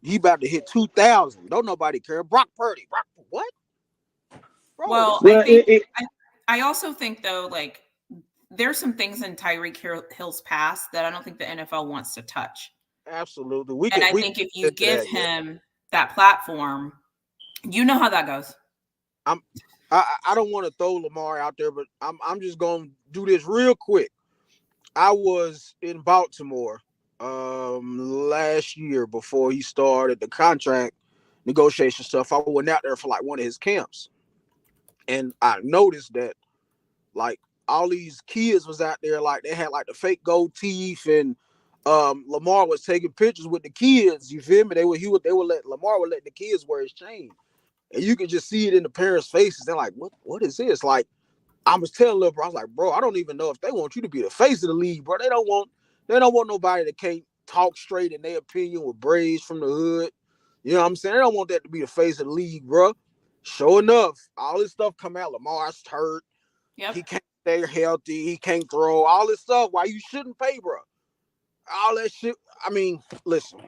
He about to hit 2,000. Don't nobody care. Brock Purdy. Brock, what? Bro, well, I also think though, like there's some things in Tyreek Hill's past that I don't think the NFL wants to touch. Absolutely. I think if you give him that platform, you know how that goes. I don't want to throw Lamar out there, but I'm just gonna do this real quick. I was in Baltimore last year before he started the contract negotiation stuff. I went out there for like one of his camps, and I noticed that like all these kids was out there, like they had like the fake gold teeth, and Lamar was taking pictures with the kids. You feel me? Lamar would let the kids wear his chain, and you could just see it in the parents' faces. They're like, "What is this?" Like I was telling little bro, I was like, "Bro, I don't even know if they want you to be the face of the league, bro. They don't want nobody that can't talk straight in their opinion with braids from the hood. You know what I'm saying? They don't want that to be the face of the league, bro." Sure enough, all this stuff come out. Lamar's hurt. Yep. He can't stay healthy. He can't throw. All this stuff. Why you shouldn't pay, bro? All that shit. I mean, listen,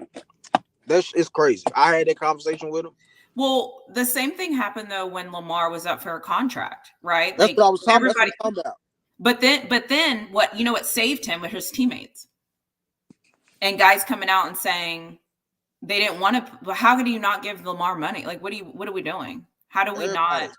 it's crazy. I had that conversation with him. Well, the same thing happened though when Lamar was up for a contract, right? That's what I was talking about. But then what saved him were his teammates and guys coming out and saying they didn't want to. How could you not give Lamar money? Like, what are we doing? How do we not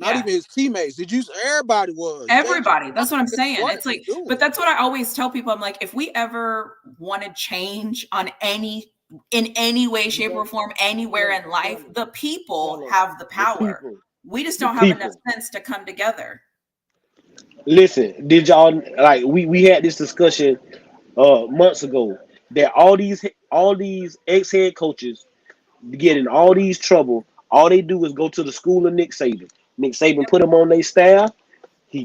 even his teammates? Did you? Everybody was. Everybody. That's what I'm saying. It's like, but that's what I always tell people. I'm like, if we ever want to change in any way, shape, or form, anywhere in life, the people have the power. We just don't have enough sense to come together. Listen, did y'all like we had this discussion months ago that all these ex-head coaches get in all these trouble. All they do is go to the school of Nick Saban. Nick Saban put him on their staff.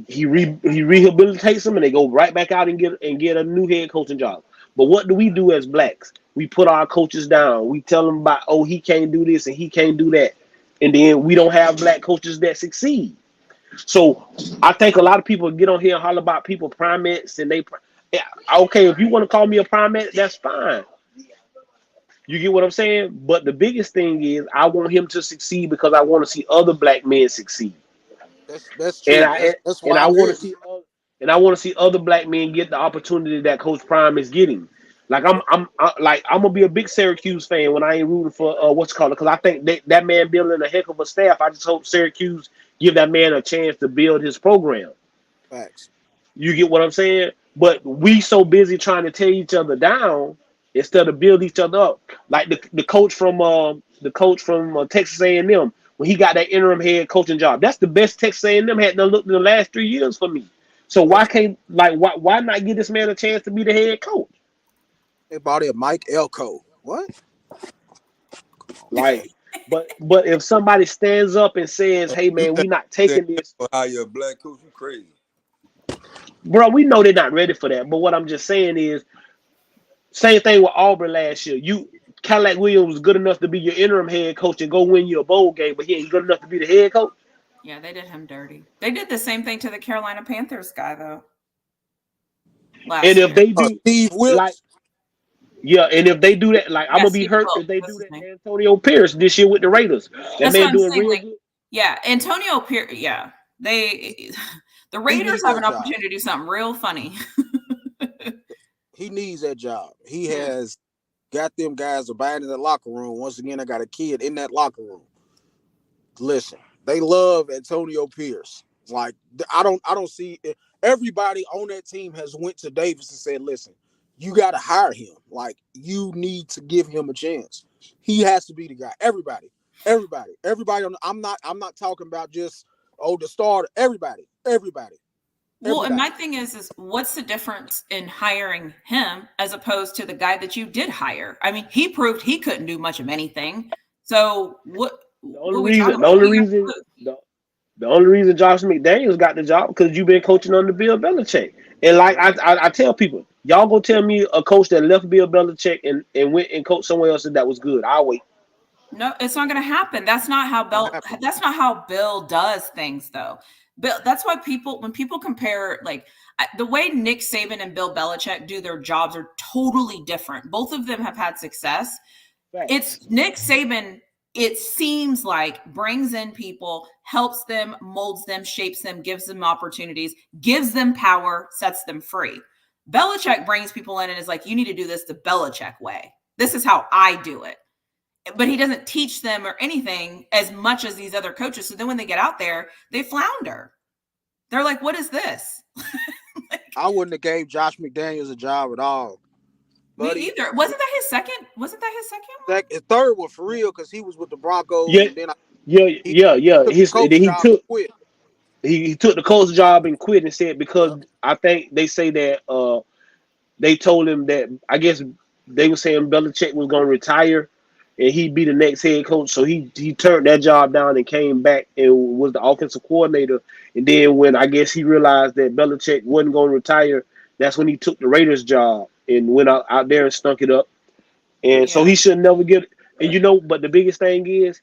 He rehabilitates them, and they go right back out and get a new head coaching job. But what do we do as blacks? We put our coaches down. We tell them about, oh, he can't do this and he can't do that, and then we don't have black coaches that succeed. So I think a lot of people get on here and holler about people primates, and okay, if you want to call me a primate, that's fine. You get what I'm saying? But the biggest thing is I want him to succeed because I want to see other black men succeed. That's And true. That's why I I'm want here. to see other black men get the opportunity that Coach Prime is getting. Like I'm gonna be a big Syracuse fan when I ain't rooting for what's called, because I think that man building a heck of a staff. I just hope Syracuse give that man a chance to build his program. Facts. You get what I'm saying? But we so busy trying to tear each other down instead of build each other up. Like the coach from Texas A&M, when he got that interim head coaching job, that's the best Texas A&M had done looked in the last 3 years for me. So why not give this man a chance to be the head coach? They bought it Mike Elko. What? Like, but if somebody stands up and says, "Hey man, we not taking this," how you're a black coach, you crazy, bro. We know they're not ready for that. But what I'm just saying is, same thing with Auburn last year. Cadillac Williams was good enough to be your interim head coach and go win you a bowl game, but he ain't good enough to be the head coach. Yeah, they did him dirty. They did the same thing to the Carolina Panthers guy though. And if they do, Steve Wilkes. And if they do that, like I'm gonna be hurt if they do that to Antonio Pierce this year with the Raiders. That man doing real good. Yeah, Antonio Pierce. Yeah, the Raiders have an opportunity to do something real funny. He needs that job. He has got them guys abiding in the locker room. Once again, I got a kid in that locker room. Listen, they love Antonio Pierce. Like I don't see it. Everybody on that team has went to Davis and said, "Listen, you got to hire him. Like you need to give him a chance. He has to be the guy." Everybody. I'm not talking about just the starter. Everybody. Well, and my thing is what's the difference in hiring him as opposed to the guy that you did hire? I mean, he proved he couldn't do much of anything. So what? The only reason Josh McDaniels got the job because you've been coaching under Bill Belichick. And like I tell people, y'all go tell me a coach that left Bill Belichick and went and coached somewhere else that was good. I'll wait. No, it's not going to happen. That's not how Bill does things, though. Bill. That's why when people compare, like the way Nick Saban and Bill Belichick do their jobs are totally different. Both of them have had success. Right. It's Nick Saban. It seems like brings in people, helps them, molds them, shapes them, gives them opportunities, gives them power, sets them free. Belichick brings people in and is like, you need to do this the Belichick way. This is how I do it. But he doesn't teach them or anything as much as these other coaches. So then when they get out there, they flounder. They're like, what is this? I wouldn't have gave Josh McDaniels a job at all. Me either. Wasn't that his second one? His third one for real, because he was with the Broncos. Yeah, and then He took the coach job and quit and said because I think they say that they told him that I guess they were saying Belichick was going to retire and he'd be the next head coach. So he turned that job down and came back and was the offensive coordinator. And then when I guess he realized that Belichick wasn't going to retire, that's when he took the Raiders job and went out there and stunk it up. And so he should never get – and but the biggest thing is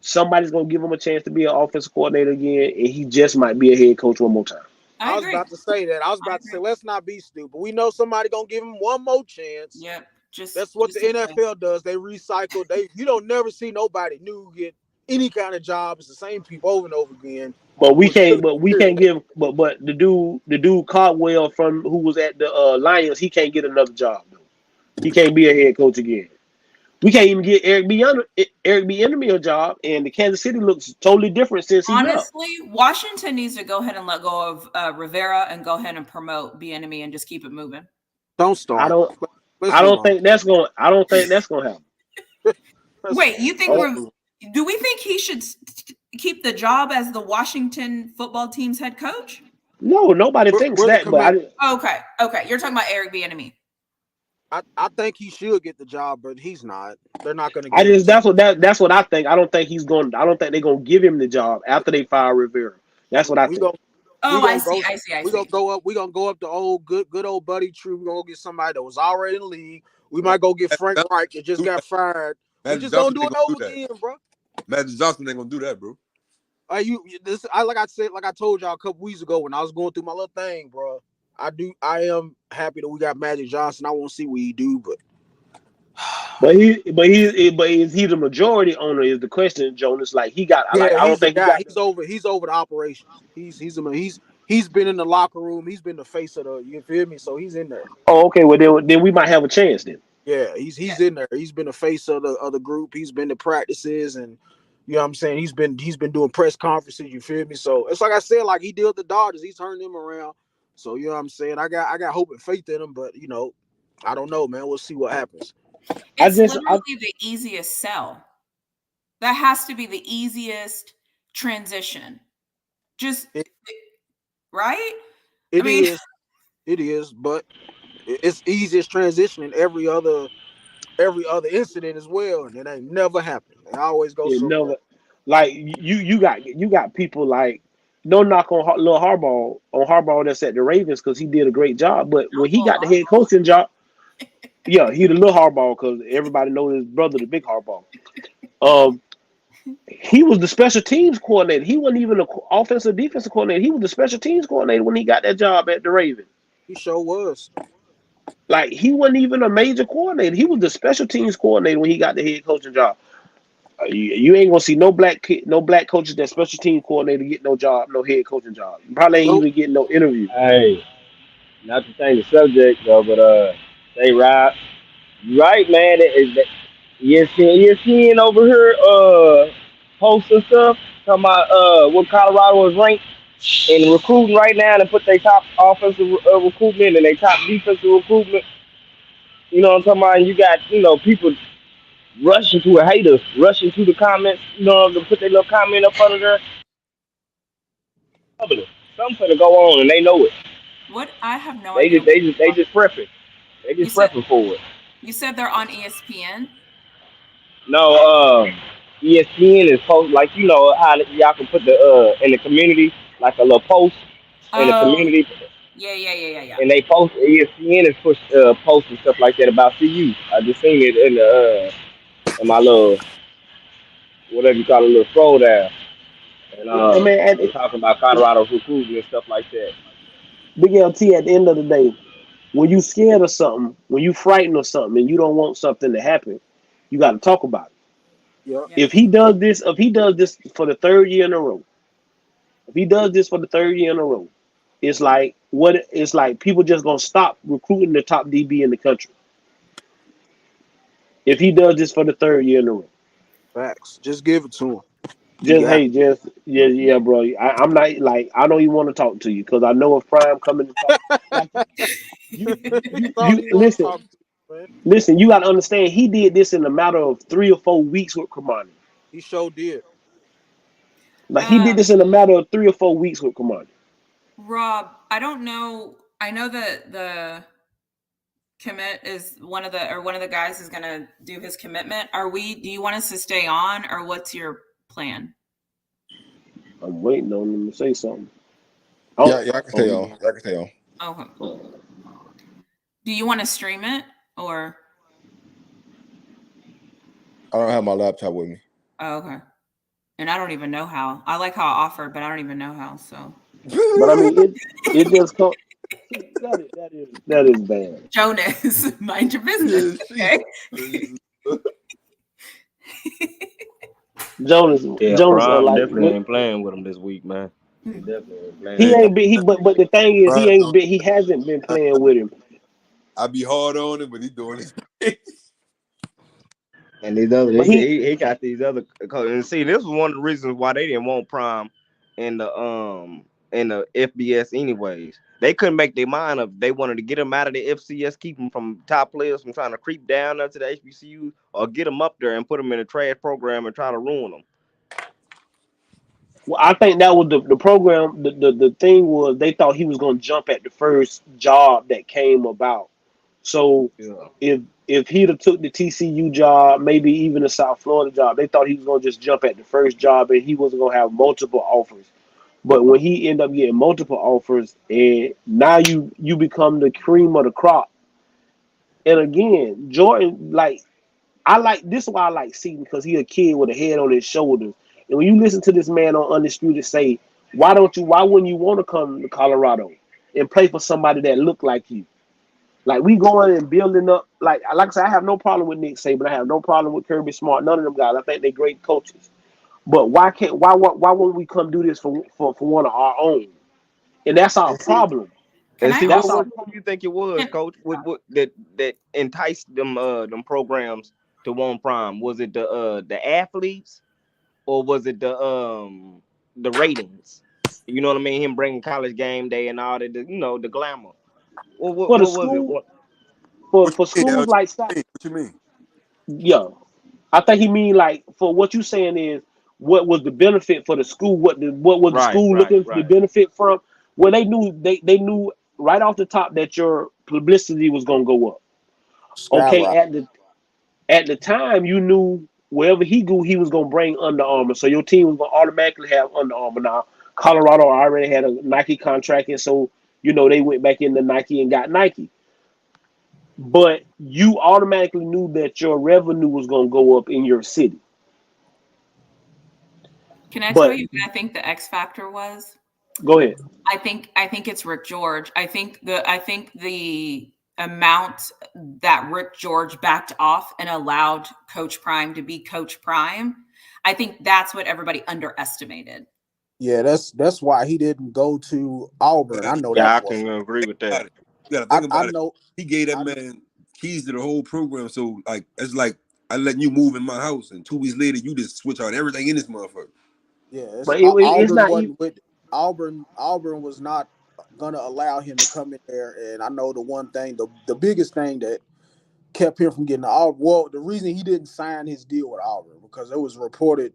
somebody's going to give him a chance to be an offensive coordinator again, and he just might be a head coach one more time. I was about to say that. I was about to say, let's not be stupid. We know somebody going to give him one more chance. Yeah. That's what the NFL does. They recycle. You don't never see nobody new get any kind of job. It's the same people over and over again. But we can't give. But the dude Caldwell who was at the Lions, he can't get another job. Though. He can't be a head coach again. We can't even get Eric Bieniemy a job, and the Kansas City looks totally different since he left. Honestly, Washington needs to go ahead and let go of Rivera and go ahead and promote Bieniemy and just keep it moving. Don't start. I don't think that's gonna happen. Wait, you think? Do we think he should keep the job as the Washington football team's head coach? No, nobody thinks that. But okay, you're talking about Eric Bieniemy. I think he should get the job, but he's not. They're not going to. That's what I think. I don't think he's going. I don't think they're going to give him the job after they fire Rivera. That's what I think. We Oh, I gonna see. go. I see. I We gonna see. go up. We gonna go up the old good old buddy tree. We gonna go get somebody that was already in the league. We might go get Frank Reich that just got fired. We Magic just gonna Johnson do ain't it gonna do over that. again, bro. Magic Johnson ain't gonna do that, bro. Like I said, like I told y'all a couple weeks ago when I was going through my little thing, bro. I am happy that we got Magic Johnson. I want to see what he do, but is he the majority owner? Is the question, Jonas? Like he got, like yeah, I don't he's the think he guy. got. He's over the operations. He's been in the locker room. He's been the face of the. You feel me? So he's in there. Oh, okay. Well, then we might have a chance then. Yeah, he's in there. He's been the face of the group. He's been to practices and you know what I'm saying. He's been doing press conferences. You feel me? So it's like I said, like he did with the Dodgers. He's turned them around. So you know what I'm saying. I got hope and faith in him, but you know, I don't know, man. We'll see what happens. It's literally the easiest sell. That has to be the easiest transition. Just right? It is, but it's easiest transition in every other incident as well, and it ain't never happened. It always goes Yeah, somewhere. never. Like you got people like no knock on little Harbaugh that's at the Ravens because he did a great job. But when he got the head coaching job, yeah, he the little Harbaugh because everybody knows his brother, the big Harbaugh. He was the special teams coordinator. He wasn't even an offensive defensive coordinator. He was the special teams coordinator when he got that job at the Ravens. He sure was. Like he wasn't even a major coordinator. He was the special teams coordinator when he got the head coaching job. You ain't gonna see no black coaches that special team coordinator get no job, no head coaching job. You probably ain't even getting no interview. Hey, not to change the subject though, but say Rob, you right, man. ESPN over here posting stuff talking about what Colorado is ranked in recruiting right now and put their top offensive recruitment and their top defensive recruitment. You know what I'm talking about? And you got people rushing to haters, rushing to the comments. To put their little comment up under there. Something finna go on and they know it. What? I have no They idea. just prepping. They just prepping for it. You said they're on ESPN? No, ESPN is post like how y'all can put the in the community like a little post in the community. Yeah. And they post ESPN is push posting stuff like that about CU. I just seen it in the in my little whatever you call it, little scroll down. And I mean, they talking about Colorado's recruiting and stuff like that. Big LT at the end of the day, when you scared of something, when you frightened of something, and you don't want something to happen, you got to talk about it. Yeah. If he does this for the third year in a row, it's like people just gonna stop recruiting the top DB in the country. If he does this for the third year in a row. Facts. Just give it to him. Yeah, bro. I'm not like I don't even want to talk to you because I know if Prime coming to talk, like, listen. You got to understand. He did this in a matter of 3 or 4 weeks with Kamani. He sure did. Like he did this in a matter of 3 or 4 weeks with Kamani. Rob, I don't know. I know that the commit is one of the guys is gonna do his commitment. Do you want us to stay on or what's your plan? I'm waiting on him to say something. Yeah, I can stay on. I can stay on. Okay. Do you want to stream it or? I don't have my laptop with me. Oh, okay. And I don't even know how. I like how I offered, but I don't even know how. So. But I mean, it just comes. That is bad. Jonas, mind your business. Okay. Jonas, Prime like, definitely ain't playing with him this week, man. He definitely ain't playing. He ain't been. But the thing is, he ain't been. He hasn't been playing with him. I be hard on him, but he doing it. And these other, he got these other. And see, this was one of the reasons why they didn't want Prime in the FBS anyways. They couldn't make their mind up. They wanted to get him out of the FCS, keep him from top players from trying to creep down up to the HBCU, or get him up there and put him in a trash program and try to ruin them. Well, I think that was the program. The thing was they thought he was going to jump at the first job that came about. So if he'd have took the TCU job, maybe even the South Florida job, they thought he was going to just jump at the first job and he wasn't going to have multiple offers. But when he end up getting multiple offers, and now you become the cream of the crop. And again, Jordan, like I like this is why I like Seaton because he a kid with a head on his shoulders. And when you listen to this man on Undisputed say, why wouldn't you want to come to Colorado and play for somebody that look like you? Like we going and building up, like I said, I have no problem with Nick Saban. I have no problem with Kirby Smart. None of them guys. I think they're great coaches. But why won't we come do this for one of our own? And that's our And see, problem. Can and I see what That's also? our what do you think it was, Coach? What that enticed them programs to one prime? Was it the athletes or was it the ratings? You know what I mean? Him bringing college game day and all that, the glamour. for the What was it? school What? for What for you mean, schools LG? like South. What you mean? Yeah, I think he mean like for what you saying is what was the benefit for the school? What was the Right, school right, looking to right. benefit from? Well, they knew right off the top that your publicity was gonna go up. Okay, Skyrocket. at the time you knew wherever he go, he was gonna bring Under Armour, so your team was gonna automatically have Under Armour. Now Colorado already had a Nike contract, and so they went back into Nike and got Nike. But you automatically knew that your revenue was gonna go up in your city. Can I tell But you what I think the X factor was? go ahead. I think it's Rick George. I think the amount that Rick George backed off and allowed Coach Prime to be Coach Prime, I think that's what everybody underestimated. Yeah, that's why he didn't go to Auburn. I know that Yeah, I for a can fact. agree with that. You gotta I, think I about it. know. He gave that I man keys to the whole program. So like it's like I letting you move in my house, and 2 weeks later you just switch out everything in this motherfucker. Yeah, But it's Auburn not even. wasn't with Auburn. Auburn was not gonna allow him to come in there. And I know the one thing, the biggest thing that kept him from getting to Auburn. Well, the reason he didn't sign his deal with Auburn because it was reported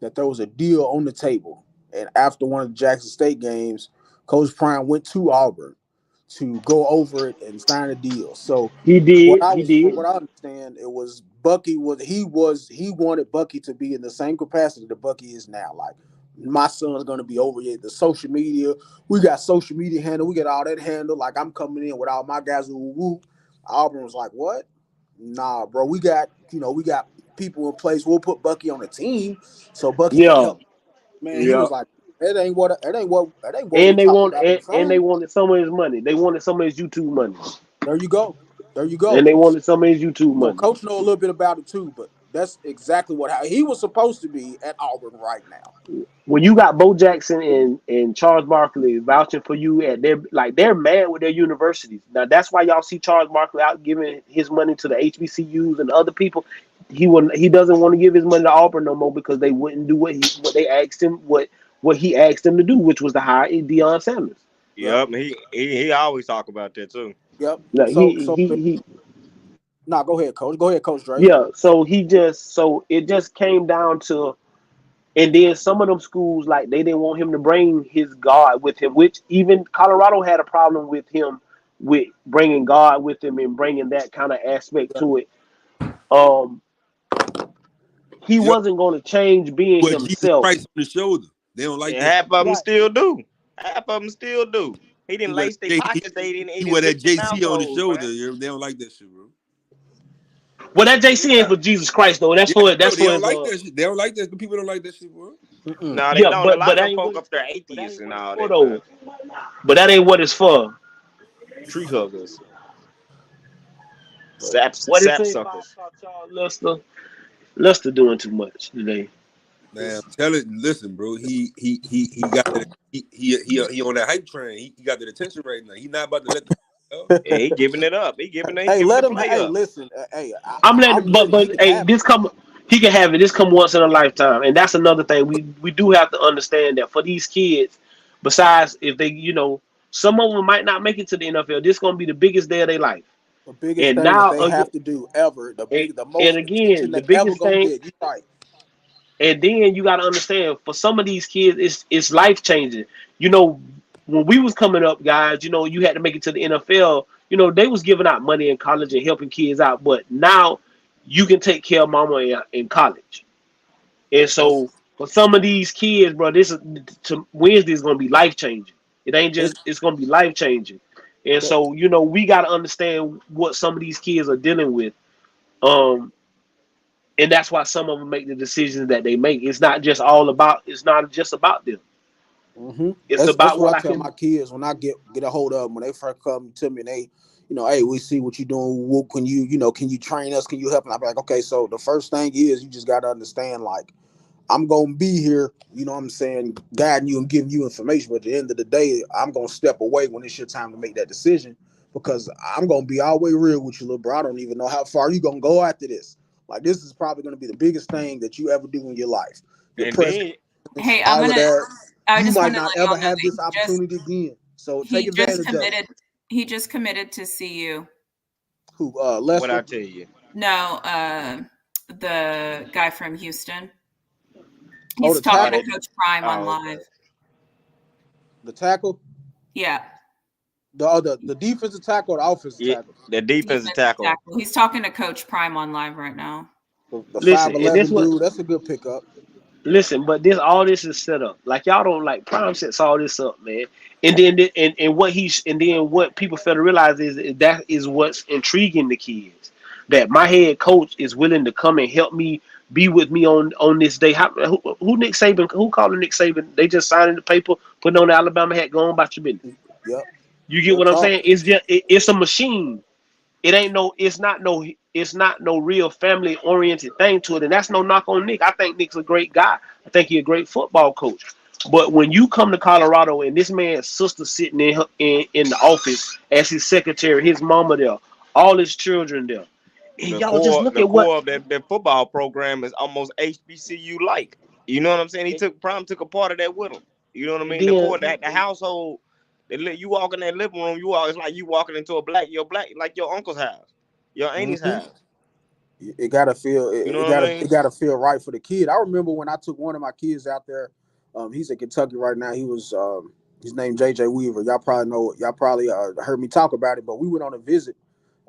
that there was a deal on the table. And after one of the Jackson State games, Coach Prime went to Auburn to go over it and sign a deal. So He did. He from did. what I understand, it was Bucky he wanted Bucky to be in the same capacity that Bucky is now. Like my son's gonna be over here. The social media, we got social media handle, we got all that handle. Like I'm coming in with all my guys who whoop. Auburn was like, what? Nah, bro, we got people in place. We'll put Bucky on the team so Bucky can Yeah. help. Man, he Yeah. was like, that ain't what we And they talked want about on the and they phone. wanted some of his money. They wanted some of his YouTube money. There you go. There you And go. they wanted some of his YouTube money. Coach know a little bit about it too, but that's exactly he was supposed to be at Auburn right now. When you got Bo Jackson and Charles Barkley vouching for you at they're mad with their universities. Now that's why y'all see Charles Barkley out giving his money to the HBCUs and other people. He doesn't want to give his money to Auburn no more because they wouldn't do what they asked him what he asked them to do, which was to hire Deion Sanders. Yep. Yep, he always talk about that too. Yep. No, So nah, go ahead, Coach. Go ahead, Coach Dre. yeah. So it just came down to. And then some of them schools, like they didn't want him to bring his God with him, which even Colorado had a problem with him with bringing God with him and bringing that kind of aspect Yep. to it. Um, he Yep. wasn't going to change being But Jesus himself. Christ on the shoulder. They don't like And that. half of them Right. still do. Half of them still do. He He didn't wear lace their that, pockets. He he didn't wear that zip their JC mouth on the holes, man. shoulder. They don't like that shit, bro. Well, that JC ain't Yeah. for Jesus Christ though. That's Yeah, for no, that's they for don't his like that shit. They don't like that. The people don't like that shit, bro. Mm-mm. No, they yeah, don't. A lot but of that them ain't folk what up it's there for. But that atheists ain't and what it's all for that, man. though. But that ain't what it's for. Tree huggers, But what it sap say about suckers. Charles Lester? Lester doing too much today. Man, tell it. Listen, bro. He got that. He on that hype train. He got that attention right now. He not about to let the. Yeah, he giving it up. He giving Hey, the let him. play Hey, up. listen. Hey, I'm I'm letting, with it. He but can hey, have it. this come. He can have it. This come once in a lifetime, and that's another thing. We do have to understand that for these kids, besides if they, some of them might not make it to the NFL. This gonna be the biggest day of their life. The biggest And thing that now they again, have to do ever. The and most attention again, the they ever biggest gonna thing, get. You right. and then you got to understand for some of these kids, it's life changing. You know, when we was coming up, guys, you had to make it to the NFL. They was giving out money in college and helping kids out, but now you can take care of mama in college. And That's so For some of these kids, bro, this is Wednesday is gonna be life changing. It ain't just it's gonna be life changing. And so, we gotta understand what some of these kids are dealing with. And that's why some of them make the decisions that they make. It's not just about them. It's That's about what what I I tell can. my kids when I get a hold of them when they first come to me and they, hey, we see what you're doing. What can can you train us? Can you help? And I'm like, okay, so the first thing is you just got to understand, like, I'm gonna be here, what I'm saying, guiding you and giving you information. But at the end of the day, I'm gonna step away when it's your time to make that decision because I'm gonna be all the way real with you, little bro. I don't even know how far you gonna go after this. Like, this is probably gonna be the biggest thing that you ever do in your life. Your And presence, then Hey, all of that. I You just might want to not let ever y'all know have this that opportunity again. So take he just advantage of it. committed. He just committed to CU. Who, what I Lester? tell you, No, the guy from Houston. Oh, He's the talking tackle? to Coach Prime on oh, live. The tackle? Yeah, The defensive tackle or the offensive yeah, tackle? the defensive defensive tackle. tackle. He's talking to Coach Prime on live right now. The Listen, and this 5'11" what dude, that's a good pickup. listen, but all this is set up. Like y'all don't like Prime sets all this up, man. And then what people fail to realize is that is what's intriguing the kids. That my head coach is willing to come and help me be with me on this day. Who Nick Saban? Who called Nick Saban? They just signing the paper, putting on the Alabama hat, going about your business. Yep. You get Real what I'm talk. saying? It's just it's a machine. It's not no real family oriented thing to it. And that's no knock on Nick. I think Nick's a great guy. I think he's a great football coach. But when you come to Colorado and this man's sister sitting in the office as his secretary, his mama there, all his children there, and y'all just look The at what core of that football program is almost HBCU like. You know what I'm saying? Prime took a part of that with him. You know what I and mean? The then core that the household. You walk in that living room, it's like you walking into like your uncle's house, your auntie's Mm-hmm. house. It gotta feel You it know what I gotta mean? it gotta feel right for the kid. I remember when I took one of my kids out there. He's in Kentucky right now. He was his name JJ Weaver. Y'all probably heard me talk about it. But we went on a visit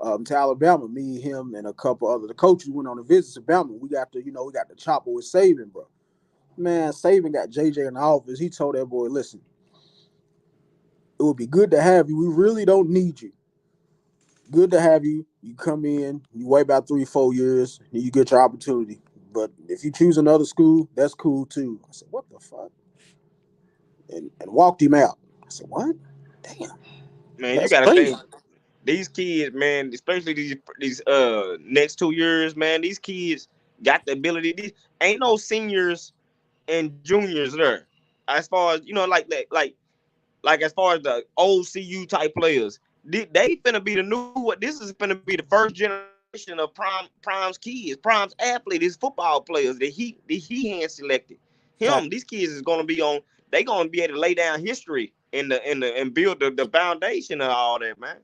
to Alabama. Me, him, and a couple other the coaches went on a visit to Alabama. We got the chopper with Saban, bro. Man, Saban got JJ in the office. He told that boy, listen, it would be good to have you. We really don't need you. Good to have you. You come in, you wait about 3-4 years, and you get your opportunity. But if you choose another school, that's cool too. I said, what the fuck? And walked him out. I said, what? Damn, Man, you that's gotta crazy. think these kids, man, especially these next 2 years, man, these kids got the ability. These ain't no seniors and juniors there. As far as like that, like as far as the old CU type players, they finna be the new. This is finna be the first generation of Prime's kids, Prime's athlete, his football players that he hand selected. Fact. These kids is gonna be on. They gonna be able to lay down history and build the foundation of all that, man.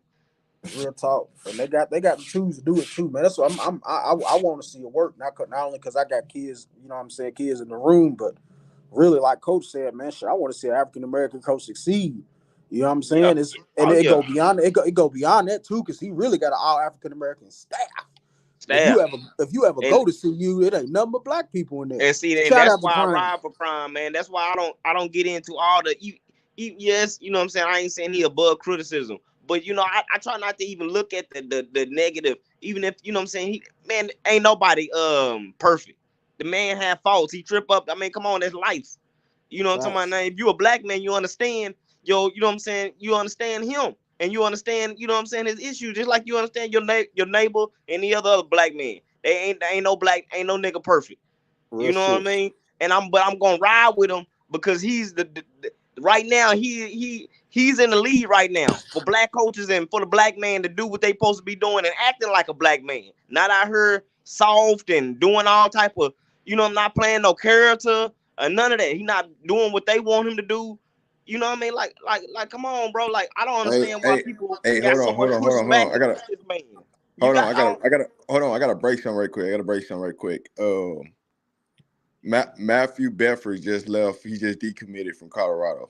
Real talk. And they got the tools to do it too, man. That's what I want to see it work. Not only because I got kids, what I'm saying, kids in the room, but really, like Coach said, man, shit, I want to see an African American coach succeed. You know what I'm Yeah. saying? Oh It yeah. go beyond it go beyond that too, because he really got an all African American staff. If Staff. you ever And go to CU, it ain't nothing but black people in there. and Shout that's out to why I Prime. ride for Prime, man. That's why I don't get into all the yes, you know what I'm saying. I ain't saying he above criticism, but I try not to even look at the negative, even if you know what I'm saying. Man, ain't nobody perfect. The man had faults. He trip up. I mean, come on, that's life. You know what I'm talking about? Now, if you a black man, you understand you know what I'm saying. You understand him, and you understand you know what I'm saying his issue, just like you understand your neighbor and the other black man. They ain't no nigga perfect. Real You know what I shit. mean? But I'm gonna ride with him because he's the right now he's in the lead right now for black coaches and for the black man to do what they supposed to be doing and acting like a black man. Not out here soft and doing all type of I'm not playing no character or none of that. He not doing what they want him to do. You know what I mean? Like come on, bro. Like I don't Hey, understand why hey, people hey, got hold so on, hold much on, hold on, hold pushback on. against this man. You got I gotta break something right quick. I gotta break something right quick. Matthew Bedford just left. He just decommitted from Colorado.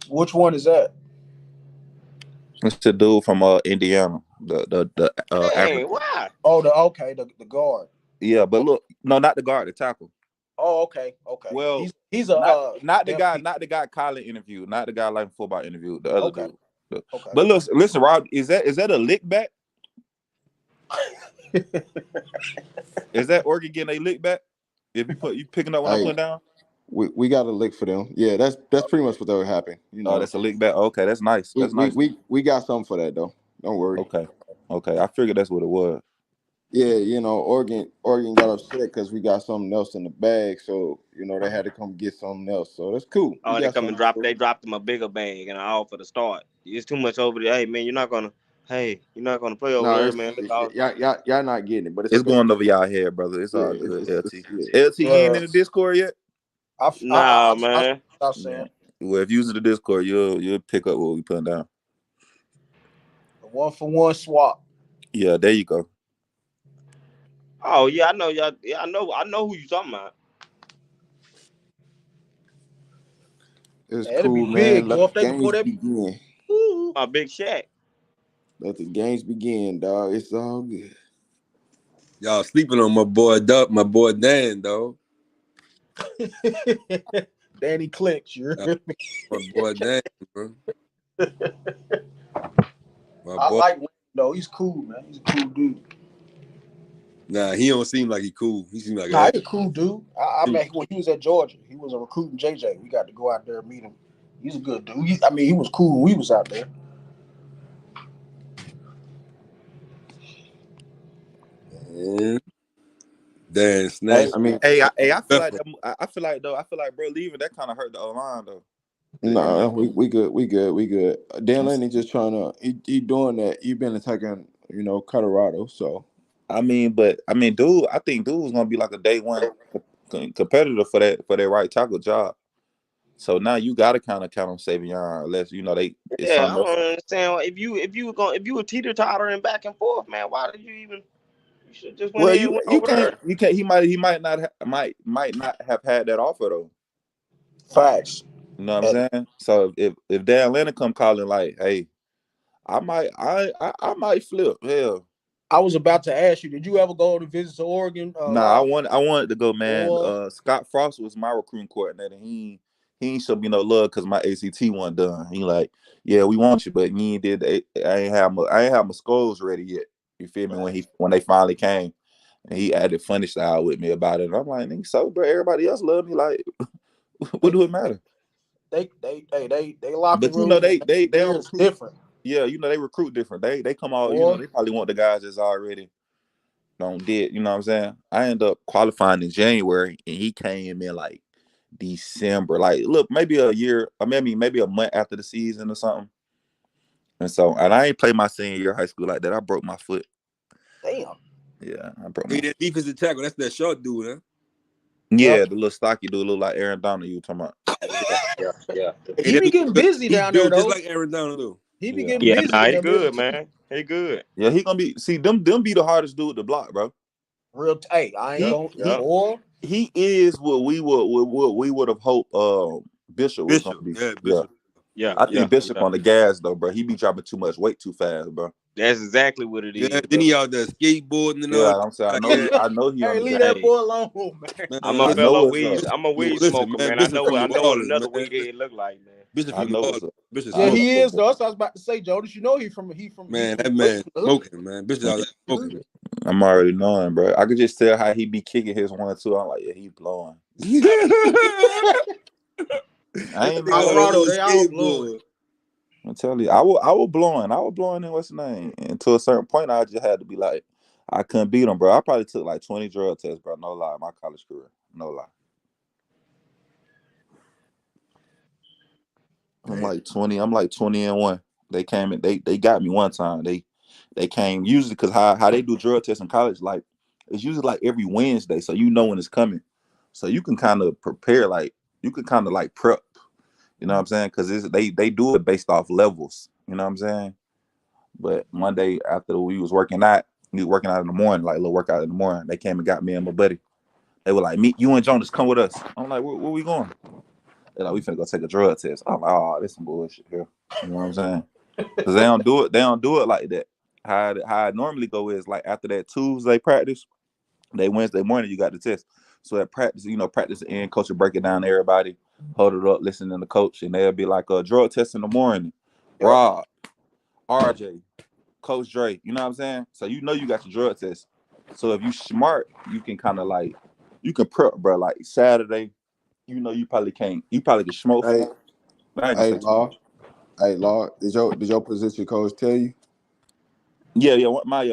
Which one is that? It's the dude from Indiana, the Dang, African. why? Oh, the guard. Yeah, but look, no, not the guard, the tackle. Oh, okay. Well, He's a not the guy, FP. not the guy Colin interviewed, not the guy like football interviewed, the other Okay. dude. Okay. But listen, Rob, is that a lick back? Is that Oregon getting a lick back? If you picking up when I'm putting down? We got a lick for them. Yeah, that's pretty much what that would happen. You know. Oh, that's a lick back. Okay, that's nice. That's nice. We got something for that though. Don't worry. Okay. I figured that's what it was. Yeah, you know, Oregon got upset because we got something else in the bag, so you know they had to come get something else. So that's cool. Oh, they come and dropped him a bigger bag and all for the start. It's too much over there. Hey man, you're not gonna play over there, man. Y'all not getting it, but it's going over y'all head, brother. It's all good. LT, you ain't in the Discord yet? Nah, man. Well, if you use the Discord, you'll pick up what we putting down. A 1-for-1 swap. Yeah, there you go. Oh yeah, I know y'all. Yeah, I know who you talking about. It's That'd cool, be man. big. Let the games begin. My big Shaq. Let the games begin, dog. It's all good. Y'all sleeping on my boy Dan, though. Danny Clinch, my boy Dan, bro. I like Wayne, though. He's cool, man. He's a cool dude. Nah, he don't seem like he cool. He seem like he's a cool dude. I met when he was at Georgia. He was a recruiting JJ. We got to go out there and meet him. He's a good dude. He was cool when we was out there. Dan Snatch. I feel like bro leaving that kind of hurt the O-line though. Nah, we good. Dan Lanning just trying to he doing that. He been attacking, Colorado. So dude, I think dude was gonna be like a day one competitor for that right tackle job. So now you gotta kind of count on Savion unless they. Yeah, I don't understand if you were teeter-tottering back and forth, man. Why did you even? You should just went ahead and went over there. You can't. He might not have had that offer though. Facts. You know what I'm saying? So if Dan Lennon come calling like, hey, I might flip. Hell, I was about to ask you, did you ever go to visit to Oregon? I wanted to go, man. Scott Frost was my recruiting coordinator. He ain't show me no love because my ACT wasn't done. He like, yeah, we want you, but you ain't did. I ain't have my scores ready yet. You feel me? When they finally came, and he added funny style with me about it. And I'm like, nigga, so bro, everybody else love me. Like, what do it matter? They locker room. But they don't recruit different. Yeah, they recruit different. They come out. They probably want the guys that's already did. You know what I'm saying? I ended up qualifying in January, and he came in like December. Like, look, maybe a year, or maybe a month after the season or something. And I ain't played my senior year of high school like that. I broke my foot. Damn. Yeah, I broke my foot. That defensive tackle, that's that short dude, huh? Yeah, the little stocky dude look like Aaron Donald you were talking about. Yeah. He be getting busy down there, though. Just like Aaron Donald, though. He be getting busy. Yeah, he good, man. He good. Yeah, he gonna be. See, them be the hardest dude to block, bro. Real. Hey, I ain't gonna. He is what we would have hoped. Bishop was gonna be. Yeah, Bishop. Yeah, I think Bishop on the gas though, bro. He be dropping too much weight too fast, bro. That's exactly what it is. Yeah, then he out there skateboarding and all. Yeah, I'm saying I know he. Hey, leave that boy alone, man. I'm a weed smoker, man. I know what another weed head look like, man. Bishop, yeah, he is though. That's what I was about to say, Jonas. You know he from man. That man smoking, man. Bishop out there smoking. I'm already knowing, bro. I could just tell how he be kicking his 1-2. I'm like, yeah, he blowing. I ain't Colorado, they all blowing. I'm telling you, I was blowing in what's the name, and to a certain point, I just had to be like, I couldn't beat him, bro. I probably took like 20 drug tests, bro. No lie, my college career, no lie. I'm like 20-1. They came and they got me one time. They came usually because how they do drug tests in college, like it's usually like every Wednesday, so you know when it's coming, so you can kind of prepare, like you can kind of like prep. You know what I'm saying? Because they do it based off levels. You know what I'm saying? But one day after we was working out in the morning, like a little workout in the morning, they came and got me and my buddy. They were like, you and Jonas, come with us. I'm like, where we going? They're like, we finna go take a drug test. I'm like, oh, this some bullshit here. You know what I'm saying? Because they don't do it like that. How it normally go is like after that Tuesday practice, Wednesday morning you got the test. So at practice, practice the end, coach will break it down to everybody, hold it up, listen to the coach, and they'll be like a drug test in the morning. Rob, RJ, Coach Dre, you know what I'm saying? So you got your drug test. So if you smart, you can kind of like, you can prep, bro. Like Saturday, you probably can smoke. Hey, I ain't gonna say too much. Law. Did your position coach tell you? Yeah. My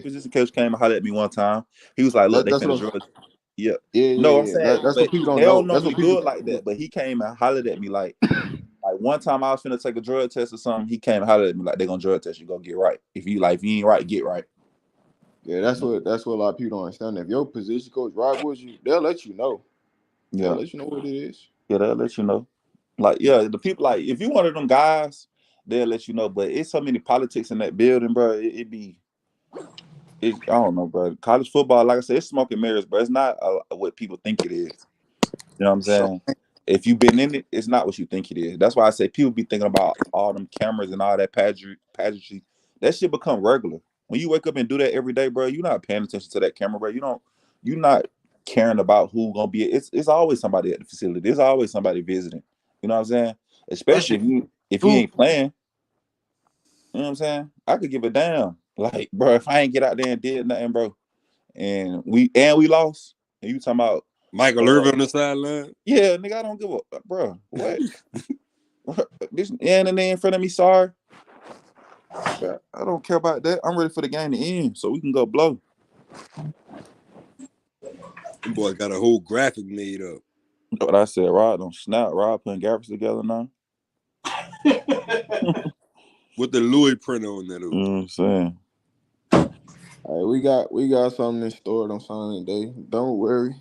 position coach came and hollered at me one time. He was like, "Look, they That's finna what. drug." Yeah. No, I'm Yeah. saying, That's but what people don't they don't know. That's normally what do people. it like that. But he came and hollered at me like one time I was finna take a drug test or something. He came and hollered at me like, "They gonna drug test you. Go get right. If you ain't right, get right." Yeah, that's what a lot of people don't understand. If your position coach ride with you, they'll let you know. Yeah. They'll let you know what it is. Yeah, they'll let you know. Like, yeah, the people, like, if you one of them guys, they'll let you know. But it's so many politics in that building, bro. I don't know, bro. College football, like I said, it's smoke and mirrors, bro. It's not what people think it is. You know what I'm saying? If you've been in it, it's not what you think it is. That's why I say people be thinking about all them cameras and all that pageantry. That shit become regular. When you wake up and do that every day, bro, you're not paying attention to that camera, bro. You're not caring about who gonna be. It's always somebody at the facility. There's always somebody visiting. You know what I'm saying? Especially if you ain't playing. You know what I'm saying? I could give a damn. Like, bro, if I ain't get out there and did nothing, bro, and we lost, and you talking about Michael Irvin on the sideline. Yeah, nigga, I don't give a bro. What? This and in front of me, sorry. I don't care about that. I'm ready for the game to end so we can go blow. Them boys got a whole graphic made up. What I said, Rod don't snap. Rod putting graphics together now. With the Louis print on that. You know what I'm saying? All right, we got something in store on Sunday day. Don't worry.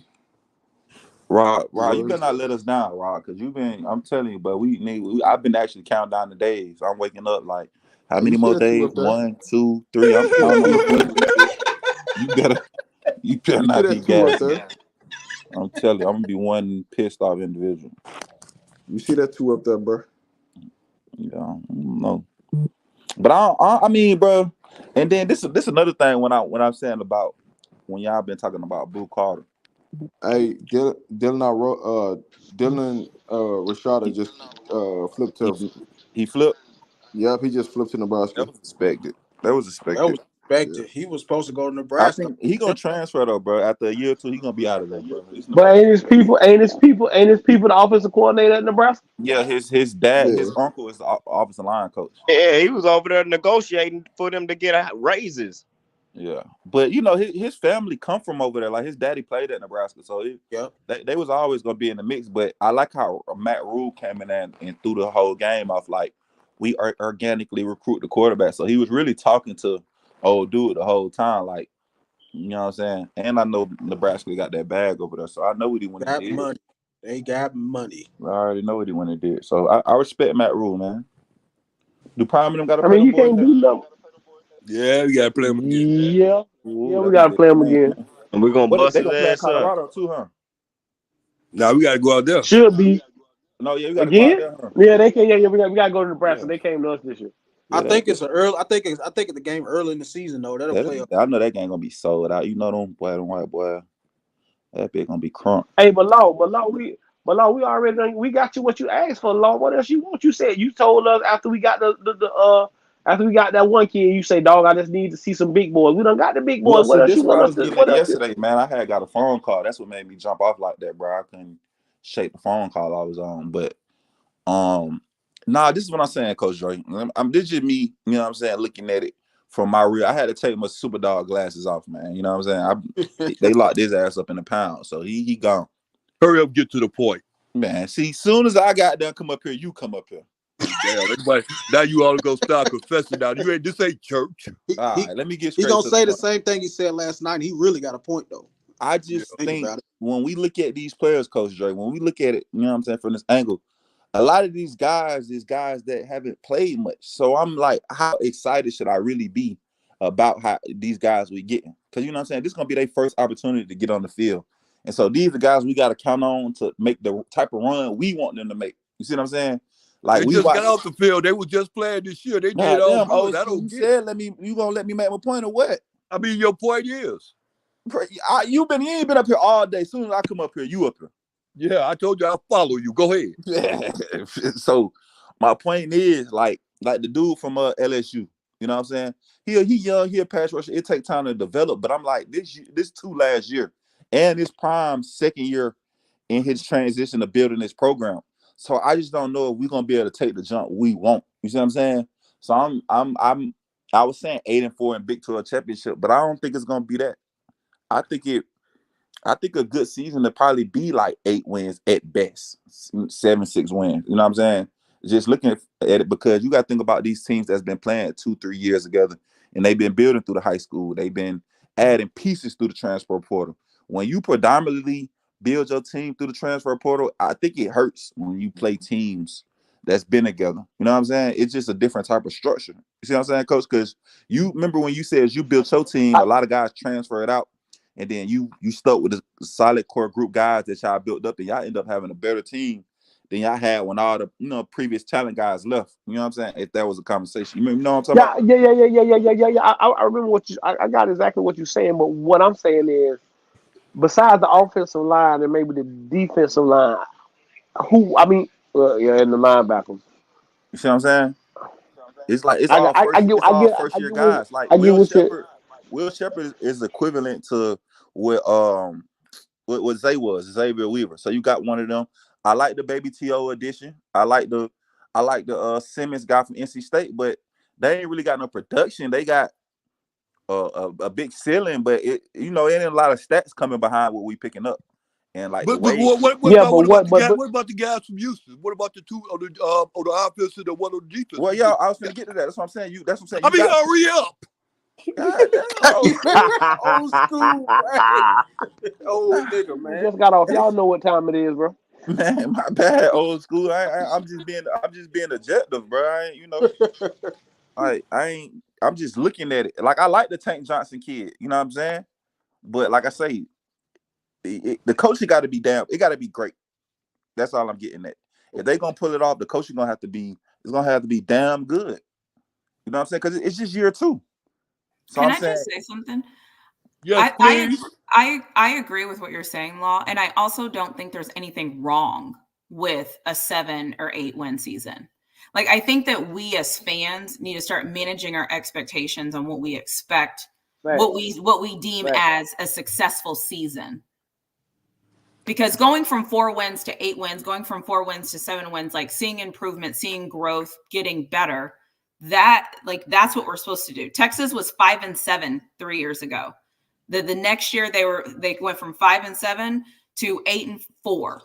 Rod, you better not let us down, Rod, because I'm telling you, but I've been actually counting down the days. I'm waking up like, how many more days? 1, 2, 3. I'm counting on the You better not be gassing. I'm telling you, I'm gonna be one pissed off individual. You see that 2 up there, bro? Yeah, no. But I mean, bro. And then this another thing when I'm saying about when y'all been talking about Blue Carter. Hey, Dylan Rashada just flipped to. He flipped. Yep, he just flipped to Nebraska. That was expected. That was expected. Yeah. He was supposed to go to I Nebraska. think he gonna transfer though, bro. After a year or 2, he gonna be out of there, bro. But ain't his people the offensive coordinator at Nebraska? Yeah, his dad, his uncle is the offensive line coach. Yeah, he was over there negotiating for them to get raises. Yeah, but his family come from over there. Like his daddy played at Nebraska, so they was always gonna be in the mix. But I like how Matt Rule came in and threw the whole game off like we organically recruit the quarterback. So he was really talking to old dude the whole time, like you know what I'm saying. And I know Nebraska got that bag over there, so I know what he went and did. Money. They got money. I already know what he went and did. So I respect Matt Rule, man. Do Prime them got to I play mean, them you boys? can't do nothing. Yeah, we gotta play him again. Yeah, Ooh, we gotta play him again. And we're gonna bust They his gonna play in ass up. Colorado too, huh? Nah, we gotta go out there. Should be. No, yeah, we gotta Again? go out there, huh? Yeah, they can. Yeah, we gotta go to Nebraska. They came to us this year. I think it's early. I think it's the game early in the season though. That'll play. I know that game gonna be sold out. You know them white boy. That bitch gonna be crunk. Hey, but we already done, we got you what you asked for, Law. What else you want? You said you told us after we got after we got that one kid, you say, dog, I just need to see some big boys. We done got the big boys. Well, What see, else this you is what want I us was to? getting What at else? yesterday, man. I had got a phone call. That's what made me jump off like that, bro. I couldn't shake the phone call I was on. But this is what I'm saying, Coach Dre. This just me, you know what I'm saying, looking at it from my real. I had to take my super dog glasses off, man. You know what I'm saying? They locked his ass up in the pound, so he gone. Hurry up, get to the point. Man, see, soon as I got done, come up here, you come up here. Damn, everybody, now you all go start confessing now. This ain't church. All right, let me get straight. He gonna say the same thing he said last night. He really got a point though. I just think when we look at these players, Coach Dre, when we look at it, you know what I'm saying, from this angle, a lot of these guys is guys that haven't played much. So I'm like, how excited should I really be about how these guys we getting? Because you know what I'm saying, this is gonna be their first opportunity to get on the field. And so these are guys we got to count on to make the type of run we want them to make. You see what I'm saying? Like they just got off the field. They was just playing this year. They did all good. I don't you said you gonna let me make my point or what? I mean, your point is You ain't been up here all day. As soon as I come up here, you up here. Yeah, I told you I'll follow you. Go ahead. So my point is like the dude from LSU. You know what I'm saying? He young, he a pass rusher. It take time to develop, but I'm like this two last year and his prime second year in his transition to building this program. So I just don't know if we're gonna be able to take the jump we want. You see what I'm saying? So I was saying 8-4 in Big 12 championship, but I don't think it's gonna be that. I think a good season to probably be like 8 wins at best, 7-6 wins. You know what I'm saying? Just looking at it because you got to think about these teams that's been playing 2-3 years together, and they've been building through the high school. They've been adding pieces through the transfer portal. When you predominantly build your team through the transfer portal, I think it hurts when you play teams that's been together. You know what I'm saying? It's just a different type of structure. You see what I'm saying, Coach? Because you remember when you said you built your team, a lot of guys transferred out. And then you stuck with a solid core group guys that y'all built up, and y'all end up having a better team than y'all had when all the previous talent guys left. You know what I'm saying? If that was a conversation, you know what I'm talking about? Yeah. I remember what I got exactly what you're saying, but what I'm saying is, besides the offensive line and maybe the defensive line, and the linebackers. You see what I'm saying? It's like it's I all first year guys. Like I get what you. Will Shepherd is equivalent to what Zay was, Xavier Weaver. So you got one of them. I like the Baby T.O. edition. I like the Simmons guy from NC State, but they ain't really got no production. They got a big ceiling, but it ain't a lot of stats coming behind what we picking up. And like But the way, what about the guys from Houston? What about the two on the offense and the one on the defense? Well, yeah, I was gonna get to that. That's what I'm saying. Hurry up. God damn, Old school, right? Old nigga, man. Just got off. Y'all know what time it is, bro. Man, my bad, old school. I'm just being objective, bro. I'm just looking at it. Like I like the Tank Johnson kid. You know what I'm saying? But like I say, the coaching got to be damn. It got to be great. That's all I'm getting at. If they're gonna pull it off, the coaching gonna have to be. It's gonna have to be damn good. You know what I'm saying? Because it's just year 2. So Can I just say something? Yes, please. I agree with what you're saying, Law, and I also don't think there's anything wrong with a 7 or 8 win season. Like I think that we as fans need to start managing our expectations on what we expect, what we deem as a successful season. Because going from 4 wins to 8 wins, going from 4 wins to 7 wins, like seeing improvement, seeing growth, getting better, that's what we're supposed to do. Texas was 5-7 3 years ago. The next year they went from 5-7 to 8-4.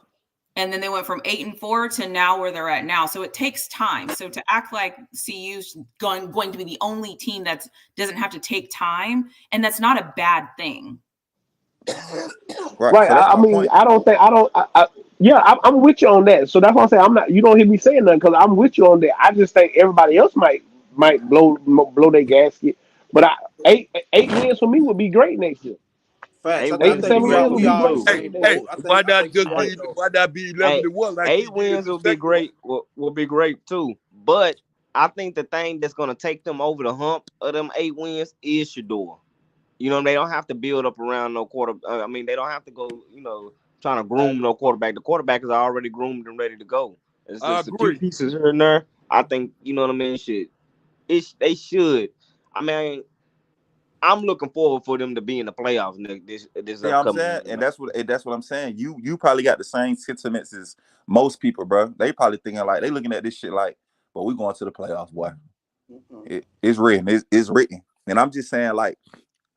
And then they went from 8-4 to now where they're at now. So it takes time. So to act like CU's going to be the only team that doesn't have to take time, and that's not a bad thing. Right. I'm with you on that. So that's why I say I'm not. You don't hear me saying nothing because I'm with you on that. I just think everybody else might blow their gasket. But 8 wins for me would be great next year. Facts. 8 to 7 wins would be great. Why not be 11-1? Like 8 wins will be great. Will be great too. But I think the thing that's gonna take them over the hump of them 8 wins is Shador. You know, they don't have to build up around no quarter. They don't have to go, trying to groom no quarterback. The quarterback is already groomed and ready to go. It's just a few pieces here and there. I think, you know what I mean? They should. I'm looking forward for them to be in the playoffs this upcoming year. And that's what I'm saying. You probably got the same sentiments as most people, bro. They probably thinking like they looking at this shit like, but we going to the playoffs, boy. It's written. It's written. And I'm just saying like.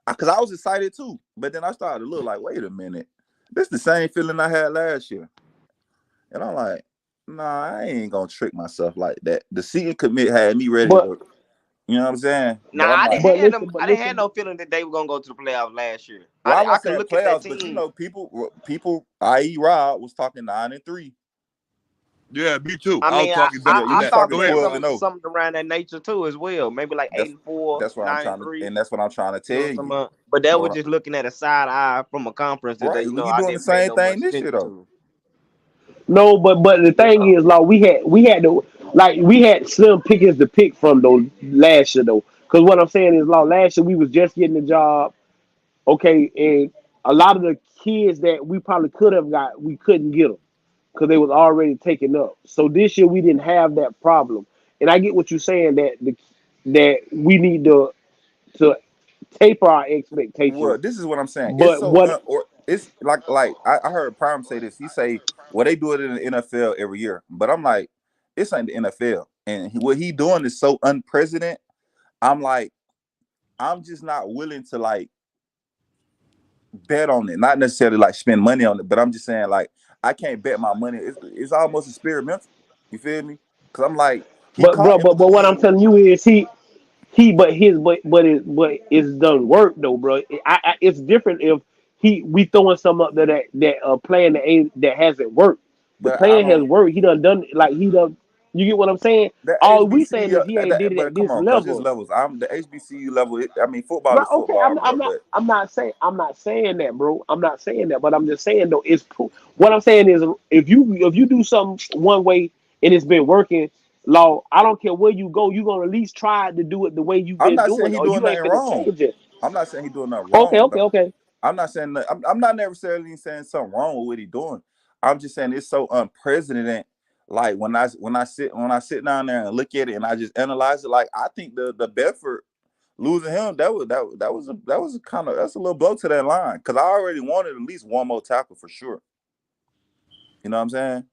Because I was excited too, but then I started to look like, wait a minute, this is the same feeling I had last year, and I'm like, nah, I ain't gonna trick myself like that. The season commit had me ready to, you know what I'm saying? Nah, I didn't have no feeling that they were gonna go to the playoffs last year. Well, I can look playoffs, at that team. But people, i.e. Rob was talking 9-3. Yeah, me too. I thought something around that nature too as well. Maybe like 8-4. That's what I'm trying to, and that's what I'm trying to tell you. But that was just looking at a side eye from a conference that you doing the same thing this year though. No, but the thing is, like we had Slim Pickens to pick from though last year though. Because what I'm saying is, last year we was just getting the job. Okay, and a lot of the kids that we probably could have got, we couldn't get them because they was already taken up. So this year we didn't have that problem. And I get what you're saying that we need to taper our Well, expectations. this is what I'm saying. It's But so what or it's like I heard Prime say this. He say, well, they do it in the NFL every year, but I'm like, it's ain't the NFL, and what he doing is so unprecedented. I'm like, I'm just not willing to like bet on it, not necessarily like spend money on it, but I'm just saying like I can't bet my money. It's almost experimental. You feel me? Because I'm like, he but caught bro, but what I'm everything. telling you is he but it's done work though, bro. It's different if we throwing some up there that plan that ain't that hasn't worked. The But I plan has don't. worked. He done like he done. You get what I'm saying? That All we saying HBCU, is he ain't did it but at come this on, coach, it's level. levels. I'm the HBCU level. I mean, football Right? is Okay. football, bro. But I'm not saying that, bro. I'm not saying that, but I'm just saying though. What I'm saying is if you do something one way and it's been working, law. I don't care where you go. You gonna at least try to do it the way you've I'm been not saying doing, he or doing you ain't nothing finna wrong. change it. I'm not saying he doing nothing Okay. wrong. Okay. Okay. I'm not saying that, I'm not necessarily saying something wrong with what he doing. I'm just saying it's so unprecedented. Like when I sit down there and look at it and I just analyze it, like I think the Bedford losing him that was a kind of that's a little blow to that line because I already wanted at least one more tackle for sure. You know what I'm saying?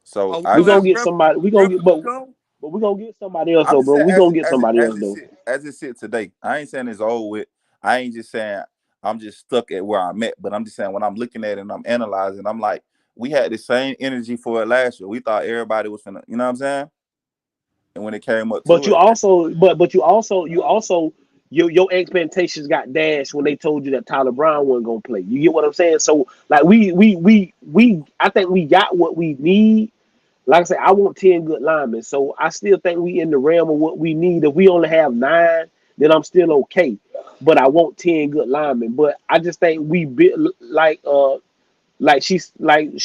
So Are we I We gonna gonna have just get somebody. We gonna get, Bradford to but come? but we gonna get somebody else I'm though, just bro. saying We gonna get somebody else though. as it sit today. I ain't saying it's over with. I ain't just saying I'm just stuck at where I'm at, but I'm just saying when I'm looking at it and I'm analyzing, I'm like, we had the same energy for it last year. We thought everybody was finna, you know what I'm saying? And when it came up But to you it, also, you also, your expectations got dashed when they told you that Tyler Brown wasn't gonna play. You get what I'm saying? So like I think we got what we need. Like I said, I want 10 good linemen. So I still think we in the realm of what we need. If we only have 9, then I'm still okay. But I want 10 good linemen. But I just think we build like she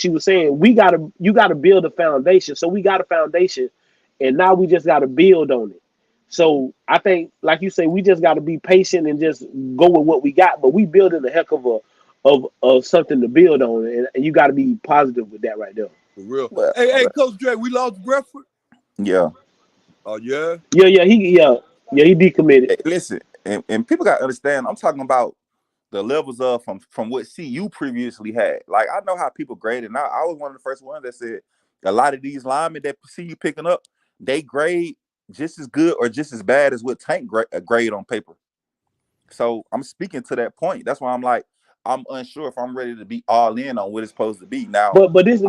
was saying, you gotta build a foundation. So we got a foundation and now we just gotta build on it. So I think, like you say, we just gotta be patient and just go with what we got. But we building a heck of of something to build on, and you gotta be positive with that right there. For real. well, Hey, Coach Dre, we lost Bradford. yeah. Oh yeah. Yeah, he decommitted. Hey, listen, and people got to understand. I'm talking about the levels of from what CU previously had. Like I know how people graded. And I was one of the first ones that said a lot of these linemen that CU picking up, they grade just as good or just as bad as what Tank grade on paper. So I'm speaking to that point. That's why I'm like, I'm unsure if I'm ready to be all in on what it's supposed to be. Now, Here's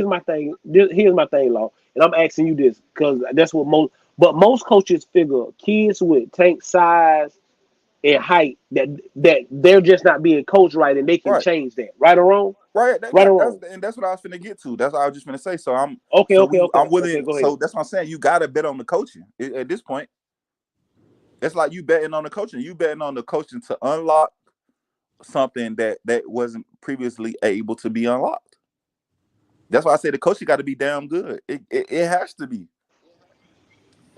my thing. Here's my thing, Law, and I'm asking you this because that's what most coaches figure kids with tank size and height that they're just not being coached right, and they can right, change that. Right or wrong? right. Right or wrong? That's what I was finna get to. That's what I was just finna say. So Okay, okay, okay, I'm okay. willing. Go ahead. So that's what I'm saying. You gotta bet on the coaching at this point. It's like you betting on the coaching. You betting on the coaching to unlock something that wasn't previously able to be unlocked. That's why I say the coaching got to be damn good. It has to be.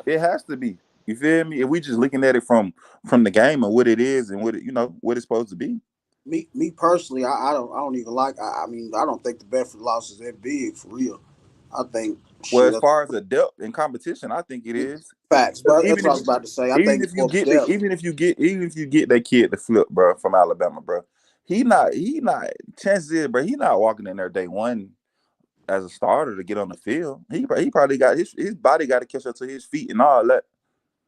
It has to be. You feel me? If we just looking at it from the game and what it is and what what it's supposed to be. Me personally, I don't even like. I mean, I don't think the Bedford loss is that big for real. I think Well, shit. as far as the depth and competition, I think it is. Facts, Because but that's what I was about to say. I think it's more depth. even if you get that kid to flip, bro, from Alabama, bro, he not chances is, bro, he not walking in there day one as a starter to get on the field. He probably got his body got to catch up to his feet and all that.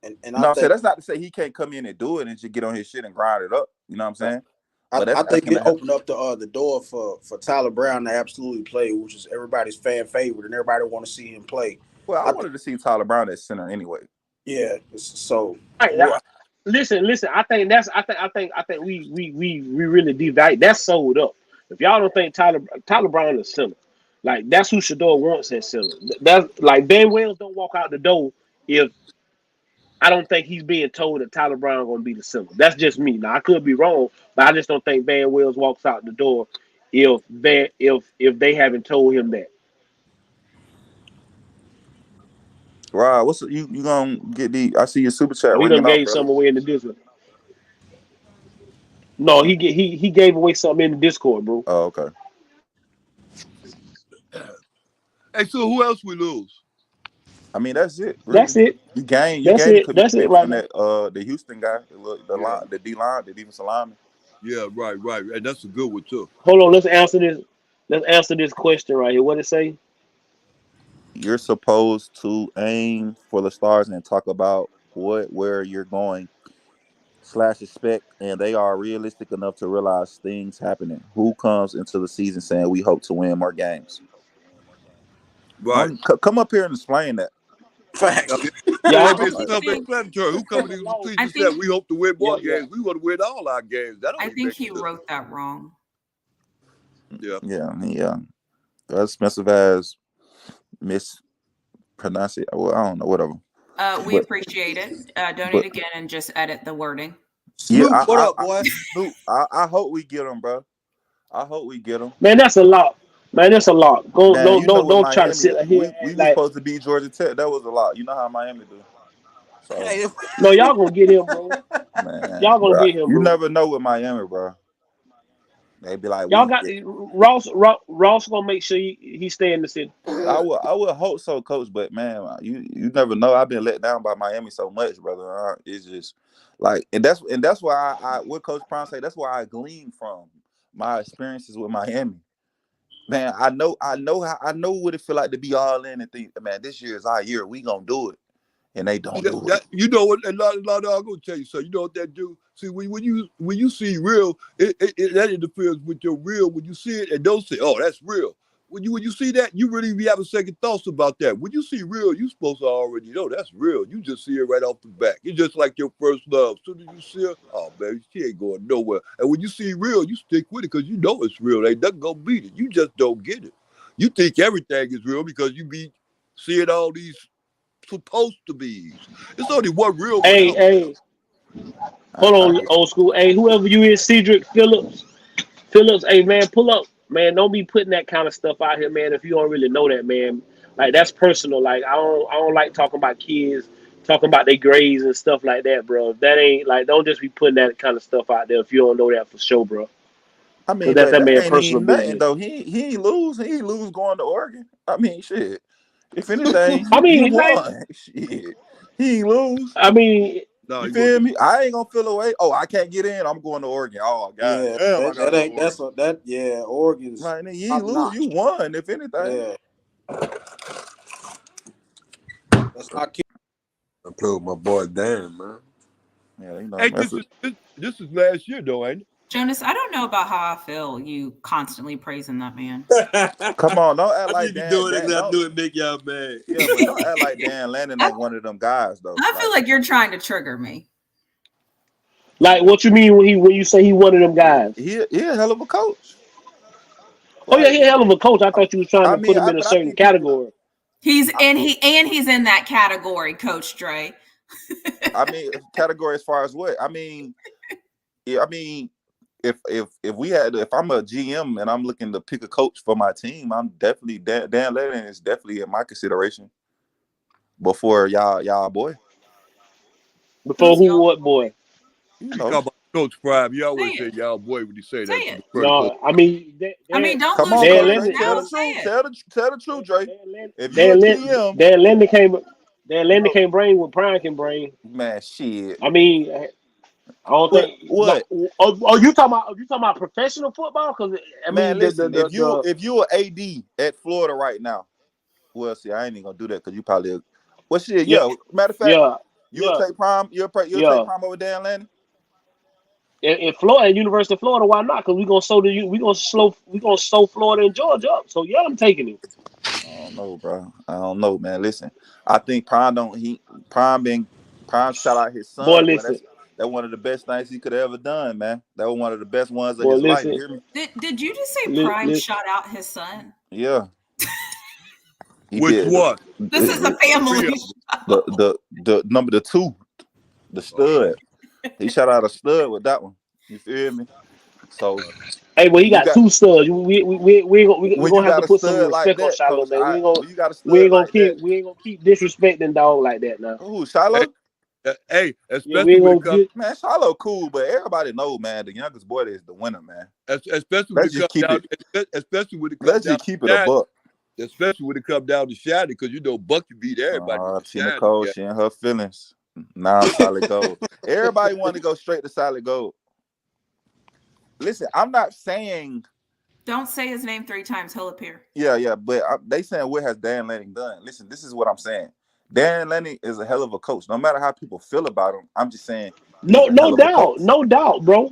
And You I know what I'm saying? think That's not to say he can't come in and do it and just get on his shit and grind it up. You know what I'm saying? But I that's think it gonna help. opened up the door for Tyler Brown to absolutely play, which is everybody's fan favorite, and everybody want to see him play. Well, I I think, wanted to see Tyler Brown at center anyway. yeah. So Right, yeah, listen. I think we really devalue. That's sold up. If y'all don't think Tyler Brown is center, like that's who Shador wants at center. That's like Ben Wells don't walk out the door if I don't think he's being told that Tyler Brown going to be the center. That's just me. Now I could be wrong, but I just don't think Van Wells walks out the door if they haven't told him that. Right? You gonna get the? I see your super chat Or he ringing done off, gave brother. some away in the business. No, he gave away something in the Discord, bro. Oh, okay. Hey, so who else we lose? I mean, that's it, That's really. it. You gain That's the it. That's it commitment right from now. that the Houston guy, Yeah, the D line, the defensive lineman. yeah, right, and that's a good one too. Hold on, let's answer this. Let's answer this question right here. What it say? You're supposed to aim for the stars and talk about where you're going / expect, and they are realistic enough to realize things happening. Who comes into the season saying we hope to win more games? Right. Come up here and explain that. I Facts. mean, Yeah, I mean, it's self-explanatory. Who coming into the I season said think we hope to win yeah, more yeah. games? We want to win all our games. That don't I even think make he sense. wrote that wrong. Yeah. Yeah. Expensive as mispronounce it. Well, I don't know, whatever. We But appreciate it. Donate but again and just edit the wording. yeah, Snoop, what up, boy? Snoop, I hope we get him, bro. I hope we get him. Man, that's a lot. Man, that's a lot. Go, Man, don't, you know don't, what don't try to Miami? sit here and We act was like. supposed to beat Georgia Tech. That was a lot. You know how Miami do. So Hey, No, y'all gonna get him, bro. man, Y'all gonna bro, get him, you bro. never know with Miami, bro. They be like, Y'all got Ross gonna make sure he stay in the city. I would hope so, coach. But man, you never know. I've been let down by Miami so much, brother. It's just like, and that's why I what Coach Prime say. That's why I glean from my experiences with Miami. Man, I know I know what it feel like to be all in and think, man, this year is our year. We gonna do it, and they don't do it. You know what? A lot of I'm gonna tell you. So you know what that do? See, when you see real, that interferes with your real. When you see it and don't say, "Oh, that's real." When you see that, you really be having second thoughts about that. When you see real, you supposed to already know that's real. You just see it right off the back. It's just like your first love. As soon as you see her, oh man, she ain't going nowhere. And when you see real, you stick with it because you know it's real. Ain't nothing gonna beat it. You just don't get it. You think everything is real because you be seeing all these supposed to be. It's only one real one out there. Hey, hold I on, old school. Hey, whoever you is, Cedric Phillips. Hey man, pull up, man. Don't be putting that kind of stuff out here, man. If you don't really know that, man, like that's personal. Like I don't like talking about kids, talking about their grades and stuff like that, bro. That ain't like don't just be putting that kind of stuff out there if you don't know that for sure, bro. Cause mean, that's but that that man ain't personal even nothing business. though. He ain't lose. He ain't lose going to Oregon. I mean, shit. If anything, I he mean, like, won. Shit. He ain't lose. I mean, No, You he wasn't. feel me? I ain't gonna feel away. Oh, I can't get in. I'm going to Oregon. Oh, god yeah, damn, I that, gotta that go to ain't Oregon. that's what that yeah. Oregon's Right, nigga, you top ain't lose. notch. You won. If anything. Yeah, that's not kidding. I play with my boy Dan, man. Yeah, you know, Hey, that's it. this is last year though, ain't it? Jonas, I don't know about how I feel you constantly praising that man. Come on, don't act I like need to do it Dan. and I Don't. do it make y'all mad. Yeah, but don't act like Dan Lannon ain't one of them guys though. I feel Like like you're trying to trigger me. like what you mean when you say he one of them guys? he a hell of a coach. Oh yeah, Like he a hell of a coach. I thought you was trying I to put mean, him in a but I certain think people. category. He's in that category, Coach Dre. I mean, category as far as what? I mean, yeah, I mean, if we had, if I'm a GM and I'm looking to pick a coach for my team, I'm definitely Dan Lannon is definitely in my consideration before y'all boy. Before who? What boy? You He know, talk about Coach Prime. He Say always say it. y'all boy when he say Say that to it. refer to Coach. No, I mean, I mean, don't come lose on, your Dan Coach voice Dre, Lennon, tell now. the Dan, Say truth, it. tell the truth, Dre. If you a Dan Lennon, GM, Dan Lennon came. Dan Lennon can't bring what Prime can bring. man, shit. I mean, I don't think. No, What? you talking about professional football? Because I Man, mean, the the listen, the, the if you a AD at Florida right now, well, see, I ain't even gonna do that because you probably. Well, shit, yeah, yeah. Matter of fact, yeah, you'll yeah, take Prime. You'll take yeah. Prime over Dan Lannon. In Florida, at University of Florida, why not? Because we gonna slow Florida and Georgia up. So yeah, I'm taking it. I don't know, bro. I don't know, man. Listen, I think Prime don't. Prime shot out his Boy, son, boy. listen, That one of the best things he could have ever done, man. That was one of the best ones of boy, his life. You listen, hear me? Did you just say Prime listen. shot out his son? Yeah, he Which did. one? This is a Three family of show. The number two, the stud. He shot out a stud with that one. You feel me? So Hey, well, he when you got got two studs. We when you gonna have to got a put some stud like respect on that, Shiloh, coach, man. when you got a stud like that, We ain't gonna keep disrespecting dog like that now. who them. Shiloh? Hey, Yeah, we especially ain't when gonna it comes, get. Man, Charlo cool, but everybody know, man, the youngest boy is the winner, man. especially when Let's it just comes keep down, it. especially when it comes Let's down just to keep it a shiny, buck. especially when it comes down to shiny, because you know Bucky beat everybody with the She shiny. Nicole, Yeah. she in her feelings. Now solid gold. Everybody want to go straight to solid gold. Listen, I'm not saying. Don't say his name 3 times. He'll appear. Yeah, but they saying what has Dan Lanning done? Listen, this is what I'm saying. Dan Lanning is a hell of a coach. No matter how people feel about him, I'm just saying he's No, a hell of a coach. no doubt, bro.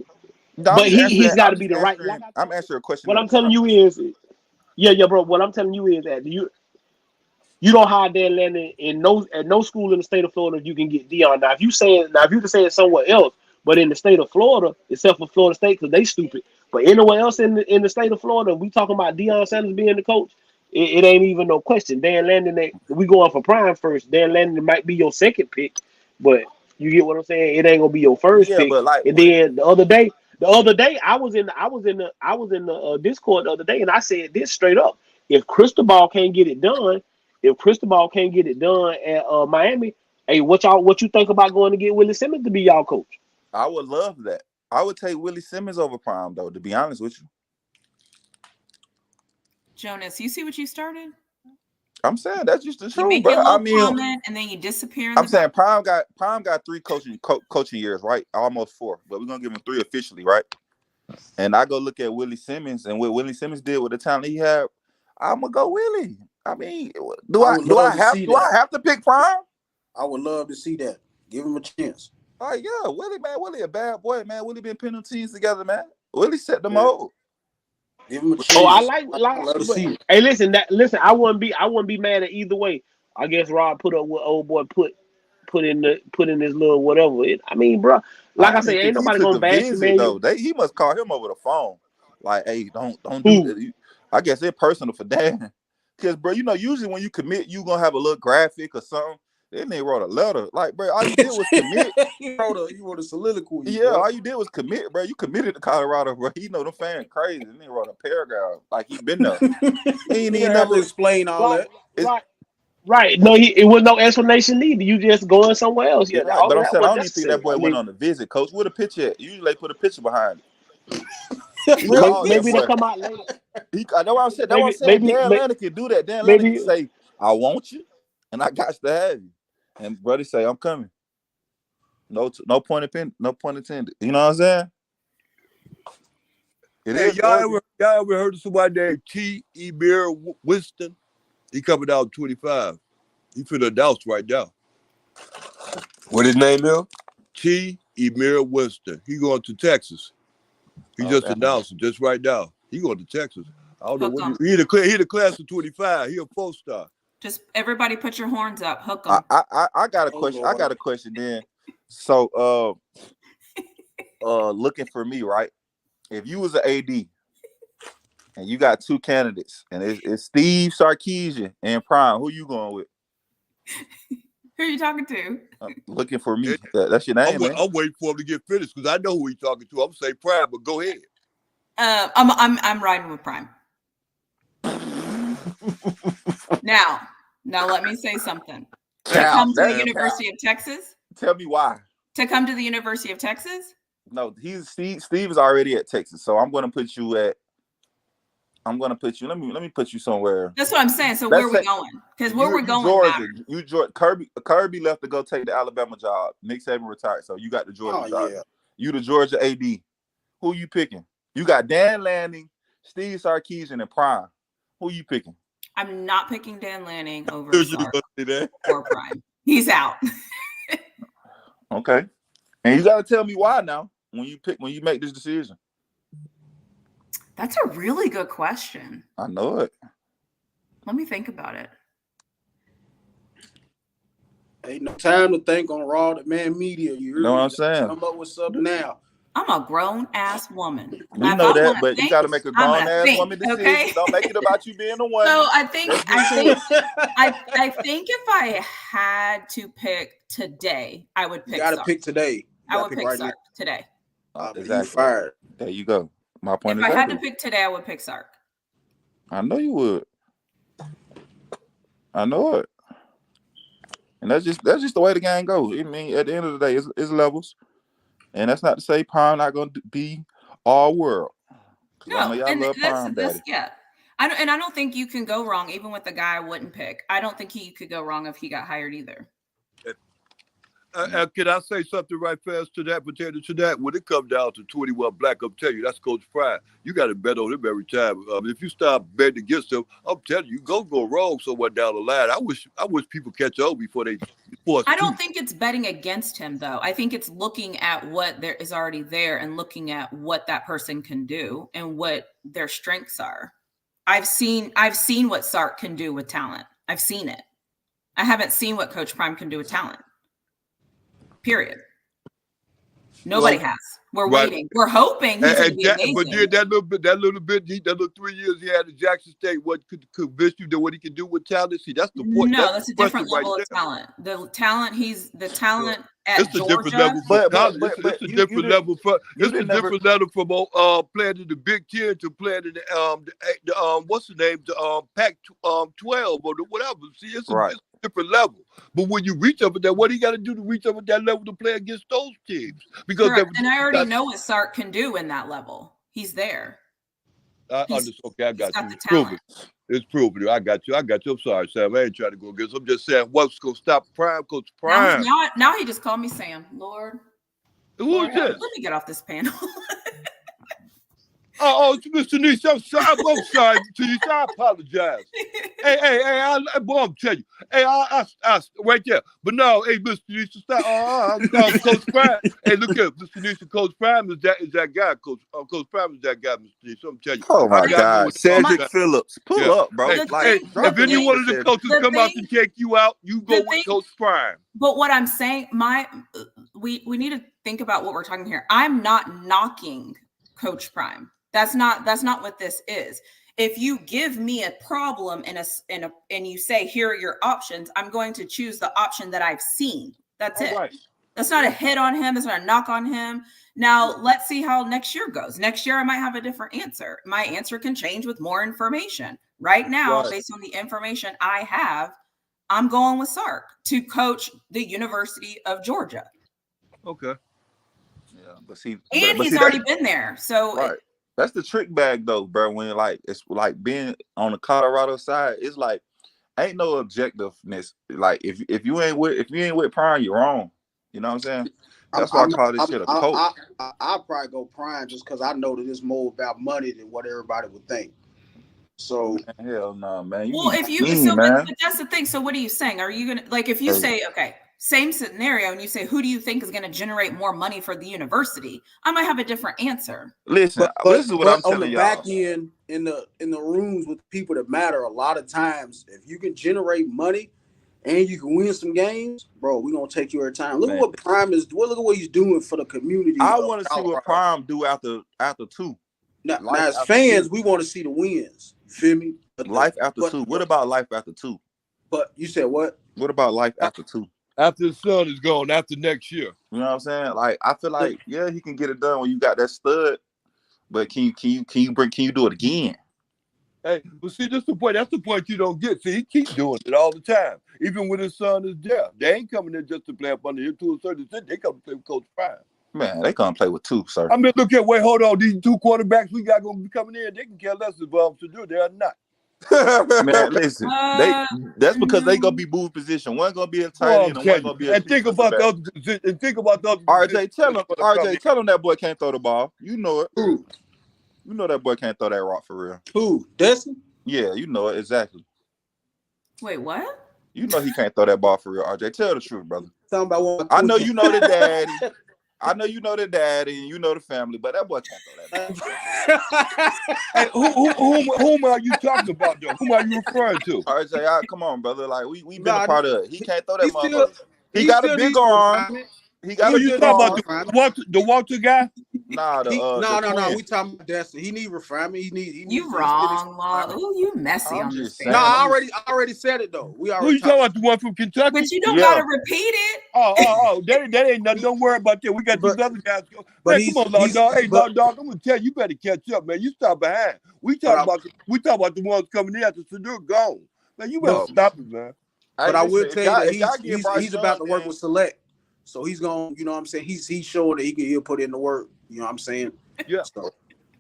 No, But he's got to be the right. Like I'm answering a question what in the I'm telling you comments. is, yeah, bro. What I'm telling you is that you don't hire Dan Lanning at no school in the state of Florida if you can get Dion. Now, if you can say it somewhere else, but in the state of Florida, except for Florida State, because they stupid. But anywhere else in the state of Florida, we talking about Deion Sanders being the coach. It ain't even no question. Dan Lanning, we going for prime first. Dan Lanning might be your second pick, but you get what I'm saying. It ain't gonna be your first Yeah, pick. but like And what? then the other day, I was in the Discord the other day, and I said this straight up: if Cristobal can't get it done. If Cristobal can't get it done at Miami, hey, what you think about going to get Willie Simmons to be y'all coach? I would love that. I would take Willie Simmons over Prime, though. To be honest with you, Jonas, you see what you started? I'm saying that's just the You truth, make bro. your I little mean, comment and then you disappear in I'm the saying background. Prime got 3 coaching years, right? Almost 4, but we're gonna give him 3 officially, right? And I go look at Willie Simmons and what Willie Simmons did with the talent he had. I'm gonna go Willie. I mean, do I I would love to see that. have to pick Prime? I would love to see that. Give him a chance. Like, yeah, Willie, man, Willie a bad boy, man. Willie been pinning teams together, man. Willie set the Yeah. mold. Give him a Oh, I chance. like I love to but, see it. hey, listen, I wouldn't be mad at either way. I guess Rob put up what old boy put in this little whatever. I mean, bro, I like I don't even say, ain't think he nobody took gonna a bash you, visit man. though. He must call him over the phone. Like, hey, don't do Who? that. I guess it's personal for Dan. Cause bro, usually when you commit, you gonna have a little graphic or something. Then they wrote a letter. Like, bro, all you did was commit. You wrote a soliloquy, Yeah, boy. all you did was commit, bro. You committed to Colorado, bro. You know the fan crazy. And they wrote a paragraph like he been there. He ain't You even didn't have to never. explain all Right, that. right. No, it was no explanation needed. You just going somewhere else. Yeah, Right, all but of I'm that saying I was don't even think that necessary. boy I went mean, on a visit, coach. With a picture at? Usually they put a picture behind it. He Really? called that maybe they boy. come out later. I know what I'm saying. That's what I'm Maybe, saying. maybe, Dan maybe, Lanning can do that. Dan Lanning can maybe. say, I want you, and I got to have you. And brother say, I'm coming. No point intended. You know what I'm saying? It Hey, is Oregon. y'all ever heard of somebody named T. Emir Winston? He coming out 25. He finna announce right now. What his name is? T. Emir Winston. He going to Texas. He Oh, just damn. announced it just right now. He going to Texas. I don't know Hook what 'em. he the class of 25. He a 4-star. Just everybody put your horns up. Hook them. I got a Oh, question. I Lord. got a question then. So looking for me, right? If you was an AD and you got 2 candidates, and it's Steve Sarkisian and Prime, who you going with? Who are you talking to? Looking for me. That's your name, man. I'm waiting for him to get finished because I know who he's talking to. I'm gonna say Prime, but go ahead. I'm riding with Prime. Now let me say something. To come to the University of Texas? Tell me why. To come to the University of Texas? No, Steve is already at Texas, so I'm gonna put you. Let me put you somewhere. That's what I'm saying. So where are we going? Because where we're going Georgia. matters. You Georgia. Kirby left to go take the Alabama job. Nick Saban retired, so you got the Georgia job. Yeah. You the Georgia AD. Who you picking? You got Dan Lanning, Steve Sarkisian, and Prime. Who you picking? I'm not picking Dan Lanning over Sark or Prime. He's out. Okay. And you gotta tell me why now when you make this decision. That's a really good question. I know it. Let me think about it. Ain't no time to think on Raw Man Media. You know what I'm saying? Come up with something now. I'm a grown ass woman. We know that, but you got to make a grown ass woman decision. Okay? Don't make it about you being the one. So I think if I had to pick today, I would pick. You got to pick today. I would pick Sark today. Exactly. Fired. There you go. My point is. If I had to pick today, I would pick Sark. I know you would. I know it. And that's just the way the game goes. I mean, at the end of the day, it's levels, and that's not to say Prime not going to be all world. Because I know y'all love Prime, daddy. Yeah. I don't think you can go wrong, even with the guy I wouldn't pick. I don't think he could go wrong if he got hired either. Can I say something right fast to that, pertaining to that? When it comes down to 21 Black, I'm telling you, that's Coach Prime. You got to bet on him every time. If you start betting against him, I'm telling you, go wrong somewhere down the line. I wish people catch on before they force. I don't think it's betting against him, though. I think it's looking at what there is already there and looking at what that person can do and what their strengths are. I've seen what Sark can do with talent. I've seen it. I haven't seen what Coach Prime can do with talent. Period. Nobody has. We're waiting. We're hoping he's going to be amazing. But then that little 3 years he had at Jackson State, what could convince you that what he can do with talent? See, that's the point. No, that's a different level of talent. The talent at Georgia. Different level for college. It's a different level for. It's a different level from playing in the Big Ten to playing in the what's the name, the Pac-12 or the whatever. See, it's a different level. But when you reach up at that, what do you got to do to reach up at that level to play against those teams? Because and I already know what Sark can do in that level. He's there. I understand. Okay, I got you. It's proven. I got you. I'm sorry, Sam. I ain't trying to go against. I'm just saying what's going to stop Prime, Coach Prime. Now he just called me Sam. Lord. Who is this? Let me get off this panel. Oh, Mr. Niche, I'm sorry, Niche. I apologize. Hey, boy, I'm telling you. Hey, I right there. But no, hey, Mr. Niche, stop. Coach Prime. Hey, look at Mr. Niche. Coach Prime is that guy. Coach Prime is that guy, Mr. Niche. I'm telling you. Oh my God, Cedric Phillips, pull up, bro. If any one of the coaches come out to take you out, you go with Coach Prime. But what I'm saying, we need to think about what we're talking here. I'm not knocking Coach Prime. That's not what this is. If you give me a problem and you say, here are your options, I'm going to choose the option that I've seen. That's it. Right. That's not a hit on him. That's not a knock on him. Now, let's see how next year goes. Next year, I might have a different answer. My answer can change with more information. Right now, based on the information I have, I'm going with Sark to coach the University of Georgia. Okay. Yeah, but see, he's already been there. So right. That's the trick bag though, bro. When it's like being on the Colorado side, it's like ain't no objectiveness. Like if you ain't with Prime, you're wrong. You know what I'm saying? That's why I call this shit a coach. I'll probably go Prime just because I know that it's more about money than what everybody would think. So hell no, man. But that's the thing. So what are you saying? Are you gonna if you say same scenario and you say who do you think is going to generate more money for the university? I might have a different answer. Listen, this is what I'm telling on the back end in the rooms with people that matter. A lot of times, if you can generate money and you can win some games, bro, we're gonna take you every time. Look at what Prime is. Look at what he's doing for the community. I want to see what Prime do after 2. Now as fans, we want to see the wins. You feel me? Life after 2. What about life after 2? But you said what? What about life after 2? After the sun is gone, after next year. You know what I'm saying? Like I feel like he can get it done when you got that stud, but can you do it again? Hey, but see, that's the point. That's the point you don't get. See, he keeps doing it all the time, even when his son is there. They ain't coming in just to play up under him to a certain extent. They come to play with Coach Prime. Man, they come play with 2, sir. I mean, hold on. These 2 quarterbacks we got going to be coming in. They can care less about to do. They are not. Man, listen, that's because they gonna be moved position. One gonna be a tight end, and one gonna be a think about the other. And think about the other. RJ, tell him that boy can't throw the ball. You know it. Who? You know that boy can't throw that rock for real. Who? Destin? Yeah, you know it exactly. Wait, what? You know he can't throw that ball for real, RJ. Tell the truth, brother. Talking about what? I know you know the daddy. I know you know the daddy and you know the family, but that boy can't throw that. Hey, whom are you talking about, though? Whom are you referring to? RJ, come on, brother. Like we been a part of it. He can't throw that motherfucker. He got a big arm. He got a big arm. The Walter guy? Nah, no. We talking about Destin. He need refinement. You wrong, Law. Ooh, you messy on this. No, I already said it though. Who you talking about? The one from Kentucky? But you don't gotta repeat it. Oh, that ain't nothing. Don't worry about that. We got these other guys. Man, come on, dog. Hey, dog, I'm gonna tell you, you better catch up, man. You stop behind. We talk about the ones coming in after Sadur gone. Man, you better stop it, man. But I would tell you that if y'all get Bryce he's about Young, to work then with Select, so he's going. You know what I'm saying? He's showing that he'll put in the work. You know what I'm saying? Yeah. So,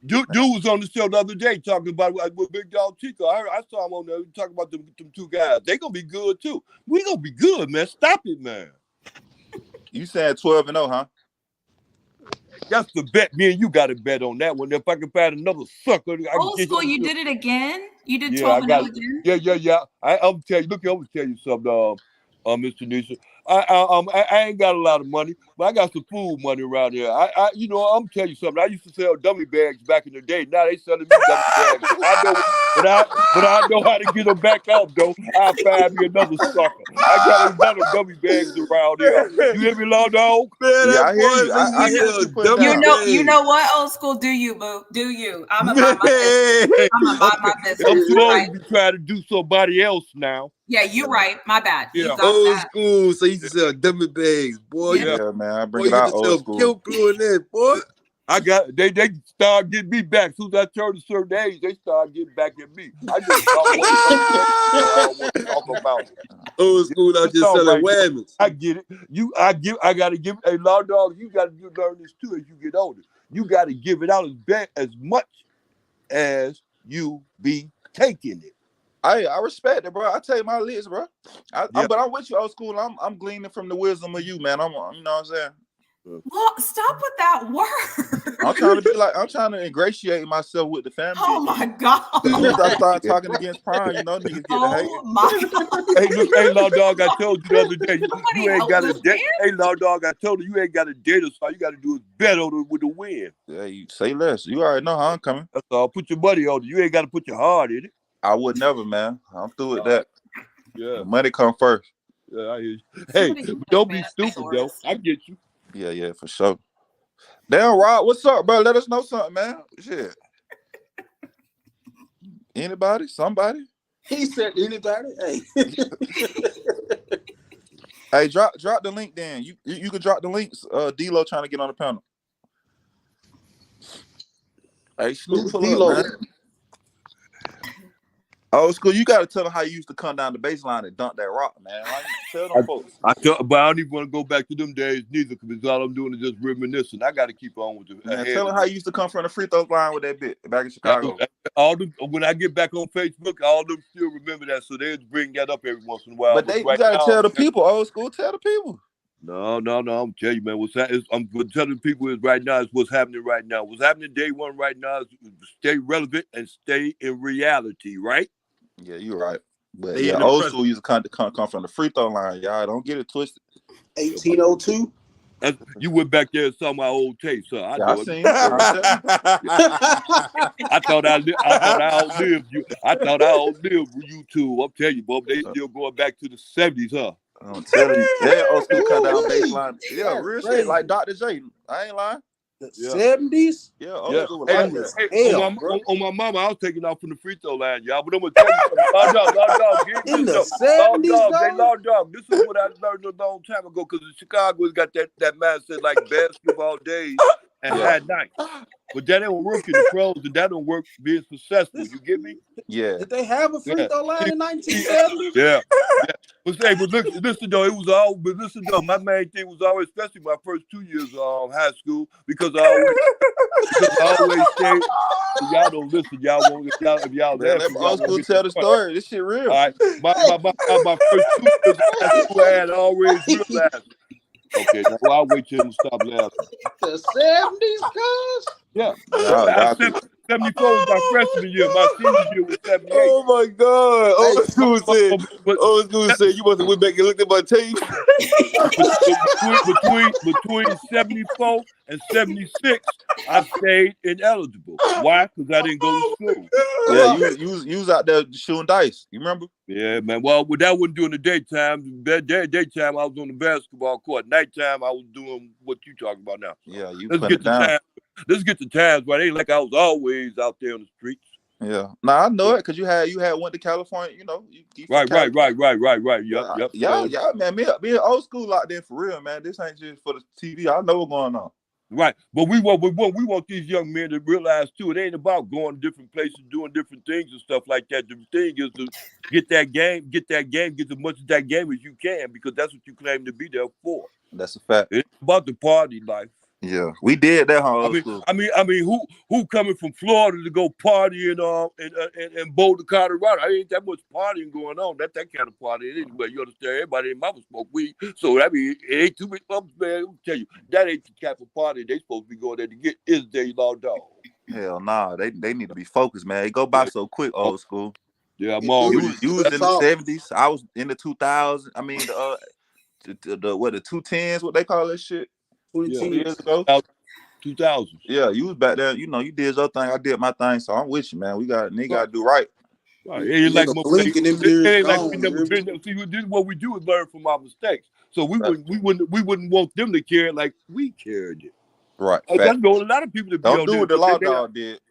Dude was on the show the other day talking about with Big Dog Chico. I saw him on there talking about them two guys. They gonna be good too. We gonna be good, man. Stop it, man. You saying 12-0, huh? That's the bet. Me and you got to bet on that one. If I can find another sucker, I can Old get school, him. you did it again? You did Yeah, 12-0 again? Yeah. I'm tell you. Look, I'm gonna tell you something, Mr. Nisha. I ain't got a lot of money, but I got some food money around here. I'm telling you something. I used to sell dummy bags back in the day. Now they selling me dummy bags. But I know how to get them back up though. I'll find me another sucker. I got a lot of dummy bags around here. You hear me, Law Dog? Man, Yeah, that I hear boy you. I hear what you put down. You know what, Old school? Do you, boo? Do you? I'm gonna mind my business. I'm gonna mind my business. I'm supposed Right? to be trying to do somebody else now. Yeah, you're right. My bad. Yeah. You got Old that. school, so you used to sell dummy bags, boy. Yeah, man. I bring Boy, it you out used to old sell school. kill glue in there, boy. I got they start getting me back. As soon as I turned a certain age, they start getting back at me. I just talk what I want to talk about. Old school out there selling whammies. I get it. I gotta give a Law Dog, you gotta learn this too as you get older. You gotta give it out as much as you be taking it. I respect it, bro. I tell you my list, bro. But I'm with you, old school. I'm gleaning from the wisdom of you, man. You know what I'm saying? Well, stop with that word. I'm trying to ingratiate myself with the family. Oh my God. As soon as I start talking against Prime, niggas get the hate. Oh my God. Hey, Law Dog, I told you the other day, you ain't got a date. Hey, Law Dog, I told you ain't got a date, so all you got to do is bet on it with the win. Yeah, you say less. You already know how I'm coming. That's all. Put your money on it. You ain't got to put your heart in it. I would never, man. I'm through with that. Yeah. The money come first. Yeah, I hear you. Hey, don't be stupid, though. I get you. Yeah, for sure. Damn, Rob, what's up, bro? Let us know something, man. Shit. Anybody? Somebody? he said anybody? Hey. Hey, drop the link then. You can drop the links. D-Lo trying to get on the panel. Hey, Snoop, pull up, man. Old school, you gotta tell them how you used to come down the baseline and dunk that rock, man. Like, tell them folks. But I don't even want to go back to them days neither, because all I'm doing is just reminiscing. I got to keep on with it. Man, tell them how you used to come from the free throw line with that bit back in Chicago. When I get back on Facebook, all of them still remember that, so they'll bring that up every once in a while. But you gotta tell the people, old school. Tell the people. No. I'm telling you, man. I'm telling people is right now is what's happening right now. What's happening day one right now is stay relevant and stay in reality, right? Yeah, you're right. But old school used to come from the free throw line. Y'all don't get it twisted. 1802. You went back there and saw my old tapes, so I know it. I thought I outlived you. I thought I outlived YouTube. I'm telling you, Bob, they still going back to the 70s, huh? I'm telling you, yeah, old school cut down baseline. Yeah, real shit, like Dr. J. I ain't lying. The 70s? Yeah, old school. On my mama, I was taking off from the free throw line, y'all. But I'm gonna tell you something. In the 70s, dog. This is what I learned a long time ago, because Chicago's got that mindset like basketball days and high nights. But that don't work in the pros, and that don't work being successful. You get me? Yeah. Did they have a free throw line in 1970? Yeah. But listen though, my main thing was always, especially my first 2 years of high school, because I always say, y'all don't listen, y'all won't, if y'all let old school tell the story. This shit real. All right, my first 2 years of high school, I had always realized. Okay, now I'll wait till you stop laughing. The 70s, cuz? Yeah. 74 was my freshman year. My senior year was 78. Oh my God. Old school said you must have went back and looked at my tape. Between 74 and 76, I stayed ineligible. Why? Because I didn't go to school. Yeah, you was out there shooting dice. You remember? Yeah, man. Well, that wasn't during the daytime. Daytime, I was on the basketball court. Nighttime, I was doing what you talking about now. Yeah, you Let's put get it down. Let's get the times right. It ain't like I was always out there on the streets. Yeah. Nah, I know it, because you had went to California, you know. Right. Yep. Yeah, man. Me old school out there for real, man. This ain't just for the TV. I know what's going on. Right, but we want these young men to realize too. It ain't about going to different places, doing different things and stuff like that. The thing is to get as much of that game as you can, because that's what you claim to be there for. That's a fact. It's about the party life. Yeah, we did that old school. I mean, who coming from Florida to go party in Boulder, Colorado? I ain't that much partying going on. That kind of party anyway. You understand? Everybody in mama smoke weed, so I mean, it ain't too much. Man, I'll tell you, that ain't the type of party they supposed to be going there to get. Is they law dog? Hell nah, they need to be focused, man. They go by so quick, old school. Yeah, I'm already. You was in the 70s. I was in the 2000s. I mean, the 210s, what they call that shit? 20 years ago. 2000s. Yeah, you was back there. You know, you did your thing. I did my thing. So I'm with you, man. Nigga got to do right. Right. It ain't like we never been there. See, this is what we do is learn from our mistakes. So we wouldn't want them to carry it like we carried it. Right. That's going a lot of people to don't do what the law dog did.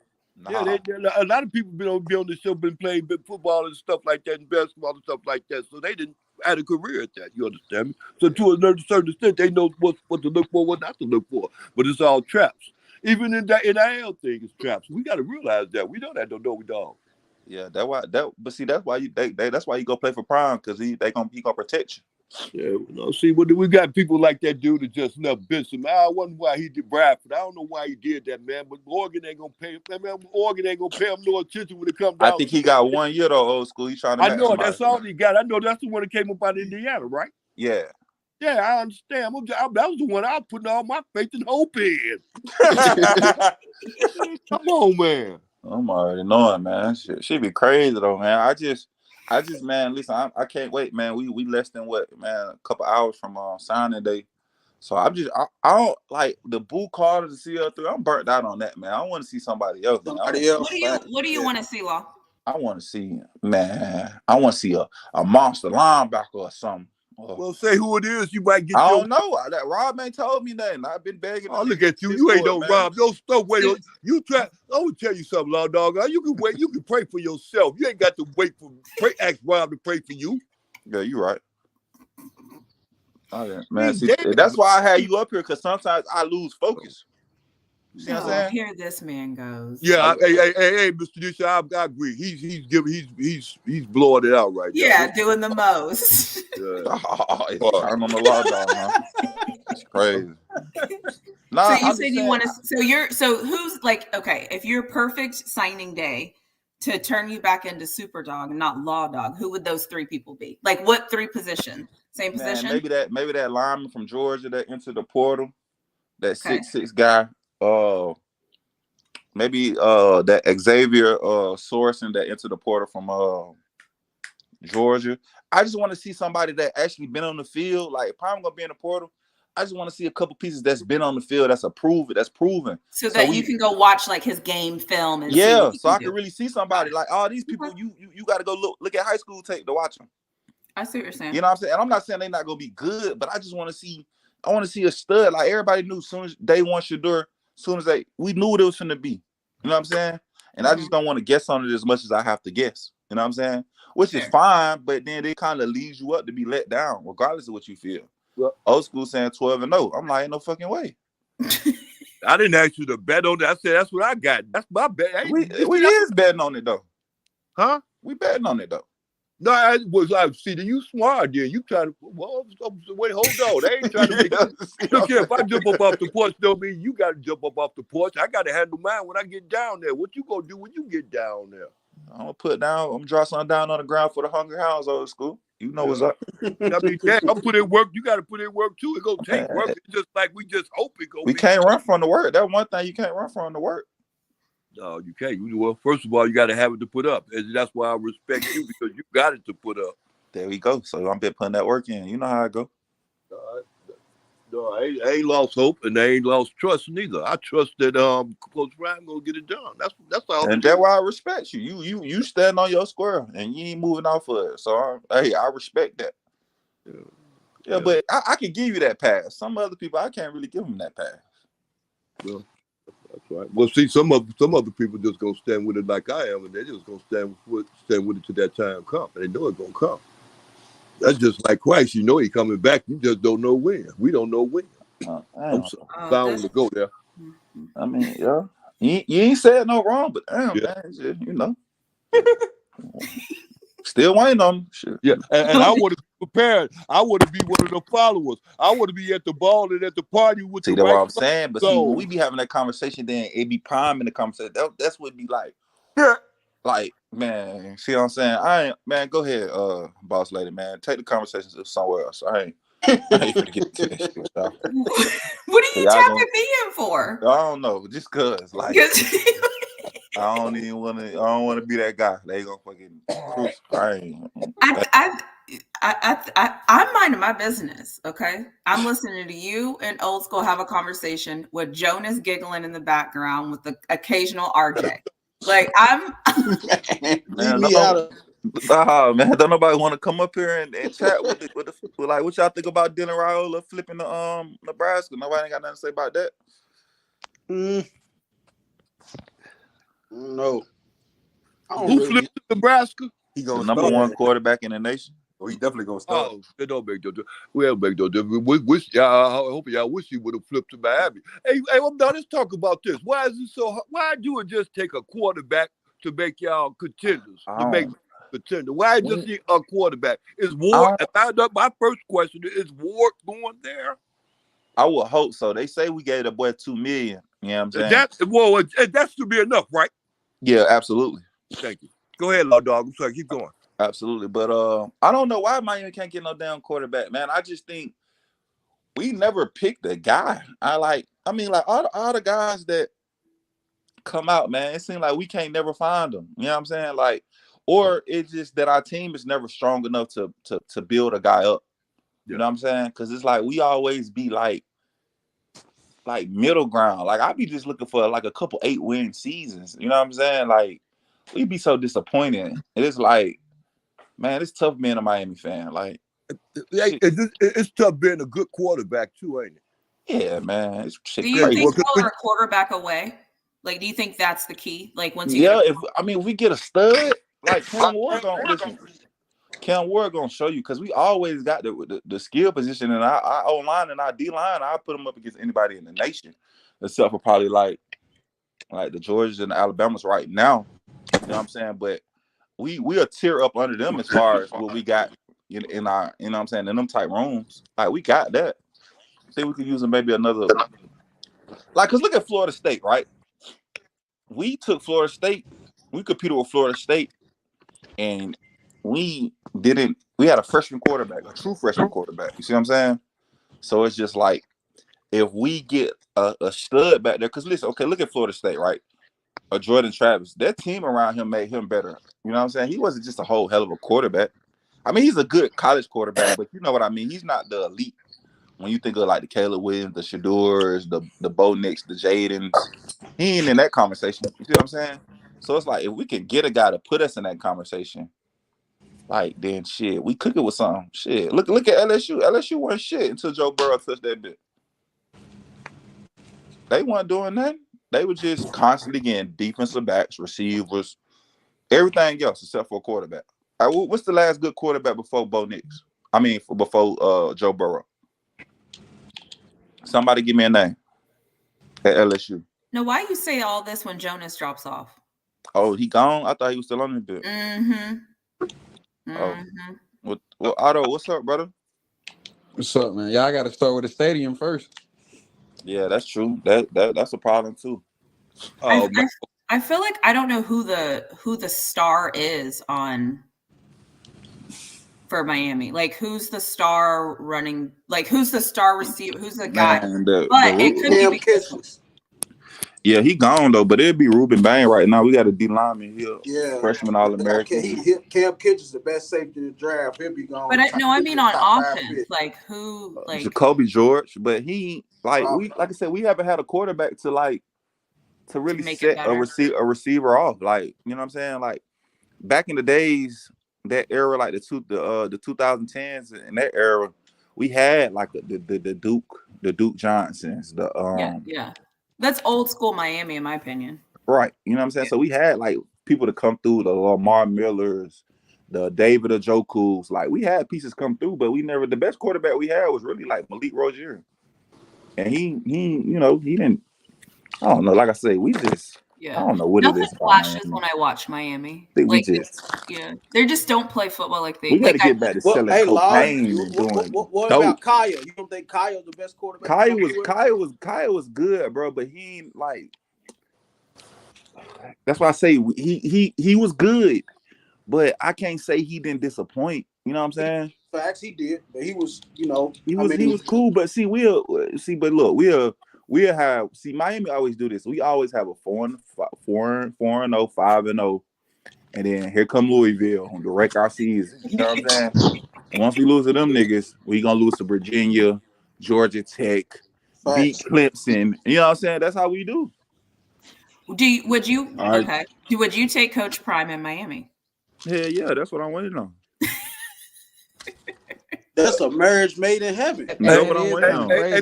Nah. Yeah, a lot of people be on the show, been playing football and stuff like that, and basketball and stuff like that. So they didn't had a career at that. You understand me? So to a certain extent, they know what to look for, what not to look for. But it's all traps. Even in that NIL thing, it's traps. We got to realize that. We know that, don't we, dog? Yeah, that's why you go play for Prime, because he gonna protect you. Yeah, see, we got people like that dude that just enough business. I wonder why he did Bradford. I don't know why he did that, man. But Oregon ain't gonna pay him. Oregon ain't gonna pay him no attention when it comes down. I think he got 1 year though, old school. He's trying to. I know that's all he got. I know that's the one that came up out of Indiana, right? Yeah. Yeah, I understand. That was the one I was putting all my faith and hope in. Come on, man. I'm already knowing, man. Shit be crazy though, man. I just, man, listen, I can't wait, man. We less than a couple hours from signing day. So I don't like the Boo Carter, the CL3. I'm burnt out on that, man. I want to see somebody else. What do you want to see, Law? I want to see, man. I want to see a monster linebacker or something. Well, say who it is. You might get. I don't know. That Rob ain't told me nothing. I've been begging. Oh, look at you. You ain't no Rob. Your stuff. Wait. You try. I will tell you something, Law Dog. You can wait. You can pray for yourself. You ain't got to wait for. Ask Rob to pray for you. Yeah, you right. Oh, yeah. Man, see, that's why I had you up here, because sometimes I lose focus. You see what I'm saying? Here this man goes. Yeah, hey, Mr. Disha, I agree. He's blowing it out right now. Yeah, doing the most. It's turn on the law dog, huh? It's crazy. So you said you want to. So who's like, okay, if you're perfect signing day to turn you back into super dog and not law dog, who would those three people be? Like what three position? Same position? Maybe that lineman from Georgia that entered the portal, that 6'6" guy. Maybe that Xavier Sorensen that entered the portal from Georgia. I just want to see somebody that actually been on the field. Like if I'm gonna be in the portal, I just want to see a couple pieces that's been on the field that's proven. So that you can go watch like his game film and so I can really see somebody. Like all these people, you got to go look at high school tape to watch them. I see what you're saying. You know what I'm saying? And I'm not saying they're not gonna be good, but I just want to see. I want to see a stud. Like everybody knew soon as day one Shedeur, we knew what it was going to be. You know what I'm saying? And I just don't want to guess on it as much as I have to guess. You know what I'm saying? Which is fine, but then it kind of leads you up to be let down, regardless of what you feel. Well, old school saying 12-0. I'm like, ain't no fucking way. I didn't ask you to bet on that. I said that's what I got. That's my bet. We is betting on it though. Huh? We betting on it though. No, I was like, see, you smart, then. You trying to, wait, hold on. They ain't trying to make look here, if I jump up off the porch, don't mean you got to jump up off the porch. I got to handle mine when I get down there. What you going to do when you get down there? I'm going to draw something down on the ground for the hungry hounds, old school. You know what's up. I mean, I'm putting in work. You got to put in work, too. It's going to take work. It's just like we just hope it goes. We can't run from the work. That's one thing you can't run from the work. No, you can't. Well, first of all, you got to have it to put up. And that's why I respect you, because you got it to put up. There we go. So I'm been putting that work in. You know how I go. No, I ain't lost hope, and I ain't lost trust neither. I trust that Coach Ryan gonna get it done. That's all. And that's why I respect you. You stand on your square, and you ain't moving off of it. So I respect that. Yeah. But I can give you that pass. Some other people, I can't really give them that pass. Yeah. That's right. Well, see, some other people just gonna stand with it like I am, and they're just gonna stand with it till that time comes. And they know it's gonna come. That's just like Christ. You know He's coming back. You just don't know when. We don't know when. I'm sorry. I don't want to go there. I mean, yeah. You ain't said no wrong, but damn, man, it's just, you know. Still waiting on them. Shit. Yeah, and I want to be prepared. I want to be one of the followers. I want to be at the ball and at the party with See, the that's right. what I'm saying. But see, when we be having that conversation, then it be prime in the conversation. That's what it be like. Yeah. Like, man, see what I'm saying? I ain't, man, go ahead, boss lady, man. Take the conversation somewhere else. I ain't finna get into that shit. What are you tapping me in for? I don't know, just cause, like, I don't want to be that guy. They gonna fucking crucify. I'm minding my business, okay? I'm listening to you and Old School have a conversation with Jonas giggling in the background with the occasional RJ. Like, I'm Man, man, don't nobody want to come up here and chat with like what y'all think about Dylan Raiola flipping the Nebraska? Nobody ain't got nothing to say about that. No. Who flipped Nebraska? He the number one quarterback in the nation. Oh, he definitely gonna start. Oh, they don't make no difference. We don't make no difference. I hope y'all wish he would have flipped to Miami. Hey, I'm done. Let's talk about this. Why is it so hard? Why do it just take a quarterback to make y'all contenders? Why just need a quarterback? Is Ward? My first question is Ward going there? I would hope so. They say we gave the boy $2 million. You know what I'm saying? That should be enough, right? Yeah, absolutely. Thank you. Go ahead, Law Dog. I'm sorry. Keep going. Absolutely. But I don't know why Miami can't get no damn quarterback, man. I just think we never picked a guy. I mean, all the guys that come out, man, it seems like we can't never find them. You know what I'm saying? Like, or it's just that our team is never strong enough to build a guy up. You know what I'm saying? Because it's like we always be like middle ground. Like I be just looking for like a couple 8-win seasons. You know what I'm saying? Like we be so disappointed. It's like, man, it's tough being a Miami fan. Like it's tough being a good quarterback too, ain't it? Yeah, man. It's do you think y'all are a quarterback away? Like, do you think that's the key? Like, once you if we get a stud, like Cam Ward gonna show you, because we always got the skill position in our O-line and our D-line. I put them up against anybody in the nation, except for probably like the Georgias and the Alabamas right now. You know what I'm saying? But we'll tear up under them as far as what we got in our, you know what I'm saying, in them type rooms. Like we got that. See, we could use maybe another, because look at Florida State, right? We took Florida State, we competed with Florida State, and we had a freshman quarterback, a true freshman quarterback. You see what I'm saying? So it's just like, if we get a stud back there, because listen, okay, look at Florida State, right? Jordan Travis, that team around him made him better. You know what I'm saying? He wasn't just a whole hell of a quarterback. I mean, he's a good college quarterback, but you know what I mean? He's not the elite. When you think of like the Caleb Williams, the Shadors, the Bo Nix, the Jadens, he ain't in that conversation. You see what I'm saying? So it's like, if we can get a guy to put us in that conversation, like, then shit, we cook it with something. Shit. Look at LSU. LSU wasn't shit until Joe Burrow touched that bit. They weren't doing nothing. They were just constantly getting defensive backs, receivers, everything else except for a quarterback. What's the last good quarterback before Bo Nix? I mean, before Joe Burrow. Somebody give me a name at LSU. Now, why you say all this when Jonas drops off? Oh, he gone? I thought he was still on the bit. Oh. Well, Otto, what's up, brother? What's up, man? Y'all got to start with the stadium first. Yeah, that's true. That's a problem too. I feel like I don't know who the star is for Miami. Like, who's the star running? Like, who's the star receiver? Who's the guy? It could be because yeah, he gone though. But it'd be Ruben Bain right now. We got a D lineman here. Yeah, freshman All-American. Cam Kitchen's the best safety in the draft. He'll be gone. But I mean on offense, like who? Like Jacoby George, but he like I said, we haven't had a quarterback to really set a receiver off. Like, you know what I'm saying? Like back in the days, that era, like the 2010s, in that era, we had like the Duke Johnsons, yeah. That's old school Miami, in my opinion. Right. You know what I'm saying? So we had like people to come through, the Lamar Millers, the David Njoku's. Like we had pieces come through, but we never, the best quarterback we had was really like Malik Rozier. and he didn't. I don't know. Like I say, I don't know what it Nothing is about flashes Miami. when I watch Miami. I think we Like, they just don't play football like they. We got to Like get back to selling cocaine and doing What dope. about Kaya? You don't think Kaya's the best quarterback? Kaya was good, bro, but he ain't like. That's why I say he was good, but I can't say he didn't disappoint. You know what I'm saying? Facts, he did, but he was, he was cool. But see, we'll have Miami always do this. We always have a 4-0, 5-0, and then here come Louisville on direct our season. You know what I'm saying? And once we lose to them niggas, we gonna lose to Virginia, Georgia Tech, beat Clemson. You know what I'm saying? That's how we do. Would you take Coach Prime in Miami? Yeah, that's what I'm waiting on. That's a marriage made in heaven. That's what I'm waiting on. Hey,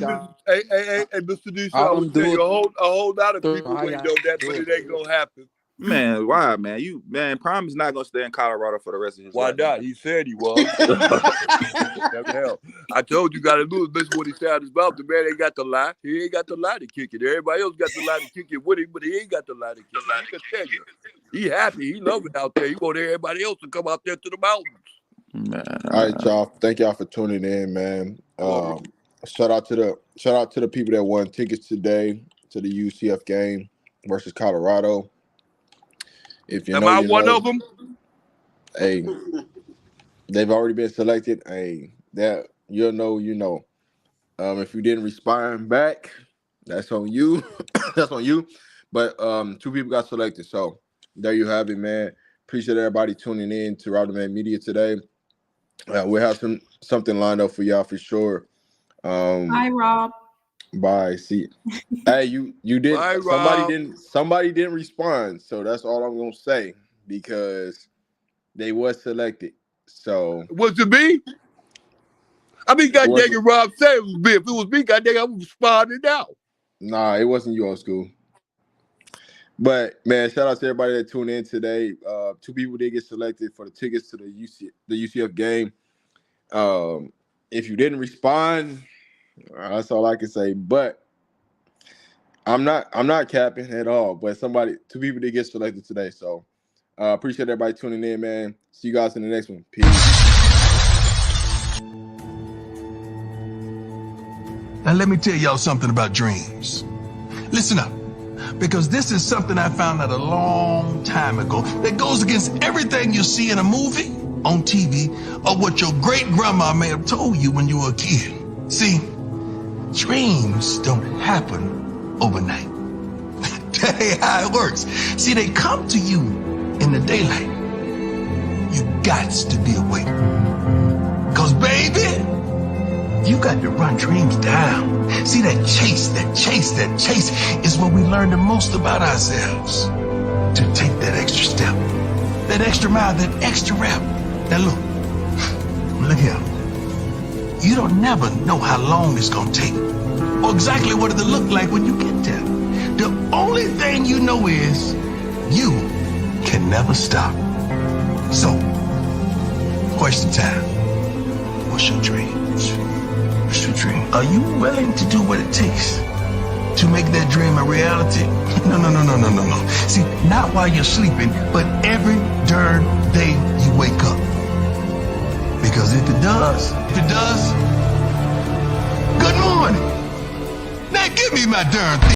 Mr. D, I would tell you a whole lot of people waiting on that, but it ain't gonna happen. Man, why, man? Prime is not gonna stay in Colorado for the rest of his life. Why not? He said he was. Hell, I told you, gotta lose. Listen what he said out his mouth. The man ain't got the lie. He ain't got the lie to kick it. Everybody else got the lie to kick it with him, but he ain't got the lie to kick it. He can tell you. He happy. He love it out there. He want everybody else to come out there to the mountains. All right, y'all. Thank y'all for tuning in, man. Shout out to the people that won tickets today to the UCF game versus Colorado. If you Am know, I you one know. of them? Hey, they've already been selected. Hey, that you'll know, you know. If you didn't respond back, that's on you. That's on you. But 2 people got selected, so there you have it, man. Appreciate everybody tuning in to Rob the Man Media today. We'll have something lined up for y'all for sure. Bye, Rob. Bye. See, hey, you did. Bye, Somebody didn't respond, so that's all I'm gonna say because they was selected. So was it me? I mean, goddamn it, Rob said it was me. If it was me, goddamn, I would respond now. Nah, it wasn't you, old school. But man, shout out to everybody that tuned in today. 2 people did get selected for the tickets to the UCF game. If you didn't respond, that's all I can say. But I'm not capping at all. But 2 people did get selected today. So appreciate everybody tuning in, man. See you guys in the next one. Peace. Now let me tell y'all something about dreams. Listen up. Because this is something I found out a long time ago that goes against everything you see in a movie, on TV, or what your great-grandma may have told you when you were a kid. See, dreams don't happen overnight. That ain't how it works. See, they come to you in the daylight. You gots to be awake. Because, baby, you got to run dreams down. See, that chase is where we learn the most about ourselves. To take that extra step, that extra mile, that extra rep. Now look here. You don't never know how long it's gonna take or exactly what it'll look like when you get there. The only thing you know is you can never stop. So, question time. What's your dreams? What's your dream? Are you willing to do what it takes to make that dream a reality? No. See, not while you're sleeping, but every darn day you wake up. Because if it does, good morning. Now give me my darn thing.